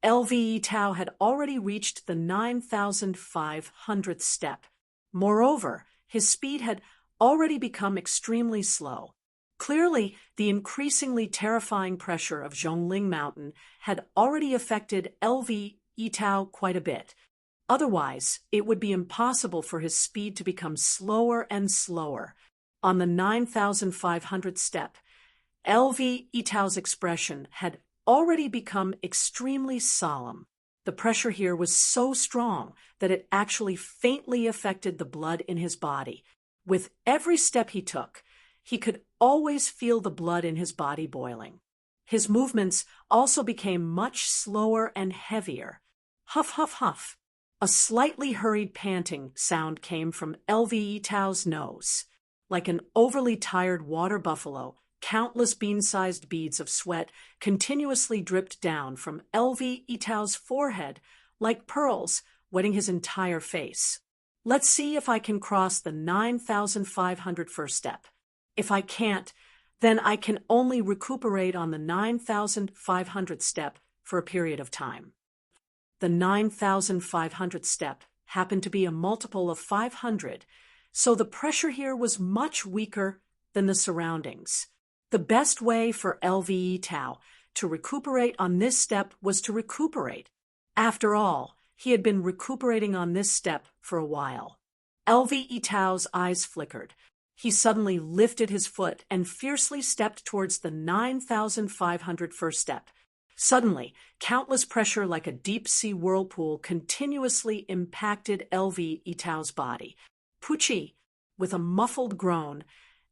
LVE Tao had already reached the 9,500th step. Moreover, his speed had already become extremely slow. Clearly, the increasingly terrifying pressure of Zhongling Mountain had already affected LVE Tao quite a bit. Otherwise, it would be impossible for his speed to become slower and slower. On the 9,500th step, LVE Tao's expression had already become extremely solemn. The pressure here was so strong that it actually faintly affected the blood in his body. With every step he took, he could always feel the blood in his body boiling. His movements also became much slower and heavier. Huff, huff, huff. A slightly hurried panting sound came from LVE Tao's nose. Like an overly tired water buffalo, countless bean-sized beads of sweat continuously dripped down from LVE Tao's forehead like pearls, wetting his entire face. Let's see if I can cross the 9,500 first step. If I can't, then I can only recuperate on the 9,500th step for a period of time. The 9,500th step happened to be a multiple of 500, so the pressure here was much weaker than the surroundings. The best way for LVE Tao to recuperate on this step was to recuperate. After all, he had been recuperating on this step for a while. LVE Tao's eyes flickered. He suddenly lifted his foot and fiercely stepped towards the 9,500 first step. Suddenly, countless pressure like a deep-sea whirlpool continuously impacted LV Itao's body. Pucci, with a muffled groan,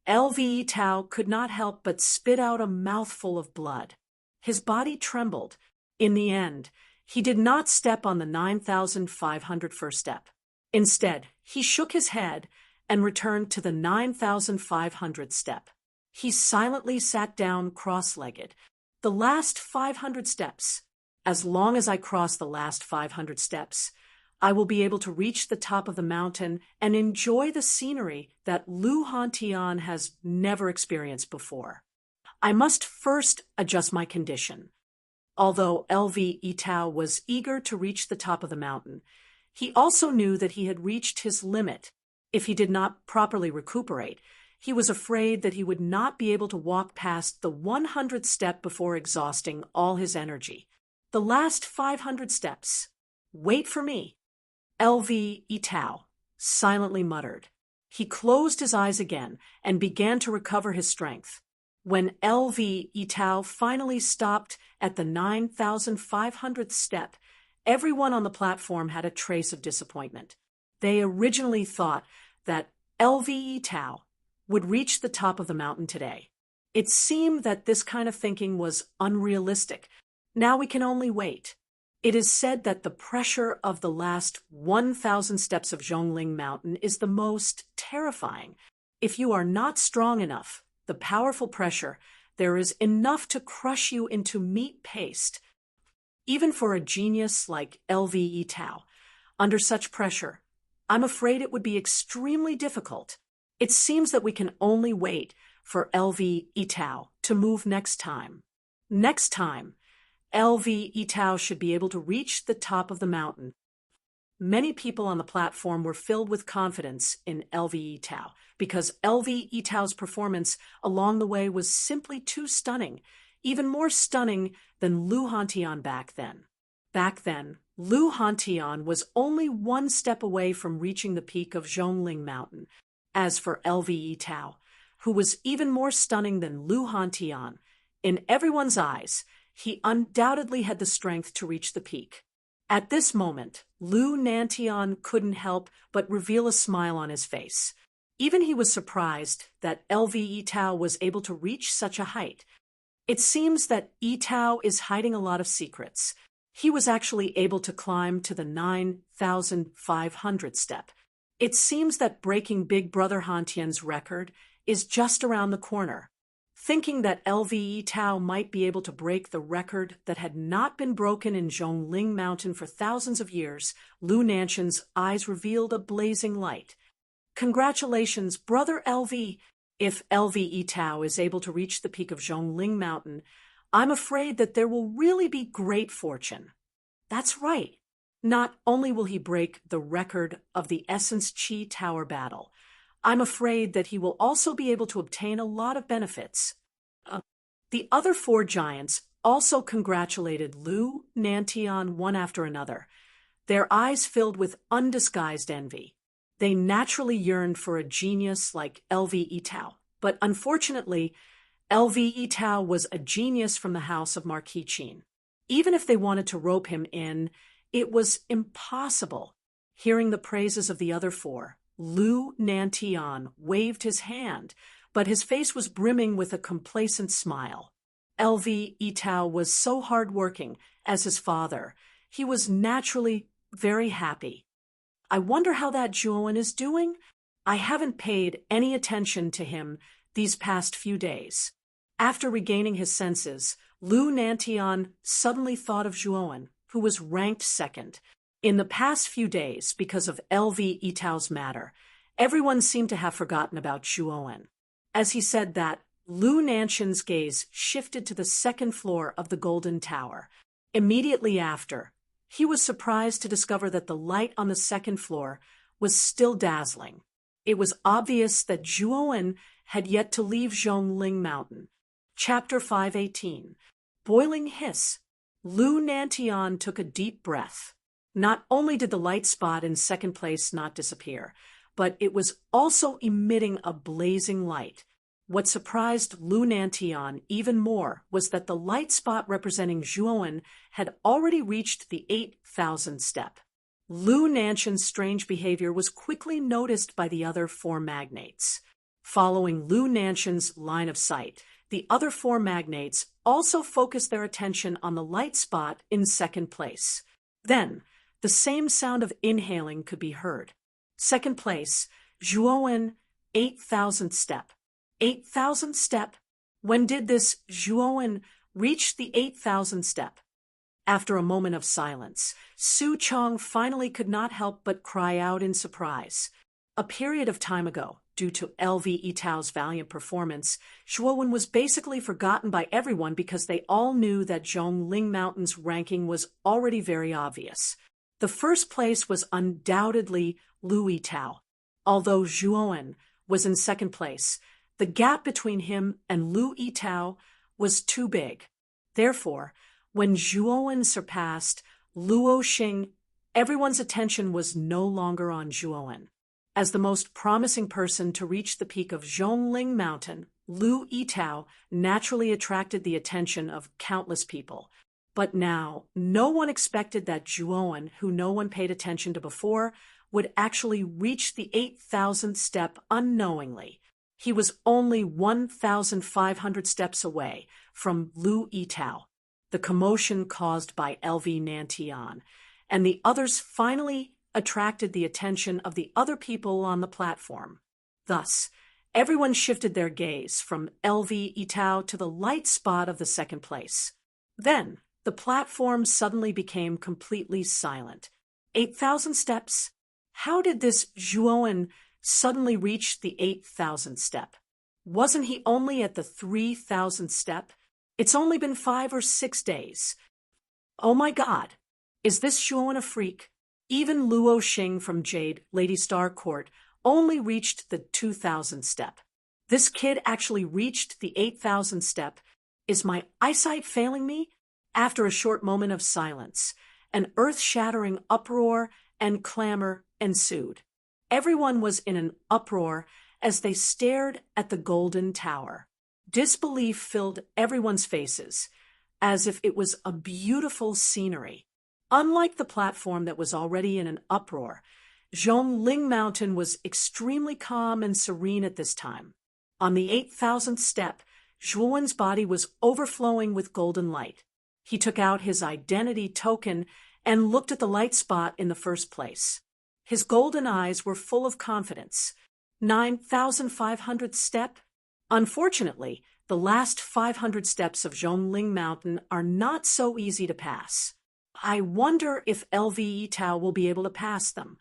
LV Itao could not help but spit out a mouthful of blood. His body trembled. In the end, he did not step on the 9,500 first step. Instead, he shook his head and returned to the 9,500 step. He silently sat down cross-legged. The last 500 steps. As long as I cross the last 500 steps, I will be able to reach the top of the mountain and enjoy the scenery that Lu Hantian has never experienced before. I must first adjust my condition. Although LV Itao was eager to reach the top of the mountain, he also knew that he had reached his limit. If he did not properly recuperate, he was afraid that he would not be able to walk past the 100th step before exhausting all his energy. The last 500 steps. Wait for me. LV Itao silently muttered. He closed his eyes again and began to recover his strength. When LV Itao finally stopped at the 9,500th step, everyone on the platform had a trace of disappointment. They originally thought that LV Itao would reach the top of the mountain today. It seemed that this kind of thinking was unrealistic. Now we can only wait. It is said that the pressure of the last 1,000 steps of Zhongling Mountain is the most terrifying. If you are not strong enough, the powerful pressure, there is enough to crush you into meat paste. Even for a genius like LV Itao, under such pressure, I'm afraid it would be extremely difficult. It seems that we can only wait for LV Itao to move next time. Next time, LV Itao should be able to reach the top of the mountain. Many people on the platform were filled with confidence in LV Itao because LV Itao's performance along the way was simply too stunning, even more stunning than Lu Hantian back then. Back then, Lu Hantian was only one step away from reaching the peak of Zhongling Mountain. As for LV Itao, who was even more stunning than Lu Hantian, in everyone's eyes, he undoubtedly had the strength to reach the peak. At this moment, Lu Nantian couldn't help but reveal a smile on his face. Even he was surprised that LV Itao was able to reach such a height. It seems that Itao is hiding a lot of secrets. He was actually able to climb to the 9,500 step. It seems that breaking Big Brother Hantian's record is just around the corner. Thinking that LV Itao might be able to break the record that had not been broken in Zhongling Mountain for thousands of years, Lu Nantian's eyes revealed a blazing light. Congratulations, Brother LV! If LV Itao is able to reach the peak of Zhongling Mountain, I'm afraid that there will really be great fortune. That's right. Not only will he break the record of the Essence Chi Tower battle, I'm afraid that he will also be able to obtain a lot of benefits. The other four giants also congratulated Lu Nantian one after another, their eyes filled with undisguised envy. They naturally yearned for a genius like LV Itao, but unfortunately, LV Itao was a genius from the house of Marquis Qin. Even if they wanted to rope him in, it was impossible. Hearing the praises of the other four, Lu Nantian waved his hand, but his face was brimming with a complacent smile. LV Itao was so hard-working as his father. He was naturally very happy. I wonder how that Zhuowen is doing? I haven't paid any attention to him these past few days. After regaining his senses, Lu Nantian suddenly thought of Zhuowen, who was ranked second. In the past few days, because of LV Itao's matter, everyone seemed to have forgotten about Zhuowen. As he said that, Lu Nantian's gaze shifted to the second floor of the Golden Tower. Immediately after, he was surprised to discover that the light on the second floor was still dazzling. It was obvious that Zhuowen had yet to leave Zhongling Mountain. Chapter 518. Boiling Hiss. Lu Nantian took a deep breath. Not only did the light spot in second place not disappear, but it was also emitting a blazing light. What surprised Lu Nantian even more was that the light spot representing Zhuowen had already reached the 8,000 step. Lu Nantian's strange behavior was quickly noticed by the other four magnates. Following Lu Nantian's line of sight, the other four magnates also focused their attention on the light spot in second place. Then, the same sound of inhaling could be heard. Second place, Zhuowen, 8,000 step. 8,000 step? When did this Zhuowen reach the 8,000 step? After a moment of silence, Su Chong finally could not help but cry out in surprise. A period of time ago, due to LV Yitao's valiant performance, Zhuowen was basically forgotten by everyone because they all knew that Zhongling Mountain's ranking was already very obvious. The first place was undoubtedly Lu Yitao. Although Zhuowen was in second place, the gap between him and Lu Yitao was too big. Therefore, when Zhuowen surpassed Luo Xing, everyone's attention was no longer on Zhuowen. As the most promising person to reach the peak of Zhongling Mountain, Lu Yitao naturally attracted the attention of countless people. But now, no one expected that Zhuowen, who no one paid attention to before, would actually reach the 8,000th step unknowingly. He was only 1,500 steps away from Lu Yitao. The commotion caused by LV Nantian and the others finally attracted the attention of the other people on the platform. Thus, everyone shifted their gaze from LV Yitao to the light spot of the second place. Then, the platform suddenly became completely silent. 8,000 steps? How did this Zhuowen suddenly reach the 8,000th step? Wasn't he only at the 3,000th step? It's only been 5 or 6 days. Oh my God! Is this Zhuowen a freak? Even Luo Xing from Jade, Lady Star Court, only reached the 2,000th step. This kid actually reached the 8,000th step. Is my eyesight failing me? After a short moment of silence, an earth-shattering uproar and clamor ensued. Everyone was in an uproar as they stared at the golden tower. Disbelief filled everyone's faces, as if it was a beautiful scenery. Unlike the platform that was already in an uproar, Zhongling Mountain was extremely calm and serene at this time. On the 8,000th step, Zhuowen's body was overflowing with golden light. He took out his identity token and looked at the light spot in the first place. His golden eyes were full of confidence. 9,500 step? Unfortunately, the last 500 steps of Zhongling Mountain are not so easy to pass. I wonder if LV Yitao will be able to pass them.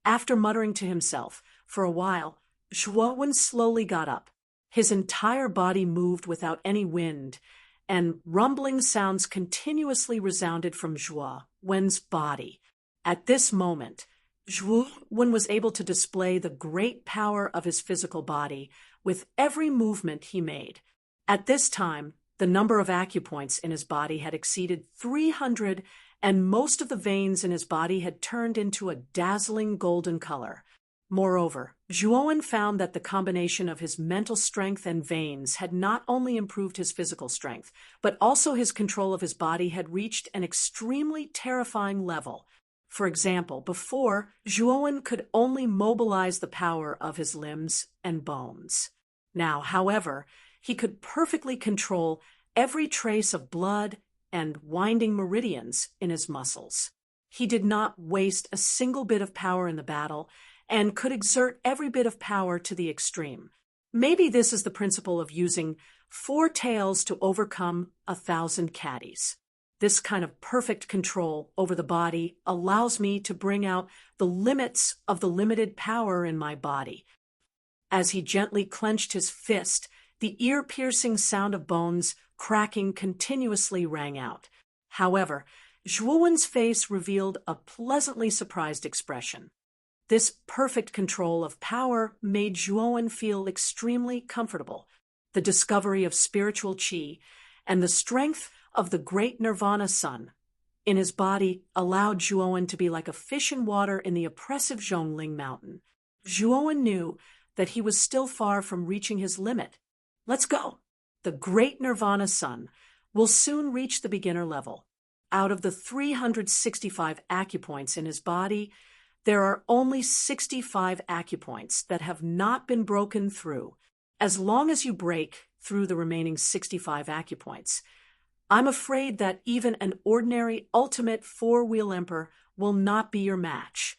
After muttering to himself for a while, Zhuowen slowly got up. His entire body moved without any wind, and rumbling sounds continuously resounded from Zhuowen's body. At this moment, Zhuowen was able to display the great power of his physical body with every movement he made. At this time, the number of acupoints in his body had exceeded 300, and most of the veins in his body had turned into a dazzling golden color. Moreover, Zhuowen found that the combination of his mental strength and veins had not only improved his physical strength, but also his control of his body had reached an extremely terrifying level. For example, before, Zhuowen could only mobilize the power of his limbs and bones. Now, however, he could perfectly control every trace of blood and winding meridians in his muscles. He did not waste a single bit of power in the battle and could exert every bit of power to the extreme. Maybe this is the principle of using 4 tails to overcome 1,000 caddies. This kind of perfect control over the body allows me to bring out the limits of the limited power in my body. As he gently clenched his fist, the ear-piercing sound of bones cracking continuously rang out. However, Zhuowen's face revealed a pleasantly surprised expression. This perfect control of power made Zhuowen feel extremely comfortable. The discovery of spiritual qi and the strength of the great nirvana sun in his body allowed Zhuowen to be like a fish in water in the oppressive Zhongling Mountain. Zhuowen knew that he was still far from reaching his limit. Let's go. The great Nirvana Sun will soon reach the beginner level. Out of the 365 acupoints in his body, there are only 65 acupoints that have not been broken through. As long as you break through the remaining 65 acupoints, I'm afraid that even an ordinary ultimate four-wheel emperor will not be your match.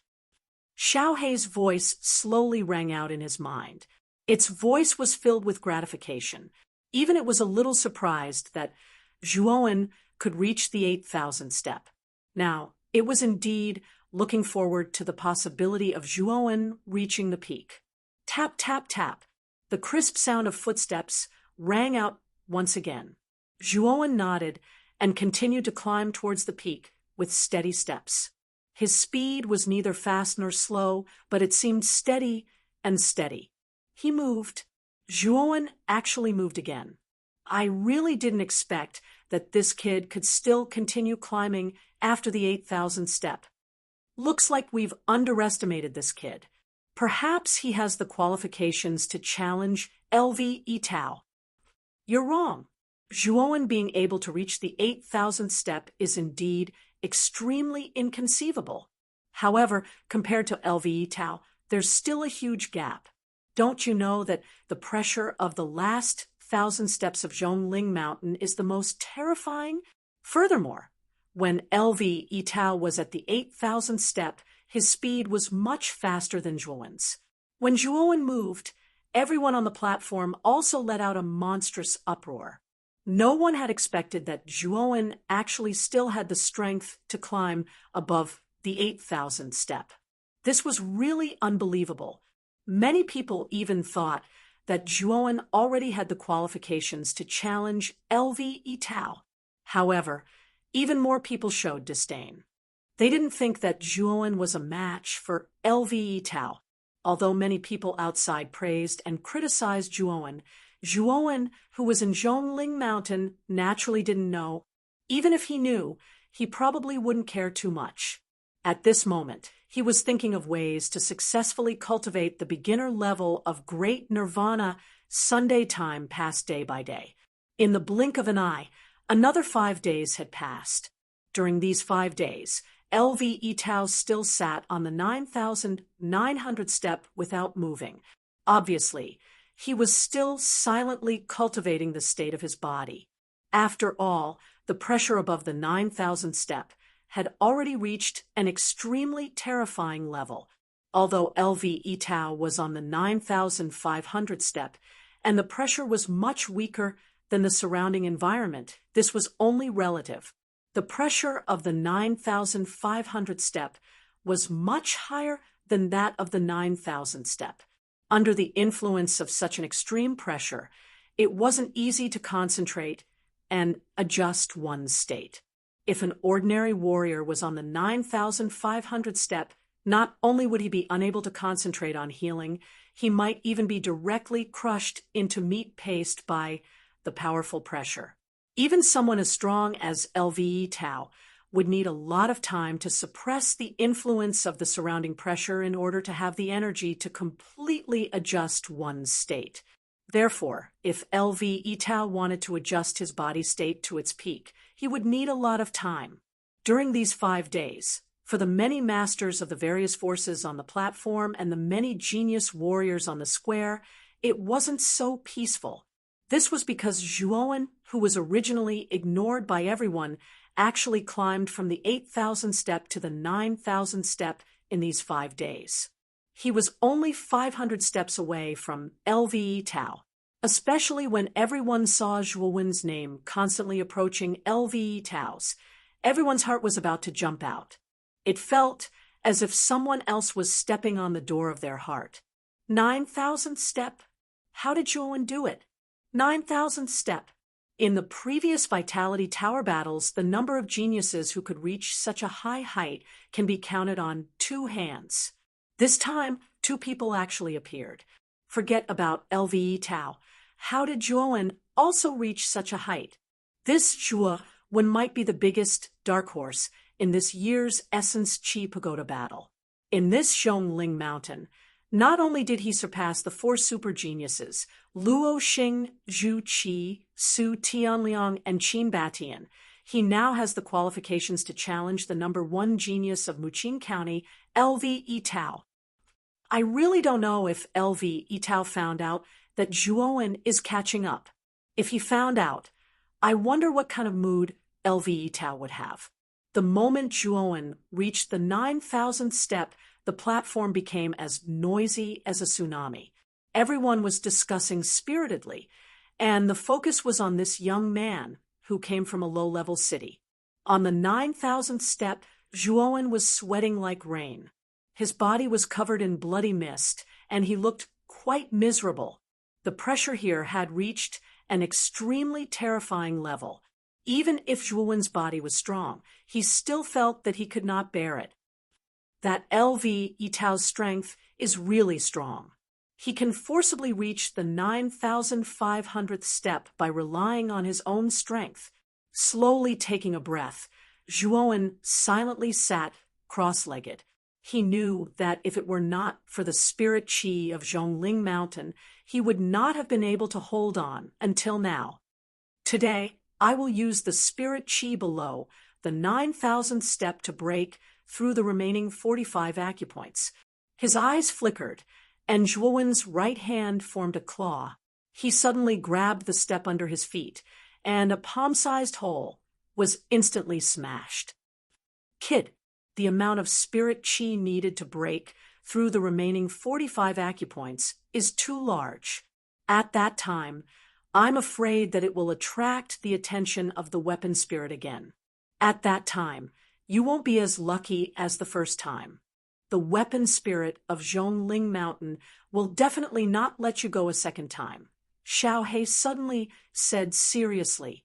Xiao Hei's voice slowly rang out in his mind. Its voice was filled with gratification. Even it was a little surprised that Zhuowen could reach the 8,000 step. Now, it was indeed looking forward to the possibility of Zhuowen reaching the peak. Tap, tap, tap. The crisp sound of footsteps rang out once again. Zhuowen nodded and continued to climb towards the peak with steady steps. His speed was neither fast nor slow, but it seemed steady and steady. He moved. Zhuowen actually moved again. I really didn't expect that this kid could still continue climbing after the 8,000 step. Looks like we've underestimated this kid. Perhaps he has the qualifications to challenge LV Etao. You're wrong. Zhuowen being able to reach the 8,000 step is indeed extremely inconceivable. However, compared to LV Etao, there's still a huge gap. Don't you know that the pressure of the last 1,000 steps of Zhongling Mountain is the most terrifying? Furthermore, when LV Etao was at the 8,000 step, his speed was much faster than Zhuowen's. When Zhuowen moved, everyone on the platform also let out a monstrous uproar. No one had expected that Zhuowen actually still had the strength to climb above the 8,000 step. This was really unbelievable. Many people even thought that Zhuowen already had the qualifications to challenge LV Etao. However, even more people showed disdain. They didn't think that Zhuowen was a match for LV Etao. Although many people outside praised and criticized Zhuowen, who was in Zhongling Mountain, naturally didn't know. Even if he knew, he probably wouldn't care too much. At this moment, he was thinking of ways to successfully cultivate the beginner level of great nirvana. Sunday time passed day by day. In the blink of an eye, another 5 days had passed. During these 5 days, LV Etao still sat on the 9,900 step without moving. Obviously, he was still silently cultivating the state of his body. After all, the pressure above the 9,000 step had already reached an extremely terrifying level. Although LV Etao was on the 9,500 step, and the pressure was much weaker than the surrounding environment, this was only relative. The pressure of the 9,500 step was much higher than that of the 9,000 step. Under the influence of such an extreme pressure, it wasn't easy to concentrate and adjust one's state. If an ordinary warrior was on the 9,500 step, not only would he be unable to concentrate on healing, he might even be directly crushed into meat paste by the powerful pressure. Even someone as strong as LV Etao would need a lot of time to suppress the influence of the surrounding pressure in order to have the energy to completely adjust one's state. Therefore, if LV Etao wanted to adjust his body state to its peak, he would need a lot of time. During these 5 days, for the many masters of the various forces on the platform and the many genius warriors on the square, it wasn't so peaceful. This was because Zhuowen, who was originally ignored by everyone, actually climbed from the 8,000 step to the 9,000 step in these 5 days. He was only 500 steps away from LV Etao, especially when everyone saw Zhuowen's name constantly approaching LV Etao's. Everyone's heart was about to jump out. It felt as if someone else was stepping on the door of their heart. 9,000 step? How did Zhuowen do it? 9,000 step. In the previous Vitality Tower battles, the number of geniuses who could reach such a high height can be counted on 2 hands. This time, 2 people actually appeared. Forget about LV Etao. How did Zhuowen also reach such a height? This Zhuowen might be the biggest dark horse in this year's Essence Chi Pagoda battle. In this Zhongling Mountain, Not only did he surpass the four super geniuses, Luo Xing, Zhu Qi, Su Tianliang, and Qin Batian, he now has the qualifications to challenge the number one genius of Muqing County, LV Yitao. I really don't know if LV Yitao found out that Zhuowen is catching up. If he found out, I wonder what kind of mood LV Yitao would have. The moment Zhuowen reached the 9,000th step, the platform became as noisy as a tsunami. Everyone was discussing spiritedly, and the focus was on this young man who came from a low-level city. On the 9,000th step, Zhuowen was sweating like rain. His body was covered in bloody mist, and he looked quite miserable. The pressure here had reached an extremely terrifying level. Even if Zhuowen's body was strong, he still felt that he could not bear it. That LV Yitao's strength is really strong. He can forcibly reach the 9,500th step by relying on his own strength. Slowly taking a breath, Zhuowen silently sat cross-legged. He knew that if it were not for the spirit qi of Zhongling Mountain, he would not have been able to hold on until now. Today, I will use the spirit qi below the 9,000th step to break through the remaining 45 acupoints. His eyes flickered, and Zhuowen's right hand formed a claw. He suddenly grabbed the step under his feet, and a palm-sized hole was instantly smashed. Kid, the amount of spirit qi needed to break through the remaining 45 acupoints is too large. At that time, I'm afraid that it will attract the attention of the weapon spirit again. At that time, you won't be as lucky as the first time. The weapon spirit of Zhongling Mountain will definitely not let you go a second time. Xiao He suddenly said seriously,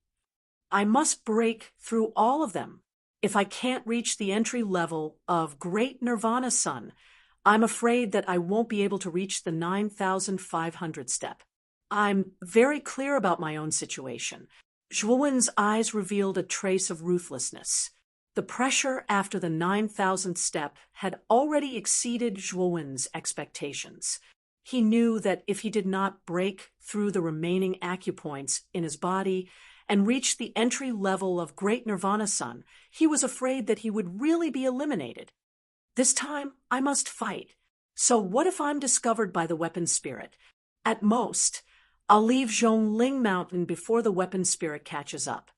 I must break through all of them. If I can't reach the entry level of Great Nirvana Sun, I'm afraid that I won't be able to reach the 9,500 step. I'm very clear about my own situation. Zhuowen's eyes revealed a trace of ruthlessness. The pressure after the 9,000th step had already exceeded Zhuowen's expectations. He knew that if he did not break through the remaining acupoints in his body and reach the entry level of Great Nirvana Sun, he was afraid that he would really be eliminated. This time, I must fight. So what if I'm discovered by the weapon spirit? At most, I'll leave Zhongling Mountain before the weapon spirit catches up.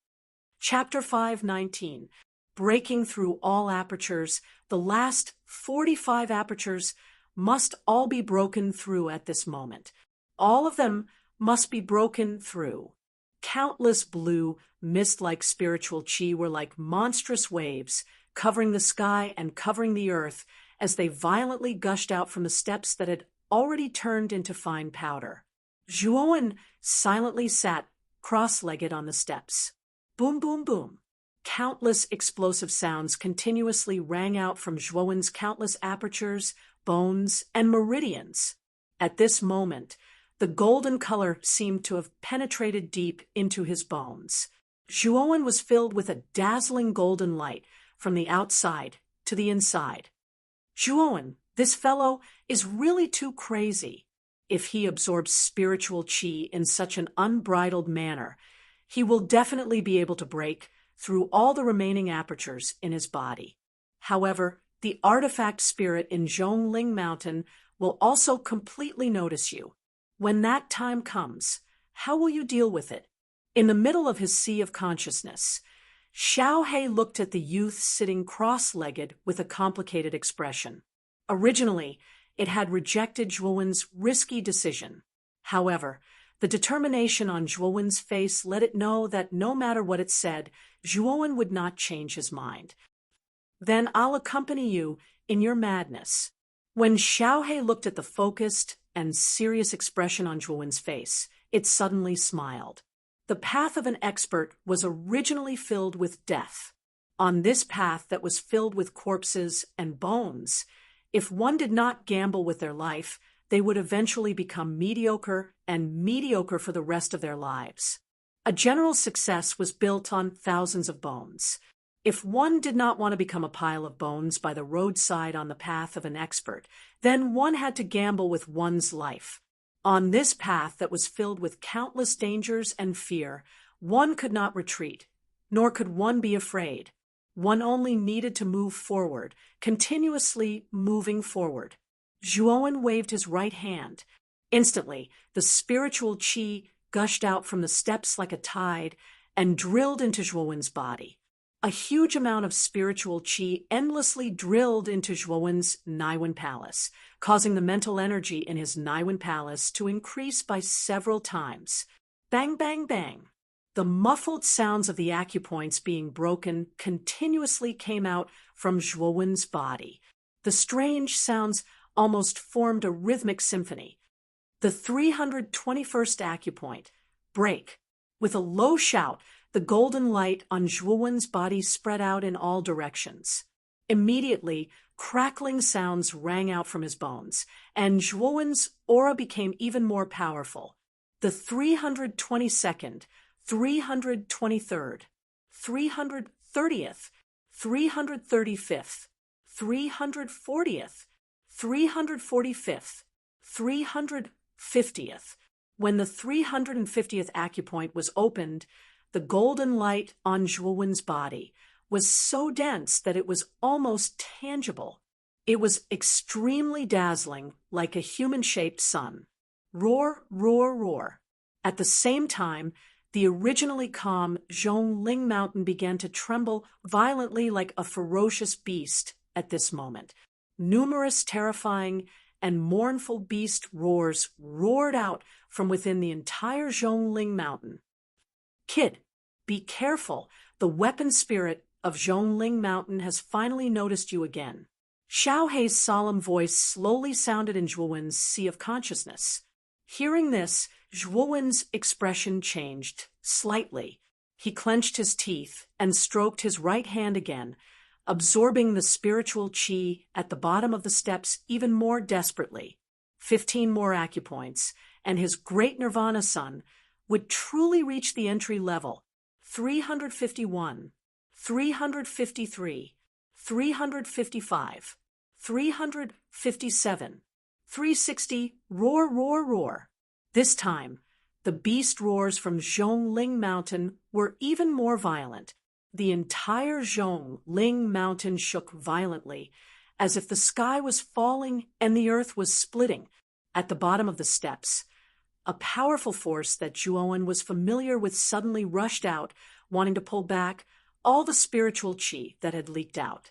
Chapter 5:19. Breaking through all apertures, the last 45 apertures must all be broken through at this moment. All of them must be broken through. Countless blue, mist-like spiritual qi were like monstrous waves, covering the sky and covering the earth as they violently gushed out from the steps that had already turned into fine powder. Zhuowen silently sat cross-legged on the steps. Boom, boom, boom. Countless explosive sounds continuously rang out from Zhuowen's countless apertures, bones, and meridians. At this moment, the golden color seemed to have penetrated deep into his bones. Zhuowen was filled with a dazzling golden light from the outside to the inside. Zhuowen, this fellow is really too crazy. If he absorbs spiritual qi in such an unbridled manner, he will definitely be able to break through all the remaining apertures in his body. However, the artifact spirit in Zhongling Mountain will also completely notice you. When that time comes, how will you deal with it? In the middle of his sea of consciousness, Xiao He looked at the youth sitting cross-legged with a complicated expression. Originally, it had rejected Zhuowen's risky decision. However, the determination on Zhuowen's face let it know that no matter what it said, Zhuowen would not change his mind. Then I'll accompany you in your madness. When Xiao He looked at the focused and serious expression on Zhuowen's face, it suddenly smiled. The path of an expert was originally filled with death. On this path that was filled with corpses and bones, if one did not gamble with their life, they would eventually become mediocre and mediocre for the rest of their lives. A general success was built on thousands of bones. If one did not want to become a pile of bones by the roadside on the path of an expert, then one had to gamble with one's life. On this path that was filled with countless dangers and fear, one could not retreat, nor could one be afraid. One only needed to move forward, continuously moving forward. Zhuowen waved his right hand. Instantly, the spiritual qi gushed out from the steps like a tide and drilled into Zhuowen's body. A huge amount of spiritual qi endlessly drilled into Zhuowen's Naiwen Palace, causing the mental energy in his Naiwen Palace to increase by several times. Bang, bang, bang. The muffled sounds of the acupoints being broken continuously came out from Zhuowen's body. The strange sounds almost formed a rhythmic symphony. The 321st acupoint, break. With a low shout, the golden light on Zhuowen's body spread out in all directions. Immediately, crackling sounds rang out from his bones, and Zhuowen's aura became even more powerful. The 322nd, 323rd, 330th, 335th, 340th, 345th, 350th. When the 350th acupoint was opened, the golden light on Zhuowen's body was so dense that it was almost tangible. It was extremely dazzling, like a human-shaped sun. Roar, roar, roar. At the same time, the originally calm Zhongling Mountain began to tremble violently like a ferocious beast at this moment. Numerous terrifying and mournful beast roars roared out from within the entire Zhongling Mountain. Kid, be careful. The weapon spirit of Zhongling Mountain has finally noticed you again. Xiao Hei's solemn voice slowly sounded in Zhuowen's sea of consciousness. Hearing this, Zhuowen's expression changed slightly. He clenched his teeth and stroked his right hand again, absorbing the spiritual qi at the bottom of the steps even more desperately. 15 more acupoints, and his great nirvana sun would truly reach the entry level. 351, 353, 355, 357, 360, roar, roar, roar. This time, the beast roars from Zhongling Mountain were even more violent. The entire Zhongling Mountain shook violently, as if the sky was falling and the earth was splitting. At the bottom of the steps, a powerful force that Zhuowen was familiar with suddenly rushed out, wanting to pull back all the spiritual qi that had leaked out.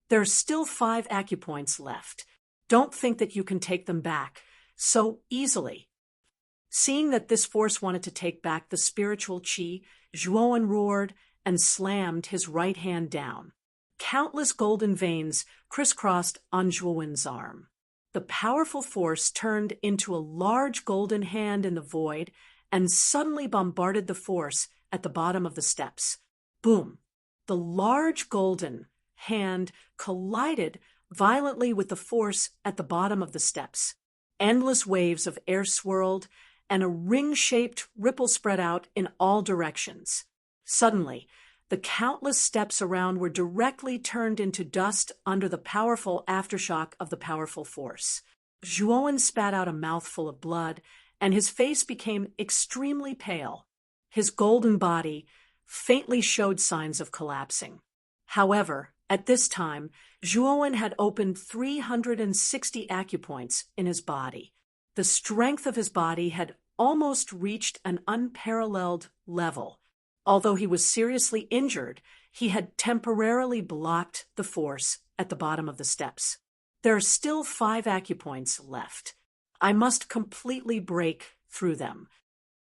There are still 5 acupoints left. Don't think that you can take them back so easily. Seeing that this force wanted to take back the spiritual qi, Zhuowen roared and slammed his right hand down. Countless golden veins crisscrossed on Zhuowen's arm. The powerful force turned into a large golden hand in the void and suddenly bombarded the force at the bottom of the steps. Boom! The large golden hand collided violently with the force at the bottom of the steps. Endless waves of air swirled, and a ring-shaped ripple spread out in all directions. Suddenly, the countless steps around were directly turned into dust under the powerful aftershock of the powerful force. Zhuowen spat out a mouthful of blood, and his face became extremely pale. His golden body faintly showed signs of collapsing. However, at this time, Zhuowen had opened 360 acupoints in his body. The strength of his body had almost reached an unparalleled level. Although he was seriously injured, he had temporarily blocked the force at the bottom of the steps. There are still 5 acupoints left. I must completely break through them.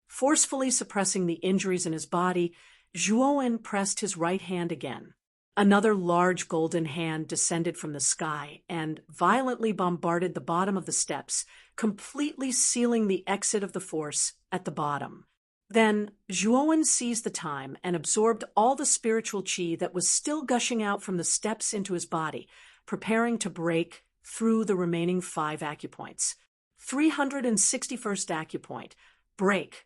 Forcefully suppressing the injuries in his body, Zhuowen pressed his right hand again. Another large golden hand descended from the sky and violently bombarded the bottom of the steps, completely sealing the exit of the force at the bottom. Then Zhuowen seized the time and absorbed all the spiritual qi that was still gushing out from the steps into his body, preparing to break through the remaining 5 acupoints. 361st acupoint, break.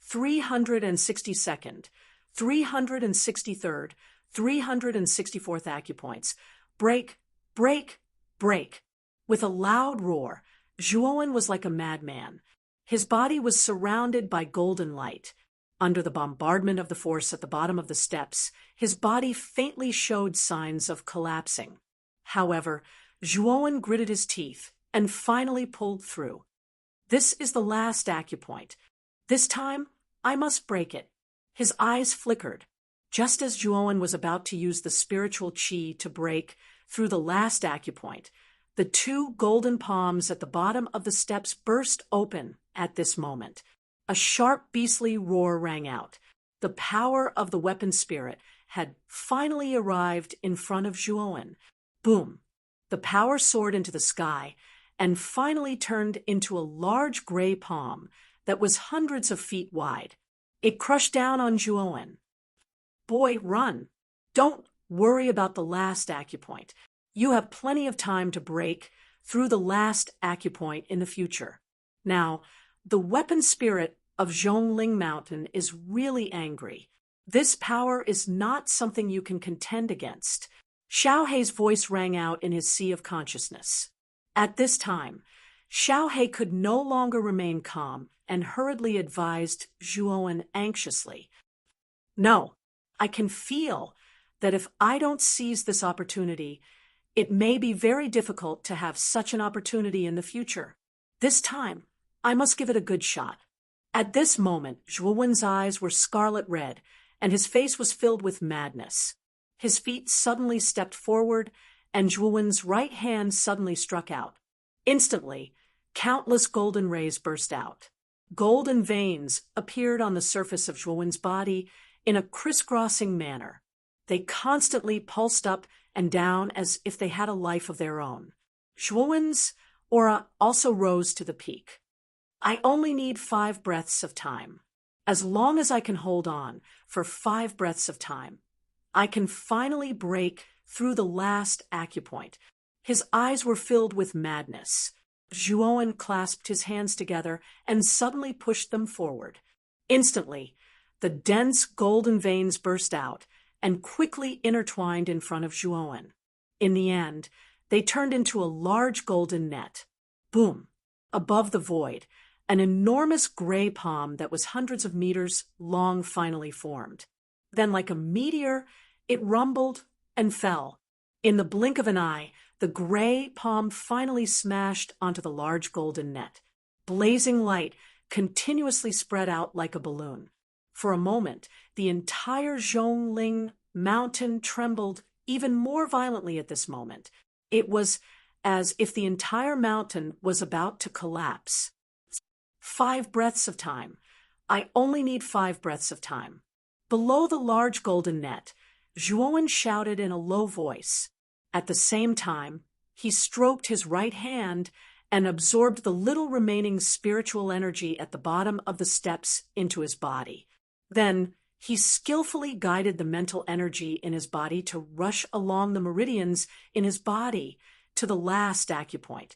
362nd, 363rd, 364th acupoints. Break, break, break. With a loud roar, Zhuowen was like a madman. His body was surrounded by golden light. Under the bombardment of the force at the bottom of the steps, his body faintly showed signs of collapsing. However, Zhuowen gritted his teeth and finally pulled through. This is the last acupoint. This time, I must break it. His eyes flickered. Just as Zhuowen was about to use the spiritual qi to break through the last acupoint, the two golden palms at the bottom of the steps burst open at this moment. A sharp, beastly roar rang out. The power of the weapon spirit had finally arrived in front of Zhuowen. Boom! The power soared into the sky and finally turned into a large gray palm that was hundreds of feet wide. It crushed down on Zhuowen. Boy, run! Don't worry about the last acupoint. You have plenty of time to break through the last acupoint in the future. Now, the weapon spirit of Zhongling Mountain is really angry. This power is not something you can contend against. Xiaohei's voice rang out in his sea of consciousness. At this time, Xiaohei could no longer remain calm and hurriedly advised Zhuowen anxiously. No, I can feel that if I don't seize this opportunity, it may be very difficult to have such an opportunity in the future. This time, I must give it a good shot. At this moment, Zhuowen's eyes were scarlet red, and his face was filled with madness. His feet suddenly stepped forward, and Zhuowen's right hand suddenly struck out. Instantly, countless golden rays burst out. Golden veins appeared on the surface of Zhuowen's body in a crisscrossing manner. They constantly pulsed up and down as if they had a life of their own. Zhuowen's aura also rose to the peak. I only need 5 breaths of time. As long as I can hold on for 5 breaths of time, I can finally break through the last acupoint. His eyes were filled with madness. Zhuowen clasped his hands together and suddenly pushed them forward. Instantly, the dense golden veins burst out and quickly intertwined in front of Zhuowen. In the end, they turned into a large golden net. Boom! Above the void, an enormous gray palm that was hundreds of meters long finally formed. Then, like a meteor, it rumbled and fell. In the blink of an eye, the gray palm finally smashed onto the large golden net. Blazing light continuously spread out like a balloon. For a moment, the entire Zhongling Mountain trembled even more violently at this moment. It was as if the entire mountain was about to collapse. 5 breaths of time. I only need 5 breaths of time. Below the large golden net, Zhuowen shouted in a low voice. At the same time, he stroked his right hand and absorbed the little remaining spiritual energy at the bottom of the steps into his body. Then, he skillfully guided the mental energy in his body to rush along the meridians in his body to the last acupoint.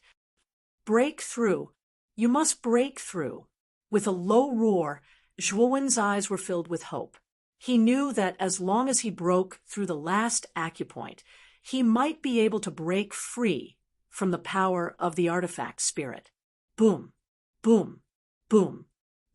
Break through. You must break through. With a low roar, Zhuowen's eyes were filled with hope. He knew that as long as he broke through the last acupoint, he might be able to break free from the power of the artifact spirit. Boom, boom, boom.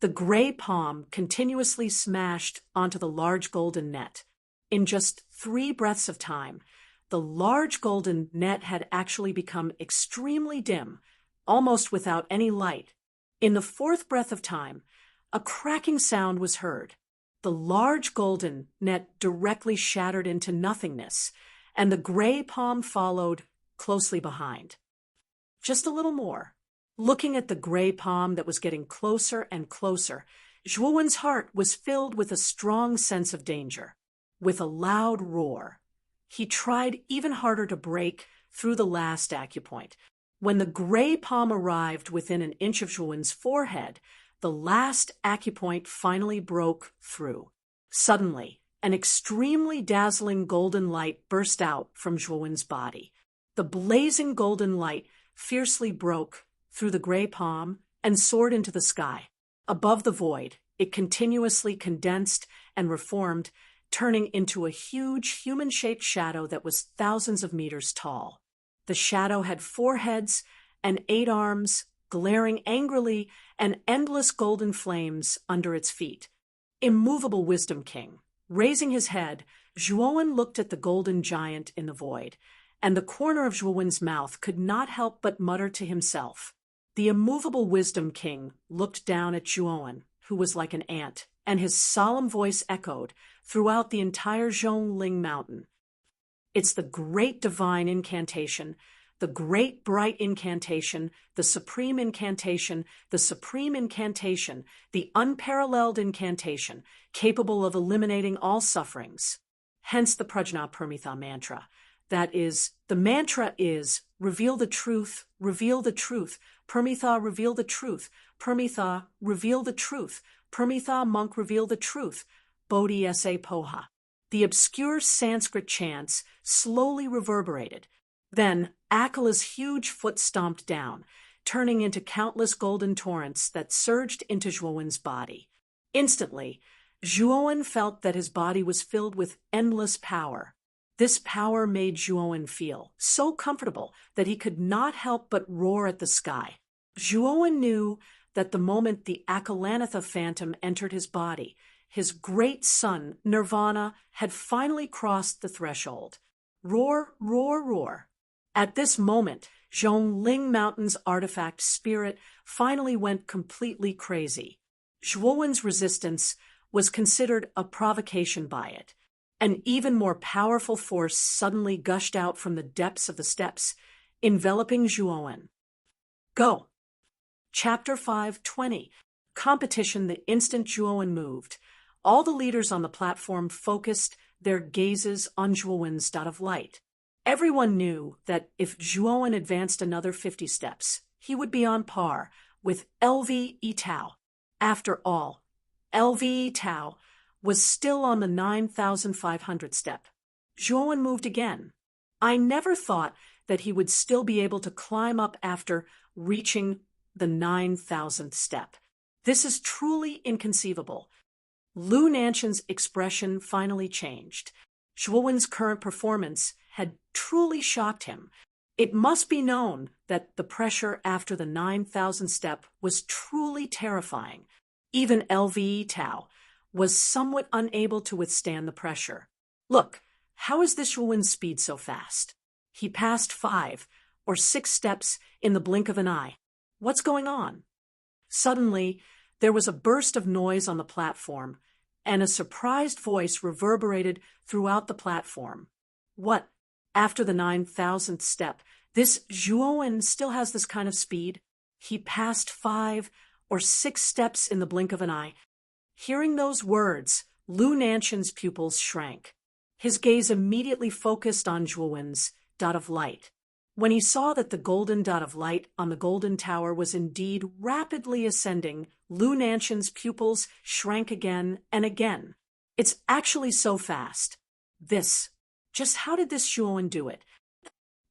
The gray palm continuously smashed onto the large golden net. In just 3 breaths of time, the large golden net had actually become extremely dim, almost without any light. In the 4th breath of time, a cracking sound was heard. The large golden net directly shattered into nothingness, and the gray palm followed closely behind. Just a little more. Looking at the gray palm that was getting closer and closer, Zhuowen's heart was filled with a strong sense of danger. With a loud roar, he tried even harder to break through the last acupoint. When the gray palm arrived within an inch of Zhuowen's forehead, the last acupoint finally broke through. Suddenly, an extremely dazzling golden light burst out from Zhuowen's body. The blazing golden light fiercely broke through the gray palm and soared into the sky. Above the void, it continuously condensed and reformed, turning into a huge human-shaped shadow that was thousands of meters tall. The shadow had 4 heads and 8 arms, glaring angrily, and endless golden flames under its feet. Immovable Wisdom King. Raising his head, Zhuowen looked at the golden giant in the void, and the corner of Zhuowen's mouth could not help but mutter to himself. The immovable Wisdom King looked down at Zhuowen, who was like an ant, and his solemn voice echoed throughout the entire Zhongling Mountain. It's the great divine incantation, the great bright incantation, the supreme incantation, the supreme incantation, the unparalleled incantation, capable of eliminating all sufferings. Hence the Prajna Parmitha mantra. That is, the mantra is, reveal the truth, Parmitha, reveal the truth, Parmitha, reveal the truth, Parmitha, monk, reveal the truth, Bodhi sa poha. The obscure Sanskrit chants slowly reverberated. Then Akala's huge foot stomped down, turning into countless golden torrents that surged into Zhuowen's body. Instantly, Zhuowen felt that his body was filled with endless power. This power made Zhuowen feel so comfortable that he could not help but roar at the sky. Zhuowen knew that the moment the Akalanatha phantom entered his body, his great son, Nirvana, had finally crossed the threshold. Roar, roar, roar. At this moment, Zhongling Mountain's artifact spirit finally went completely crazy. Zhuowen's resistance was considered a provocation by it. An even more powerful force suddenly gushed out from the depths of the steppes, enveloping Zhuowen. Go! Chapter 5:20. Competition the instant Zhuowen moved. All the leaders on the platform focused their gazes on Zhuowen's dot of light. Everyone knew that if Zhuowen advanced another 50 steps, he would be on par with LV Tao. After all, LV Tao was still on the 9,500 step. Zhuowen moved again. I never thought that he would still be able to climb up after reaching the 9,000th step. This is truly inconceivable. Lu Nanshan's expression finally changed. Zhuowen's current performance had truly shocked him. It must be known that the pressure after the 9,000th step was truly terrifying. Even LV Tao was somewhat unable to withstand the pressure. Look, how is this Zhuowen's speed so fast? He passed 5 or 6 steps in the blink of an eye. What's going on? Suddenly, there was a burst of noise on the platform, and a surprised voice reverberated throughout the platform. What? After the 9,000th step, this Zhuowen still has this kind of speed? He passed 5 or 6 steps in the blink of an eye. Hearing those words, Lu Nanshan's pupils shrank. His gaze immediately focused on Zhuowen's dot of light. When he saw that the golden dot of light on the golden tower was indeed rapidly ascending, Lu Nanshan's pupils shrank again and again. It's actually so fast. Just how did this Zhuowen do it?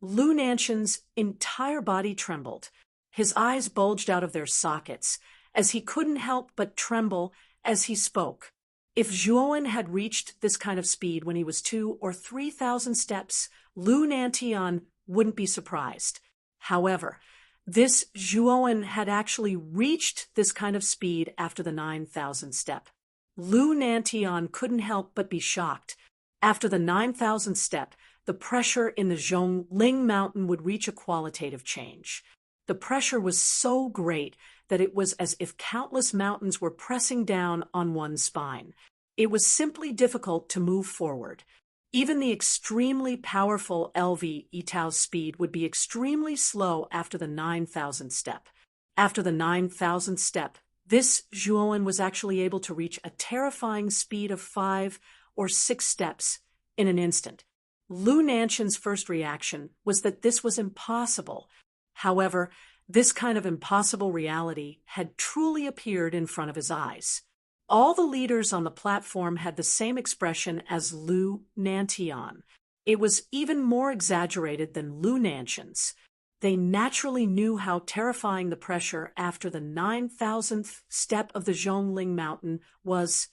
Lu Nanshan's entire body trembled. His eyes bulged out of their sockets, as he couldn't help but tremble as he spoke. If Zhuowen had reached this kind of speed when he was 2,000 or 3,000 steps, Lu Nantian wouldn't be surprised. However, this Zhuowen had actually reached this kind of speed after the 9,000th step. Lu Nantian couldn't help but be shocked. After the 9,000th step, the pressure in the Zhongling Mountain would reach a qualitative change. The pressure was so great that it was as if countless mountains were pressing down on one's spine. It was simply difficult to move forward. Even the extremely powerful LV Tao's speed would be extremely slow after the 9,000th step. After the 9,000th step, this Zhuowen was actually able to reach a terrifying speed of 5 or 6 steps in an instant. Lu Nanshan's first reaction was that this was impossible. However, this kind of impossible reality had truly appeared in front of his eyes. All the leaders on the platform had the same expression as Lu Nantian. It was even more exaggerated than Lu Nanshan's. They naturally knew how terrifying the pressure after the 9,000th step of the Zhongling Mountain was.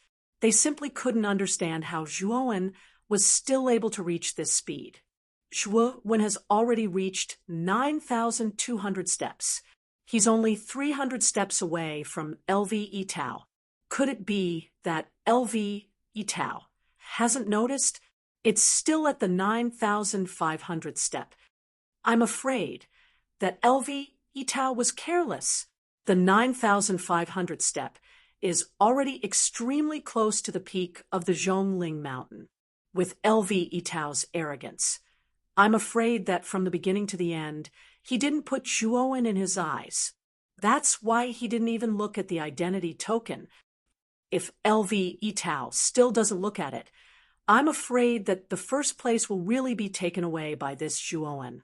They simply couldn't understand how Zhuowen was still able to reach this speed. Zhuowen has already reached 9,200 steps. He's only 300 steps away from LV Yitao. Could it be that LV Yitao hasn't noticed? It's still at the 9,500 step. I'm afraid that LV Yitao was careless. The 9,500 step is already extremely close to the peak of the Zhongling Mountain. With LV Yitao's arrogance, I'm afraid that from the beginning to the end, he didn't put Zhuowen in his eyes. That's why he didn't even look at the identity token. If LV Yitao still doesn't look at it, I'm afraid that the first place will really be taken away by this Zhuowen.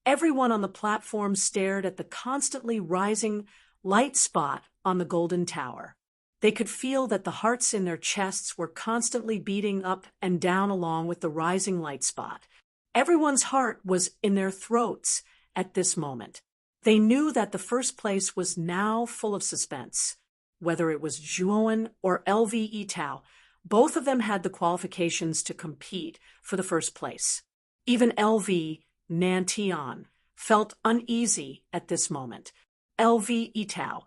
Everyone on the platform stared at the constantly rising light spot on the golden tower. They could feel that the hearts in their chests were constantly beating up and down along with the rising light spot. Everyone's heart was in their throats at this moment. They knew that the first place was now full of suspense. Whether it was Zhuowen or LV Yitao, both of them had the qualifications to compete for the first place. Even LV Nantian felt uneasy at this moment. LV Yitao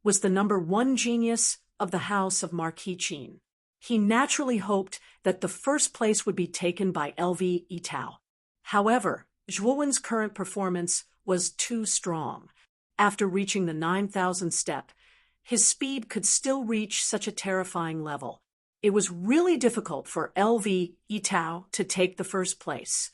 was the number one genius of the house of Marquis Qin. He naturally hoped that the first place would be taken by LV Yitao. However, Zhuowen's current performance was too strong. After reaching the 9,000 step, his speed could still reach such a terrifying level. It was really difficult for LV Yitao to take the first place.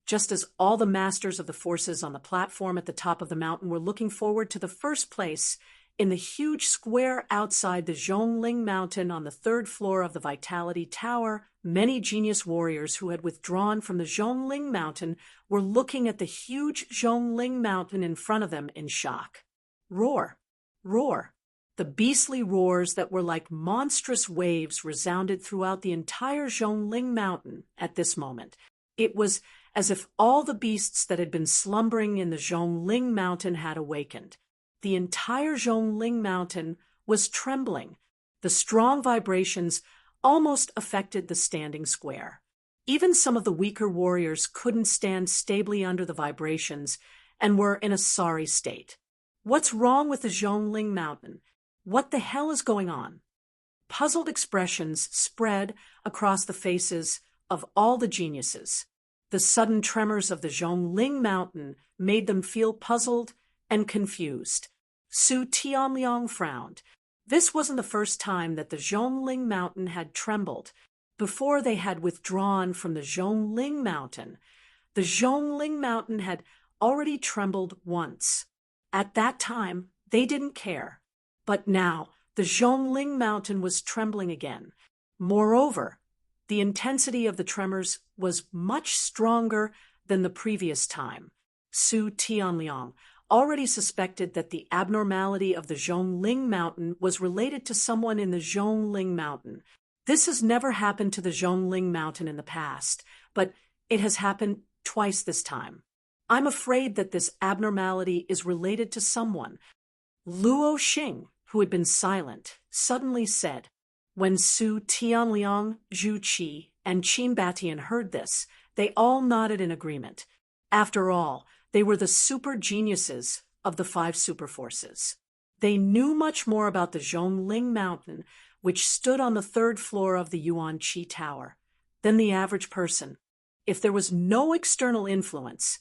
Just as all the masters of the forces on the platform at the top of the mountain were looking forward to the first place, in the huge square outside the Zhongling Mountain on the third floor of the Vitality Tower, many genius warriors who had withdrawn from the Zhongling Mountain were looking at the huge Zhongling Mountain in front of them in shock. Roar! Roar! The beastly roars that were like monstrous waves resounded throughout the entire Zhongling Mountain at this moment. It was as if all the beasts that had been slumbering in the Zhongling Mountain had awakened. The entire Zhongling Mountain was trembling. The strong vibrations almost affected the standing square. Even some of the weaker warriors couldn't stand stably under the vibrations and were in a sorry state. What's wrong with the Zhongling Mountain? What the hell is going on? Puzzled expressions spread across the faces of all the geniuses. The sudden tremors of the Zhongling Mountain made them feel puzzled and confused. Su Tianliang frowned. This wasn't the first time that the Zhongling Mountain had trembled. Before they had withdrawn from the Zhongling Mountain, the Zhongling Mountain had already trembled once. At that time, they didn't care. But now, the Zhongling Mountain was trembling again. Moreover, the intensity of the tremors was much stronger than the previous time. Su Tianliang already suspected that the abnormality of the Zhongling Mountain was related to someone in the Zhongling Mountain. This has never happened to the Zhongling Mountain in the past, but it has happened twice this time. I'm afraid that this abnormality is related to someone. Luo Xing, who had been silent, suddenly said. When Su Tianliang, Zhu Qi, and Qin Batian heard this, they all nodded in agreement. After all, they were the super geniuses of the 5 superforces. They knew much more about the Zhongling Mountain, which stood on the 3rd floor of the Yuan Qi Tower, than the average person. If there was no external influence,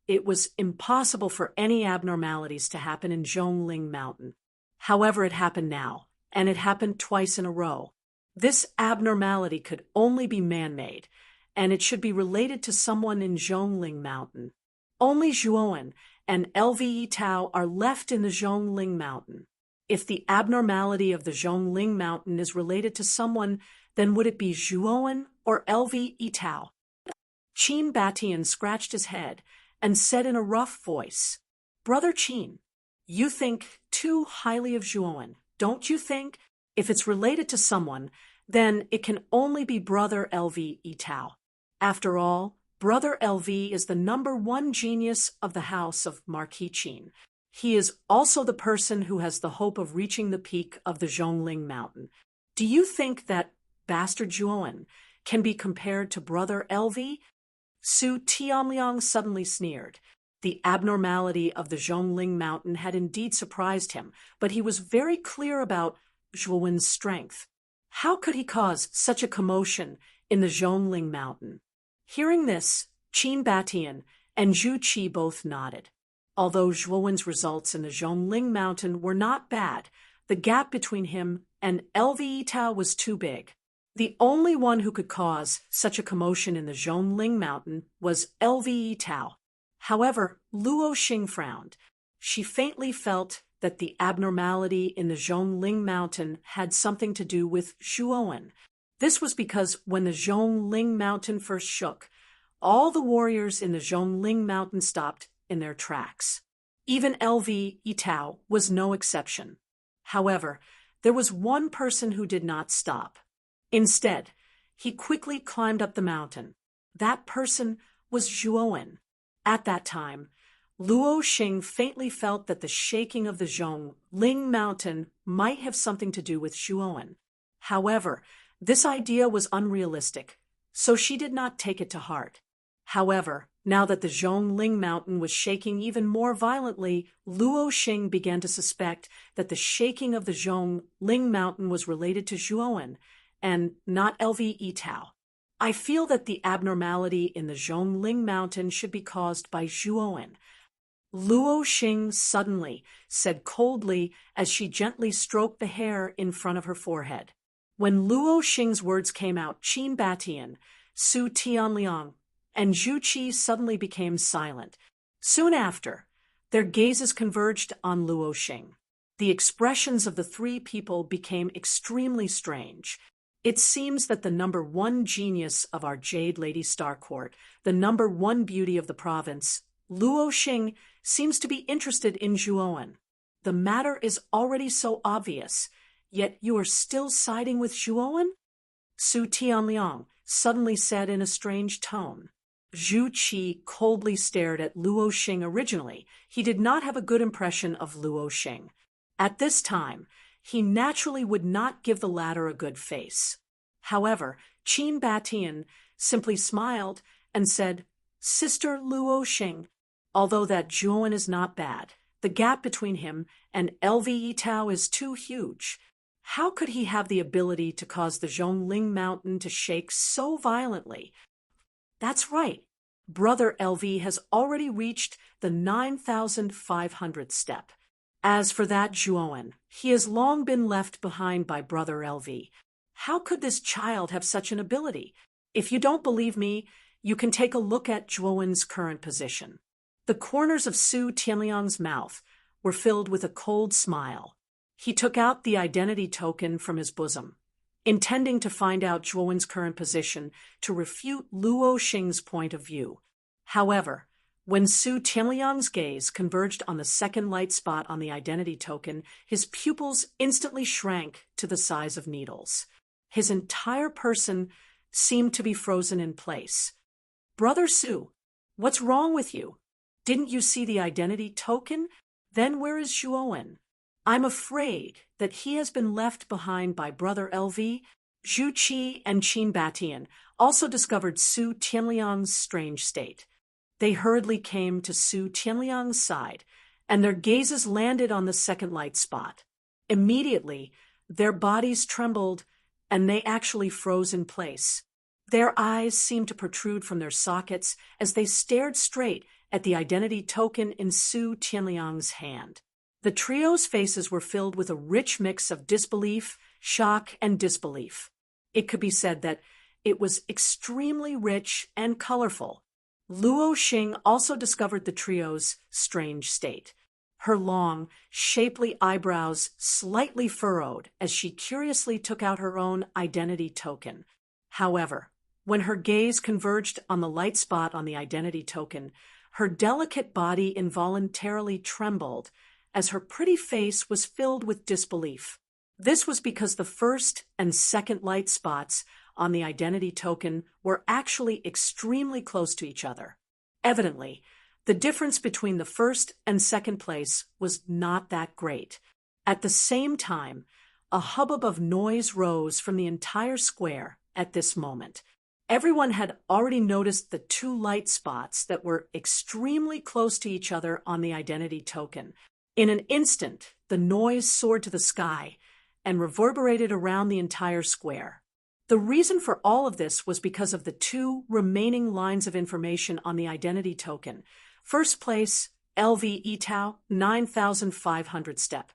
it was impossible for any abnormalities to happen in Zhongling Mountain. However, it happened now, and it happened twice in a row. This abnormality could only be man-made, and it should be related to someone in Zhongling Mountain. Only Zhuowen and LV Yitao are left in the Zhongling Mountain. If the abnormality of the Zhongling Mountain is related to someone, then would it be Zhuowen or LV Yitao? Qin Batian scratched his head and said in a rough voice, Brother Qin, you think too highly of Zhuowen, don't you think? If it's related to someone, then it can only be Brother LV Yitao. After all, Brother LV is the number 1 genius of the house of Marquis Qin. He is also the person who has the hope of reaching the peak of the Zhongling Mountain. Do you think that bastard Zhuowen can be compared to brother LV? Su Tianliang suddenly sneered. The abnormality of the Zhongling mountain had indeed surprised him, but he was very clear about Zhuowen's strength. How could he cause such a commotion in the Zhongling mountain? Hearing this, Qin Batian and Zhu Qi both nodded. Although Zhuowen's results in the Zhongling mountain were not bad, the gap between him and LV Tao was too big. The only one who could cause such a commotion in the Zhongling mountain was LV Tao. However, Luo Xing frowned. She faintly felt that the abnormality in the Zhongling mountain had something to do with Zhuowen. This was because when the Zhongling mountain first shook, all the warriors in the Zhongling mountain stopped in their tracks. Even LV Tao was no exception. However, there was one person who did not stop. Instead, he quickly climbed up the mountain. That person was Zhuowen. At that time, Luo Xing faintly felt that the shaking of the Zhongling mountain might have something to do with Zhuowen. However, this idea was unrealistic, so she did not take it to heart. However, now that the Zhongling mountain was shaking even more violently, Luo Xing began to suspect that the shaking of the Zhongling mountain was related to Zhuowen and not LV Tao. I feel that the abnormality in the Zhongling mountain should be caused by Zhuowen. Luo Xing suddenly said coldly as she gently stroked the hair in front of her forehead. When Luo Xing's words came out, Qin Batian, Su Tianliang, and Zhu Qi suddenly became silent. Soon after, their gazes converged on Luo Xing. The expressions of the three people became extremely strange. It seems that the #1 genius of our Jade Lady Star Court, the #1 beauty of the province, Luo Xing, seems to be interested in Zhuowen. The matter is already so obvious, yet you are still siding with Zhuowen? Su Tianliang suddenly said in a strange tone. Zhu Qi coldly stared at Luo Xing. Originally, he did not have a good impression of Luo Xing. At this time, he naturally would not give the latter a good face. However, Qin Batian simply smiled and said, "Sister Luo Xing, although that Zhuowen is not bad, the gap between him and LV Tao is too huge. How could he have the ability to cause the Zhongling mountain to shake so violently? That's right. Brother LV has already reached the 9,500th step. As for that Zhuowen, he has long been left behind by Brother LV. How could this child have such an ability? If you don't believe me, you can take a look at Zhuowen's current position." The corners of Su Tianliang's mouth were filled with a cold smile. He took out the identity token from his bosom, intending to find out Zhuowen's current position to refute Luo Xing's point of view. However, when Su Tianliang's gaze converged on the second light spot on the identity token, his pupils instantly shrank to the size of needles. His entire person seemed to be frozen in place. "Brother Su, what's wrong with you? Didn't you see the identity token? Then where is Zhuowen? I'm afraid that he has been left behind by Brother LV." Zhu Qi and Qin Batian also discovered Su Tianliang's strange state. They hurriedly came to Su Tianliang's side, and their gazes landed on the second light spot. Immediately, their bodies trembled, and they actually froze in place. Their eyes seemed to protrude from their sockets as they stared straight at the identity token in Su Tianliang's hand. The trio's faces were filled with a rich mix of disbelief, shock, and disbelief. It could be said that it was extremely rich and colorful. Luo Xing also discovered the trio's strange state. Her long, shapely eyebrows slightly furrowed as she curiously took out her own identity token. However, when her gaze converged on the light spot on the identity token, her delicate body involuntarily trembled as her pretty face was filled with disbelief. This was because the first and second light spots on the identity token were actually extremely close to each other. Evidently, the difference between the first and second place was not that great. At the same time, A hubbub of noise rose from the entire square at this moment. Everyone had already noticed the two light spots that were extremely close to each other on the identity token. In an instant, the noise soared to the sky and reverberated around the entire square. The reason for all of this was because of the two remaining lines of information on the identity token. First place, LV ETAU, 9,500 step.